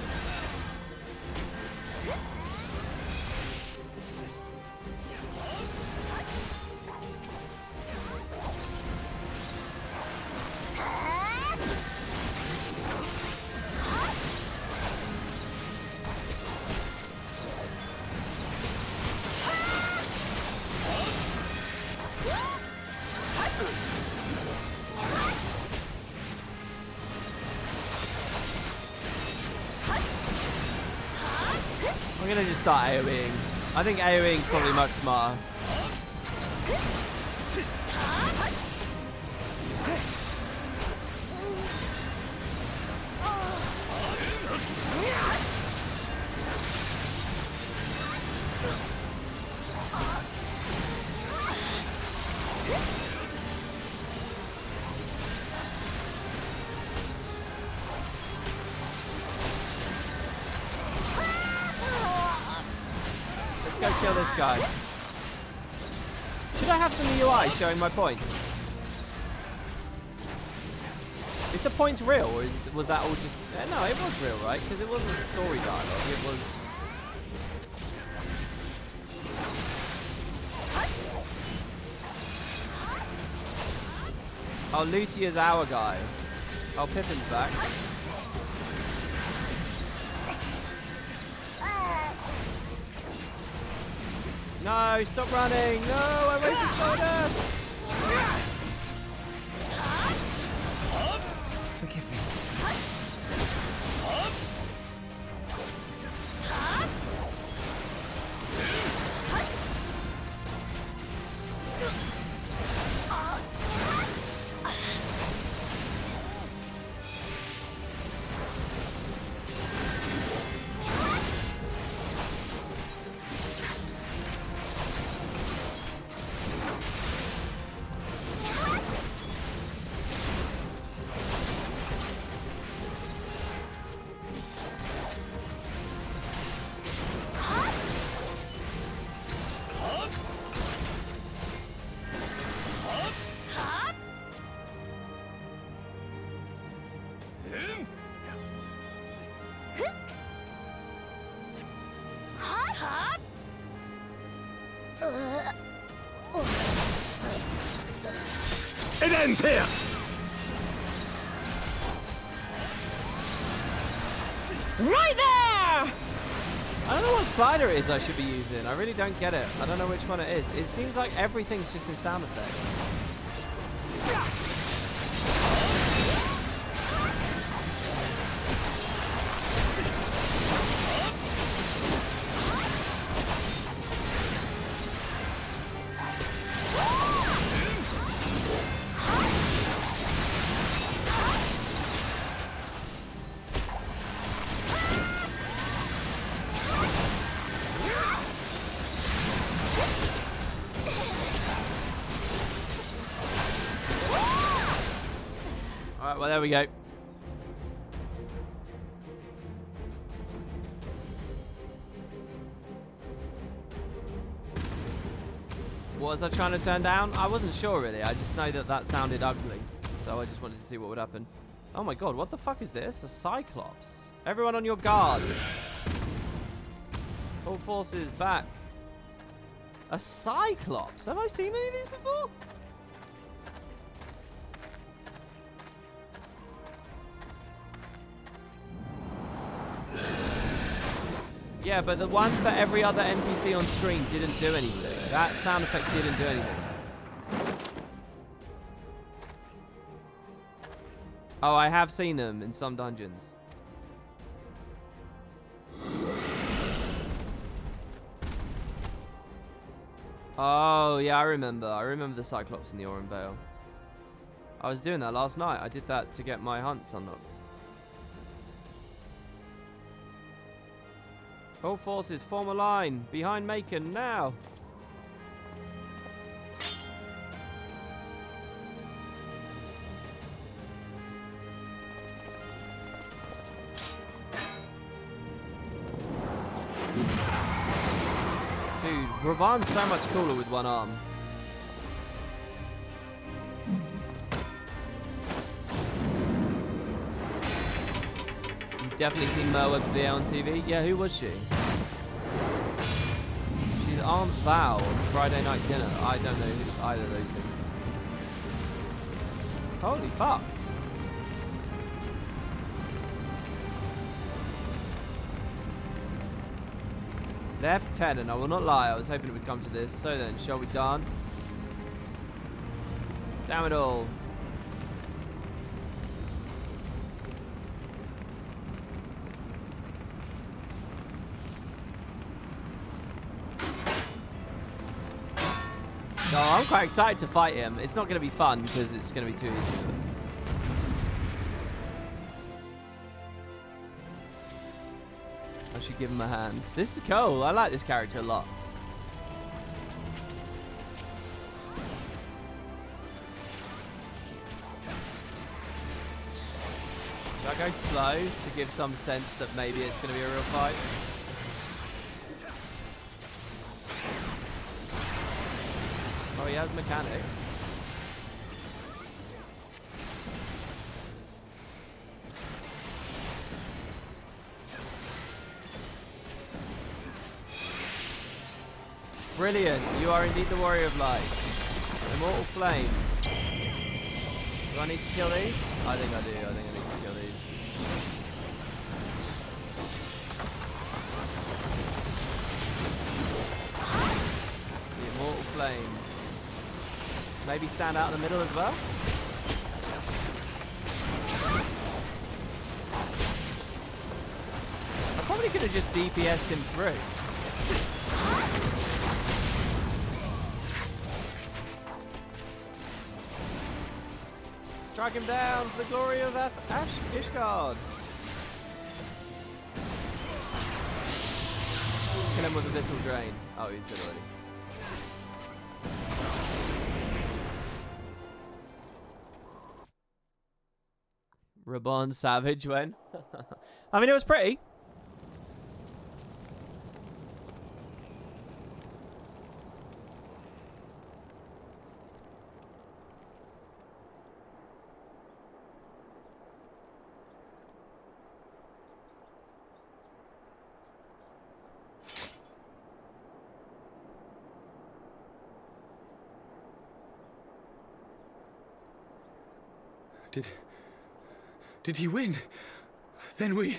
I'm gonna just start AoEing. I think AoEing is probably much smarter. Let's go kill this guy. Should I have some UI showing my points? Is the points real, or was that all just... no, it was real, right? Because it wasn't story dialogue, it was... Oh, Lucia's our guy. Oh, Pippin's back. No, stop running! No, I wasted shoulder! Forgive me. It ends here! Right there! I don't know what slider it is I should be using. I really don't get it. I don't know which one it is. It seems like everything's just in sound effects. Alright, well there we go. What was I trying to turn down? I wasn't sure really. I just know that that sounded ugly. So I just wanted to see what would happen. Oh my god, what the fuck is this? A Cyclops. Everyone on your guard. All forces back. A Cyclops? Have I seen any of these before? Yeah, but the one for every other NPC on screen didn't do anything. That sound effect didn't do anything. Oh, I have seen them in some dungeons. Oh, yeah, I remember. I remember the Cyclops in the Auron Vale. I was doing that last night. I did that to get my hunts unlocked. All forces, form a line. Behind Macon, now. Dude, Raban's so much cooler with one arm. Definitely seen Merweb's VO on TV. Yeah, who was she? She's Aunt Val on Friday Night Dinner. I don't know who either of those things. Holy fuck. Left 10, and I will not lie, I was hoping it would come to this. So then, shall we dance? Damn it all. So I'm quite excited to fight him. It's not going to be fun because it's going to be too easy. I should give him a hand. This is cool. I like this character a lot. Should I go slow to give some sense that maybe it's going to be a real fight? Oh, he has mechanic. Brilliant. You are indeed the warrior of light. Immortal flames. Do I need to kill these? I think I do. I think I need to kill these. The immortal flames. Maybe stand out in the middle as well. I probably could have just DPS'd him through. Strike him down for the glory of Ishgard. Kill him with Abyssal Drain. Oh, he's dead already. Raban Savage when? I mean, it was pretty. Did he win? Then we...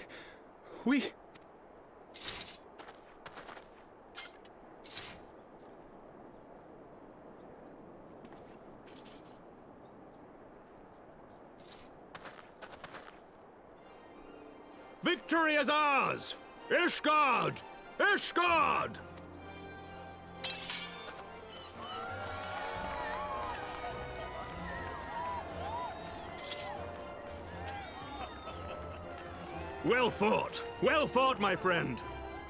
Victory is ours! Ishgard! Ishgard! Well fought! Well fought, my friend!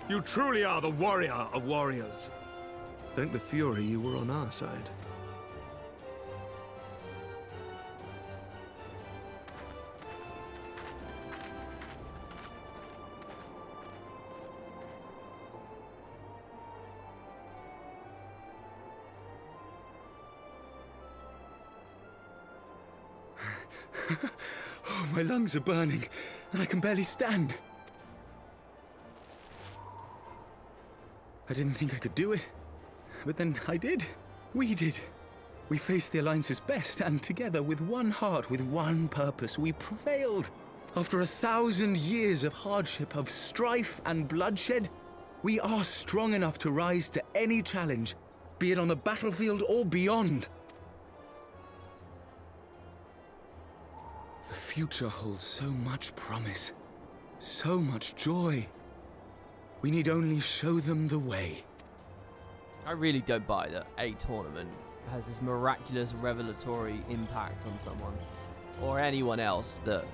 You truly are the warrior of warriors. Thank the Fury you were on our side. Oh, my lungs are burning, and I can barely stand. I didn't think I could do it, but then I did. We did. We faced the Alliance's best, and together, with one heart, with one purpose, we prevailed. After 1,000 years of hardship, of strife and bloodshed, we are strong enough to rise to any challenge, be it on the battlefield or beyond. The future holds so much promise, so much joy. We need only show them the way. I really don't buy that a tournament has this miraculous revelatory impact on someone or anyone else that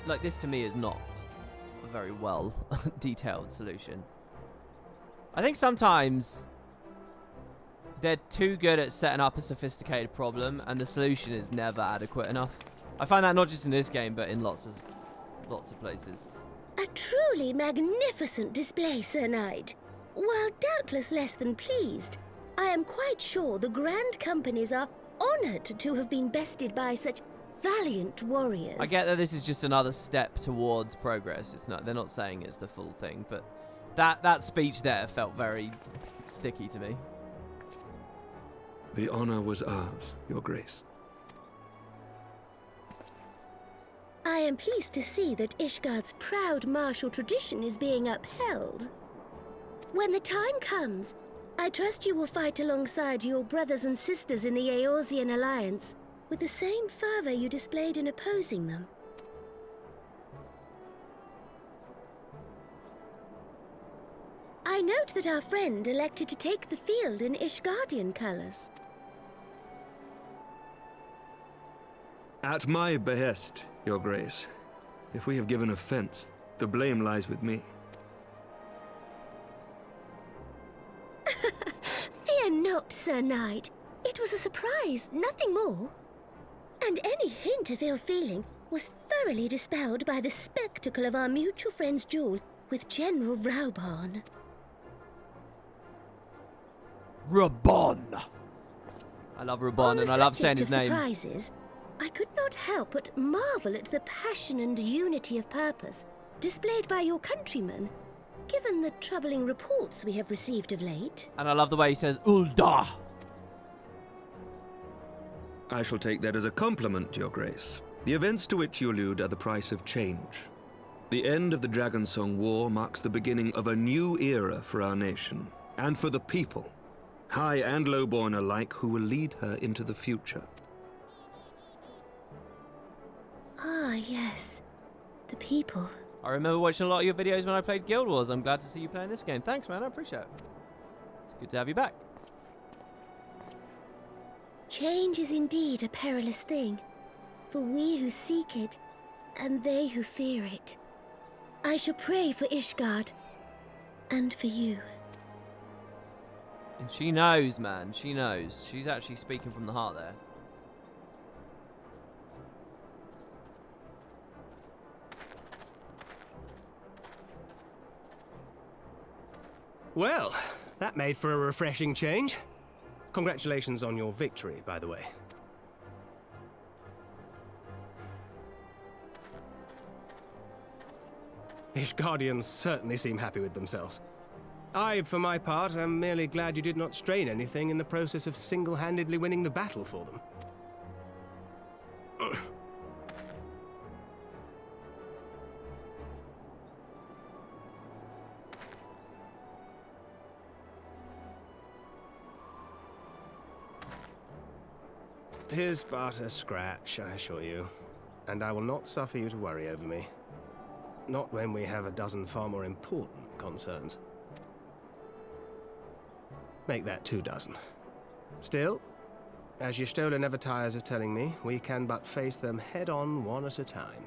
like this to me is not a very well detailed solution. I think sometimes they're too good at setting up a sophisticated problem and the solution is never adequate enough. I find that not just in this game but in lots of places. A truly magnificent display, Sir Knight. While doubtless less than pleased, I am quite sure the Grand Companies are honored to have been bested by such valiant warriors. I get that this is just another step towards progress. It's not, they're not saying it's the full thing, but that speech there felt very sticky to me. The honor was ours, Your Grace. I am pleased to see that Ishgard's proud martial tradition is being upheld. When the time comes, I trust you will fight alongside your brothers and sisters in the Eorzean Alliance with the same fervor you displayed in opposing them. I note that our friend elected to take the field in Ishgardian colors. At my behest, Your Grace. If we have given offense, the blame lies with me. Fear not, Sir Knight. It was a surprise, nothing more. And any hint of ill feeling was thoroughly dispelled by the spectacle of our mutual friend's duel with General Raubarn. Raubon! I love Raubon and I love saying his name. Surprises, I could not help but marvel at the passion and unity of purpose displayed by your countrymen, given the troubling reports we have received of late. And I love the way he says, Ulda! I shall take that as a compliment, Your Grace. The events to which you allude are the price of change. The end of the Dragonsong War marks the beginning of a new era for our nation, and for the people, high and lowborn alike, who will lead her into the future. Ah, yes. The people. I remember watching a lot of your videos when I played Guild Wars. I'm glad to see you playing this game. Thanks, man. I appreciate it. It's good to have you back. Change is indeed a perilous thing, for we who seek it, and they who fear it. I shall pray for Ishgard, and for you. And she knows, man. She knows. She's actually speaking from the heart there. Well, that made for a refreshing change. Congratulations on your victory, by the way. Ishgardians certainly seem happy with themselves. I, for my part, am merely glad you did not strain anything in the process of single-handedly winning the battle for them. 'Tis but a scratch, I assure you. And I will not suffer you to worry over me. Not when we have a dozen far more important concerns. Make that 2 dozen. Still, as Y'shtola never tires of telling me, we can but face them head-on one at a time.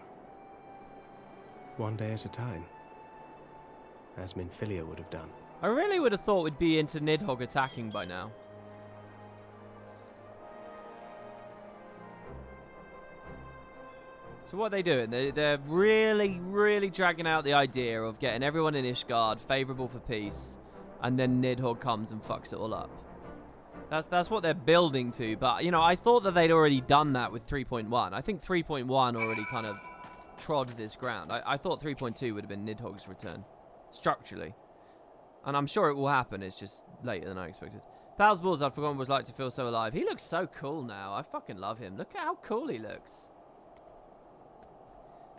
One day at a time. As Minfilia would have done. I really would have thought we'd be into Nidhogg attacking by now. So what are they doing? They're really, really dragging out the idea of getting everyone in Ishgard favourable for peace, and then Nidhogg comes and fucks it all up. That's what they're building to, but, you know, I thought that they'd already done that with 3.1. I think 3.1 already kind of trod this ground. I thought 3.2 would have been Nidhogg's return, structurally. And I'm sure it will happen, it's just later than I expected. Thousand Balls, I'd forgotten what it was like to feel so alive. He looks so cool now. I fucking love him. Look at how cool he looks.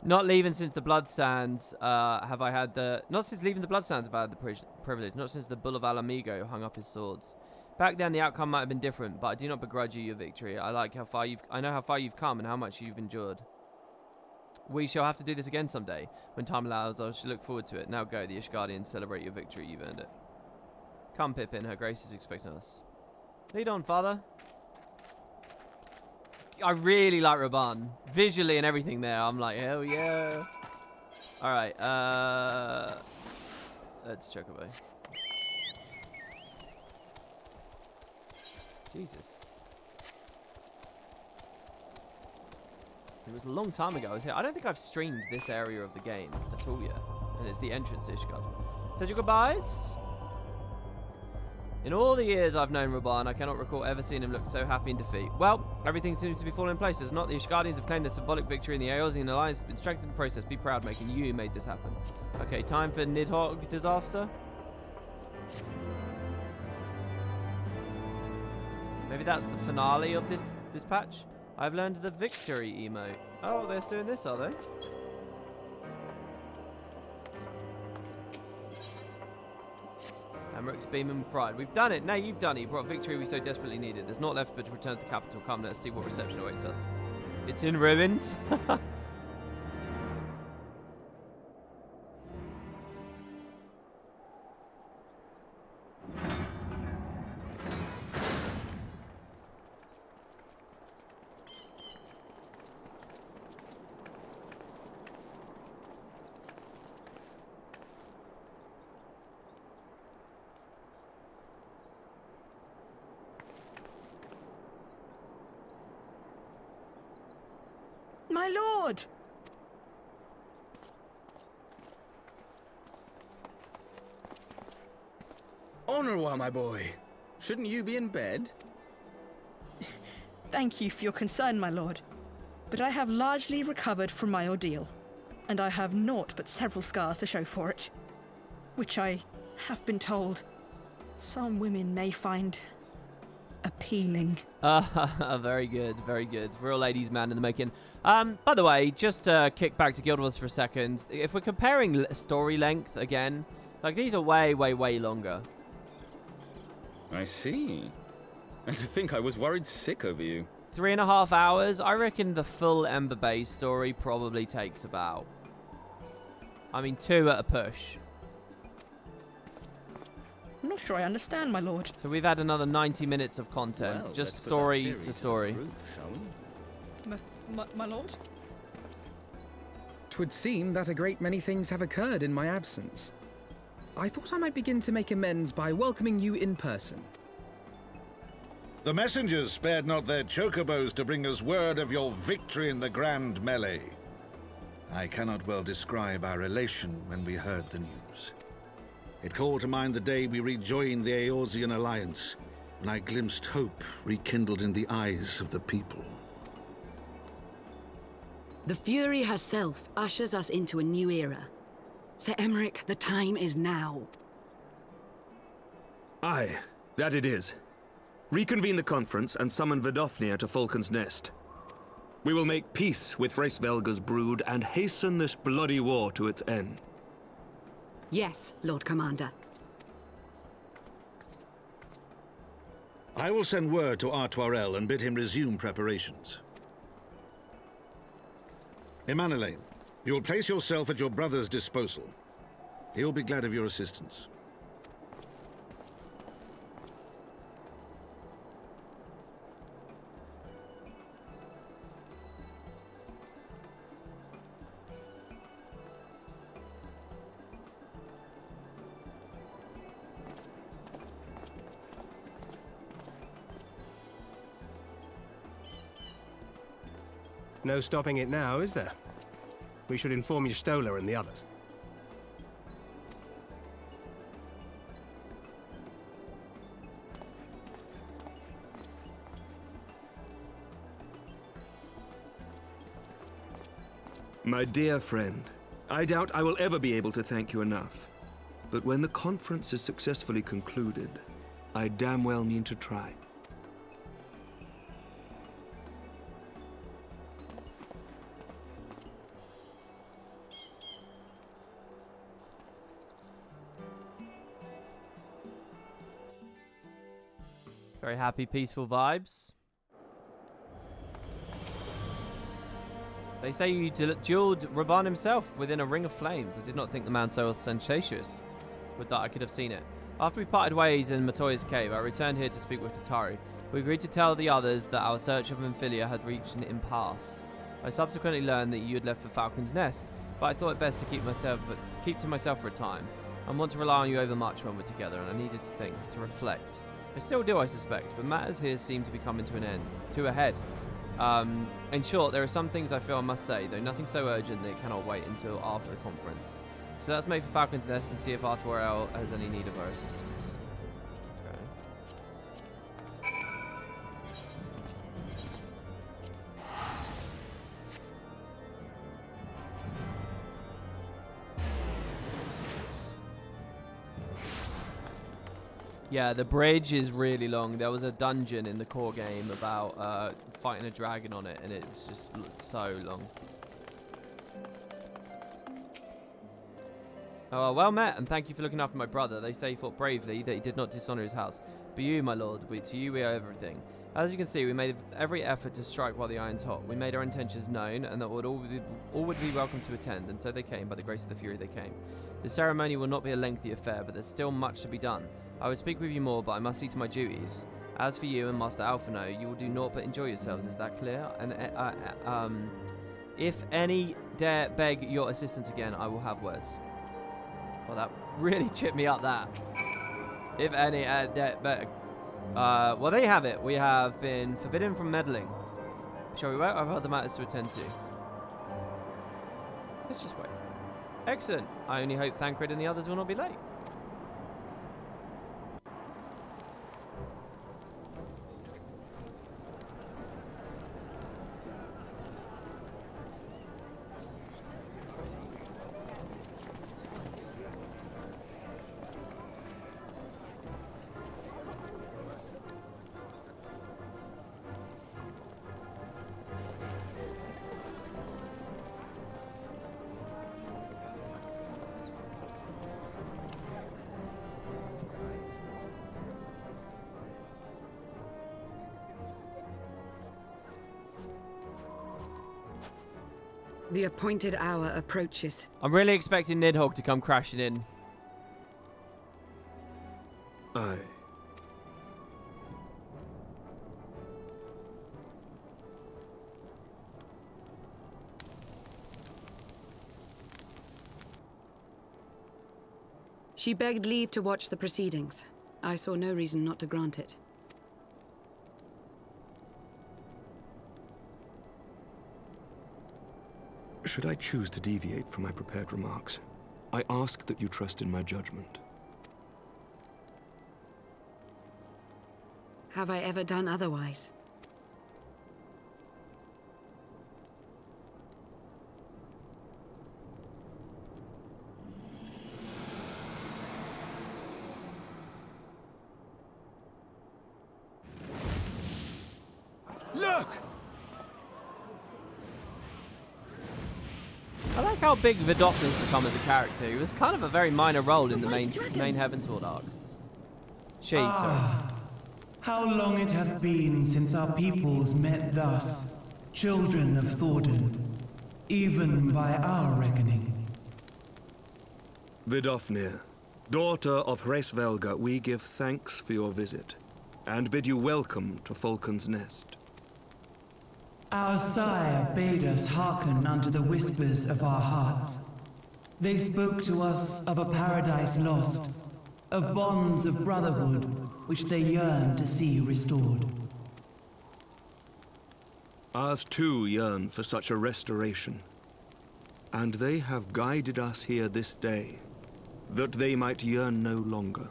Not leaving since the Bloodsands, have I had the... Not since leaving the Bloodsands have I had the privilege. Not since the Bull of Alamigo hung up his swords. Back then, the outcome might have been different, but I do not begrudge you your victory. I know how far you've come and how much you've endured. We shall have to do this again someday. When time allows, I shall look forward to it. Now go, the Ishgardians, celebrate your victory. You've earned it. Come, Pippin. Her Grace is expecting us. Lead on, father. I really like Raban. Visually and everything there, I'm like, hell yeah. Alright, let's check away. Jesus. It was a long time ago I was here. I don't think I've streamed this area of the game at all yet. And it's the entrance to Ishgard. Said your goodbyes? In all the years I've known Raban, I cannot recall ever seeing him look so happy in defeat. Well, everything seems to be falling in place, does not? The Ishgardians have claimed their symbolic victory and the Eorzean alliance has been strengthened in the process. Be proud, making you made this happen. Okay, time for Nidhogg disaster. Maybe that's the finale of this patch. I've learned the victory emote. Oh, they're doing this, are they? Amaryk's beaming with pride. We've done it. Now you've done it. You brought victory we so desperately needed. There's not left but to return to the capital. Come, let's see what reception awaits us. It's in ruins. My lord! Honorwa, my boy. Shouldn't you be in bed? Thank you for your concern, my lord. But I have largely recovered from my ordeal, and I have naught but several scars to show for it, which I have been told some women may find appealing. Very good, very good. Real ladies' man in the making. By the way, just to kick back to Guild Wars for a second, if we're comparing story length again, like these are way, way, way longer. I see. And to think I was worried sick over you. 3.5 hours. I reckon the full Ember Bay story probably takes about, 2 at a push. I'm not sure I understand, my lord. So we've had another 90 minutes of content, Well, just let's put story that theory to story. the proof, shall we? My lord? 'Twould seem that a great many things have occurred in my absence. I thought I might begin to make amends by welcoming you in person. The messengers spared not their chocobos to bring us word of your victory in the grand melee. I cannot well describe our elation when we heard the news. It called to mind the day we rejoined the Eorzean alliance, when I glimpsed hope rekindled in the eyes of the people. The Fury herself ushers us into a new era. Sir Emmerich, the time is now. Aye, that it is. Reconvene the conference and summon Vidofnir to Falcon's Nest. We will make peace with Hraesvelga's brood and hasten this bloody war to its end. Yes, Lord Commander. I will send word to Artoirel and bid him resume preparations. Emmanuel, you will place yourself at your brother's disposal. He will be glad of your assistance. No stopping it now, is there? We should inform Y'shtola and the others. My dear friend, I doubt I will ever be able to thank you enough. But when the conference is successfully concluded, I damn well mean to try. Very happy, peaceful vibes. They say you dueled Raban himself within a ring of flames. I did not think the man so sensacious. With that, I could have seen it. After we parted ways in Matoya's cave, I returned here to speak with Tataru. We agreed to tell the others that our search of Amphilia had reached an impasse. I subsequently learned that you had left for Falcon's Nest, but I thought it best to keep to myself for a time. I want to rely on you overmuch when we're together, and I needed to think, to reflect. I still do, I suspect, but matters here seem to be coming to a head. In short, there are some things I feel I must say, though nothing so urgent that it cannot wait until after the conference. So let's make for Falcon's Nest and see if Artoirel has any need of our assistance. Okay. Yeah, the bridge is really long. There was a dungeon in the core game about fighting a dragon on it, and it was just so long. Oh, well met, and thank you for looking after my brother. They say he fought bravely, that he did not dishonor his house. But you, my lord, to you we owe everything. As you can see, we made every effort to strike while the iron's hot. We made our intentions known, and that all would be welcome to attend, and so they came. By the grace of the Fury, they came. The ceremony will not be a lengthy affair, but there's still much to be done. I would speak with you more, but I must see to my duties. As for you and Master Alphino, you will do naught but enjoy yourselves. Is that clear? And if any dare beg your assistance again, I will have words. Well, that really chipped me up, that. If any dare beg. Well, there you have it. We have been forbidden from meddling. Shall we wait? I've other matters to attend to. Let's just wait. Excellent. I only hope Thancred and the others will not be late. The appointed hour approaches. I'm really expecting Nidhogg to come crashing in. Aye. She begged leave to watch the proceedings. I saw no reason not to grant it. Should I choose to deviate from my prepared remarks, I ask that you trust in my judgment. Have I ever done otherwise? Look! I like how big Vidoffin's become as a character. He was kind of a very minor role in the main Heavensward arc. Sorry. How long it hath been since our peoples met thus, children of Thordan, even by our reckoning. Vidofnir, daughter of Hraesvelga, we give thanks for your visit, and bid you welcome to Falcon's Nest. Our sire bade us hearken unto the whispers of our hearts. They spoke to us of a paradise lost, of bonds of brotherhood which they yearn to see restored. Ours too yearn for such a restoration, and they have guided us here this day, that they might yearn no longer.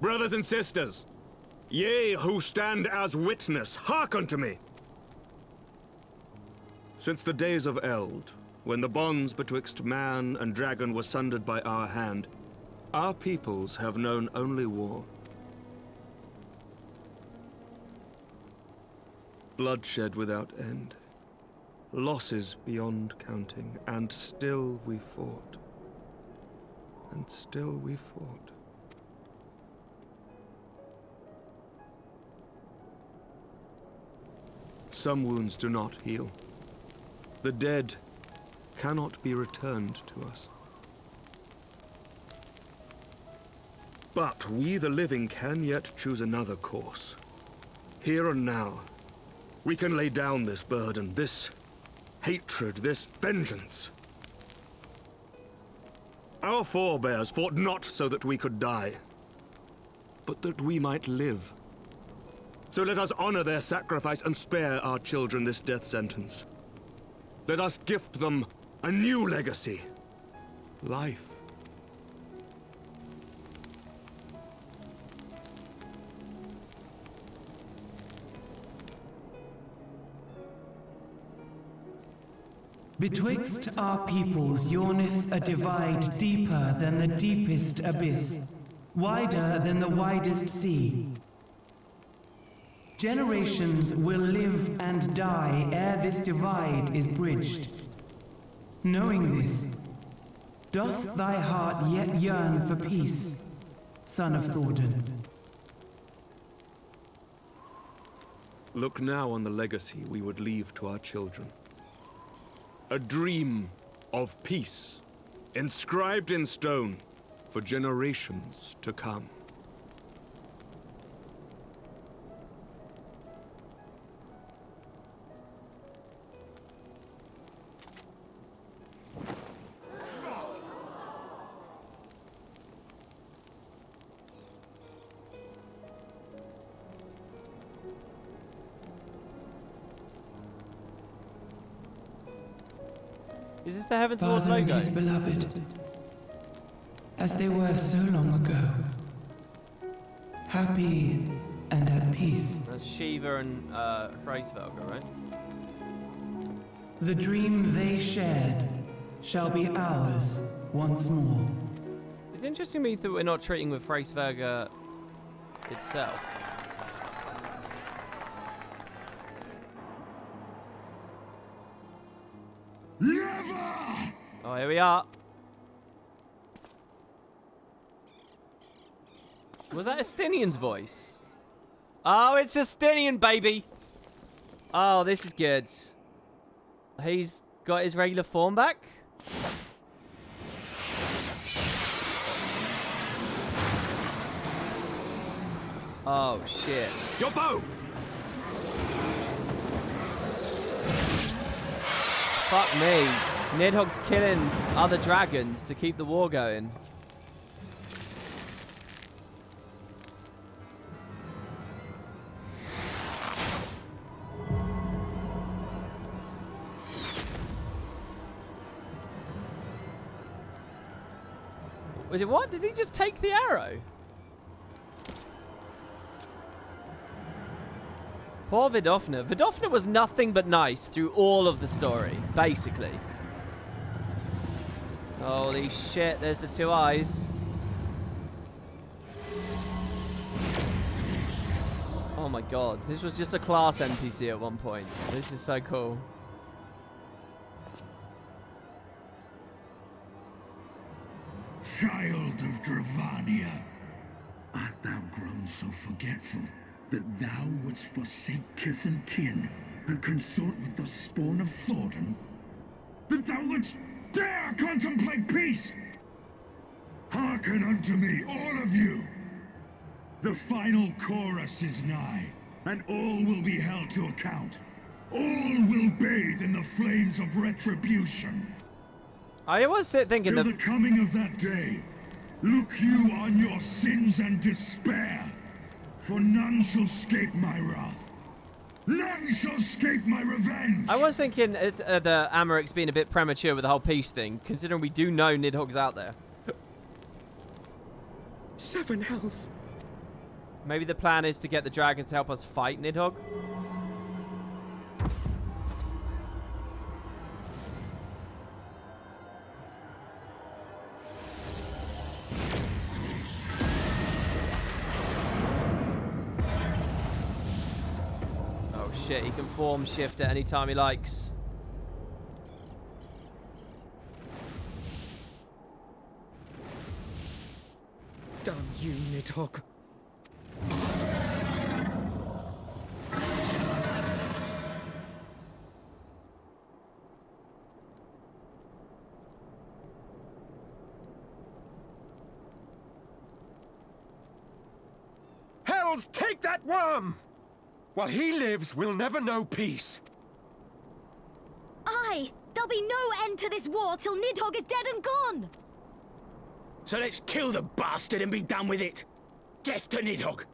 Brothers and sisters, ye who stand as witness, hearken to me. Since the days of Eld, when the bonds betwixt man and dragon were sundered by our hand, our peoples have known only war. Bloodshed without end, losses beyond counting, and still we fought. And still we fought. Some wounds do not heal. The dead cannot be returned to us. But we, the living, can yet choose another course. Here and now, we can lay down this burden, this hatred, this vengeance. Our forebears fought not so that we could die, but that we might live. So let us honor their sacrifice and spare our children this death sentence. Let us gift them a new legacy. Life. Betwixt our peoples yawneth a divide deeper than the deepest abyss, wider than the widest sea. Generations will live and die ere this divide is bridged. Knowing this, doth thy heart yet yearn for peace, son of Thordan? Look now on the legacy we would leave to our children. A dream of peace, inscribed in stone for generations to come. Is this the Heavensward Father and logo? his beloved, as they were so long ago, happy and at peace. That's Shiva and Hraesvelga, right? The dream they shared shall be ours once more. It's interesting to me that we're not treating with Hraesvelga itself. Never! Oh, here we are. Was that Estinian's voice? Oh, it's Estinian, baby. Oh, this is good. He's got his regular form back. Oh, shit. Your bow! Fuck me. Nidhogg's killing other dragons to keep the war going. Was it what? Did he just take the arrow? Poor Vidofnir. Vidofnir was nothing but nice through all of the story, basically. Holy shit, there's the two eyes. Oh my god. This was just a class NPC at one point. This is so cool. Child of Dravania, art thou grown so forgetful that thou wouldst forsake kith and kin and consort with the spawn of Thornton? That thou wouldst dare contemplate peace? Hearken unto me, all of you! The final chorus is nigh, and all will be held to account. All will bathe in the flames of retribution. I was thinking Till the coming of that day, look you on your sins and despair, for none shall escape my wrath. None shall escape my revenge. I was thinking the Amaric's being a bit premature with the whole peace thing, considering we do know Nidhogg's out there. 7 hells. Maybe the plan is to get the dragon to help us fight Nidhogg. Oh shit, he can form shift at any time he likes. Damn you, Nidhogg. Hells, take that worm! While he lives, we'll never know peace. Aye! There'll be no end to this war till Nidhogg is dead and gone! So let's kill the bastard and be done with it. Death to Nidhogg!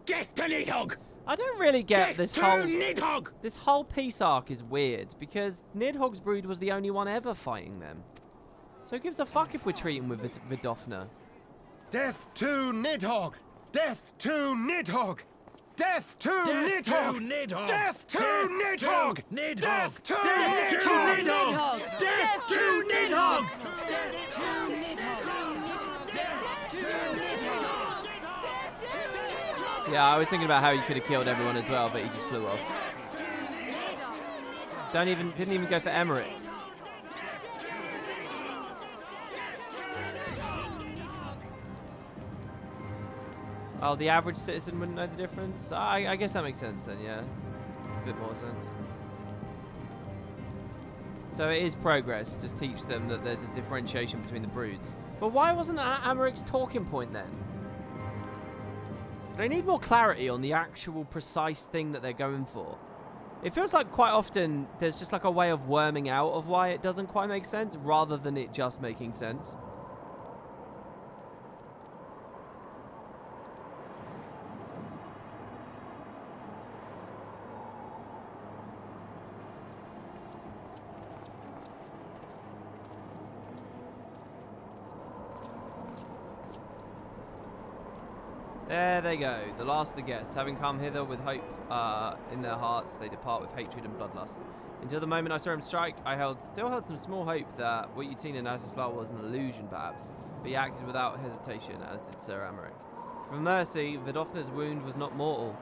Death to Nidhogg! I don't really get this whole Nidhogg! This whole peace arc is weird because Nidhogg's brood was the only one ever fighting them. So who gives a fuck if we're treating with Vidofna? Death to Nidhogg! Death to Nidhogg! Death to Nidhogg! Death to Nidhogg! Death to Nidhogg! Death to Nidhogg! Yeah, I was thinking about how he could have killed everyone as well, but he just flew off. Didn't even go for Emmerich. Oh, the average citizen wouldn't know the difference? I guess that makes sense then, yeah. A bit more sense. So it is progress to teach them that there's a differentiation between the broods. But why wasn't that Amarich's talking point then? They need more clarity on the actual precise thing that they're going for. It feels like quite often there's just like a way of worming out of why it doesn't quite make sense rather than it just making sense. There they go, the last of the guests. Having come hither with hope in their hearts, they depart with hatred and bloodlust. Until the moment I saw him strike, I still held some small hope that what you'd seen in Azislaw was an illusion, perhaps, but he acted without hesitation, as did Sir Amarich. For mercy, Vidofna's wound was not mortal.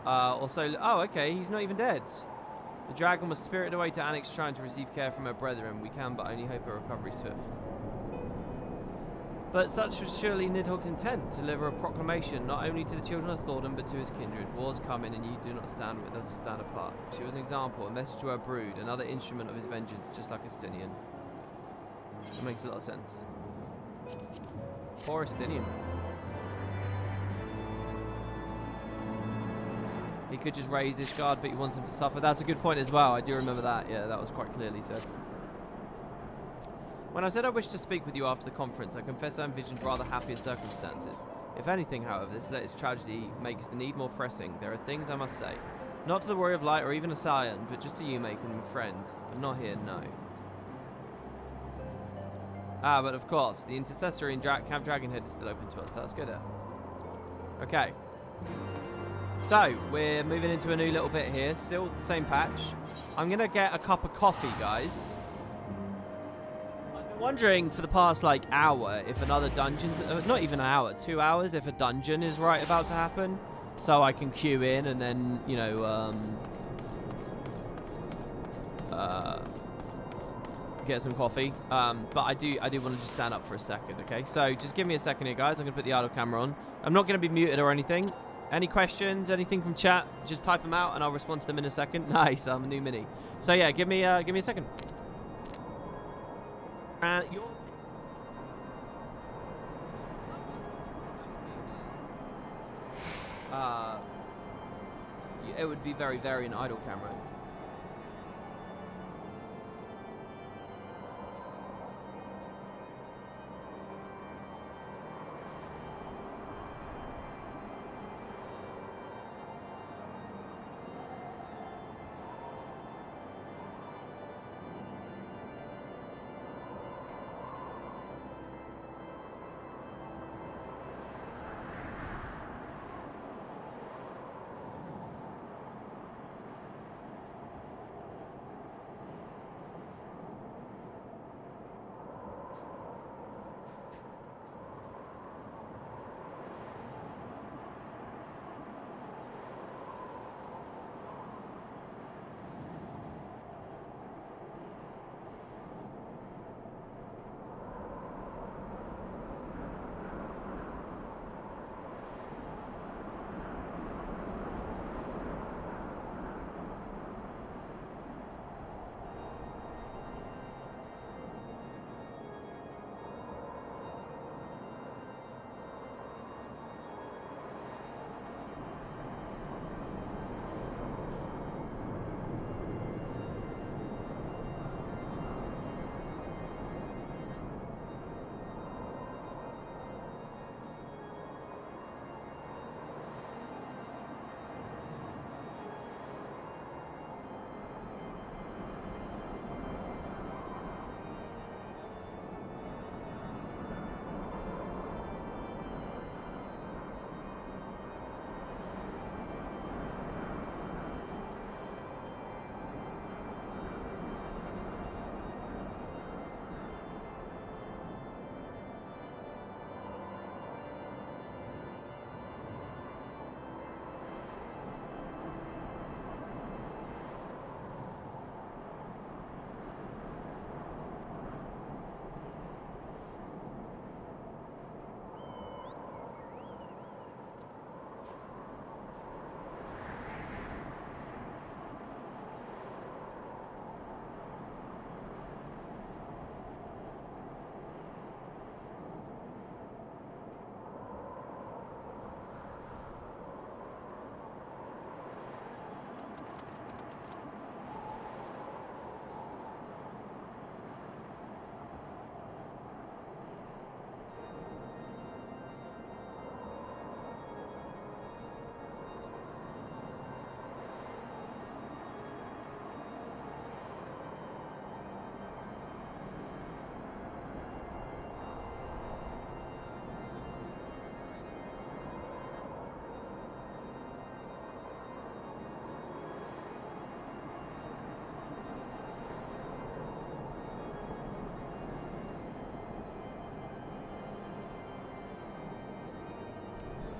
Oh, okay, he's not even dead. The dragon was spirited away to Annex Shrine to receive care from her brethren. We can but only hope her recovery swift. But such was surely Nidhogg's intent, to deliver a proclamation not only to the children of Thornton but to his kindred. War's coming and you do not stand with us to stand apart. She was an example, a message to her brood, another instrument of his vengeance, just like Estinian. That makes a lot of sense. Poor Estinian. He could just raise this guard, but he wants him to suffer. That's a good point as well. I do remember that. Yeah, that was quite clearly said. When I said I wished to speak with you after the conference, I confess I envisioned rather happier circumstances. If anything, however, this latest tragedy makes the need more pressing. There are things I must say. Not to the Warrior of Light or even a Scion, but just to you, Macon, and friend. But not here, no. Ah, but of course, the Intercessory in Camp Dragonhead is still open to us. Let's go there. Okay. So, we're moving into a new little bit here. Still the same patch. I'm going to get a cup of coffee, guys. Wondering for the past like hour if another dungeon's not even an hour, 2 hours, if a dungeon is about to happen. so I can queue in and then, you know, get some coffee. But I do want to just stand up for a second, okay? So just give me a second here, guys. I'm going to put the idle camera on. I'm not going to be muted or anything. Any questions, anything from chat, just type them out and I'll respond to them in a second. Nice, I'm a new mini. So yeah, give me a second. It would be very an idle camera.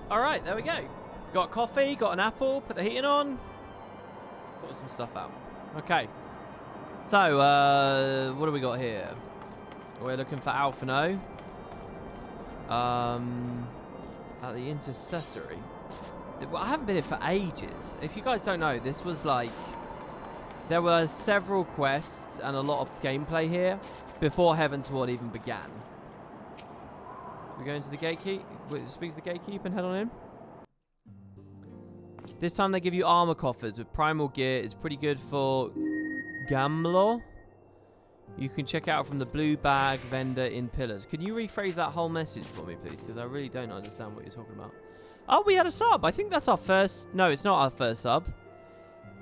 Alright, there we go. Got coffee, got an apple, put the heating on. Sort some stuff out. Okay. So, what do we got here? We're looking for Alphino. At the Intercessory. I haven't been here for ages. If you guys don't know, this was like... There were several quests and a lot of gameplay here before Heavensward even began. We go into the gatekeep. Speak to the gatekeep and head on in. This time they give you armor coffers with primal gear. It's pretty good for Gamlor. You can check out from the blue bag vendor in Pillars. Can you rephrase that whole message for me, please? Because I really don't understand what you're talking about. Oh, we had a sub. I think that's our first... No, it's not our first sub.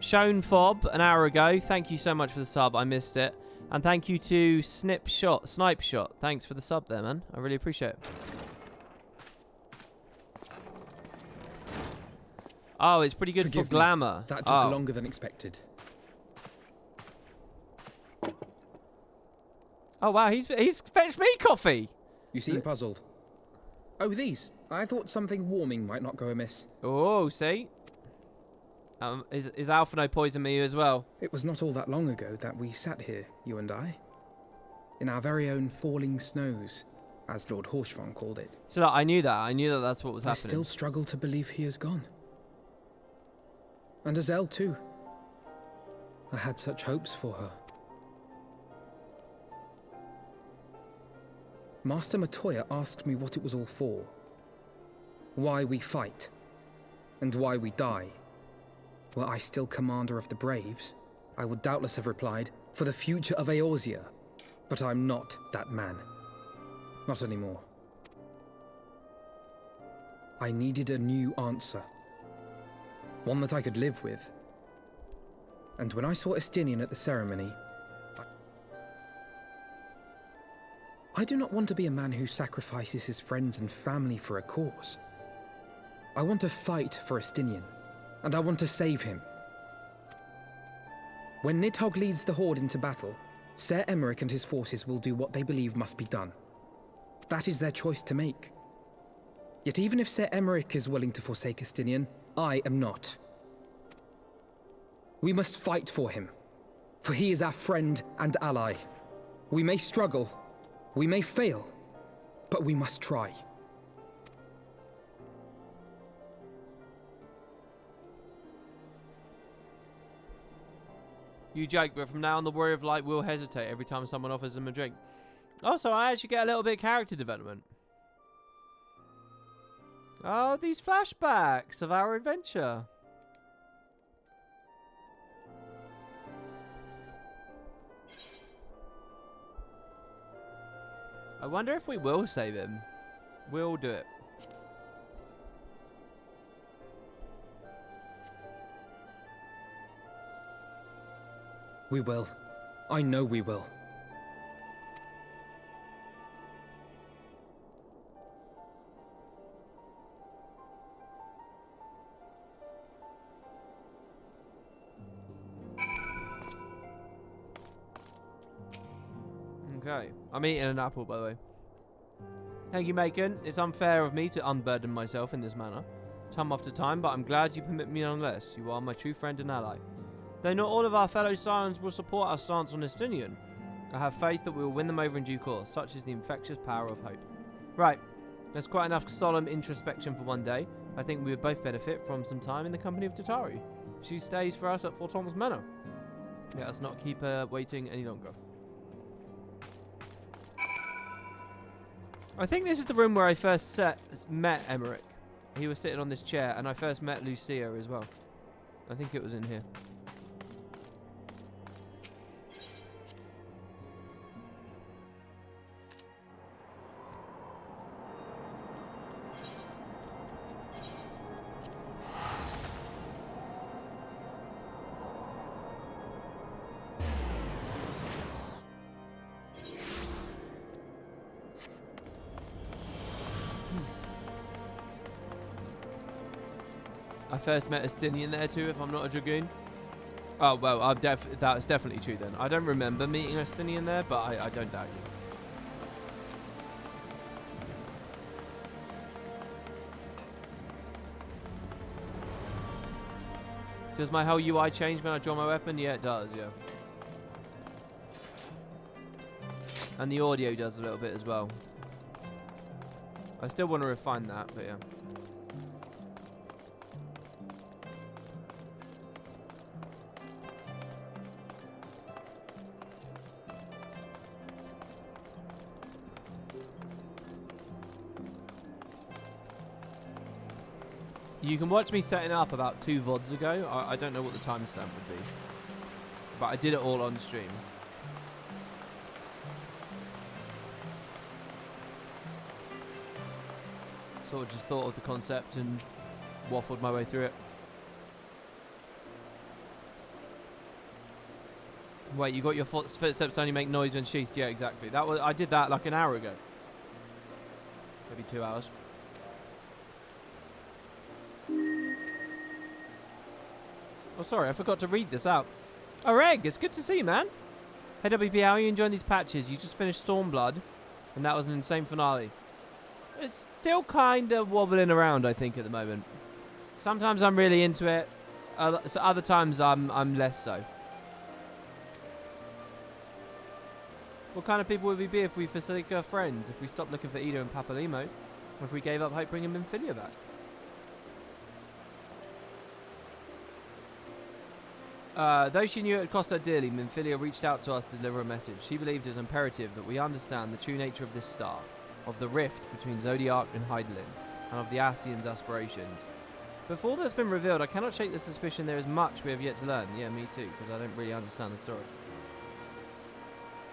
Shown Fob an hour ago. Thank you so much for the sub. I missed it. And thank you to Snipe Shot. Thanks for the sub there, man. I really appreciate it. Oh, it's pretty good for glamour. That took longer than expected. Oh, wow. He's fetched me coffee. You seem puzzled. Oh, these. I thought something warming might not go amiss. Oh, see? Is Alphino poisoning me as well? It was not all that long ago that we sat here, you and I. In our very own falling snows, as Lord Horshvon called it. So look, I knew that. I knew that that's what was happening. I still struggle to believe he is gone. And Azelle too. I had such hopes for her. Master Matoya asked me what it was all for. Why we fight. And why we die. Were I still commander of the Braves, I would doubtless have replied, for the future of Eorzea. But I'm not that man. Not anymore. I needed a new answer. One that I could live with. And when I saw Estinian at the ceremony, I do not want to be a man who sacrifices his friends and family for a cause. I want to fight for Estinian, and I want to save him. When Nidhogg leads the Horde into battle, Ser Emmerich and his forces will do what they believe must be done. That is their choice to make. Yet even if Ser Emmerich is willing to forsake Estinian, I am not. We must fight for him, for he is our friend and ally. We may struggle, we may fail, but we must try. You joke, but from now on the Warrior of Light will hesitate every time someone offers him a drink. Also, I actually get a little bit of character development. Oh, these flashbacks of our adventure. I wonder if we will save him. We'll do it. We will. I know we will. Okay. I'm eating an apple, by the way. Thank you, Macon. It's unfair of me to unburden myself in this manner, time after time, but I'm glad you permit me nonetheless. You are my true friend and ally. Though not all of our fellow Scions will support our stance on Estinian, I have faith that we will win them over in due course. Such is the infectious power of hope. Right. That's quite enough solemn introspection for one day. I think we would both benefit from some time in the company of Tataru. She stays for us at Fort Thomas Manor. Let us not keep her waiting any longer. I think this is the room where I first met Emmerich. He was sitting on this chair, and I first met Lucia as well. I think it was in here. I first met Estinian there too, if I'm not a dragoon. Oh, well, that's definitely true then. I don't remember meeting Estinian there, but I don't doubt you. Does my whole UI change when I draw my weapon? Yeah, it does, yeah. And the audio does a little bit as well. I still want to refine that, but yeah. You can watch me setting up about 2 VODs ago. I don't know what the timestamp would be. But I did it all on stream. Sort of just thought of the concept and waffled my way through it. Wait, you got your footsteps only make noise when sheathed? Yeah, exactly. I did that like an hour ago. Maybe 2 hours. Oh, sorry, I forgot to read this out. Oh, Reg, it's good to see you, man. Hey, WP, how are you enjoying these patches? You just finished Stormblood, and that was an insane finale. It's still kind of wobbling around, I think, at the moment. Sometimes I'm really into it. So other times I'm less so. What kind of people would we be if we forsake our friends? If we stopped looking for Ida and Papalimo? Or if we gave up hope bringing Minfilia back? Though she knew it would cost her dearly, Minfilia reached out to us to deliver a message. She believed it was imperative that we understand the true nature of this star, of the rift between Zodiac and Hydaelyn, and of the Ascians' aspirations. Before that's been revealed, I cannot shake the suspicion there is much we have yet to learn. Yeah, me too, because I don't really understand the story.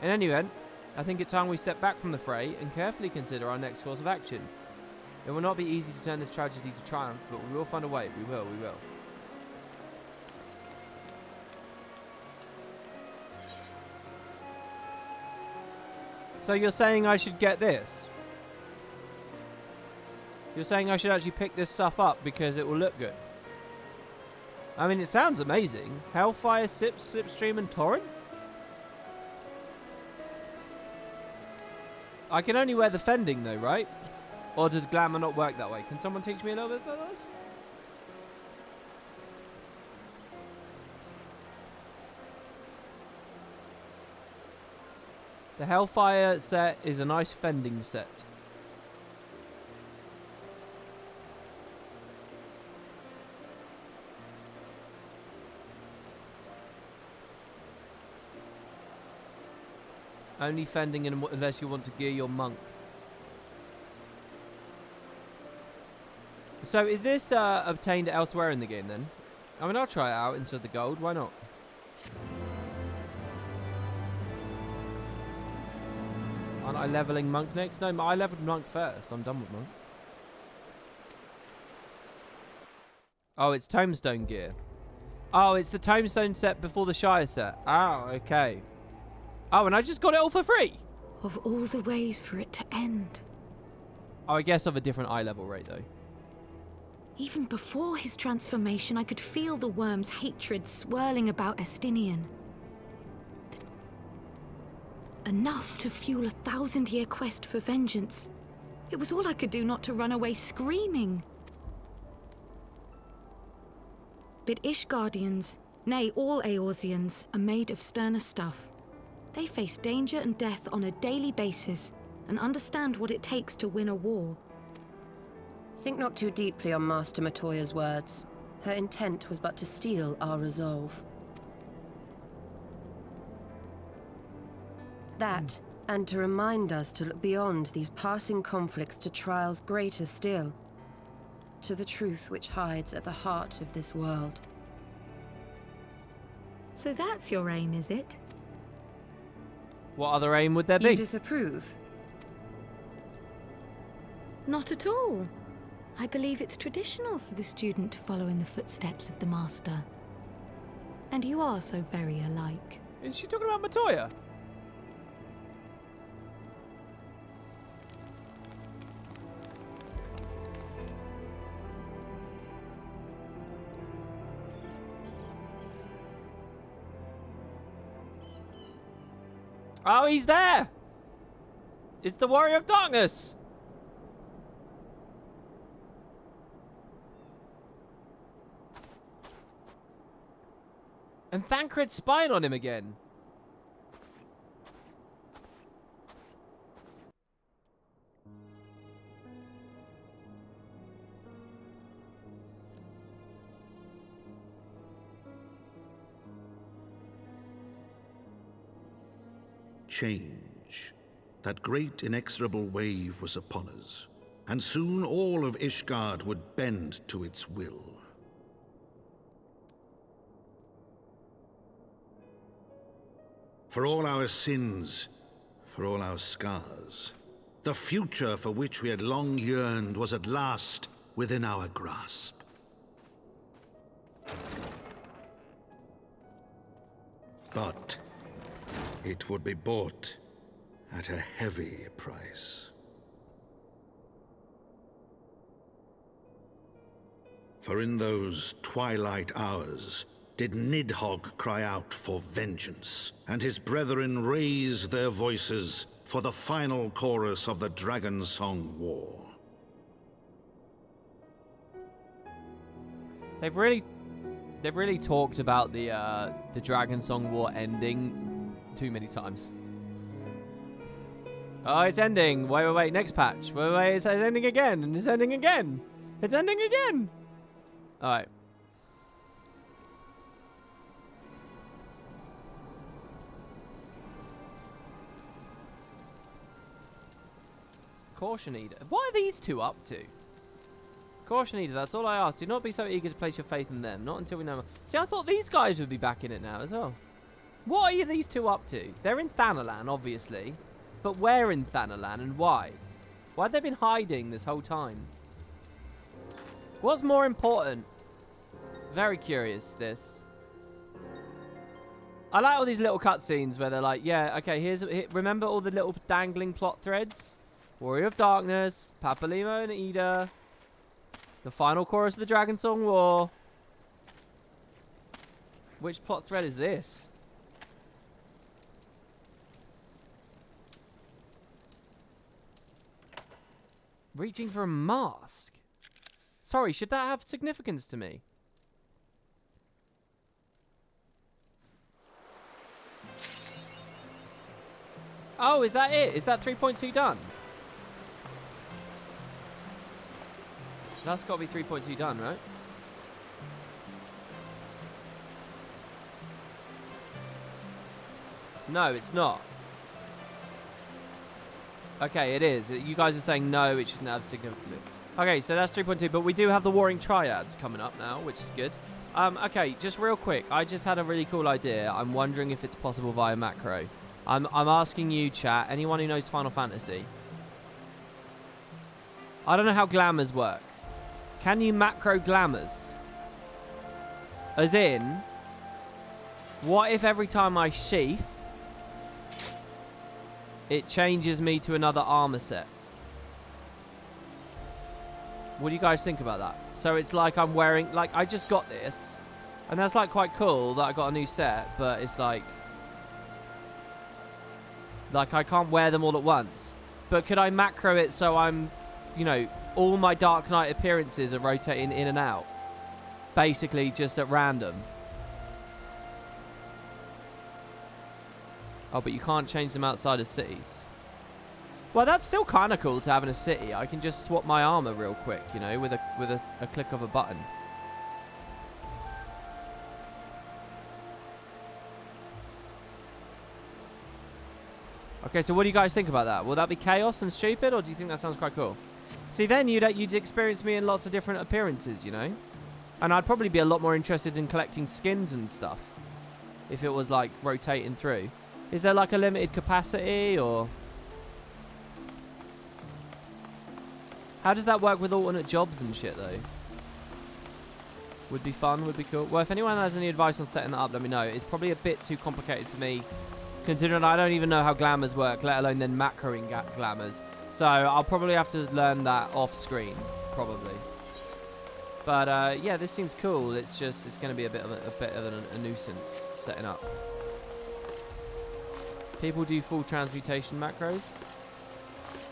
In any event, I think it's time we step back from the fray and carefully consider our next course of action. It will not be easy to turn this tragedy to triumph, but we will find a way. We will. So you're saying I should get this? You're saying I should actually pick this stuff up because it will look good? I mean, it sounds amazing. Hellfire, Slipstream, and Torrent? I can only wear the fending though, right? Or does glamour not work that way? Can someone teach me a little bit about this? The Hellfire set is a nice fending set. Only fending unless you want to gear your monk. So is this obtained elsewhere in the game then? I mean, I'll try it out instead of the gold. Why not? Aren't I leveling monk next? No, I leveled monk first. I'm done with monk. Oh, it's tombstone gear. Oh, it's the tombstone set before the Shire set. Oh, okay. Oh, and I just got it all for free. Of all the ways for it to end. Oh, I guess of a different eye level rate, though. Even before his transformation, I could feel the worm's hatred swirling about Estinian. Enough to fuel a 1,000-year quest for vengeance. It was all I could do not to run away screaming. But Ishgardians, nay, all Eorzeans, are made of sterner stuff. They face danger and death on a daily basis and understand what it takes to win a war. Think not too deeply on Master Matoya's words. Her intent was but to steal our resolve. That, and to remind us to look beyond these passing conflicts to trials greater still, to the truth which hides at the heart of this world. So that's your aim, is it? What other aim would there be? You disapprove? Not at all. I believe it's traditional for the student to follow in the footsteps of the master. And you are so very alike. Is she talking about Matoya? Oh, he's there! It's the Warrior of Darkness! And Thancred's spying on him again. Change. That great inexorable wave was upon us, and soon all of Ishgard would bend to its will. For all our sins, for all our scars, the future for which we had long yearned was at last within our grasp. But it would be bought at a heavy price. For in those twilight hours did Nidhogg cry out for vengeance, and his brethren raise their voices for the final chorus of the Dragon Song War. They've really talked about the Dragon Song War ending too many times. Oh, it's ending. Wait. Next patch. Wait. It's ending again. And it's ending again. It's ending again. All right. Caution Eater. What are these two up to? Caution Eater, that's all I ask. Do not be so eager to place your faith in them. Not until we know. See, I thought these guys would be back in it now as well. What are these two up to? They're in Thanalan, obviously. But where in Thanalan and why? Why have they been hiding this whole time? What's more important? Very curious, this. I like all these little cutscenes where they're like, yeah, okay, remember all the little dangling plot threads? Warrior of Darkness, Papalimo and Ida, the final chorus of the Dragon Song War. Which plot thread is this? Reaching for a mask? Sorry, should that have significance to me? Oh, is that it? Is that 3.2 done? That's got to be 3.2 done, right? No, it's not. Okay, it is. You guys are saying no, it shouldn't have significance to it. Okay, so that's 3.2, but we do have the Warring Triads coming up now, which is good. Okay, just real quick. I just had a really cool idea. I'm wondering if it's possible via macro. I'm asking you, chat, anyone who knows Final Fantasy. I don't know how glamours work. Can you macro glamours? As in, what if every time I sheath, it changes me to another armor set? What do you guys think about that? So it's like I'm wearing, like I just got this, and that's like quite cool that I got a new set, but it's like I can't wear them all at once. But could I macro it so I'm, you know, all my Dark Knight appearances are rotating in and out, basically just at random? Oh, but you can't change them outside of cities. Well, that's still kind of cool to have in a city. I can just swap my armor real quick, you know, with a click of a button. Okay, so what do you guys think about that? Will that be chaos and stupid, or do you think that sounds quite cool? See, then you'd experience me in lots of different appearances, you know? And I'd probably be a lot more interested in collecting skins and stuff if it was, like, rotating through. Is there, like, a limited capacity, or... How does that work with alternate jobs and shit, though? Would be fun, would be cool. Well, if anyone has any advice on setting that up, let me know. It's probably a bit too complicated for me, considering I don't even know how glamours work, let alone then macroing glamours. So I'll probably have to learn that off screen, probably. But yeah, this seems cool. It's just it's going to be a bit of a nuisance setting up. People do full transmutation macros.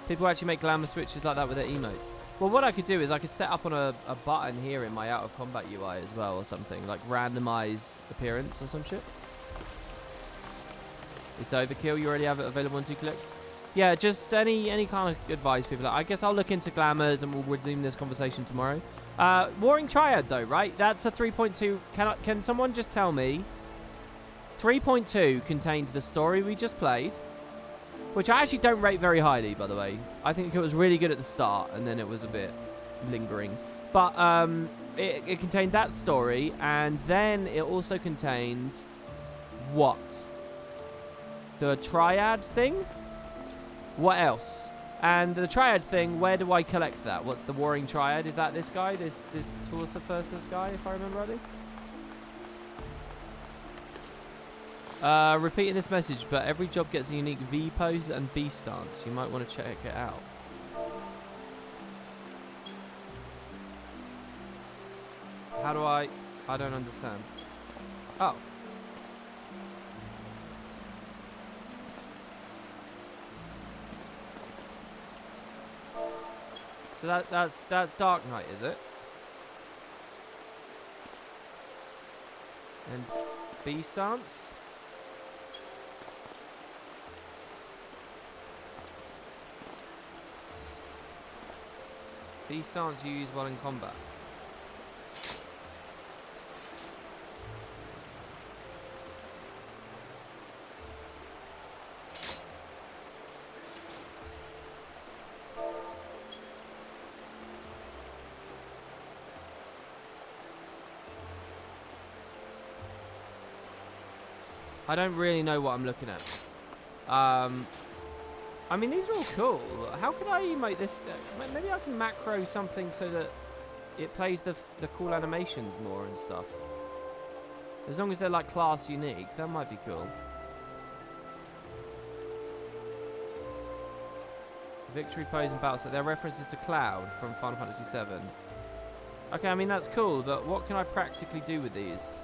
People actually make glamour switches like that with their emotes. Well, what I could do is I could set up on a button here in my out of combat UI as well, or something like randomize appearance or some shit. It's overkill. You already have it available in 2 clicks. Yeah, just any kind of advice, people. I guess I'll look into glamours and we'll resume this conversation tomorrow. Warring Triad, though, right? That's a 3.2. Can someone just tell me? 3.2 contained the story we just played, which I actually don't rate very highly, by the way. I think it was really good at the start, and then it was a bit lingering. But it contained that story, and then it also contained what? The Triad thing? What else? And the Triad thing, where do I collect that? What's the Warring Triad? Is that this guy? This Tursifursus guy, if I remember rightly? Repeating this message, but every job gets a unique V pose and B stance. You might want to check it out. How do I don't understand. Oh. So that's Dark Knight, is it? And B stance. B stance you use while in combat. I don't really know what I'm looking at. I mean, these are all cool. How can I make this? Maybe I can macro something so that it plays the cool animations more and stuff. As long as they're like class unique, that might be cool. Victory pose and battle set. They're references to Cloud from Final Fantasy VII. Okay, I mean that's cool, but what can I practically do with these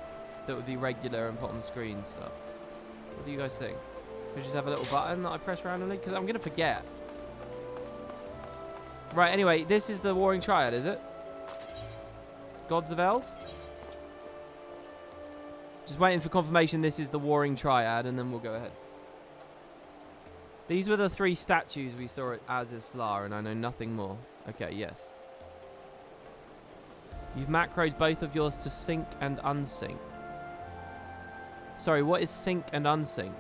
that would be regular and put on the screen stuff? What do you guys think? We just have a little button that I press randomly? Because I'm going to forget. Right, anyway, this is the Warring Triad, is it? Gods of Eld? Just waiting for confirmation this is the Warring Triad, and then we'll go ahead. These were the 3 statues we saw at Azizlar, and I know nothing more. Okay, yes. You've macroed both of yours to sync and unsync. Sorry, what is sync and unsync?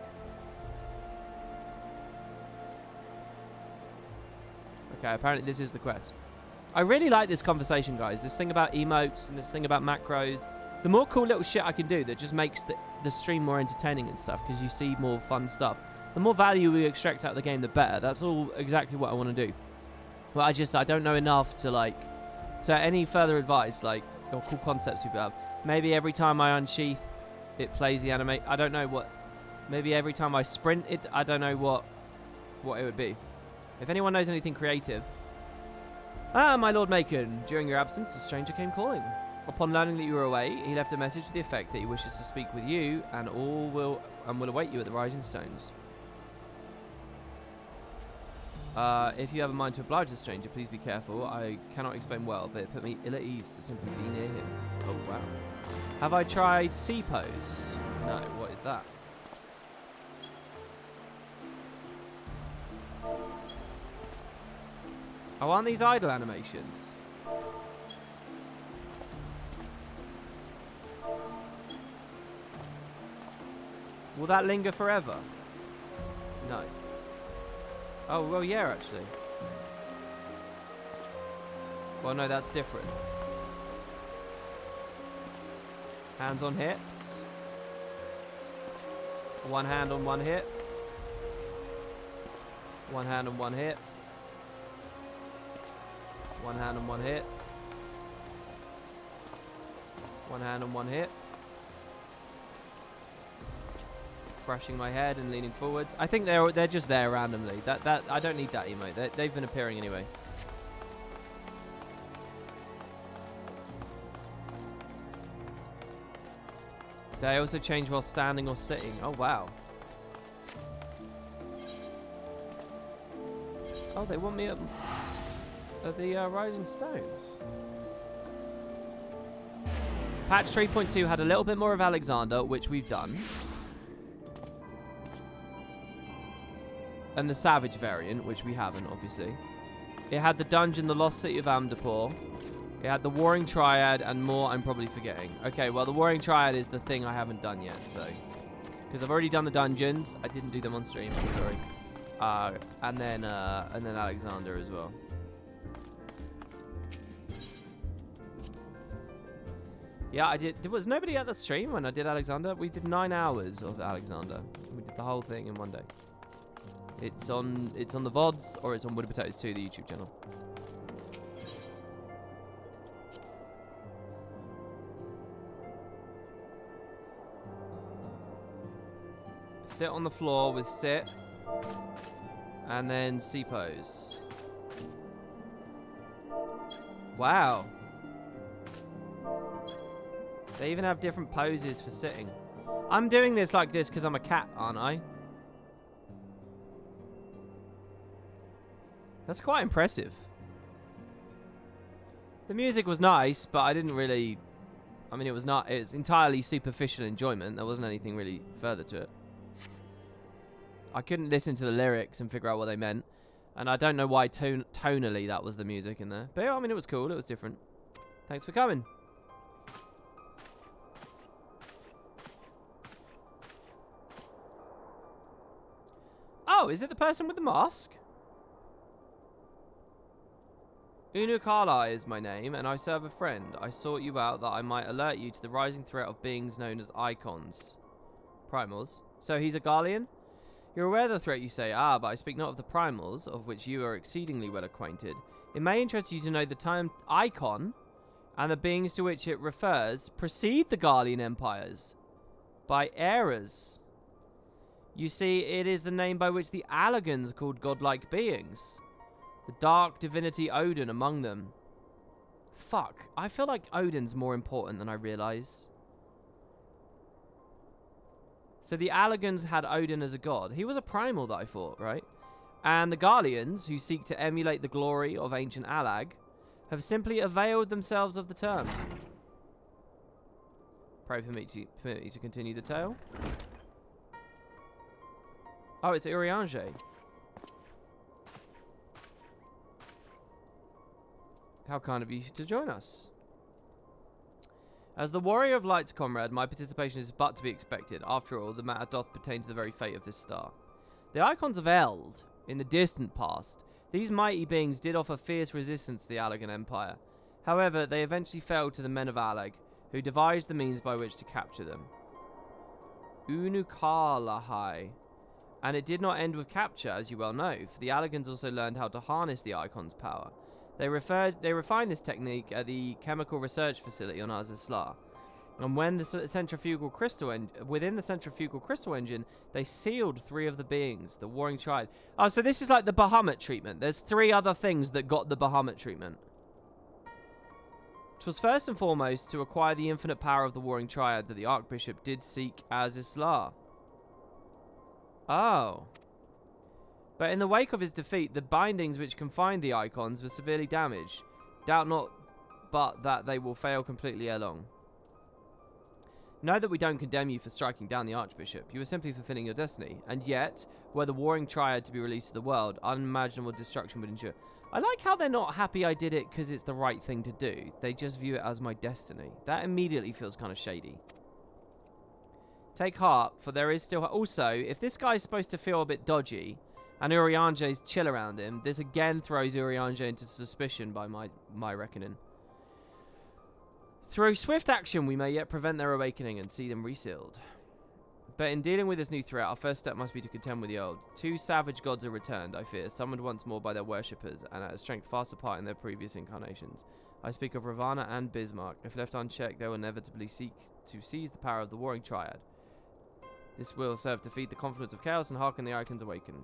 Okay, apparently this is the quest. I really like this conversation, guys. This thing about emotes and this thing about macros. The more cool little shit I can do that just makes the stream more entertaining and stuff, because you see more fun stuff. The more value we extract out of the game, the better. That's all exactly what I want to do. But I don't know enough to, like... So any further advice, like, or cool concepts you have? Maybe every time I unsheath, it plays the anime. I don't know what... Maybe every time I sprint it, I don't know what it would be. If anyone knows anything creative. Ah, my Lord Macon. During your absence, a stranger came calling. Upon learning that you were away, he left a message to the effect that he wishes to speak with you and will await you at the Rising Stones. If you have a mind to oblige the stranger, please be careful. I cannot explain well, but it put me ill at ease to simply be near him. Oh, wow. Have I tried C-pose? No, what is that? Oh, aren't these idle animations? Will that linger forever? No. Oh, well, yeah, actually. Well, no, that's different. Hands on hips. One hand on one hip. One hand on one hip. One hand on one hip. One hand on one hip. Brushing my head and leaning forwards. I think they're just there randomly. That I don't need that emote. They've been appearing anyway. They also change while standing or sitting. Oh wow. Oh, they want me at the Rising Stones. Patch 3.2 had a little bit more of Alexander, which we've done. And the Savage variant, which we haven't, obviously. It had the dungeon, the Lost City of Amdapor. It had the Warring Triad, and more I'm probably forgetting. Okay, well, the Warring Triad is the thing I haven't done yet, so... Because I've already done the dungeons. I didn't do them on stream, I'm sorry. And then Alexander as well. Yeah, I did. There was nobody at the stream when I did Alexander. We did 9 hours of Alexander. We did the whole thing in one day. It's on the VODs, or it's on Woody Potatoes 2, the YouTube channel. Sit on the floor with sit, and then C-pose. Wow. They even have different poses for sitting. I'm doing this like this because I'm a cat, aren't I? That's quite impressive. The music was nice, but I I mean, it was entirely superficial enjoyment. There wasn't anything really further to it. I couldn't listen to the lyrics and figure out what they meant. And I don't know why tonally that was the music in there. But yeah, I mean, it was cool. It was different. Thanks for coming. Oh, is it the person with the mask? Unukala is my name, and I serve a friend. I sought you out that I might alert you to the rising threat of beings known as icons. Primals. So he's a Garlean? You're aware of the threat, you say. Ah, but I speak not of the primals, of which you are exceedingly well acquainted. It may interest you to know the term icon, and the beings to which it refers precede the Garlean empires by eras. You see, it is the name by which the Allagans called godlike beings. The dark divinity Odin among them. Fuck, I feel like Odin's more important than I realise. So the Allagans had Odin as a god. He was a primal, that I thought, right? And the Garleans, who seek to emulate the glory of ancient Allag, have simply availed themselves of the term. Pray for me to continue the tale. Oh, it's Urianger. How kind of you to join us. As the Warrior of Light's comrade, my participation is but to be expected. After all, the matter doth pertain to the very fate of this star. The Icons of Eld, in the distant past, these mighty beings did offer fierce resistance to the Allagan Empire. However, they eventually fell to the men of Allag, who devised the means by which to capture them. Unukalahai. And it did not end with capture, as you well know, for the Allagans also learned how to harness the Icon's power. They refined this technique at the chemical research facility on Azizla. And when the centrifugal crystal within the centrifugal crystal engine, they sealed 3 of the beings, the Warring Triad. Oh, so this is like the Bahamut treatment. There's 3 other things that got the Bahamut treatment. It was first and foremost to acquire the infinite power of the Warring Triad that the Archbishop did seek as Isla. Oh. But in the wake of his defeat, the bindings which confined the icons were severely damaged. Doubt not but that they will fail completely ere long. Know that we don't condemn you for striking down the Archbishop. You were simply fulfilling your destiny. And yet, were the Warring Triad to be released to the world, unimaginable destruction would ensue. I like how they're not happy I did it because it's the right thing to do. They just view it as my destiny. That immediately feels kind of shady. Take heart, for there is still... Also, if this guy's supposed to feel a bit dodgy, and Urianger's chill around him, this again throws Urianger into suspicion by my reckoning. Through swift action, we may yet prevent their awakening and see them resealed. But in dealing with this new threat, our first step must be to contend with the old. 2 savage gods are returned, I fear, summoned once more by their worshippers, and at a strength far apart in their previous incarnations. I speak of Ravana and Bismarck. If left unchecked, they will inevitably seek to seize the power of the Warring Triad. This will serve to feed the confluence of chaos and hearken the icons awaken.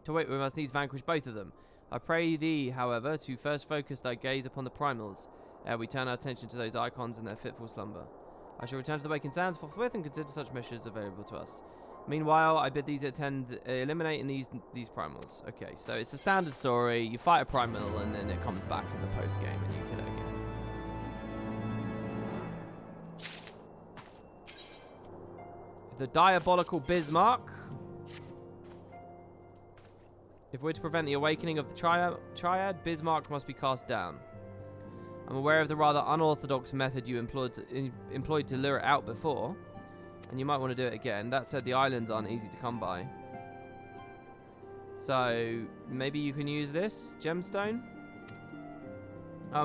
To wait, we must needs vanquish both of them. I pray thee, however, to first focus thy gaze upon the primals, ere we turn our attention to those icons in their fitful slumber. I shall return to the waking sands forthwith and consider such measures available to us. Meanwhile, I bid these eliminating these primals. Okay, so it's a standard story. You fight a primal and then it comes back in the post game and you kill it again. The diabolical Bismarck. If we're to prevent the awakening of the triad, Bismarck must be cast down. I'm aware of the rather unorthodox method you employed to lure it out before, and you might want to do it again. That said, the islands aren't easy to come by. So, maybe you can use this gemstone?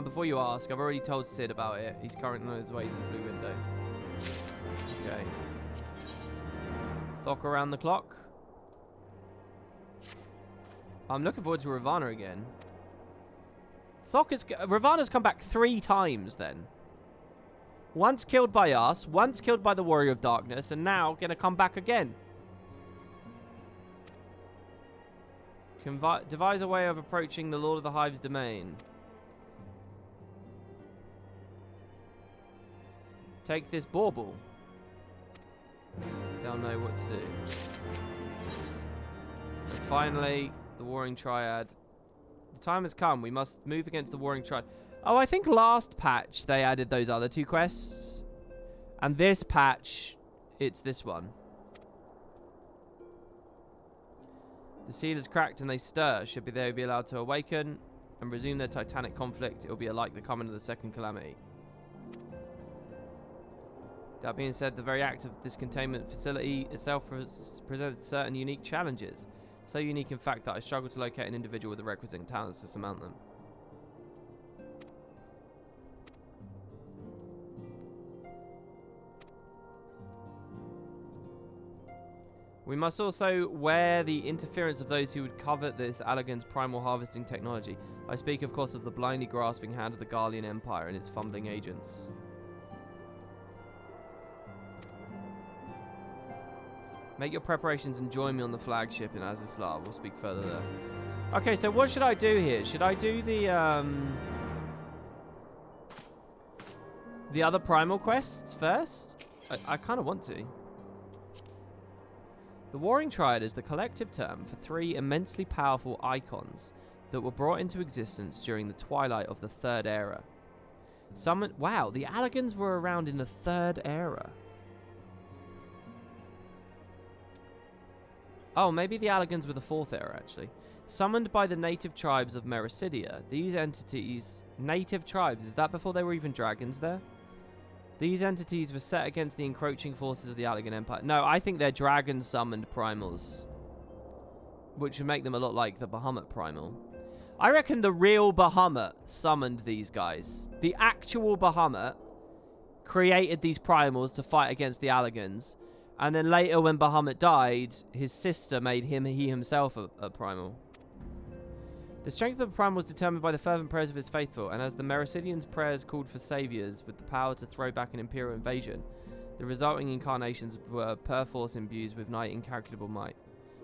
Before you ask, I've already told Sid about it. He's currently on his way to the blue window. Okay. Thok around the clock. I'm looking forward to Ravana again. Ravana's come back 3 times then. Once killed by us, once killed by the Warrior of Darkness, and now gonna come back again. Devise a way of approaching the Lord of the Hive's domain. Take this bauble. They'll know what to do. And finally, the Warring Triad. The time has come. We must move against the Warring Triad. Oh, I think last patch they added those other 2 quests. And this patch, it's this one. The seal is cracked and they stir. Should they be allowed to awaken and resume their titanic conflict, it will be like the coming of the second calamity. That being said, the very act of this containment facility itself presents certain unique challenges. So unique, in fact, that I struggle to locate an individual with the requisite talents to surmount them. We must also wear the interference of those who would covet this Allagan's primal harvesting technology. I speak, of course, of the blindly grasping hand of the Garlean Empire and its fumbling agents. Make your preparations and join me on the flagship in Azizlar. We'll speak further there. Okay, so what should I do here? Should I do the other primal quests first? I kind of want to. The Warring Triad is the collective term for 3 immensely powerful icons that were brought into existence during the twilight of the Third Era. Wow, the Allagans were around in the Third Era. Oh, maybe the Allagans were the 4th Era, actually. Summoned by the native tribes of Mericidia, these entities... Native tribes, is that before they were even dragons there? These entities were set against the encroaching forces of the Allagan Empire. No, I think they're dragon-summoned primals. Which would make them a lot like the Bahamut primal. I reckon the real Bahamut summoned these guys. The actual Bahamut created these primals to fight against the Allagans. And then later when Bahamut died, his sister made he himself a primal. The strength of the primal was determined by the fervent prayers of his faithful, and as the Mericidians' prayers called for saviors with the power to throw back an imperial invasion, the resulting incarnations were perforce imbued with incalculable might.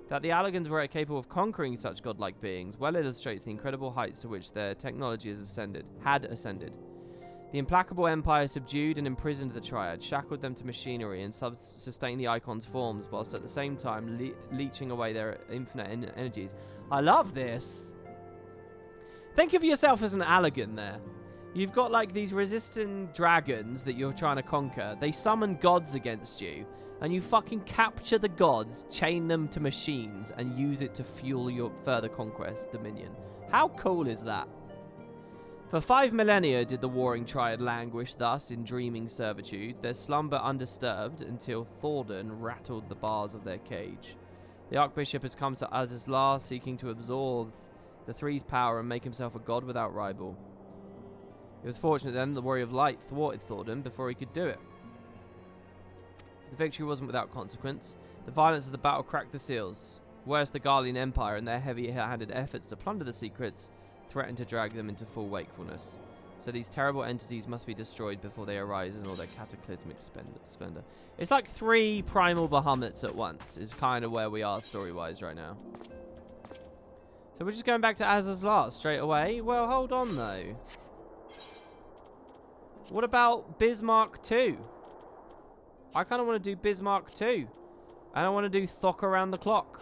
That the Allagans were capable of conquering such godlike beings well illustrates the incredible heights to which their technology had ascended. The implacable empire subdued and imprisoned the Triad, shackled them to machinery, and sustained the icons' forms, whilst at the same time leeching away their infinite energies. I love this! Think of yourself as an Allagan there. You've got like these resistant dragons that you're trying to conquer. They summon gods against you, and you fucking capture the gods, chain them to machines, and use it to fuel your further conquest dominion. How cool is that? For 5 millennia did the Warring Triad languish thus in dreaming servitude, their slumber undisturbed, until Thordan rattled the bars of their cage. The Archbishop has come to Azizlar, seeking to absorb the Three's power and make himself a god without rival. It was fortunate then the Warrior of Light thwarted Thordan before he could do it. The victory wasn't without consequence. The violence of the battle cracked the seals. Worse, the Garlean Empire and their heavy-handed efforts to plunder the secrets threatened to drag them into full wakefulness. So these terrible entities must be destroyed before they arise in all their cataclysmic splendor. It's like 3 primal Bahamuts at once is kind of where we are story-wise right now. So we're just going back to Azizlar straight away? Well, hold on though. What about Bismarck 2? I kind of want to do Bismarck 2. And I want to do Thok around the clock.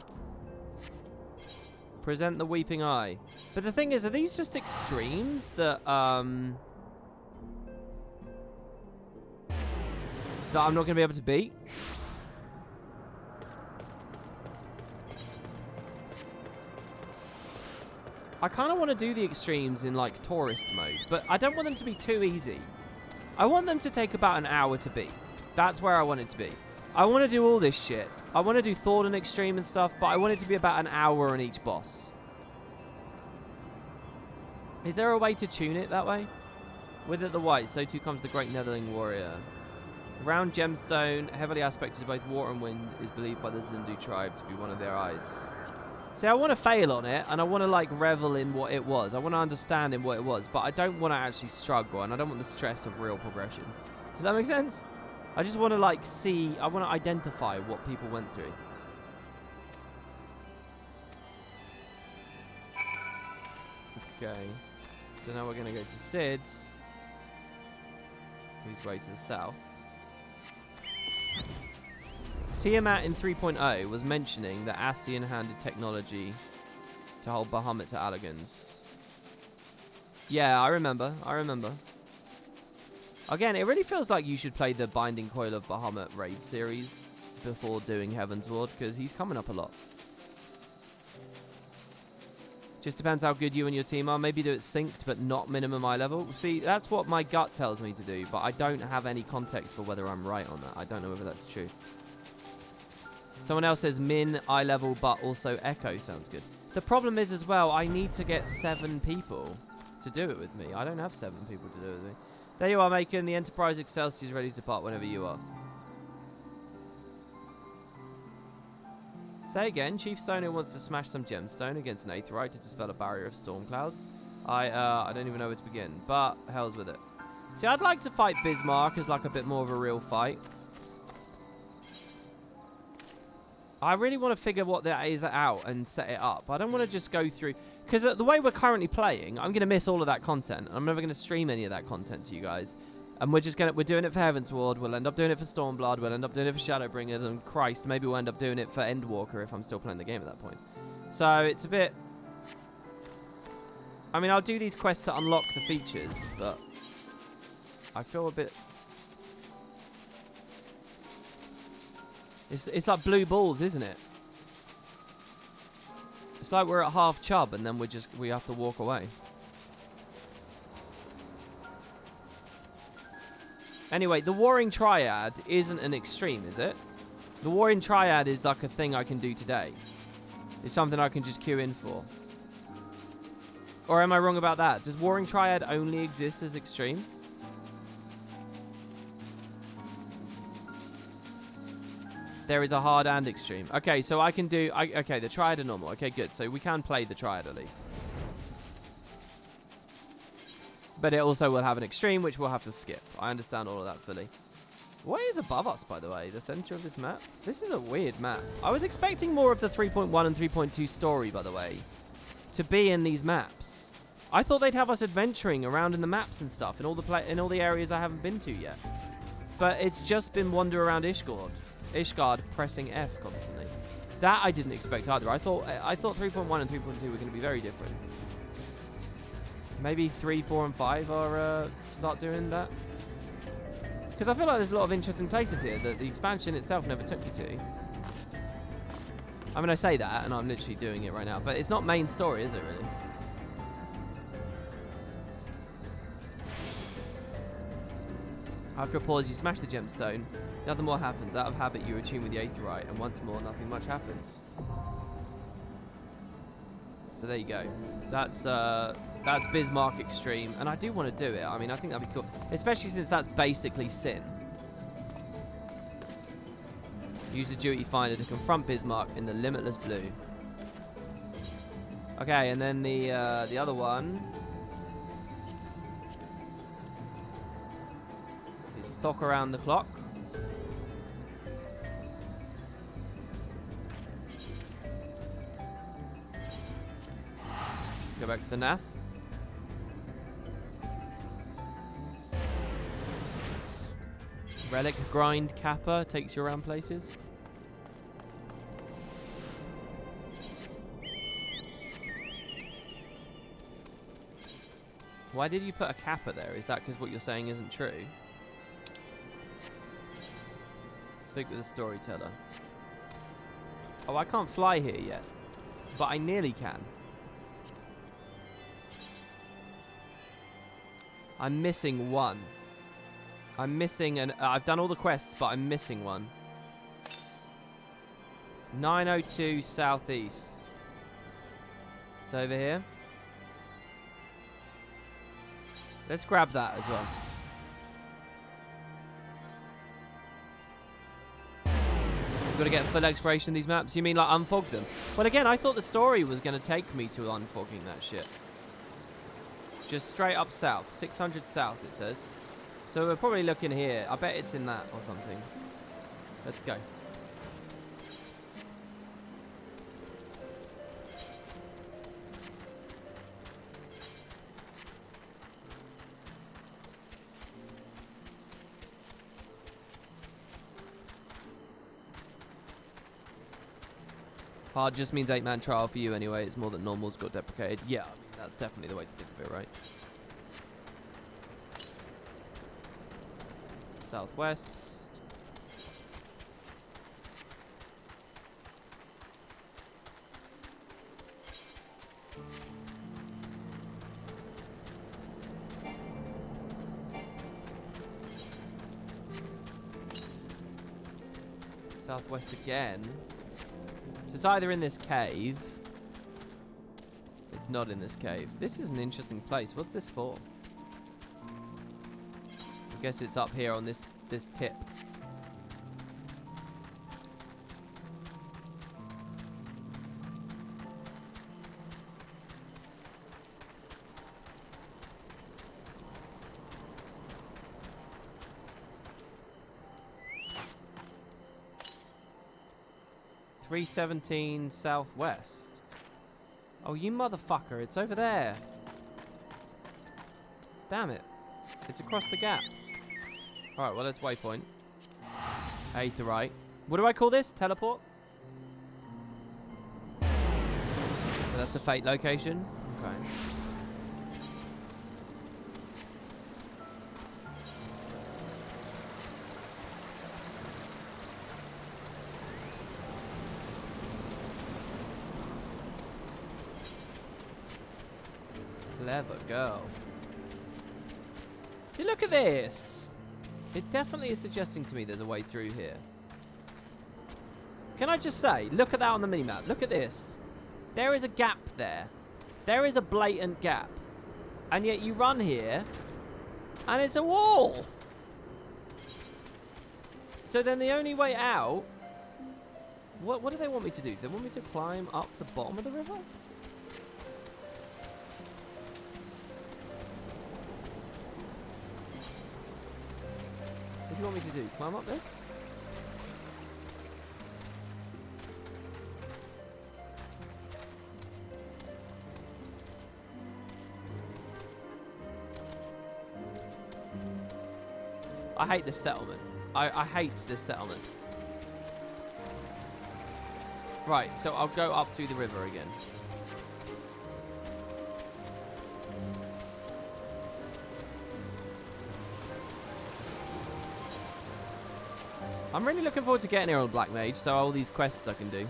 Present the Weeping Eye. But the thing is, are these just extremes that I'm not going to be able to beat? I kind of want to do the extremes in like tourist mode, but I don't want them to be too easy. I want them to take about an hour to beat. That's where I want it to be. I want to do all this shit. I want to do Thordan extreme and stuff, but I want it to be about an hour on each boss. Is there a way to tune it that way? With it the white, so too comes the great Netherling warrior. The round gemstone, heavily aspected both water and wind, is believed by the Zindu tribe to be one of their eyes. See, I want to fail on it, and I want to like revel in what it was. I want to understand in what it was, but I don't want to actually struggle, and I don't want the stress of real progression. Does that make sense? I just want to like see, I want to identify what people went through. Okay, so now we're going to go to Sid's, who's way to the south. Tiamat in 3.0 was mentioning that Ascian handed technology to hold Bahamut to Allagans. Yeah, I remember. Again, it really feels like you should play the Binding Coil of Bahamut raid series before doing Heavensward, because he's coming up a lot. Just depends how good you and your team are. Maybe do it synced, but not minimum eye level. See, that's what my gut tells me to do, but I don't have any context for whether I'm right on that. I don't know whether that's true. Someone else says min, eye level, but also echo sounds good. The problem is as well, I need to get 7 people to do it with me. I don't have 7 people to do it with me. There you are, Macon. The Enterprise Excelsior is ready to depart whenever you are. Say again, Chief Sono wants to smash some gemstone against an aetheryte to dispel a barrier of storm clouds. I don't even know where to begin, but hell's with it. See, I'd like to fight Bismarck as like a bit more of a real fight. I really want to figure what that is out and set it up. I don't want to just go through, because the way we're currently playing, I'm going to miss all of that content. I'm never going to stream any of that content to you guys. And we're doing it for Heavensward, we'll end up doing it for Stormblood, we'll end up doing it for Shadowbringers, and Christ, maybe we'll end up doing it for Endwalker if I'm still playing the game at that point. So, it's a bit... I mean, I'll do these quests to unlock the features, but... I feel a bit... It's like blue balls, isn't it? It's like we're at half chub, and then we have to walk away. Anyway, the Warring Triad isn't an extreme, is it? The Warring Triad is like a thing I can do today. It's something I can just queue in for. Or am I wrong about that? Does Warring Triad only exist as extreme? There is a hard and extreme. Okay, so I can do... okay, the Triad are normal. Okay, good. So we can play the Triad at least. But it also will have an extreme, which we'll have to skip. I understand all of that fully. What is above us, by the way? The center of this map? This is a weird map. I was expecting more of the 3.1 and 3.2 story, by the way, to be in these maps. I thought they'd have us adventuring around in the maps and stuff, in all the areas I haven't been to yet. But it's just been wander around Ishgard pressing F constantly. That I didn't expect either. I thought 3.1 and 3.2 were going to be very different. Maybe 3, 4, and 5 are start doing that. Because I feel like there's a lot of interesting places here that the expansion itself never took you to. I mean, I say that, and I'm literally doing it right now, but it's not main story, is it, really? After a pause, you smash the gemstone. Nothing more happens. Out of habit, you attune with the aetheryte, and once more, nothing much happens. So there you go. That's Bismarck Extreme, and I do want to do it. I mean, I think that'd be cool, especially since that's basically Sin. Use the duty finder to confront Bismarck in the limitless blue. Okay, and then the other one is Thok around the clock. Go back to the Nath. Relic Grind Kappa takes you around places. Why did you put a Kappa there? Is that because what you're saying isn't true? Speak with the storyteller. Oh, I can't fly here yet, but I nearly can. I'm missing one. I'm missing an... I've done all the quests, but I'm missing one. 902 southeast. It's over here. Let's grab that as well. We've got to get full exploration of these maps. You mean like unfog them? Well, again, I thought the story was going to take me to unfogging that shit. Just straight up south. 600 south, it says. So we're probably looking here. I bet it's in that or something. Let's go. Hard just means 8-man trial for you anyway. It's more that normal's got deprecated. Yeah, I mean, that's definitely the way to think of it, right? Southwest. Southwest again. So it's either in this cave. It's not in this cave. This is an interesting place. What's this for? I guess it's up here on this tip. .317 southwest. Oh, you motherfucker! It's over there. Damn it! It's across the gap. All right, well, let's waypoint. Aetheryte. What do I call this? Teleport? So that's a fate location. Okay. Clever girl. See, look at this. It definitely is suggesting to me there's a way through here. Can I just say, look at that on the minimap. Look at this. There is a gap there. There is a blatant gap. And yet you run here, and it's a wall. So then the only way out... What do they want me to do? They want me to climb up the bottom of the river? What do you want me to do? Climb up this? I hate this settlement. I hate this settlement. Right, so I'll go up through the river again. I'm really looking forward to getting here on Black Mage, so all these quests I can do.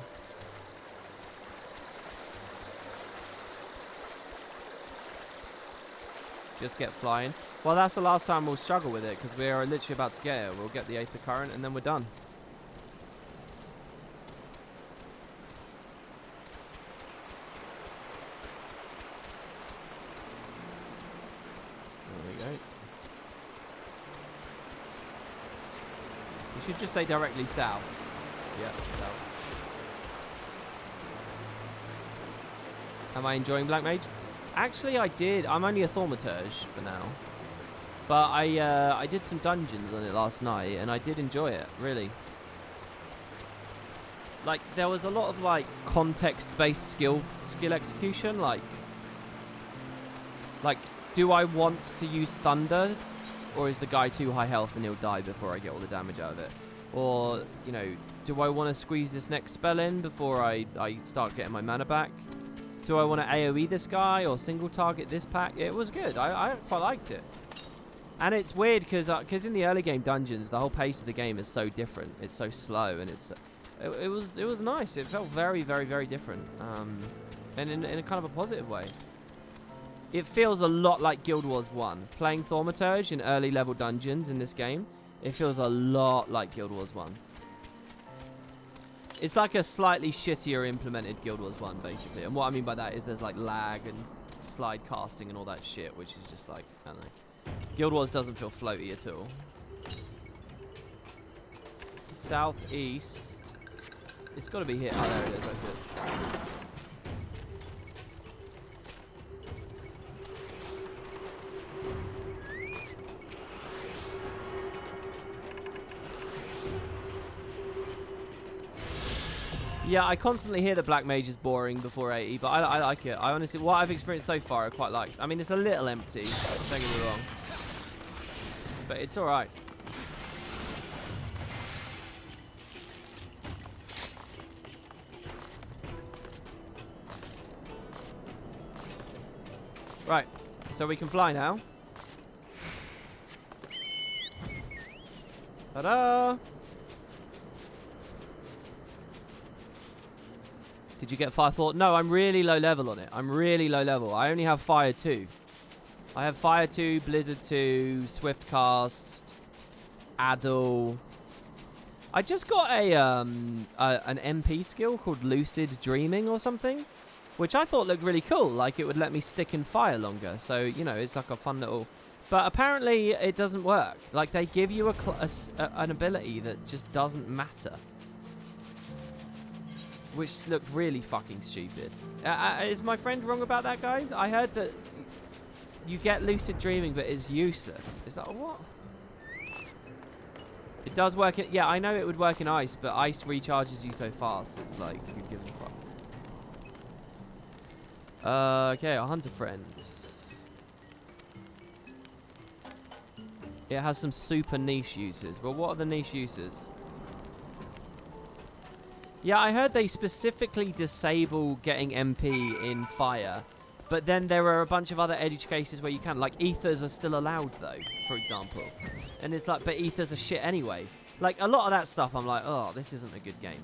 Just get flying. Well, that's the last time we'll struggle with it, because we are literally about to get it. We'll get the Aether Current, and then we're done. There we go. You should just say directly south. Yeah, south. Am I enjoying Black Mage? Actually, I did. I'm only a Thaumaturge for now. But I did some dungeons on it last night, and I did enjoy it, really. Like, there was a lot of, like, context-based skill execution. Like, do I want to use Thunder? Or is the guy too high health and he'll die before I get all the damage out of it? Or, you know, do I want to squeeze this next spell in before I start getting my mana back? Do I want to AoE this guy or single target this pack? It was good. I quite liked it. And it's weird because in the early game dungeons, the whole pace of the game is so different. It's so slow, and it was nice. It felt very, very, very different, and in a kind of a positive way. It feels a lot like Guild Wars 1. Playing Thaumaturge in early level dungeons in this game, it feels a lot like Guild Wars 1. It's like a slightly shittier implemented Guild Wars 1, basically. And what I mean by that is there's like lag and slide casting and all that shit, which is just like, I don't know. Guild Wars doesn't feel floaty at all. Southeast. It's got to be here. Oh, there it is. That's it. Yeah, I constantly hear that Black Mage is boring before 80, but I like it. I honestly, what I've experienced so far, I quite like. I mean, it's a little empty, don't get me wrong. But it's alright. Right, so we can fly now. Ta-da! Did you get Fire 4? No, I'm really low level on it. I'm really low level. I only have Fire 2. I have Fire 2, Blizzard 2, Swift Cast, Addle. I just got an MP skill called Lucid Dreaming or something, which I thought looked really cool. Like, it would let me stick in fire longer. So, you know, it's like a fun little... But apparently it doesn't work. Like, they give you an ability that just doesn't matter. Which looked really fucking stupid. Is my friend wrong about that, guys? I heard that you get lucid dreaming, but it's useless. Is that what? It does work in... Yeah, I know it would work in ice, but ice recharges you so fast. It's like, who gives a fuck? Okay, a hunter friend. It has some super niche uses. Well, what are the niche uses? Yeah, I heard they specifically disable getting MP in fire. But then there are a bunch of other edge cases where you can. Like, ethers are still allowed, though, for example. And it's like, but ethers are shit anyway. Like, a lot of that stuff, I'm like, oh, this isn't a good game.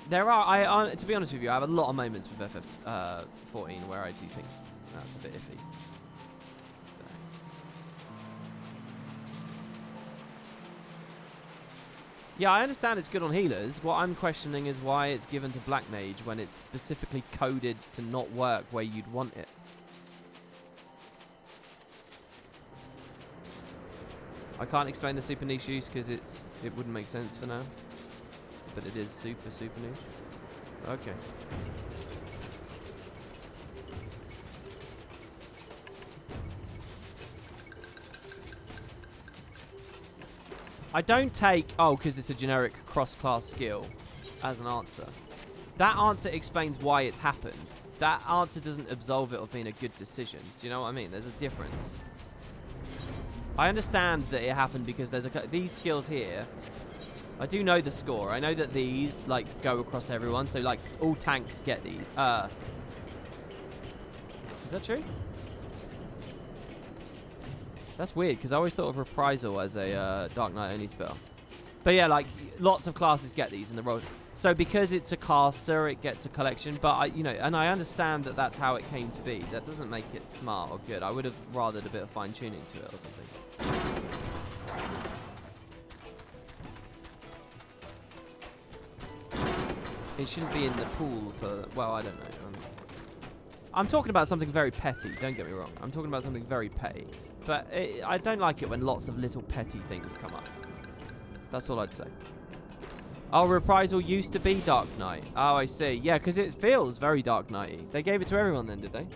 There are, to be honest with you, I have a lot of moments with FF14 where I do think that's a bit iffy. Yeah, I understand it's good on healers. What I'm questioning is why it's given to Black Mage when it's specifically coded to not work where you'd want it. I can't explain the super niche use because it wouldn't make sense for now. But it is super, super niche. Okay. I don't take, oh, because it's a generic cross-class skill as an answer. That answer explains why it's happened. That answer doesn't absolve it of being a good decision. Do you know what I mean? There's a difference. I understand that it happened because there's these skills here. I do know the score. I know that these, like, go across everyone. So, like, all tanks get these. Is that true? That's weird, because I always thought of Reprisal as a Dark Knight only spell. But yeah, like, lots of classes get these in the role. So because it's a caster, it gets a collection. But, you know, and I understand that that's how it came to be. That doesn't make it smart or good. I would have rathered a bit of fine-tuning to it or something. It shouldn't be in the pool for, well, I don't know. I'm talking about something very petty, don't get me wrong. I'm talking about something very petty. But I don't like it when lots of little petty things come up. That's all I'd say. Oh, Reprisal used to be Dark Knight. Oh, I see. Yeah, because it feels very Dark Knight-y. They gave it to everyone then, did they?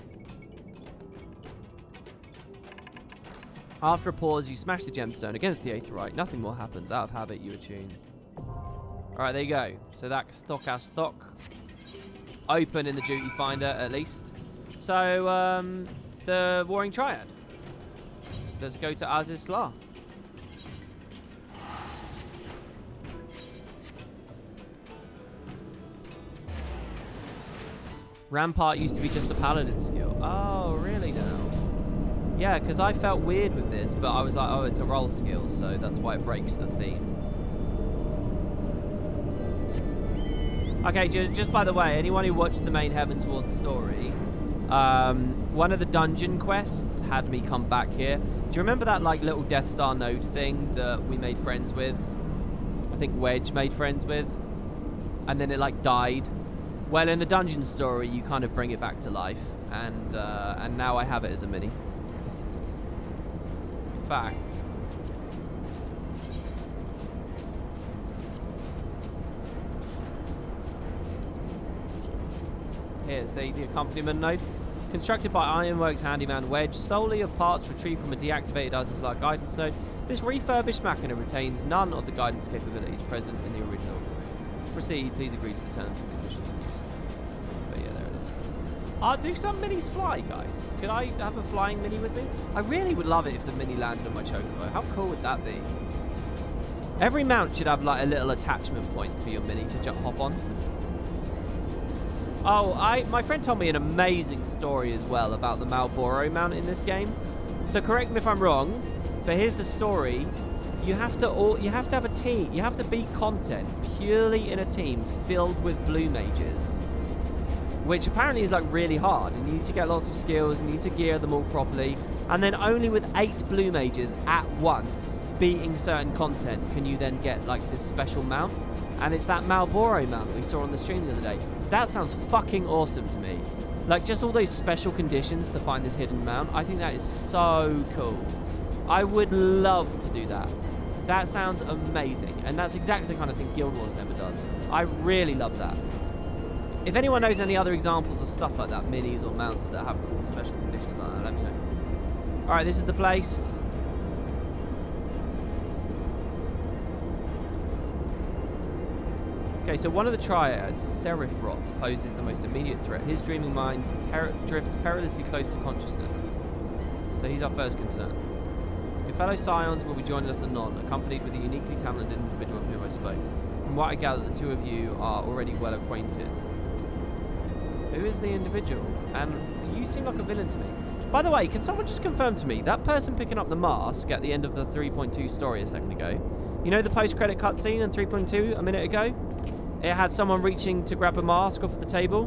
After a pause, you smash the gemstone against the aetheryte. Nothing more happens. Out of habit, you attune. Alright, there you go. So that's stock as stock. Open in the duty finder, at least. So, the Warring Triad. Let's go to Aziz Slah. Rampart used to be just a paladin skill. Oh, really now? Yeah, because I felt weird with this, but I was like, oh, it's a roll skill, so that's why it breaks the theme. Okay, just by the way, anyone who watched the main Heavensward story, one of the dungeon quests had me come back here. Do you remember that like little Death Star node thing that we made friends with? I think Wedge made friends with. And then it like died. Well, in the dungeon story, you kind of bring it back to life. And now I have it as a mini. In fact... Here's the accompaniment node. Constructed by Ironworks handyman Wedge, solely of parts retrieved from a deactivated Azizlar guidance node, this refurbished machina retains none of the guidance capabilities present in the original. Proceed, please agree to the terms and conditions. But yeah, there it is. Do some minis fly, guys? Could I have a flying mini with me? I really would love it if the mini landed on my chocobo. How cool would that be? Every mount should have like a little attachment point for your mini to hop on. Oh, my friend told me an amazing story as well about the Malboro mount in this game. So correct me if I'm wrong, But here's the story. You have to have a team. You have to beat content purely in a team filled with blue mages, which apparently is like really hard, and you need to get lots of skills, and you need to gear them all properly, and then only with 8 blue mages at once beating certain content can you then get like this special mount, and it's that Malboro mount that we saw on the stream the other day. That sounds fucking awesome to me. Like, just all those special conditions to find this hidden mount, I think that is so cool. I would love to do that. That sounds amazing, and that's exactly the kind of thing Guild Wars never does. I really love that. If anyone knows any other examples of stuff like that, minis or mounts that have cool special conditions like that, let me know. Alright, this is the place. Okay, so one of the triads, Serifrot, poses the most immediate threat. His dreaming mind drifts perilously close to consciousness. So he's our first concern. Your fellow Scions will be joining us anon, accompanied with a uniquely talented individual of whom I spoke. From what I gather, the two of you are already well acquainted. Who is the individual? And you seem like a villain to me. By the way, can someone just confirm to me, that person picking up the mask at the end of the 3.2 story a second ago, you know the post-credit cutscene in 3.2 a minute ago? It had someone reaching to grab a mask off the table?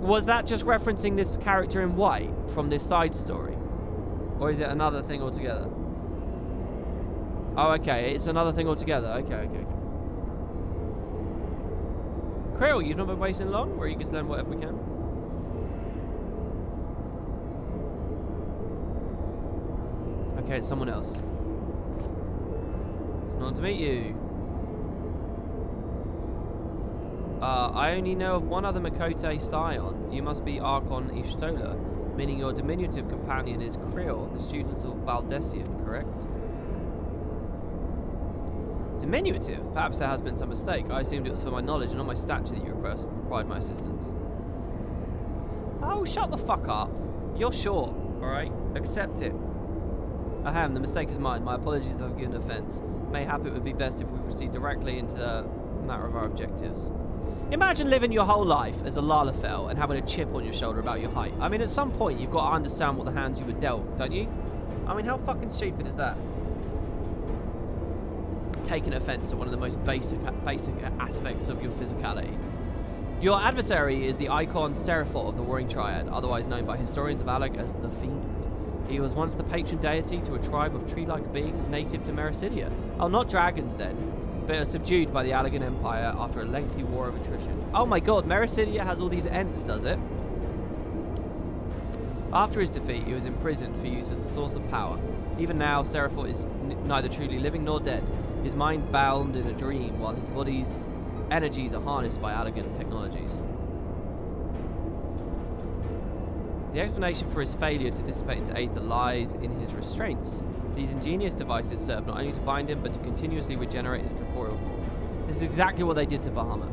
Was that just referencing this character in white from this side story? Or is it another thing altogether? Oh, okay, it's another thing altogether. Okay. Krill, you've not been waiting long? We're eager to learn whatever we can. Okay, it's someone else. It's not to meet you. I only know of one other Makote Scion. You must be Archon Ishtola, meaning your diminutive companion is Krill, the students of Baldessian, correct? Diminutive? Perhaps there has been some mistake. I assumed it was for my knowledge and not my stature that you required my assistance. Oh, shut the fuck up. You're short, alright? Accept it. Ahem, the mistake is mine. My apologies if I've given offence. Mayhap it would be best if we proceed directly into the matter of our objectives. Imagine living your whole life as a Lalafell and having a chip on your shoulder about your height. I mean, at some point, you've got to understand what the hands you were dealt, don't you? I mean, how fucking stupid is that? Taking offence to one of the most basic aspects of your physicality. Your adversary is the icon Serifot of the Warring Triad, otherwise known by historians of Alec as the Fiend. He was once the patron deity to a tribe of tree-like beings native to Mericidia. Oh, not dragons then, but subdued by the Allegan Empire after a lengthy war of attrition. Oh my god, Mericidia has all these Ents, does it? After his defeat, he was imprisoned for use as a source of power. Even now, Serifot is neither truly living nor dead. His mind bound in a dream, while his body's energies are harnessed by Allegan technologies. The explanation for his failure to dissipate into Aether lies in his restraints. These ingenious devices serve not only to bind him, but to continuously regenerate his corporeal form. This is exactly what they did to Bahamut.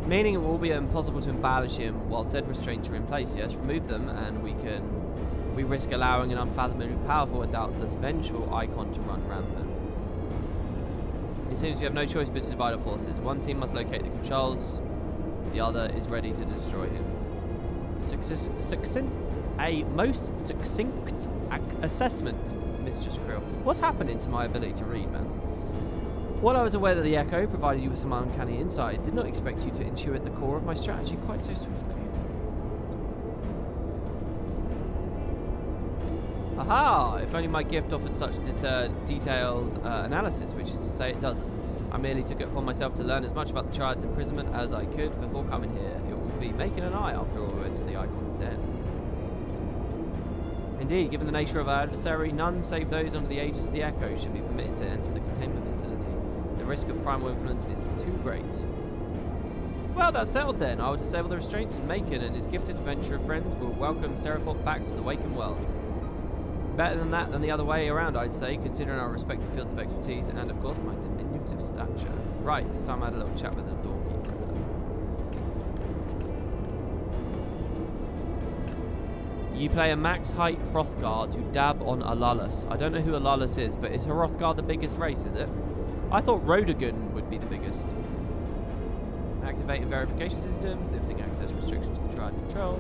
Meaning it will be impossible to embellish him while said restraints are in place. Yes, remove them and we risk allowing an unfathomably powerful and doubtless vengeful icon to run rampant. It seems we have no choice but to divide our forces. One team must locate the controls, the other is ready to destroy him. A most succinct assessment, Mistress Krill. What's happening to my ability to read, man? While I was aware that the Echo provided you with some uncanny insight, I did not expect you to intuit the core of my strategy quite so swiftly. Aha! If only my gift offered such detailed analysis, which is to say it doesn't. I merely took it upon myself to learn as much about the Triad's imprisonment as I could before coming here. It will be making an eye after all we went to the Icon's den. Indeed, given the nature of our adversary, none save those under the aegis of the Echo should be permitted to enter the containment facility. The risk of primal influence is too great. Well, that's settled then. I will disable the restraints, and Macon and his gifted adventurer friend will welcome Serifot back to the waking world. Better than that than the other way around, I'd say, considering our respective fields of expertise and, of course, my diminutive stature. Right, this time I had a little chat with the doorkeeper. You play a max height Hrothgar to dab on Alalus. I don't know who Alalus is, but is Hrothgar the biggest race, is it? I thought Rodogan would be the biggest. Activating verification systems, lifting access restrictions to Triad control.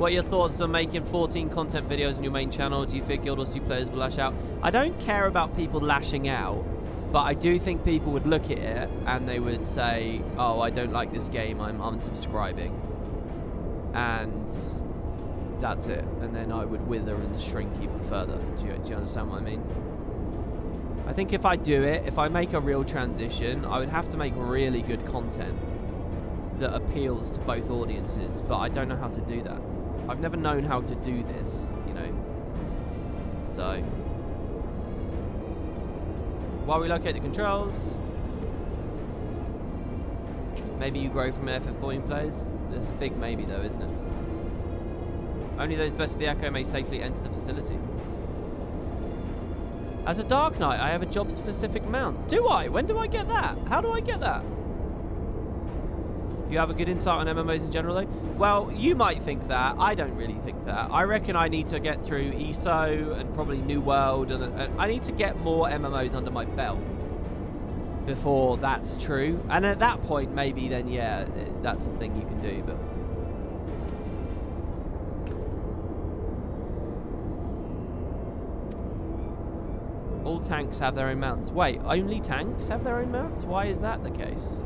What are your thoughts on making 14 content videos on your main channel? Do you think Guild Wars 2 players will lash out? I don't care about people lashing out, but I do think people would look at it and they would say, oh, I don't like this game, I'm unsubscribing. And that's it. And then I would wither and shrink even further. Do you understand what I mean? I think if I do it, if I make a real transition, I would have to make really good content that appeals to both audiences, but I don't know how to do that. I've never known how to do this, you know. So, while we locate the controls, maybe you grow from FF14 players. There's a big maybe though, isn't it? Only those blessed with the Echo may safely enter the facility. As a Dark Knight, I have a job-specific mount. Do I? When do I get that? How do I get that? You have a good insight on MMOs in general, though? Well, you might think that. I don't really think that. I reckon I need to get through ESO and probably New World, and I need to get more MMOs under my belt before that's true. And at that point, maybe then, yeah, that's a thing you can do, but... All tanks have their own mounts. Wait, only tanks have their own mounts? Why is that the case?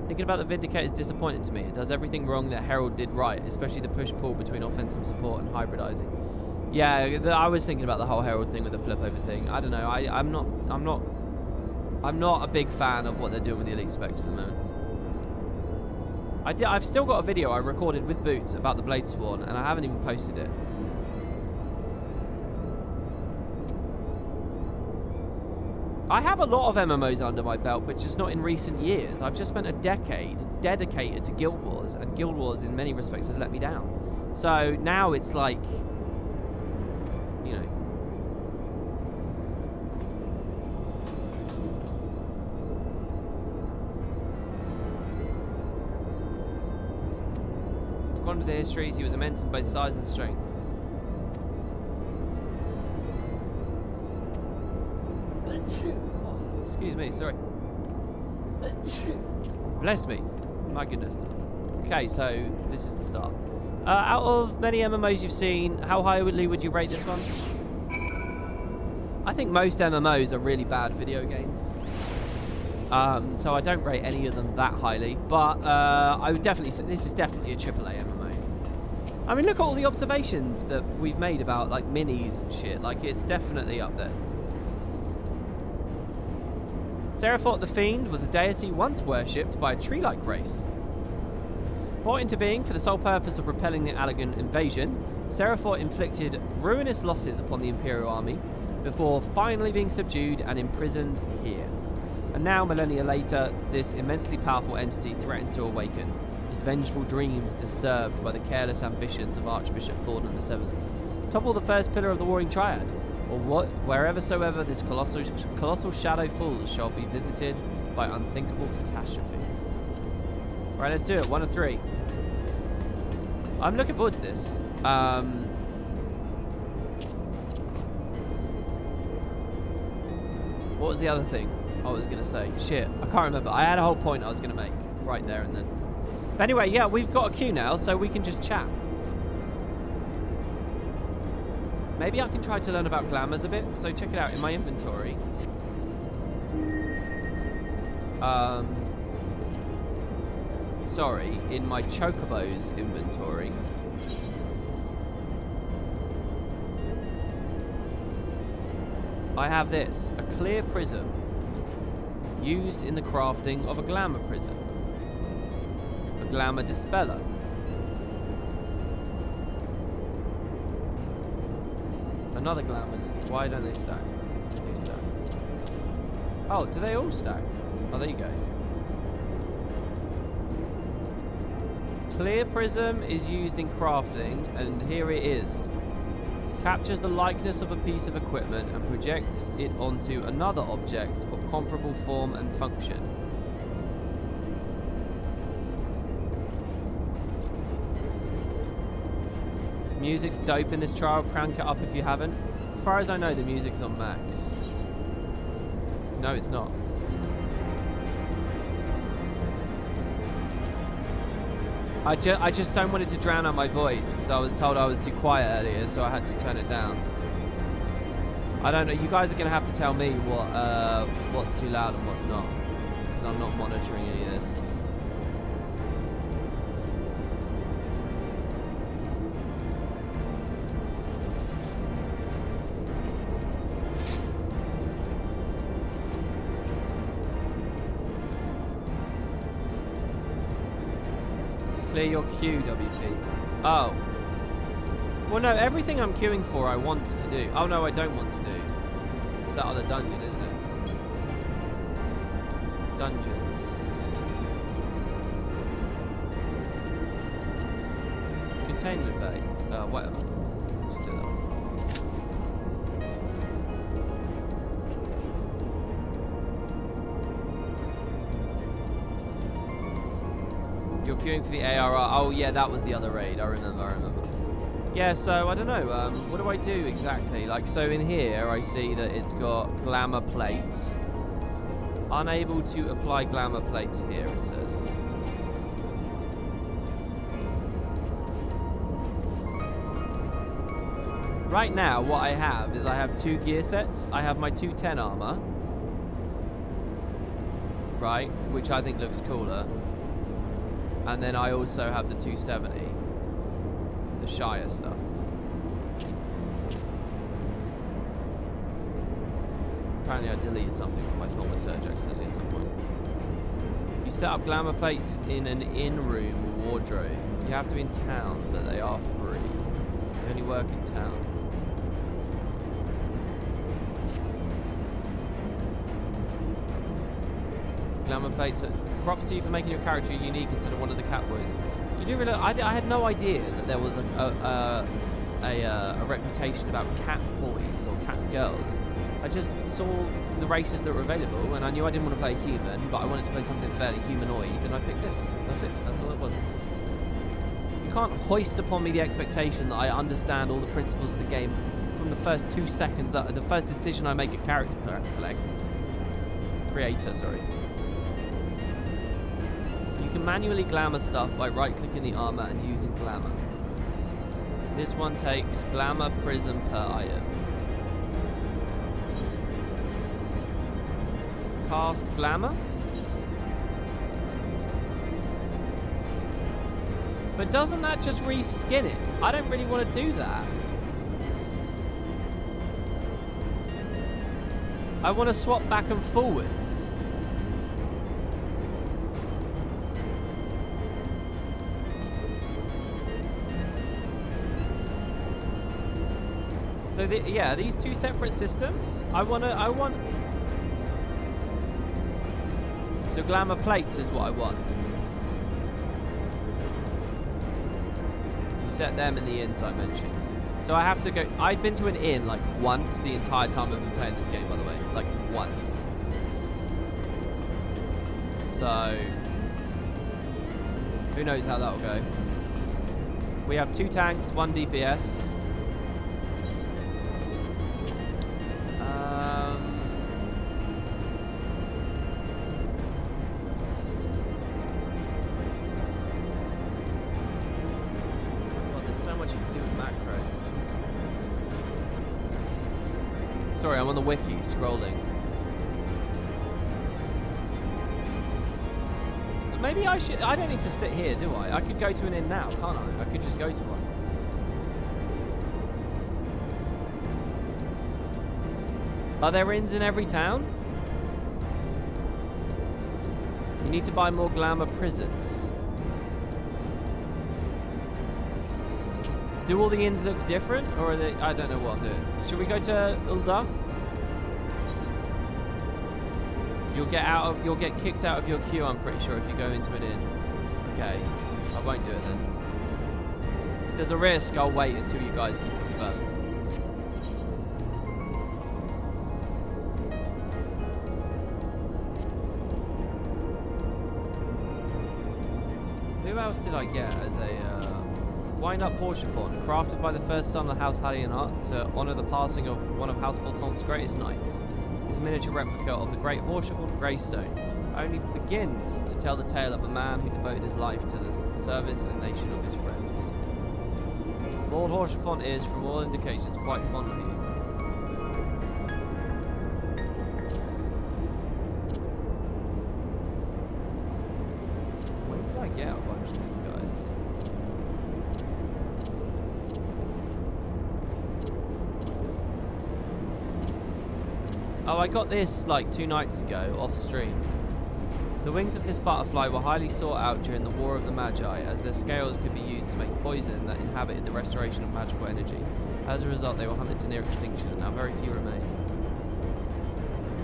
Thinking about the Vindicator is disappointing to me. It does everything wrong that Herald did right, especially the push-pull between offensive support and hybridizing. Yeah, I was thinking about the whole Herald thing with the flip-over thing. I don't know. I'm not a big fan of what they're doing with the elite specs at the moment. I've still got a video I recorded with Boots about the Blade Sworn, and I haven't even posted it. I have a lot of MMOs under my belt, but just not in recent years. I've just spent a decade dedicated to Guild Wars, and Guild Wars in many respects has let me down. So now it's like, you know. According to the histories, he was immense in both size and strength. Oh, excuse me, sorry. Bless me. My goodness. Okay, so this is the start. Out of many MMOs you've seen, how highly would you rate this one? I think most MMOs are really bad video games. So I don't rate any of them that highly, but I would definitely say this is definitely a AAA MMO. I mean, look at all the observations that we've made about like minis and shit. Like, it's definitely up there. Seraphot the Fiend was a deity once worshipped by a tree-like race. Brought into being for the sole purpose of repelling the Allagan invasion, Seraphot inflicted ruinous losses upon the Imperial army before finally being subdued and imprisoned here. And now, millennia later, this immensely powerful entity threatens to awaken, his vengeful dreams disturbed by the careless ambitions of Archbishop Thordan VII. Topple the first pillar of the Warring Triad, or wherever soever this colossal shadow falls shall be visited by unthinkable catastrophe. Right, let's do it. 1 of 3. I'm looking forward to this. What was the other thing I was going to say? Shit, I can't remember. I had a whole point I was going to make right there and then. But anyway, yeah, we've got a queue now, so we can just chat. Maybe I can try to learn about glamours a bit. So check it out in my inventory. Sorry, in my Chocobo's inventory. I have this, a clear prism used in the crafting of a glamour prism. A glamour dispeller. Another glamour. Why don't they stack? They stack. Oh, do they all stack? Oh, there you go. Clear prism is used in crafting, and here it is. Captures the likeness of a piece of equipment and projects it onto another object of comparable form and function. Music's dope in this trial, crank it up if you haven't. As far as I know, the music's on max. No, it's not. I just don't want it to drown out my voice because I was told I was too quiet earlier, so I had to turn it down. I don't know. You guys are gonna have to tell me what's too loud and what's not, because I'm not monitoring any of this. Clear your queue, WP. Oh. Well, no, everything I'm queuing for I want to do. Oh, no, I don't want to do. It's that other dungeon, isn't it? Dungeons. Containment bay. Whatever. Just do that one. You're queuing for the ARR. Oh, yeah, that was the other raid. I remember. Yeah, so, I don't know. What do I do exactly? Like, so in here, I see that it's got glamour plates. Unable to apply glamour plates here, it says. Right now, what I have is I have 2 gear sets. I have my 210 armor. Right, which I think looks cooler. And then I also have the 270. The Shire stuff. Apparently I deleted something from my thaumaturge accidentally at some point. You set up glamour plates in an in-room wardrobe. You have to be in town, but they are free. They only work in town. Glamour plates are props to you for making your character unique instead of one of the cat boys. You do realize I had no idea that there was a reputation about cat boys or cat girls. I just saw the races that were available, and I knew I didn't want to play a human, but I wanted to play something fairly humanoid, and I picked this. That's it. That's all it was. You can't hoist upon me the expectation that I understand all the principles of the game from the first 2 seconds, the first decision I make a character creator, sorry. You can manually glamour stuff by right-clicking the armor and using glamour. This one takes glamour prism per item. Cast glamour. But doesn't that just reskin it? I don't really want to do that. I want to swap back and forwards. So yeah, these 2 separate systems. I want. So glamour plates is what I want. You set them in the inns I mentioned. So I have to go. I've been to an inn like once the entire time I've been playing this game, by the way, like once. So who knows how that'll go. We have 2 tanks, 1 DPS. Sorry, I'm on the wiki, scrolling. Maybe I should... I don't need to sit here, do I? I could go to an inn now, can't I? I could just go to one. Are there inns in every town? You need to buy more glamour prisons. Do all the inns look different, or are they... I don't know what I'm doing. Should we go to Ul'dah? You'll get kicked out of your queue, I'm pretty sure, if you go into an inn. Okay, I won't do it then. If there's a risk, I'll wait until you guys can confirm. Who else did I get as a... Wind-up Portia font, crafted by the first son of the House Hallionheart to honour the passing of one of House Fulton's greatest knights. It's a miniature replica of the Great Horseford Greystone. only begins to tell the tale of a man who devoted his life to the service and nation of his friends. Lord Horchefont is, from all indications, quite fond of you. Where did I get a bunch of these guys? Oh, I got this like 2 nights ago, off stream. The wings of this butterfly were highly sought out during the War of the Magi, as their scales could be used to make poison that inhabited the restoration of magical energy. As a result, they were hunted to near extinction, and now very few remain.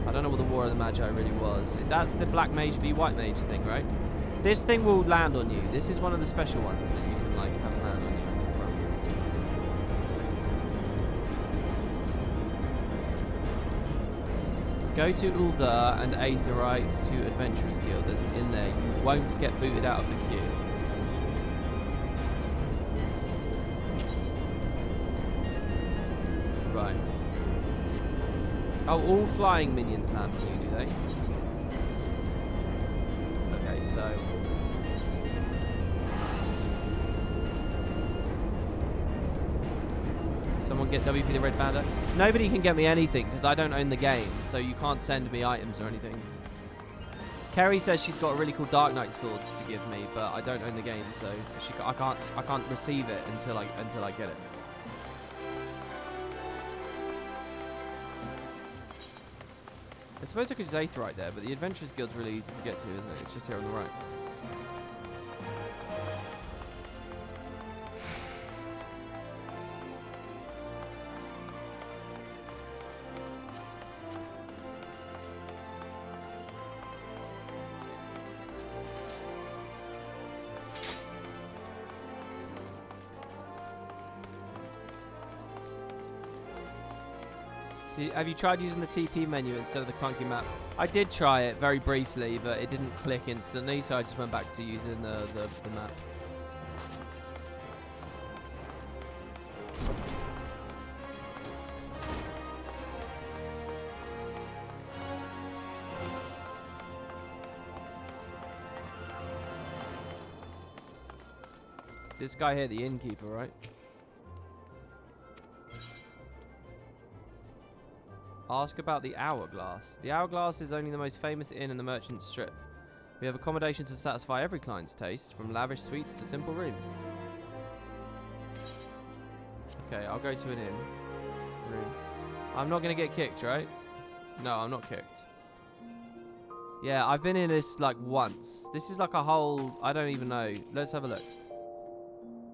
I don't know what the War of the Magi really was. That's the Black Mage v White Mage thing, right? This thing will land on you. This is one of the special ones that you can like have land on you. Go to Ul'dah and Aetheryte to Adventurers Guild. There's an inn there. You won't get booted out of the queue. Right. Oh, all flying minions land on you, do they? Okay, so... Someone get WP the Red Panda? Nobody can get me anything because I don't own the game, so you can't send me items or anything. Kerry says she's got a really cool Dark Knight sword to give me, but I don't own the game, so I can't receive it until I get it. I suppose I could use Aetheryte there, but the Adventurers Guild's really easy to get to, isn't it? It's just here on the right. Have you tried using the TP menu instead of the clunky map? I did try it very briefly, but it didn't click instantly, so I just went back to using the map. This guy here, the innkeeper, right? Ask about the Hourglass. The Hourglass is only the most famous inn in the Merchant Strip. We have accommodation to satisfy every client's taste, from lavish suites to simple rooms. Okay, I'll go to an inn. Room. I'm not going to get kicked, right? No, I'm not kicked. Yeah, I've been in this like once. This is like a whole... I don't even know. Let's have a look.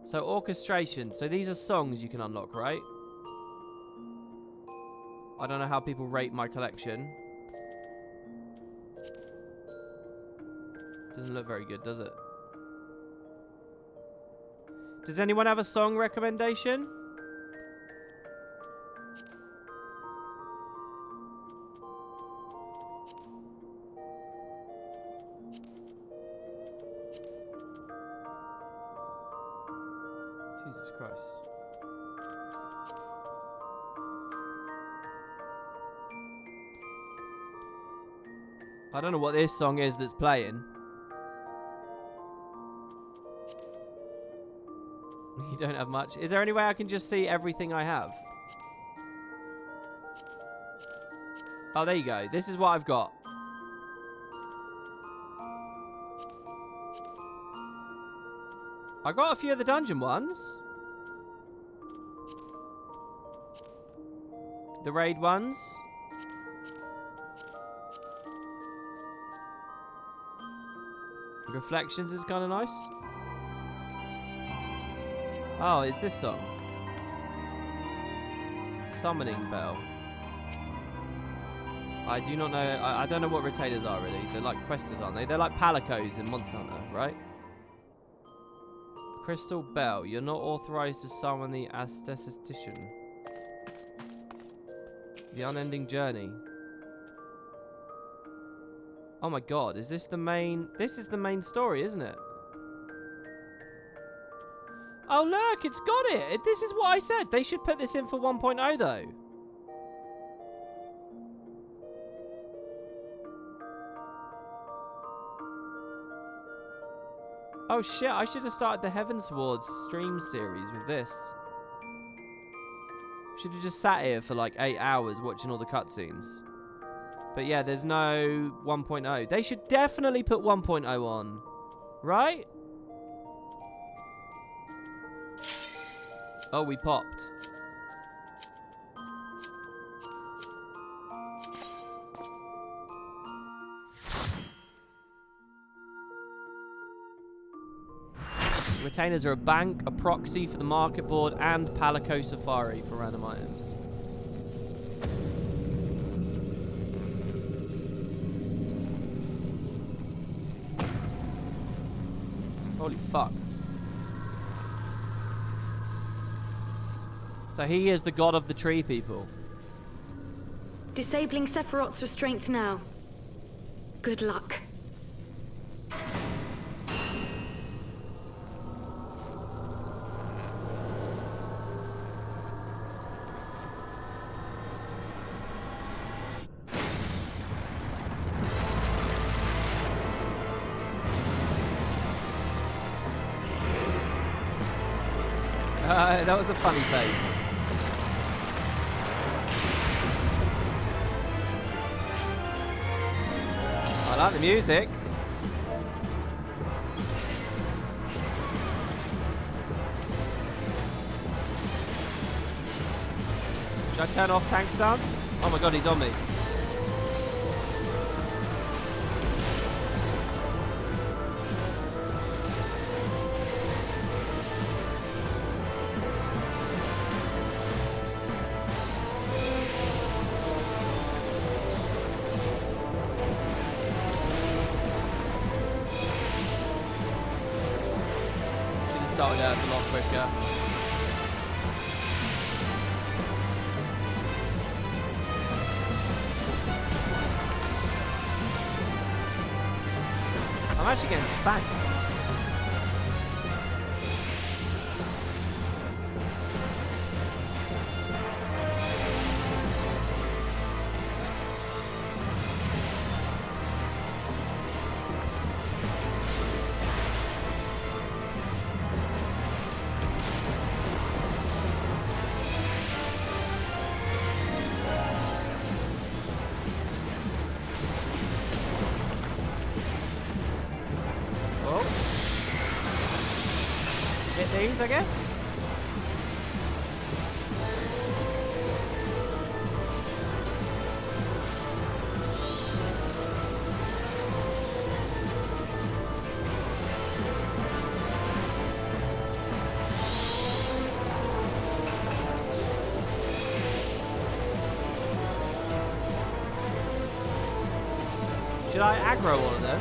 So orchestration. So these are songs you can unlock, right? I don't know how people rate my collection. Doesn't look very good, does it? Does anyone have a song recommendation? Jesus Christ. I don't know what this song is that's playing. You don't have much. Is there any way I can just see everything I have? Oh, there you go. This is what I've got. I got a few of the dungeon ones. The raid ones. Reflections is kind of nice. Oh, it's this song. Summoning Bell. I do not know. I don't know what retainers are really. They're like questers, aren't they? They're like palicos in Monster Hunter, right? Crystal Bell. You're not authorized to summon the Aesthetician. The Unending Journey. Oh my god, is this the main... This is the main story, isn't it? Oh look, it's got it! This is what I said. They should put this in for 1.0 though. Oh shit, I should have started the Heavensward stream series with this. Should have just sat here for like 8 hours watching all the cutscenes. But yeah, there's no 1.0. They should definitely put 1.0 on. Right? Oh, we popped. Retainers are a bank, a proxy for the market board, and Palico Safari for random items. Holy fuck. So he is the god of the tree people. Disabling Sephiroth's restraints now. Good luck. That was a funny face. I like the music. Should I turn off tank stance? Oh my god, he's on me. Started out a lot quicker. I'm actually getting spanked. These, I guess. Should I aggro all of them?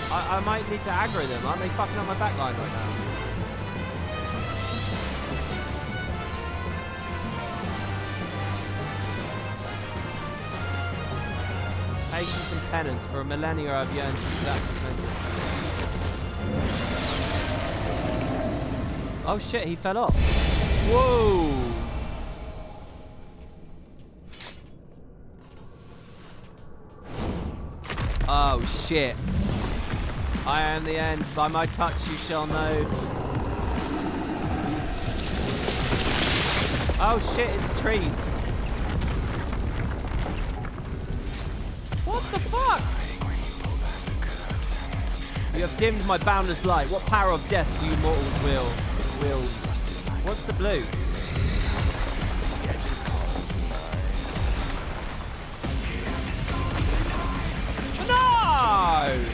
I might need to aggro them. Aren't they fucking up my backline right now? Patience and penance. For a millennia I've yearned to exact vengeance. Oh shit, he fell off. Whoa! Oh shit. I am the end. By my touch you shall know. Oh shit, it's trees. What the fuck? You have dimmed my boundless light. What power of death do you mortals wield? What's the blue? No!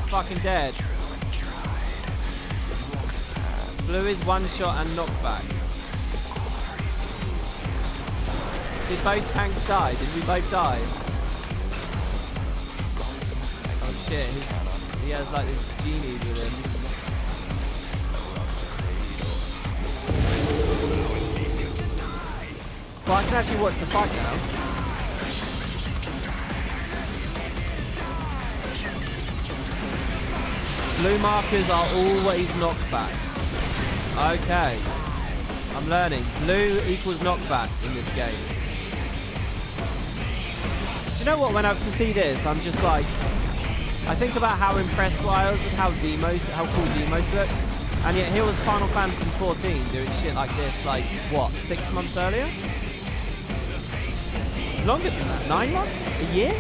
Fucking dead. Blue is one shot and knockback. Did both tanks die? Did we both die? Oh shit, he has like this genie with him. Well, I can actually watch the fight now. Blue markers are always knockbacks. Okay. I'm learning. Blue equals knockback in this game. Do you know what? When I see this, I'm just like, I think about how impressed I was with how cool demos looked. And yet here was Final Fantasy 14 doing shit like this, like, what, 6 months earlier? Longer than that. 9 months? A year?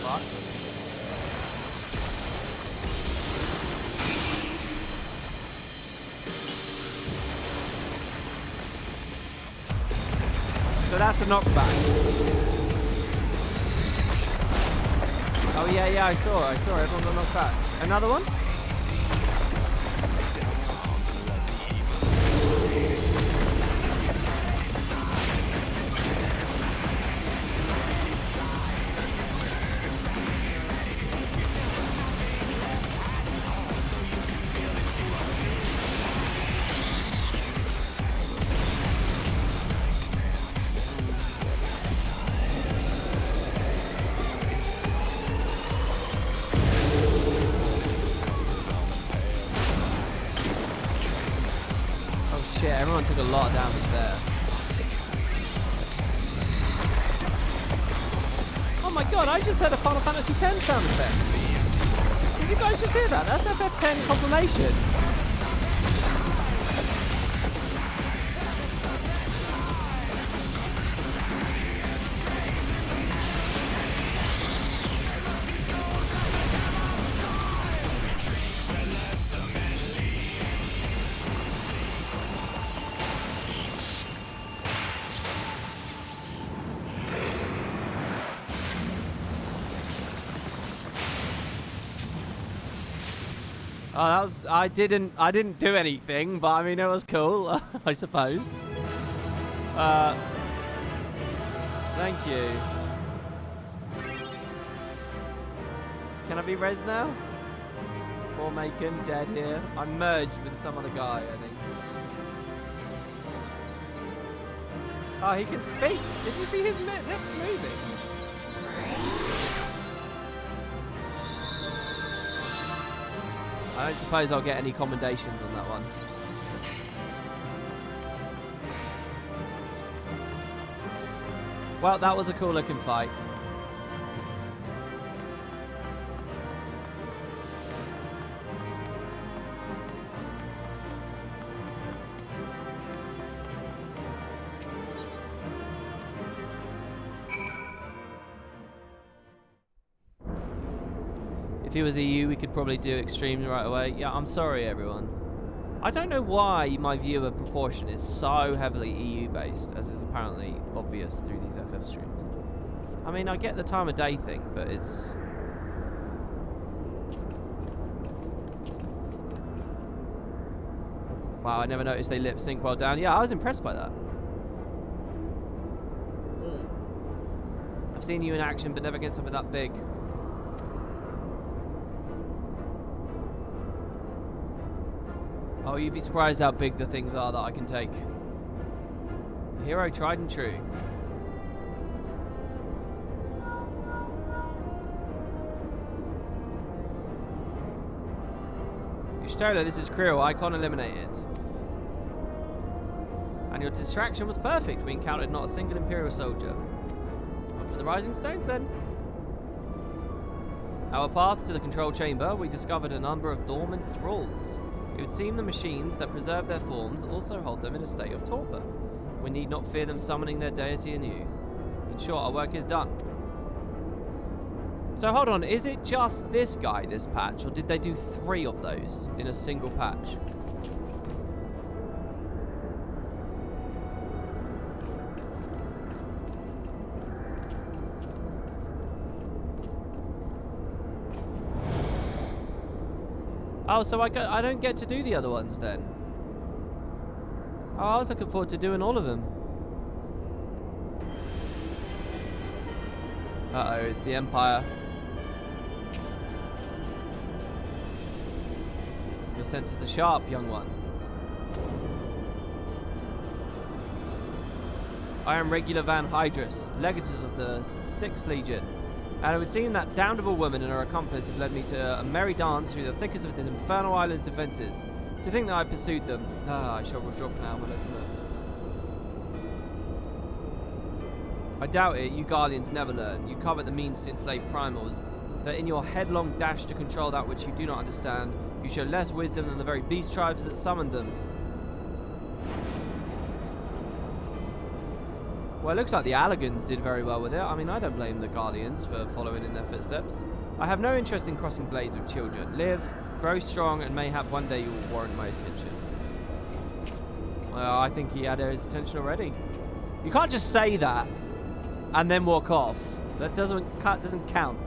What? So that's a knockback. Oh yeah, I saw everyone got knocked back. Another one? Everyone took a lot of damage there. Oh my god, I just heard a Final Fantasy X sound effect. Did you guys just hear that? That's FF10 confirmation. Oh, that was, I didn't do anything, but I mean, it was cool, I suppose. Thank you. Can I be res now? Poor Macon, dead here. I'm merged with some other guy, I think. Oh, he can speak. Did you see his lips moving? I don't suppose I'll get any commendations on that one. Well, that was a cool looking fight. If he was EU, we could probably do extremes right away. Yeah, I'm sorry, everyone. I don't know why my viewer proportion is so heavily EU-based, as is apparently obvious through these FF streams. I mean, I get the time of day thing, but it's... Wow, I never noticed they lip sync well down. Yeah, I was impressed by that. I've seen you in action, but never against something that big. Oh, you'd be surprised how big the things are that I can take. Hero tried and true. Ishtola, this is Krill. Icon eliminated. And your distraction was perfect. We encountered not a single Imperial soldier. After the Rising Stones, then. Our path to the control chamber, we discovered a number of dormant thralls. It would seem the machines that preserve their forms also hold them in a state of torpor. We need not fear them summoning their deity anew. In short, our work is done. So hold on, is it just this guy, this patch, or did they do 3 of those in a single patch? Oh, so I don't get to do the other ones then? Oh, I was looking forward to doing all of them. Uh-oh, it's the Empire. Your senses are sharp, young one. I am Regular Van Hydrus, legatus of the 6th Legion, and it would seem that damnable woman and her accomplice have led me to a merry dance through the thickest of the infernal island's defences. To think that I pursued them. I shall withdraw from now, my listener. I doubt it, you Guardians never learn. You covet the means to enslave primals, but in your headlong dash to control that which you do not understand, you show less wisdom than the very beast tribes that summoned them. Well, it looks like the Allegans did very well with it. I mean, I don't blame the Guardians for following in their footsteps. I have no interest in crossing blades with children. Live, grow strong, and mayhap one day you will warrant my attention. Well, I think he had his attention already. You can't just say that and then walk off. That doesn't count.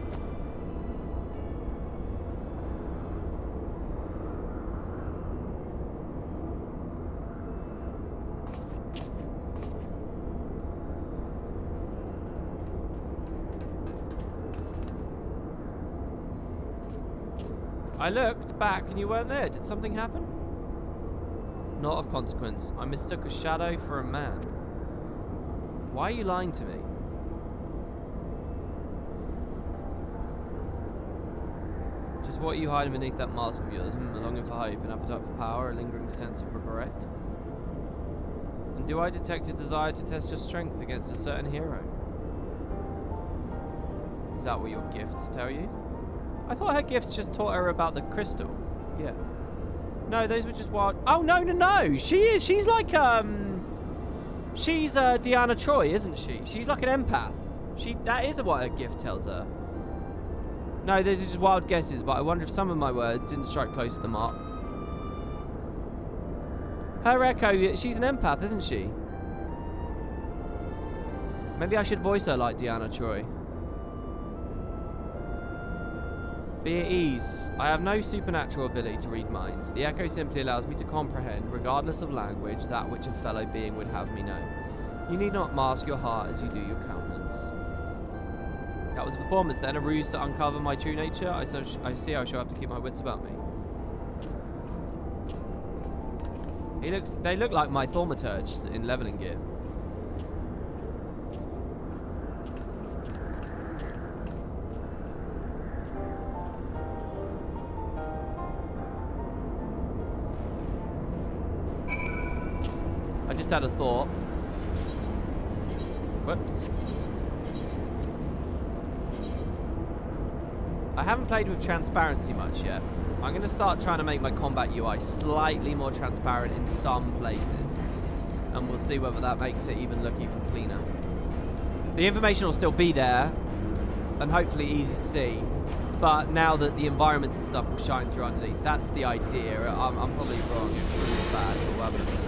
I looked back and you weren't there. Did something happen? Not of consequence. I mistook a shadow for a man. Why are you lying to me? Just what are you hiding beneath that mask of yours? A longing for hope, an appetite for power, a lingering sense of regret? And do I detect a desire to test your strength against a certain hero? Is that what your gifts tell you? I thought her gifts just taught her about the crystal. Yeah. No, those were just wild. Oh, no. She's like, she's Deanna Troi, isn't she? She's like an empath. That is what her gift tells her. No, those are just wild guesses, but I wonder if some of my words didn't strike close to the mark. Her echo, she's an empath, isn't she? Maybe I should voice her like Deanna Troi. Be at ease. I have no supernatural ability to read minds. The echo simply allows me to comprehend, regardless of language, that which a fellow being would have me know. You need not mask your heart as you do your countenance. That was a performance then, a ruse to uncover my true nature. I see I shall have to keep my wits about me. They look like my thaumaturges in leveling gear. I just had a thought. Whoops. I haven't played with transparency much yet. I'm going to start trying to make my combat UI slightly more transparent in some places. And we'll see whether that makes it look even cleaner. The information will still be there. And hopefully easy to see. But now that the environments and stuff will shine through underneath, that's the idea. I'm probably wrong. It's really bad. So we'll have a look at it.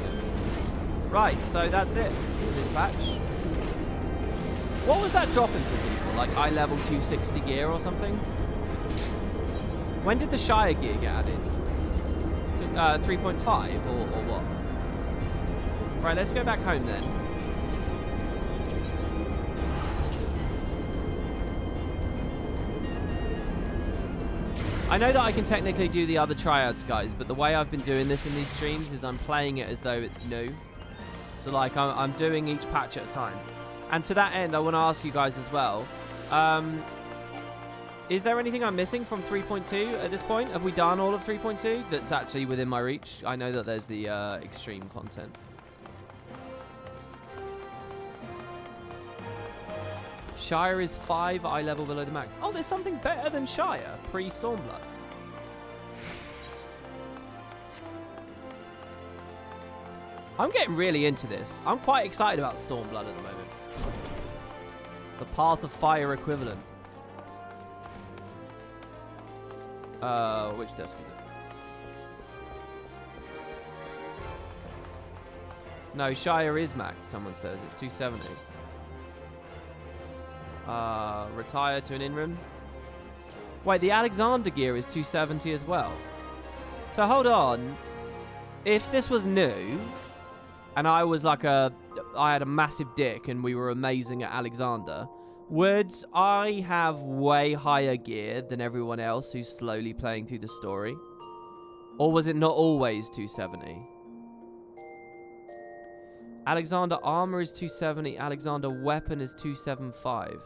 Right, so that's it for this patch. What was that dropping for people? Like eye level 260 gear or something? When did the Shire gear get added? 3.5 or what? Right, let's go back home then. I know that I can technically do the other triads, guys, but the way I've been doing this in these streams is I'm playing it as though it's new. So, like, I'm doing each patch at a time. And to that end, I want to ask you guys as well. Is there anything I'm missing from 3.2 at this point? Have we done all of 3.2 that's actually within my reach? I know that there's the extreme content. Shire is 5 eye level below the max. Oh, there's something better than Shire pre-Stormblood. I'm getting really into this. I'm quite excited about Stormblood at the moment. The Path of Fire equivalent. Which desk is it? No, Shire is max, someone says. It's 270. Retire to an in-room. Wait, the Alexander gear is 270 as well. So hold on. If this was new, and I was like I had a massive dick and we were amazing at Alexander, would I have way higher gear than everyone else who's slowly playing through the story? Or was it not always 270? Alexander armor is 270. Alexander weapon is 275.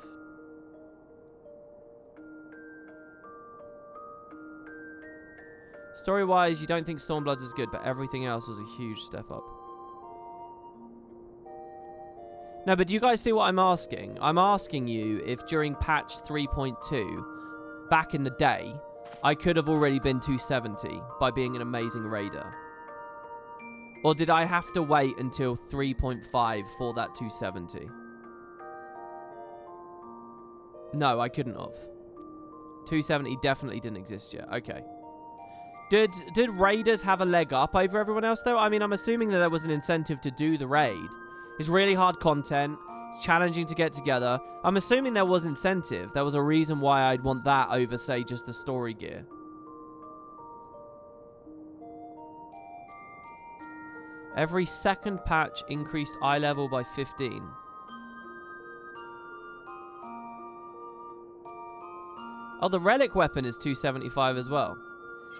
Story-wise, you don't think Stormbloods is good, but everything else was a huge step up. No, but do you guys see what I'm asking? I'm asking you if during patch 3.2, back in the day, I could have already been 270 by being an amazing raider. Or did I have to wait until 3.5 for that 270? No, I couldn't have. 270 definitely didn't exist yet. Okay. Did raiders have a leg up over everyone else, though? I mean, I'm assuming that there was an incentive to do the raid. It's really hard content. It's challenging to get together. I'm assuming there was incentive. There was a reason why I'd want that over, say, just the story gear. Every second patch increased eye level by 15. Oh, the relic weapon is 275 as well.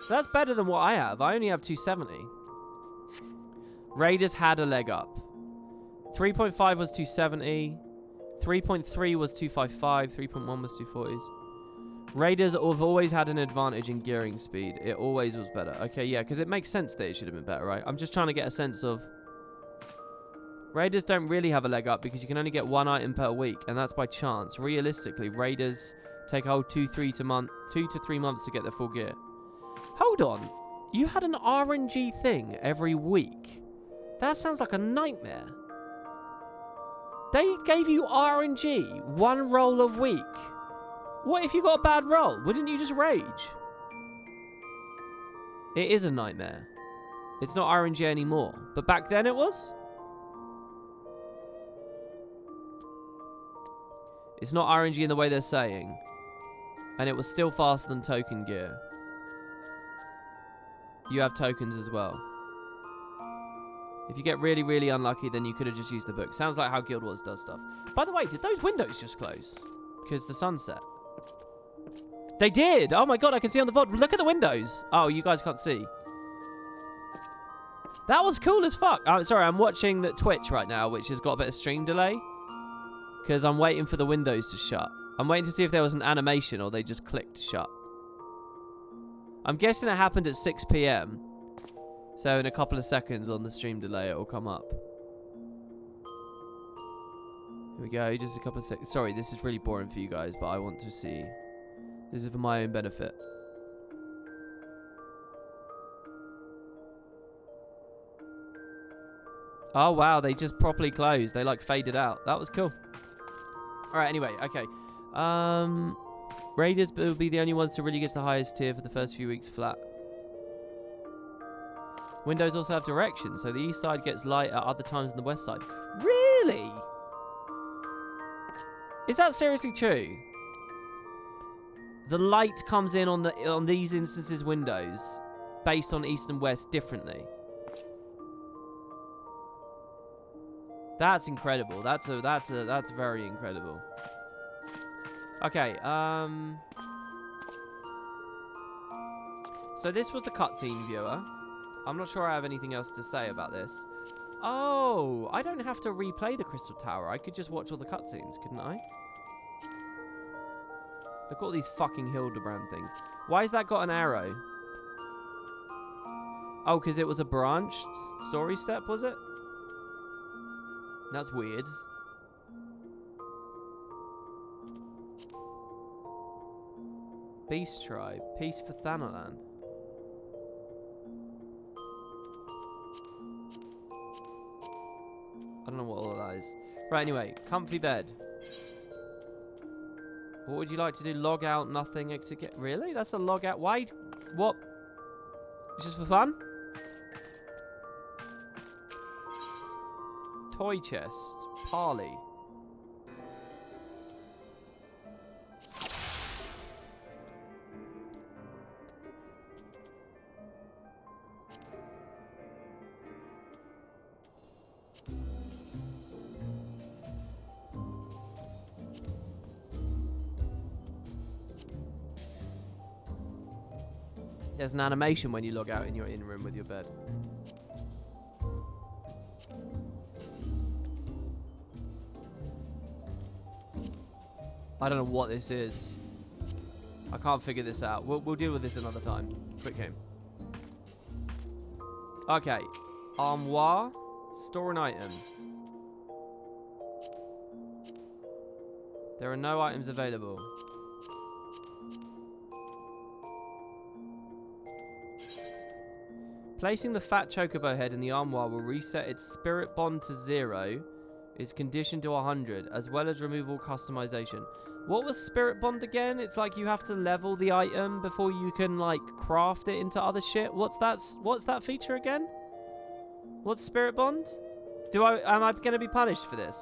So that's better than what I have. I only have 270. Raiders had a leg up. 3.5 was 270. 3.3 was 255. 3.1 was 240s. Raiders have always had an advantage in gearing speed. It always was better. Okay, yeah, because it makes sense that it should have been better, right? I'm just trying to get a sense of... Raiders don't really have a leg up because you can only get one item per week, and that's by chance. Realistically, Raiders take a whole 2 to 3 months to get their full gear. Hold on. You had an RNG thing every week. That sounds like a nightmare. They gave you RNG 1 roll a week. What if you got a bad roll? Wouldn't you just rage? It is a nightmare. It's not RNG anymore. But back then it was? It's not RNG in the way they're saying. And it was still faster than token gear. You have tokens as well. If you get really, really unlucky, then you could have just used the book. Sounds like how Guild Wars does stuff. By the way, did those windows just close? Because the sun set. They did! Oh my god, I can see on the VOD. Look at the windows. Oh, you guys can't see. That was cool as fuck. Oh, sorry, I'm watching the Twitch right now, which has got a bit of stream delay. Because I'm waiting for the windows to shut. I'm waiting to see if there was an animation or they just clicked shut. I'm guessing it happened at 6 PM. So in a couple of seconds on the stream delay, it will come up. Here we go, just a couple of seconds. Sorry, this is really boring for you guys, but I want to see. This is for my own benefit. Oh, wow, they just properly closed. They, like, faded out. That was cool. Alright, anyway, okay. Raiders will be the only ones to really get to the highest tier for the first few weeks flat. Windows also have directions, so the east side gets light at other times than the west side. Really? Is that seriously true? The light comes in on these instances windows based on east and west differently. That's incredible. That's very incredible. Okay, so this was the cutscene viewer. I'm not sure I have anything else to say about this. Oh, I don't have to replay the Crystal Tower. I could just watch all the cutscenes, couldn't I? Look at all these fucking Hildebrand things. Why has that got an arrow? Oh, because it was a branch story step, was it? That's weird. Beast Tribe. Peace for Thanalan. I don't know what all of that is. Right, anyway. Comfy bed. What would you like to do? Log out, nothing, exit. Really? That's a log out. Why? What? It's just for fun? Toy chest. Parley. There's an animation when you log out in your in-room with your bed. I don't know what this is. I can't figure this out. We'll deal with this another time. Quick game. Okay. Armoire. Store an item. There are no items available. Placing the fat chocobo head in the armoire will reset its spirit bond to 0. It's conditioned to 100, as well as removal customization. What was spirit bond again? It's like you have to level the item before you can like craft it into other shit. What's that feature again? What's spirit bond? Am I going to be punished for this?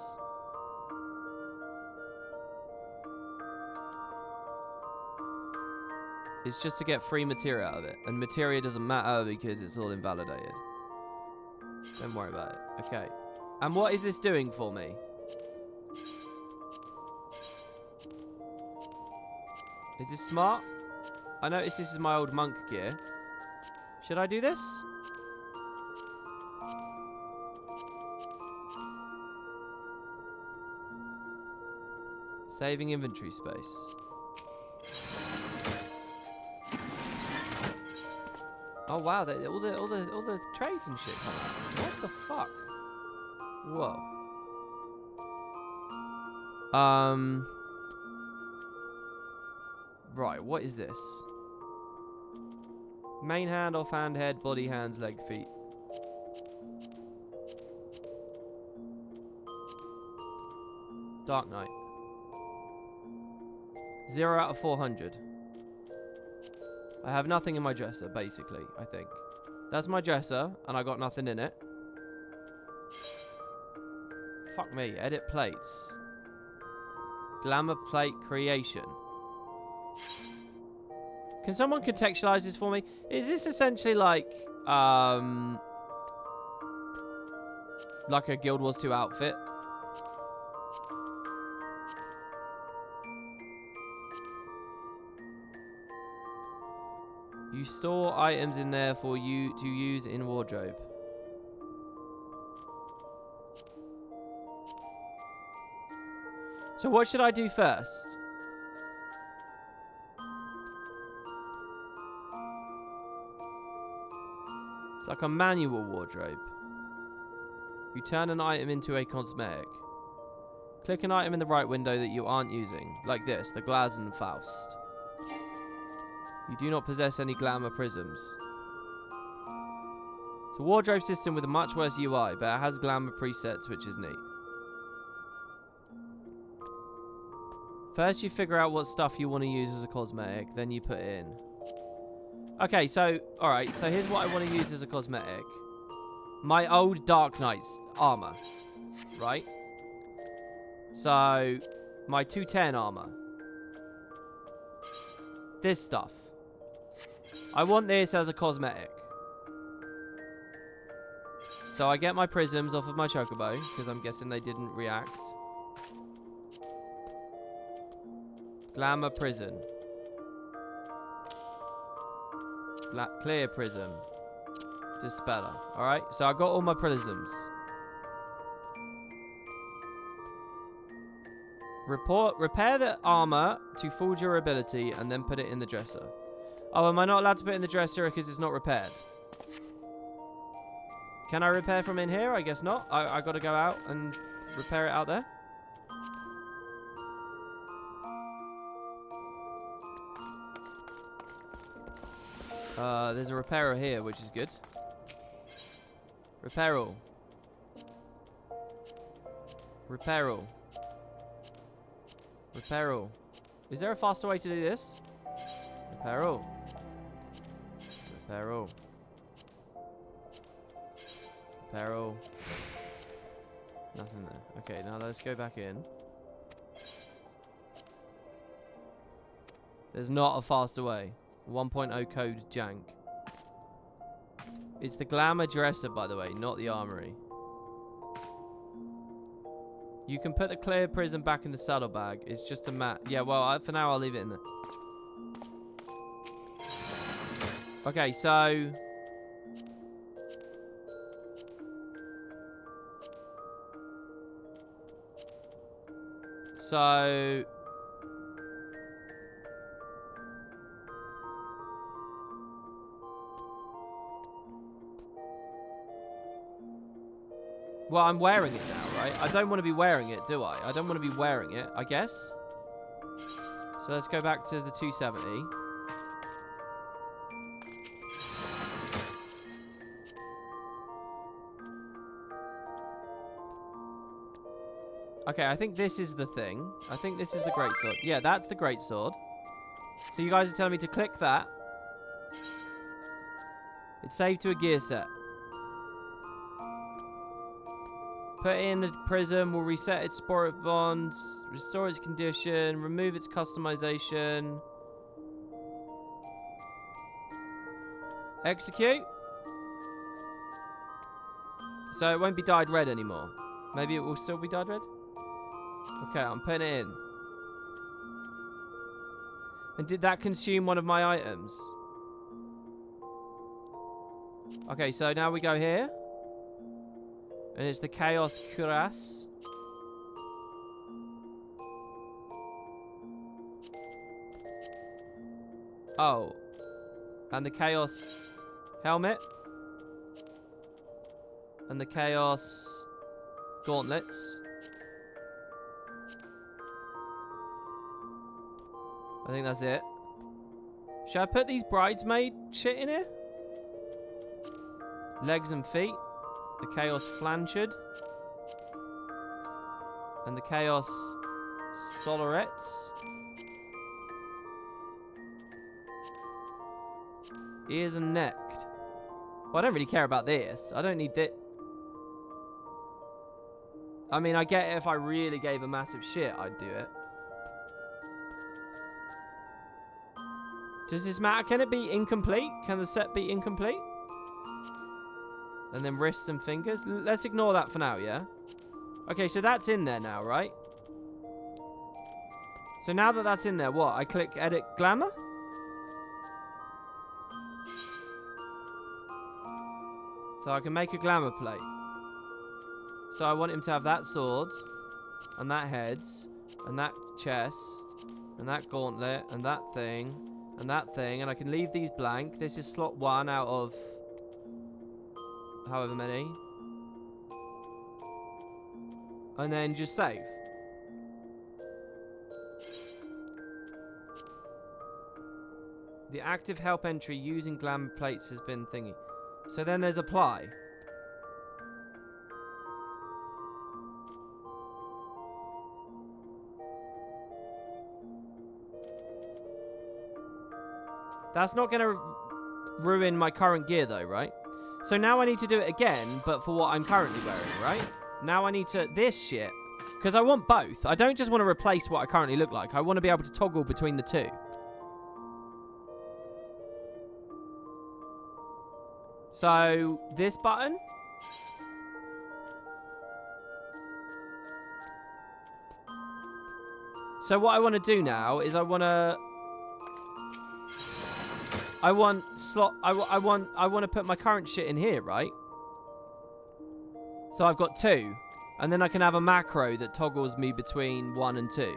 It's just to get free materia out of it. And materia doesn't matter because it's all invalidated. Don't worry about it. Okay. And what is this doing for me? Is this smart? I notice this is my old monk gear. Should I do this? Saving inventory space. Oh wow, all the trades and shit come out. What the fuck? Whoa. Right, what is this? Main hand, offhand, head, body, hands, leg, feet. Dark Knight. 0 out of 400. I have nothing in my dresser, basically, I think. That's my dresser, and I got nothing in it. Fuck me. Edit plates. Glamour plate creation. Can someone contextualize this for me? Is this essentially like a Guild Wars 2 outfit? You store items in there for you to use in wardrobe. So what should I do first? It's like a manual wardrobe. You turn an item into a cosmetic. Click an item in the right window that you aren't using. Like this, the Glazen Faust. You do not possess any glamour prisms. It's a wardrobe system with a much worse UI, but it has glamour presets, which is neat. First you figure out what stuff you want to use as a cosmetic, then you put it in. Okay, so, alright, so here's what I want to use as a cosmetic. My old Dark Knight's armor, right? So, my 210 armor. This stuff. I want this as a cosmetic. So I get my prisms off of my chocobo, because I'm guessing they didn't react. Glamour prison. Clear prism. Dispeller. Alright, so I got all my prisms. Repair the armor to full durability and then put it in the dresser. Oh, am I not allowed to put it in the dresser because it's not repaired? Can I repair from in here? I guess not. I got to go out and repair it out there. There's a repairer here, which is good. Repair all. Repair all. Repair all. Is there a faster way to do this? Repair all. Repair all. Repair all. Nothing there. Okay, now let's go back in. There's not a faster way. 1.0 code jank. It's the glamour dresser, by the way, not the armory. You can put the clear prism back in the saddlebag. It's just a mat. Yeah, well, for now, I'll leave it in there. Okay, so... Well, I'm wearing it now, right? I don't want to be wearing it, do I? I don't want to be wearing it, I guess. So let's go back to the 270. Okay, I think this is the thing. I think this is the greatsword. Yeah, that's the greatsword. So you guys are telling me to click that. It's saved to a gear set. Put in the prism, will reset its spirit bonds, restore its condition, remove its customization. Execute. So it won't be dyed red anymore. Maybe it will still be dyed red? Okay, I'm putting it in. And did that consume one of my items? Okay, so now we go here. And it's the Chaos Cuirass. Oh. And the Chaos Helmet. And the Chaos Gauntlets. I think that's it. Should I put these bridesmaid shit in here? Legs and feet. The Chaos Flanchard. And the Chaos Solarettes. Ears and neck. Well, I don't really care about this. I don't need it. I mean, I get it if I really gave a massive shit, I'd do it. Does this matter? Can it be incomplete? Can the set be incomplete? And then wrists and fingers. Let's ignore that for now, yeah? Okay, so that's in there now, right? So now that that's in there, what? I click edit glamour? So I can make a glamour plate. So I want him to have that sword, and that head, and that chest, and that gauntlet, and that thing, and I can leave these blank. This is slot 1 out of however many. And then just save. The active help entry using glamour plates has been thingy. So then there's apply. That's not going to ruin my current gear though, right? So now I need to do it again, but for what I'm currently wearing, right? Now I need to... This shit. Because I want both. I don't just want to replace what I currently look like. I want to be able to toggle between the two. So, this button. So what I want to do now is I want to put my current shit in here, right? So I've got 2. And then I can have a macro that toggles me between 1 and 2.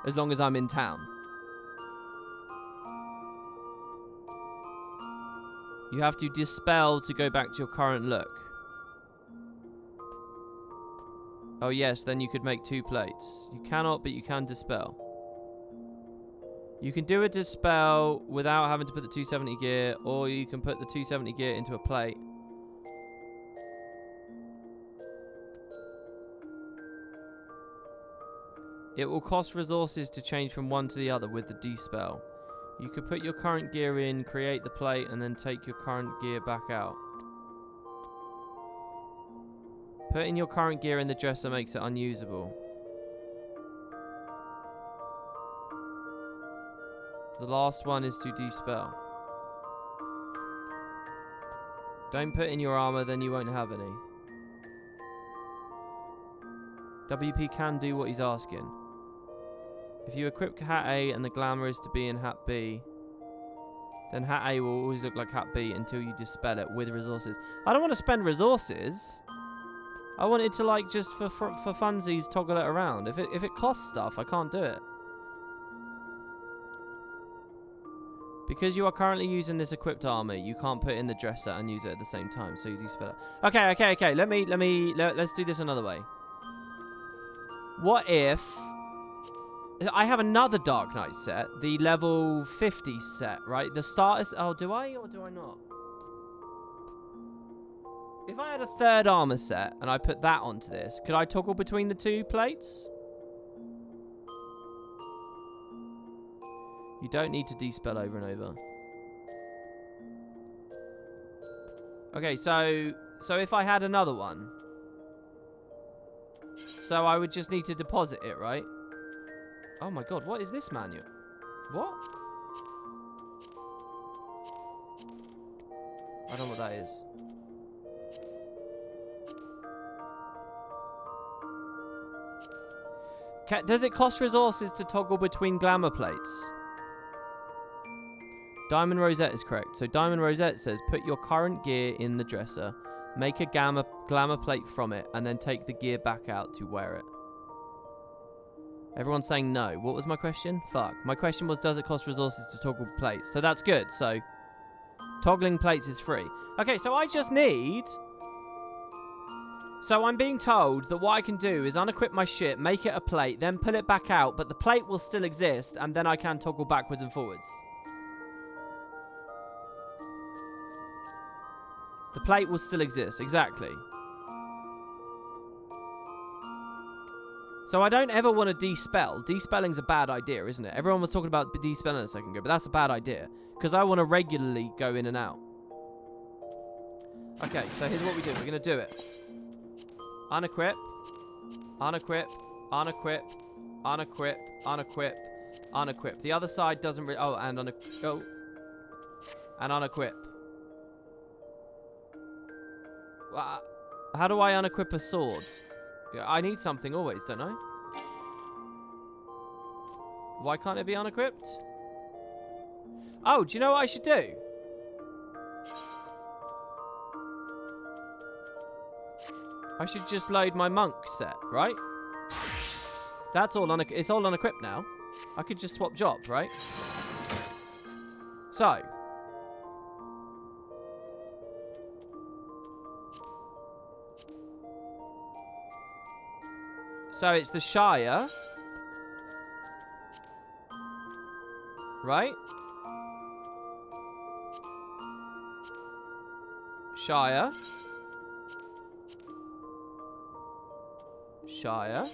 As long as I'm in town. You have to dispel to go back to your current look. Oh yes, then you could make 2 plates. You cannot, but you can dispel. You can do a dispel without having to put the 270 gear, or you can put the 270 gear into a plate. It will cost resources to change from one to the other with the dispel. You could put your current gear in, create the plate, and then take your current gear back out. Putting your current gear in the dresser makes it unusable. The last one is to dispel. Don't put in your armor, then you won't have any. WP can do what he's asking. If you equip hat A and the glamour is to be in hat B, then hat A will always look like hat B until you dispel it with resources. I don't want to spend resources. I want it to, like, just for funsies toggle it around. If it costs stuff, I can't do it. Because you are currently using this equipped armor, you can't put in the dresser and use it at the same time, so you de-spell it. Okay. Let's do this another way. What if I have another Dark Knight set, the level 50 set, right? The starters. Oh, do I or do I not? If I had a third armor set and I put that onto this, could I toggle between the two plates? You don't need to de-spell over and over. Okay, so if I had another one, so I would just need to deposit it, right? Oh my god, what is this manual? What? I don't know what that is. Does it cost resources to toggle between glamour plates? Diamond Rosette is correct. So Diamond Rosette says, put your current gear in the dresser, make a glamour plate from it, and then take the gear back out to wear it. Everyone's saying no. What was my question? Fuck. My question was, does it cost resources to toggle plates? So that's good. So toggling plates is free. Okay, so I just need... So I'm being told that what I can do is unequip my shit, make it a plate, then pull it back out, but the plate will still exist, and then I can toggle backwards and forwards. The plate will still exist, exactly. So I don't ever want to de-spell. De-spelling's a bad idea, isn't it? Everyone was talking about de-spelling a second ago, but that's a bad idea. Because I want to regularly go in and out. Okay, so here's what we do. We're going to do it. Unequip. Unequip. Unequip. Unequip. Unequip. Unequip. The other side doesn't really... Oh, and unequip. Oh. And unequip. How do I unequip a sword? I need something always, don't I? Why can't it be unequipped? Oh, do you know what I should do? I should just load my monk set, right? That's all it's all unequipped now. I could just swap jobs, right? So. So it's the Shire. Right? Shire. Shire.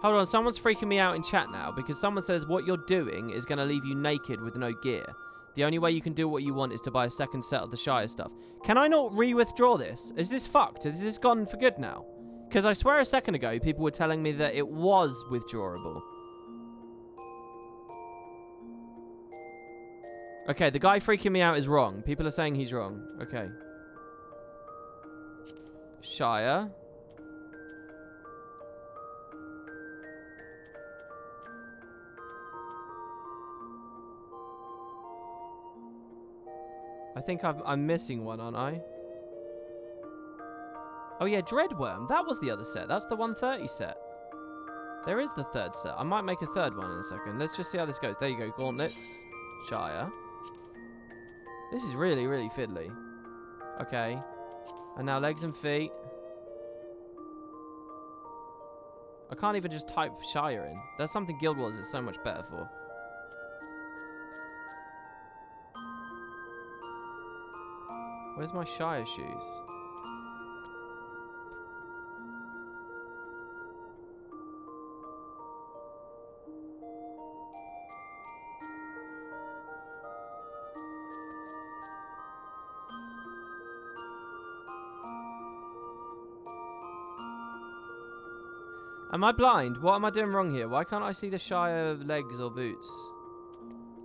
Hold on, someone's freaking me out in chat now because someone says what you're doing is going to leave you naked with no gear. The only way you can do what you want is to buy a second set of the Shire stuff. Can I not re-withdraw this? Is this fucked? Is this gone for good now? Because I swear a second ago, people were telling me that it was withdrawable. Okay, the guy freaking me out is wrong. People are saying he's wrong. Okay. Shire. I think I'm missing one, aren't I? Oh yeah, Dreadworm. That was the other set. That's the 130 set. There is the third set. I might make a third one in a second. Let's just see how this goes. There you go. Gauntlets. Shire. This is really, really fiddly. Okay. And now legs and feet. I can't even just type Shire in. That's something Guild Wars is so much better for. Where's my Shire shoes? Am I blind? What am I doing wrong here? Why can't I see the Shire legs or boots?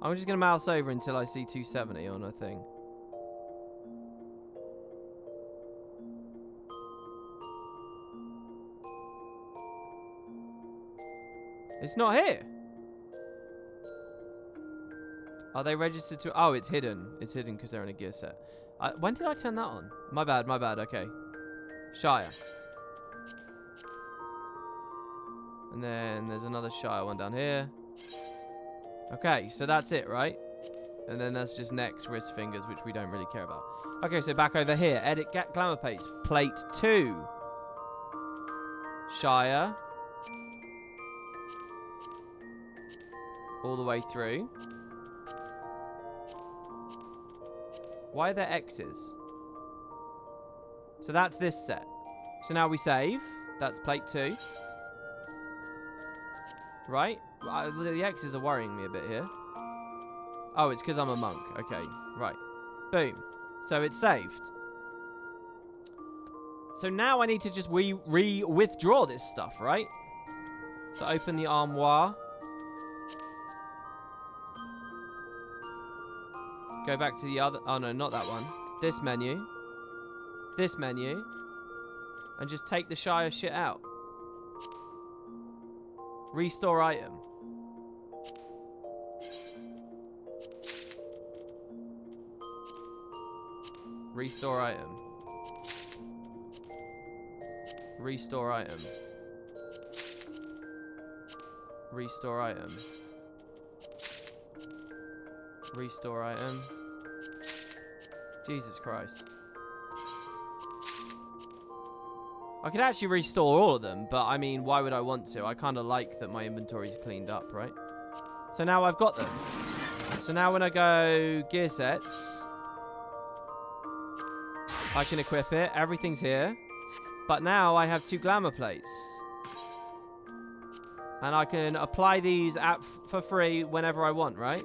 I'm just going to mouse over until I see 270 on a thing. It's not here. Are they registered to... Oh, it's hidden. It's hidden because they're in a gear set. When did I turn that on? My bad, okay. Shire. And then there's another Shire one down here. Okay, so that's it, right? And then that's just necks, wrist, fingers, which we don't really care about. Okay, so back over here. Edit glamour plates. Plate 2. Shire. All the way through. Why are there X's? So that's this set. So now we save. That's plate 2. Right? The X's are worrying me a bit here. Oh, it's because I'm a monk. Okay, right. Boom. So it's saved. So now I need to just withdraw this stuff, right? So open the armoire. Go back to the other... Oh, no, not that one. This menu. This menu. And just take the Shire shit out. Restore item. Restore item. Restore item. Restore item. Restore item. Jesus Christ. I could actually restore all of them, but I mean, why would I want to? I kind of like that my inventory's cleaned up, right? So now I've got them. So now when I go gear sets, I can equip it. Everything's here. But now I have 2 glamour plates. And I can apply these for free whenever I want, right?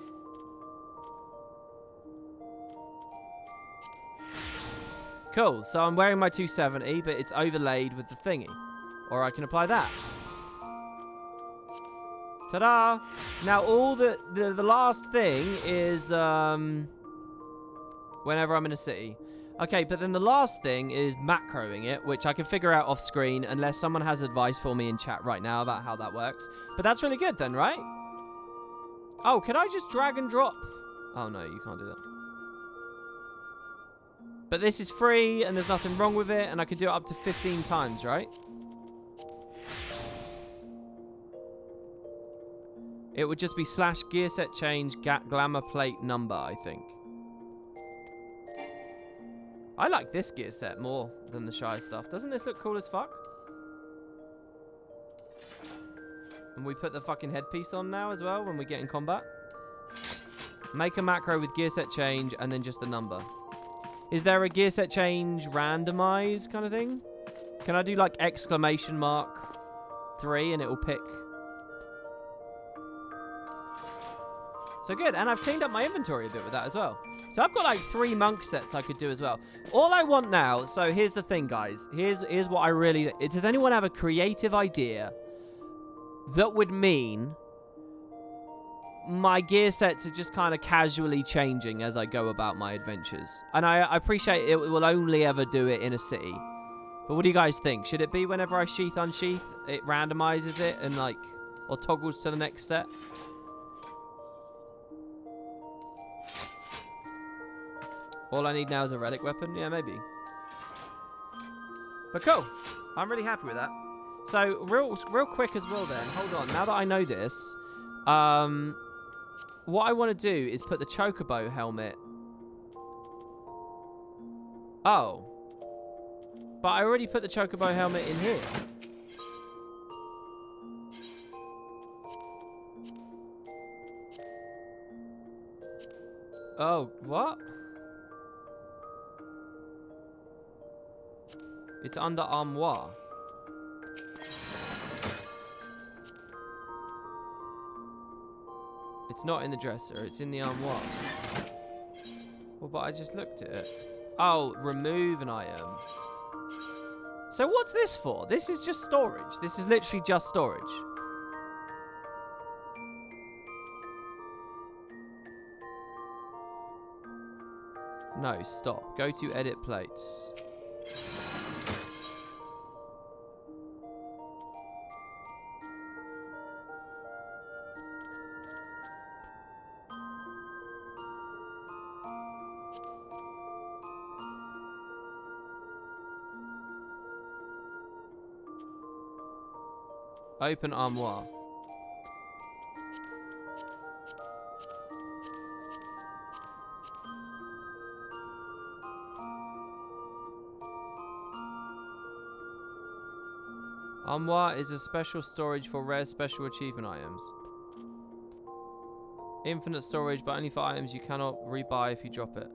Cool. So I'm wearing my 270, but it's overlaid with the thingy. Or I can apply that. Ta-da! Now all the last thing is whenever I'm in a city. Okay, but then the last thing is macroing it, which I can figure out off screen unless someone has advice for me in chat right now about how that works. But that's really good then, right? Oh, can I just drag and drop? Oh no, you can't do that. But this is free and there's nothing wrong with it and I can do it up to 15 times, right? It would just be / gear set change glamour plate number, I think. I like this gear set more than the Shire stuff. Doesn't this look cool as fuck? And we put the fucking headpiece on now as well when we get in combat. Make a macro with gear set change and then just the number. Is there a gear set change randomize kind of thing? Can I do like !3 and it will pick? So good. And I've cleaned up my inventory a bit with that as well. So I've got like 3 monk sets I could do as well. All I want now, so here's the thing, guys. Here's what I really... Does anyone have a creative idea that would mean my gear sets are just kind of casually changing as I go about my adventures? And I appreciate it will only ever do it in a city. But what do you guys think? Should it be whenever I sheath, unsheath, it randomizes it and like... or toggles to the next set? All I need now is a relic weapon? Yeah, maybe. But cool. I'm really happy with that. So, real quick as well then. Hold on. Now that I know this, what I want to do is put the chocobo helmet... Oh. But I already put the chocobo helmet in here. Oh, what? It's under armoire. It's not in the dresser, it's in the armoire. Well, but I just looked at it. Oh, remove an item. So what's this for? This is just storage. This is literally just storage. No, stop. Go to edit plates. Open armoire. Armoire is a special storage for rare special achievement items. Infinite storage, but only for items you cannot rebuy if you drop it.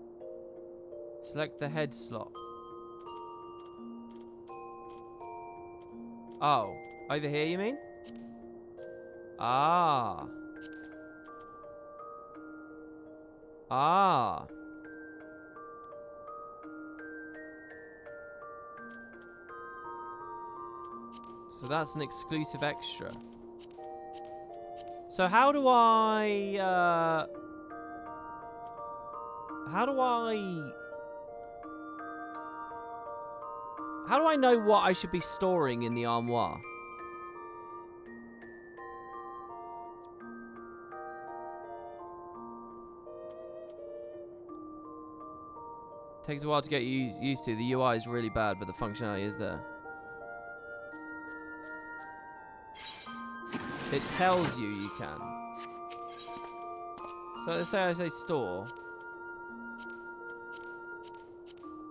Select the head slot. Oh, over here you mean? Ah. Ah. So that's an exclusive extra. So how do I know what I should be storing in the armoire? Takes a while to get used to. The UI is really bad, but the functionality is there. It tells you can. So let's say I say store.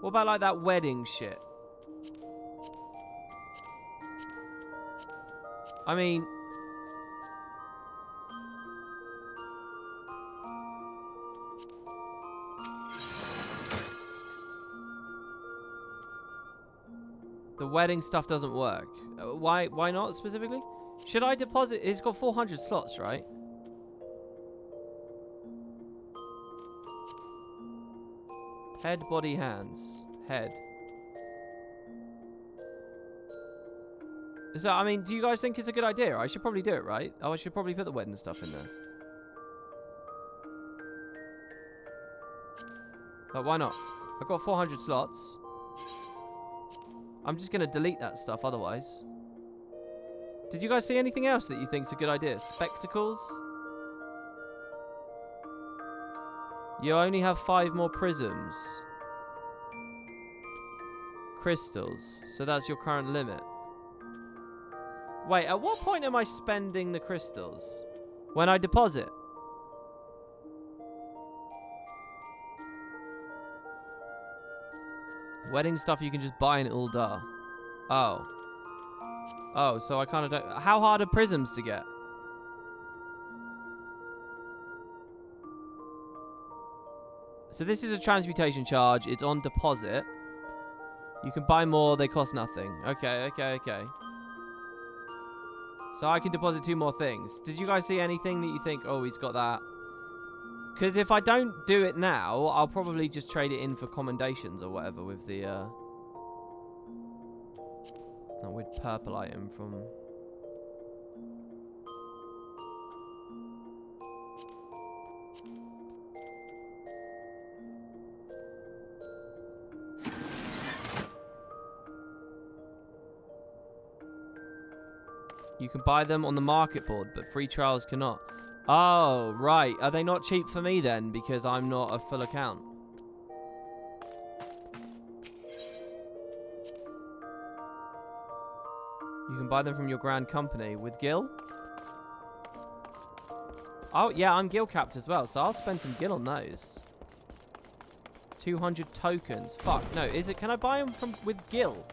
What about like that wedding shit? I mean... The wedding stuff doesn't work. Why not specifically? Should I deposit? It's got 400 slots, right? Head, body, hands. Head. So, I mean, do you guys think it's a good idea? I should probably do it, right? Oh, I should probably put the wedding stuff in there. But why not? I've got 400 slots. I'm just going to delete that stuff otherwise. Did you guys see anything else that you think is a good idea? Spectacles? You only have 5 more prisms. Crystals. So that's your current limit. Wait, at what point am I spending the crystals? When I deposit? Wedding stuff you can just buy in Uldar. Oh. Oh, so I kind of don't... How hard are prisms to get? So this is a transmutation charge. It's on deposit. You can buy more. They cost nothing. Okay. So I can deposit 2 more things. Did you guys see anything that you think, oh, he's got that? Because if I don't do it now, I'll probably just trade it in for commendations or whatever with the... that weird purple item from... You can buy them on the market board, but free trials cannot. Oh, right. Are they not cheap for me then, because I'm not a full account? You can buy them from your grand company with Gil. Oh, yeah, I'm Gil capped as well, so I'll spend some Gil on those. 200 tokens. Fuck, no, is it... Can I buy them from with Gil?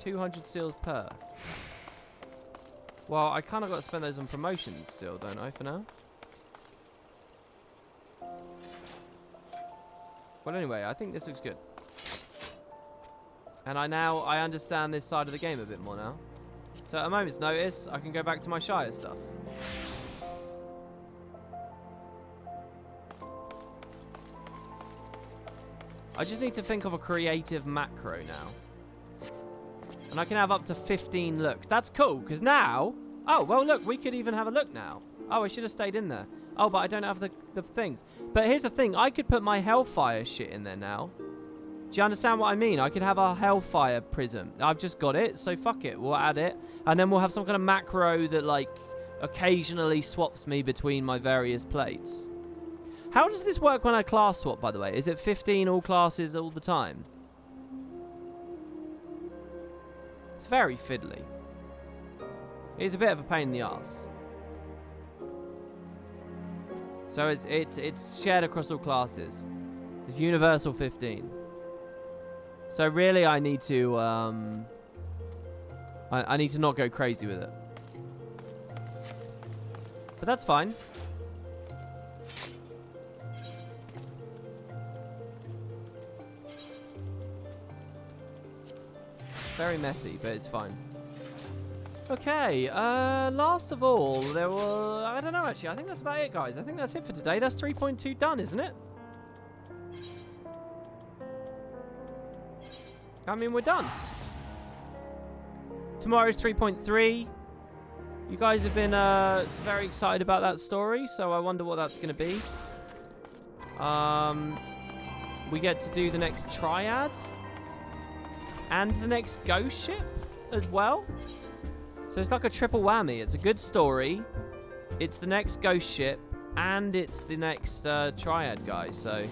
$200 seals per. Well, I kind of got to spend those on promotions still, don't I, for now? Well, anyway, I think this looks good. And I understand this side of the game a bit more now. So at a moment's notice, I can go back to my Shire stuff. I just need to think of a creative macro now. And I can have up to 15 looks. That's cool, because now... Oh, well, look, we could even have a look now. Oh, I should have stayed in there. Oh, but I don't have the things. But here's the thing. I could put my Hellfire shit in there now. Do you understand what I mean? I could have a Hellfire prism. I've just got it, so fuck it. We'll add it. And then we'll have some kind of macro that, like, occasionally swaps me between my various plates. How does this work when I class swap, by the way? Is it 15 all classes all the time? It's very fiddly. It's a bit of a pain in the arse. So it's shared across all classes. It's universal 15. So really I need to I need to not go crazy with it. But that's fine. Very messy, but it's fine. Okay, last of all, there were... I don't know, actually. I think that's about it, guys. I think that's it for today. That's 3.2 done, isn't it? I mean, we're done. Tomorrow's 3.3. You guys have been very excited about that story, so I wonder what that's going to be. We get to do the next triad. And the next ghost ship as well. So it's like a triple whammy. It's a good story. It's the next ghost ship. And it's the next triad, guys. So...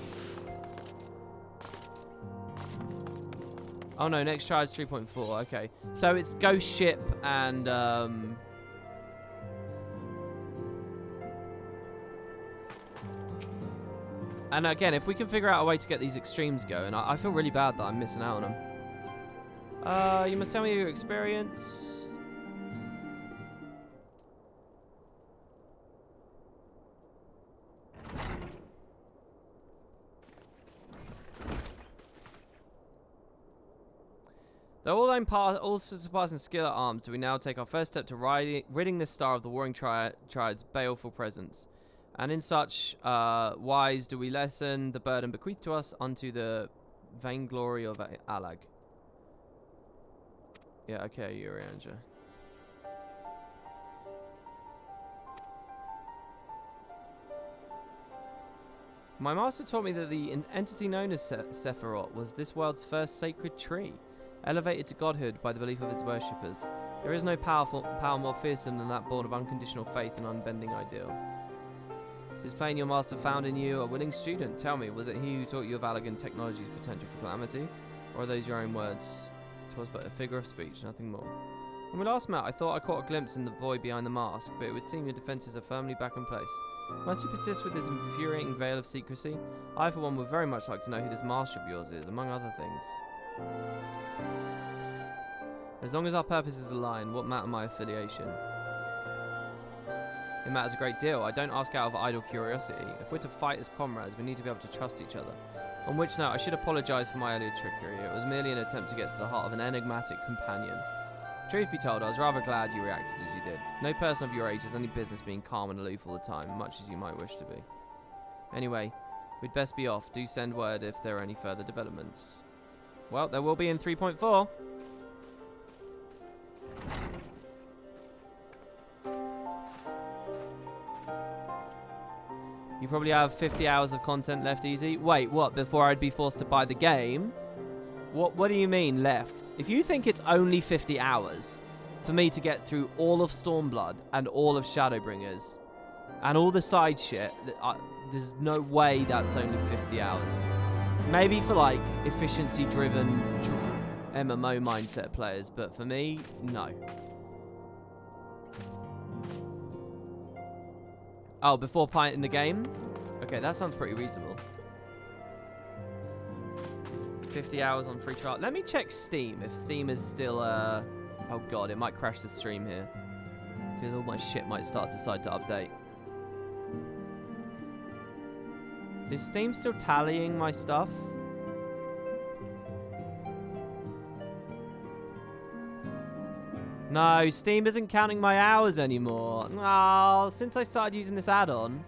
Oh no, next triad's 3.4. Okay. So it's ghost ship and... And again, if we can figure out a way to get these extremes going, I feel really bad that I'm missing out on them. You must tell me your experience. Though all surpassing skill at arms, do we now take our first step to ridding this star of the warring triad's baleful presence. And in such wise do we lessen the burden bequeathed to us unto the vainglory of Alag. Yeah, okay, Urianja. My master taught me that the entity known as Sephiroth was this world's first sacred tree, elevated to godhood by the belief of its worshippers. There is no power more fearsome than that born of unconditional faith and unbending ideal. It is plain your master found in you a willing student. Tell me, was it he who taught you of Allagan technology's potential for calamity? Or are those your own words? 'Twas but a figure of speech, nothing more. When we last met, I thought I caught a glimpse in the boy behind the mask, but it would seem your defences are firmly back in place. Must you persist with this infuriating veil of secrecy? I, for one, would very much like to know who this master of yours is, among other things. As long as our purposes align, what matter my affiliation? It matters a great deal. I don't ask out of idle curiosity. If we're to fight as comrades, we need to be able to trust each other. On which note, I should apologise for my earlier trickery. It was merely an attempt to get to the heart of an enigmatic companion. Truth be told, I was rather glad you reacted as you did. No person of your age has any business being calm and aloof all the time, much as you might wish to be. Anyway, we'd best be off. Do send word if there are any further developments. Well, there will be in 3.4. You probably have 50 hours of content left, easy. Wait, what? Before I'd be forced to buy the game? What do you mean, left? If you think it's only 50 hours for me to get through all of Stormblood and all of Shadowbringers and all the side shit, there's no way that's only 50 hours. Maybe for, like, efficiency-driven MMO mindset players, but for me, no. Oh, before playing the game? Okay, that sounds pretty reasonable. 50 hours on free trial. Let me check Steam, if Steam is still, oh god, it might crash the stream here. Because all my shit might decide to update. Is Steam still tallying my stuff? No, Steam isn't counting my hours anymore. Oh, since I started using this add-on.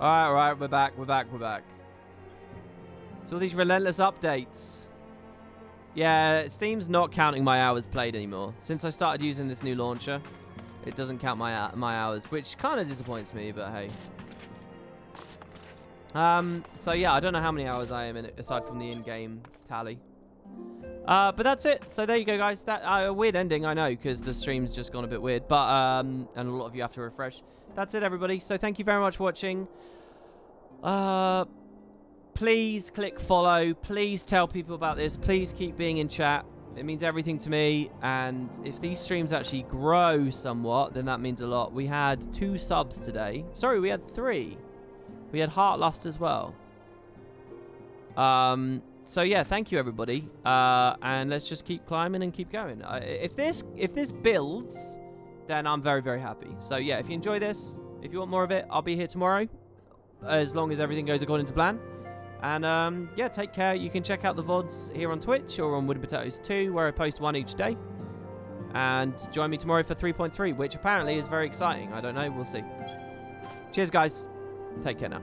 Alright, we're back. So all these relentless updates. Yeah, Steam's not counting my hours played anymore. Since I started using this new launcher, it doesn't count my hours, which kind of disappoints me, but hey. So yeah, I don't know how many hours I am in it aside from the in-game tally. But that's it. So there you go, guys. That a weird ending, I know, because the stream's just gone a bit weird. But and a lot of you have to refresh. That's it, everybody. So thank you very much for watching. Please click follow. Please tell people about this. Please keep being in chat. It means everything to me. And if these streams actually grow somewhat, then that means a lot. We had 2 subs today. Sorry, we had 3. We had Heartlust as well. So yeah, thank you everybody, and let's just keep climbing and keep going. If this builds, then I'm very, very happy. So yeah, if you enjoy this, if you want more of it, I'll be here tomorrow, as long as everything goes according to plan. And yeah, take care. You can check out the VODs here on Twitch or on Woody Potatoes 2, where I post 1 each day. And join me tomorrow for 3.3, which apparently is very exciting. I don't know, we'll see. Cheers guys, take care now.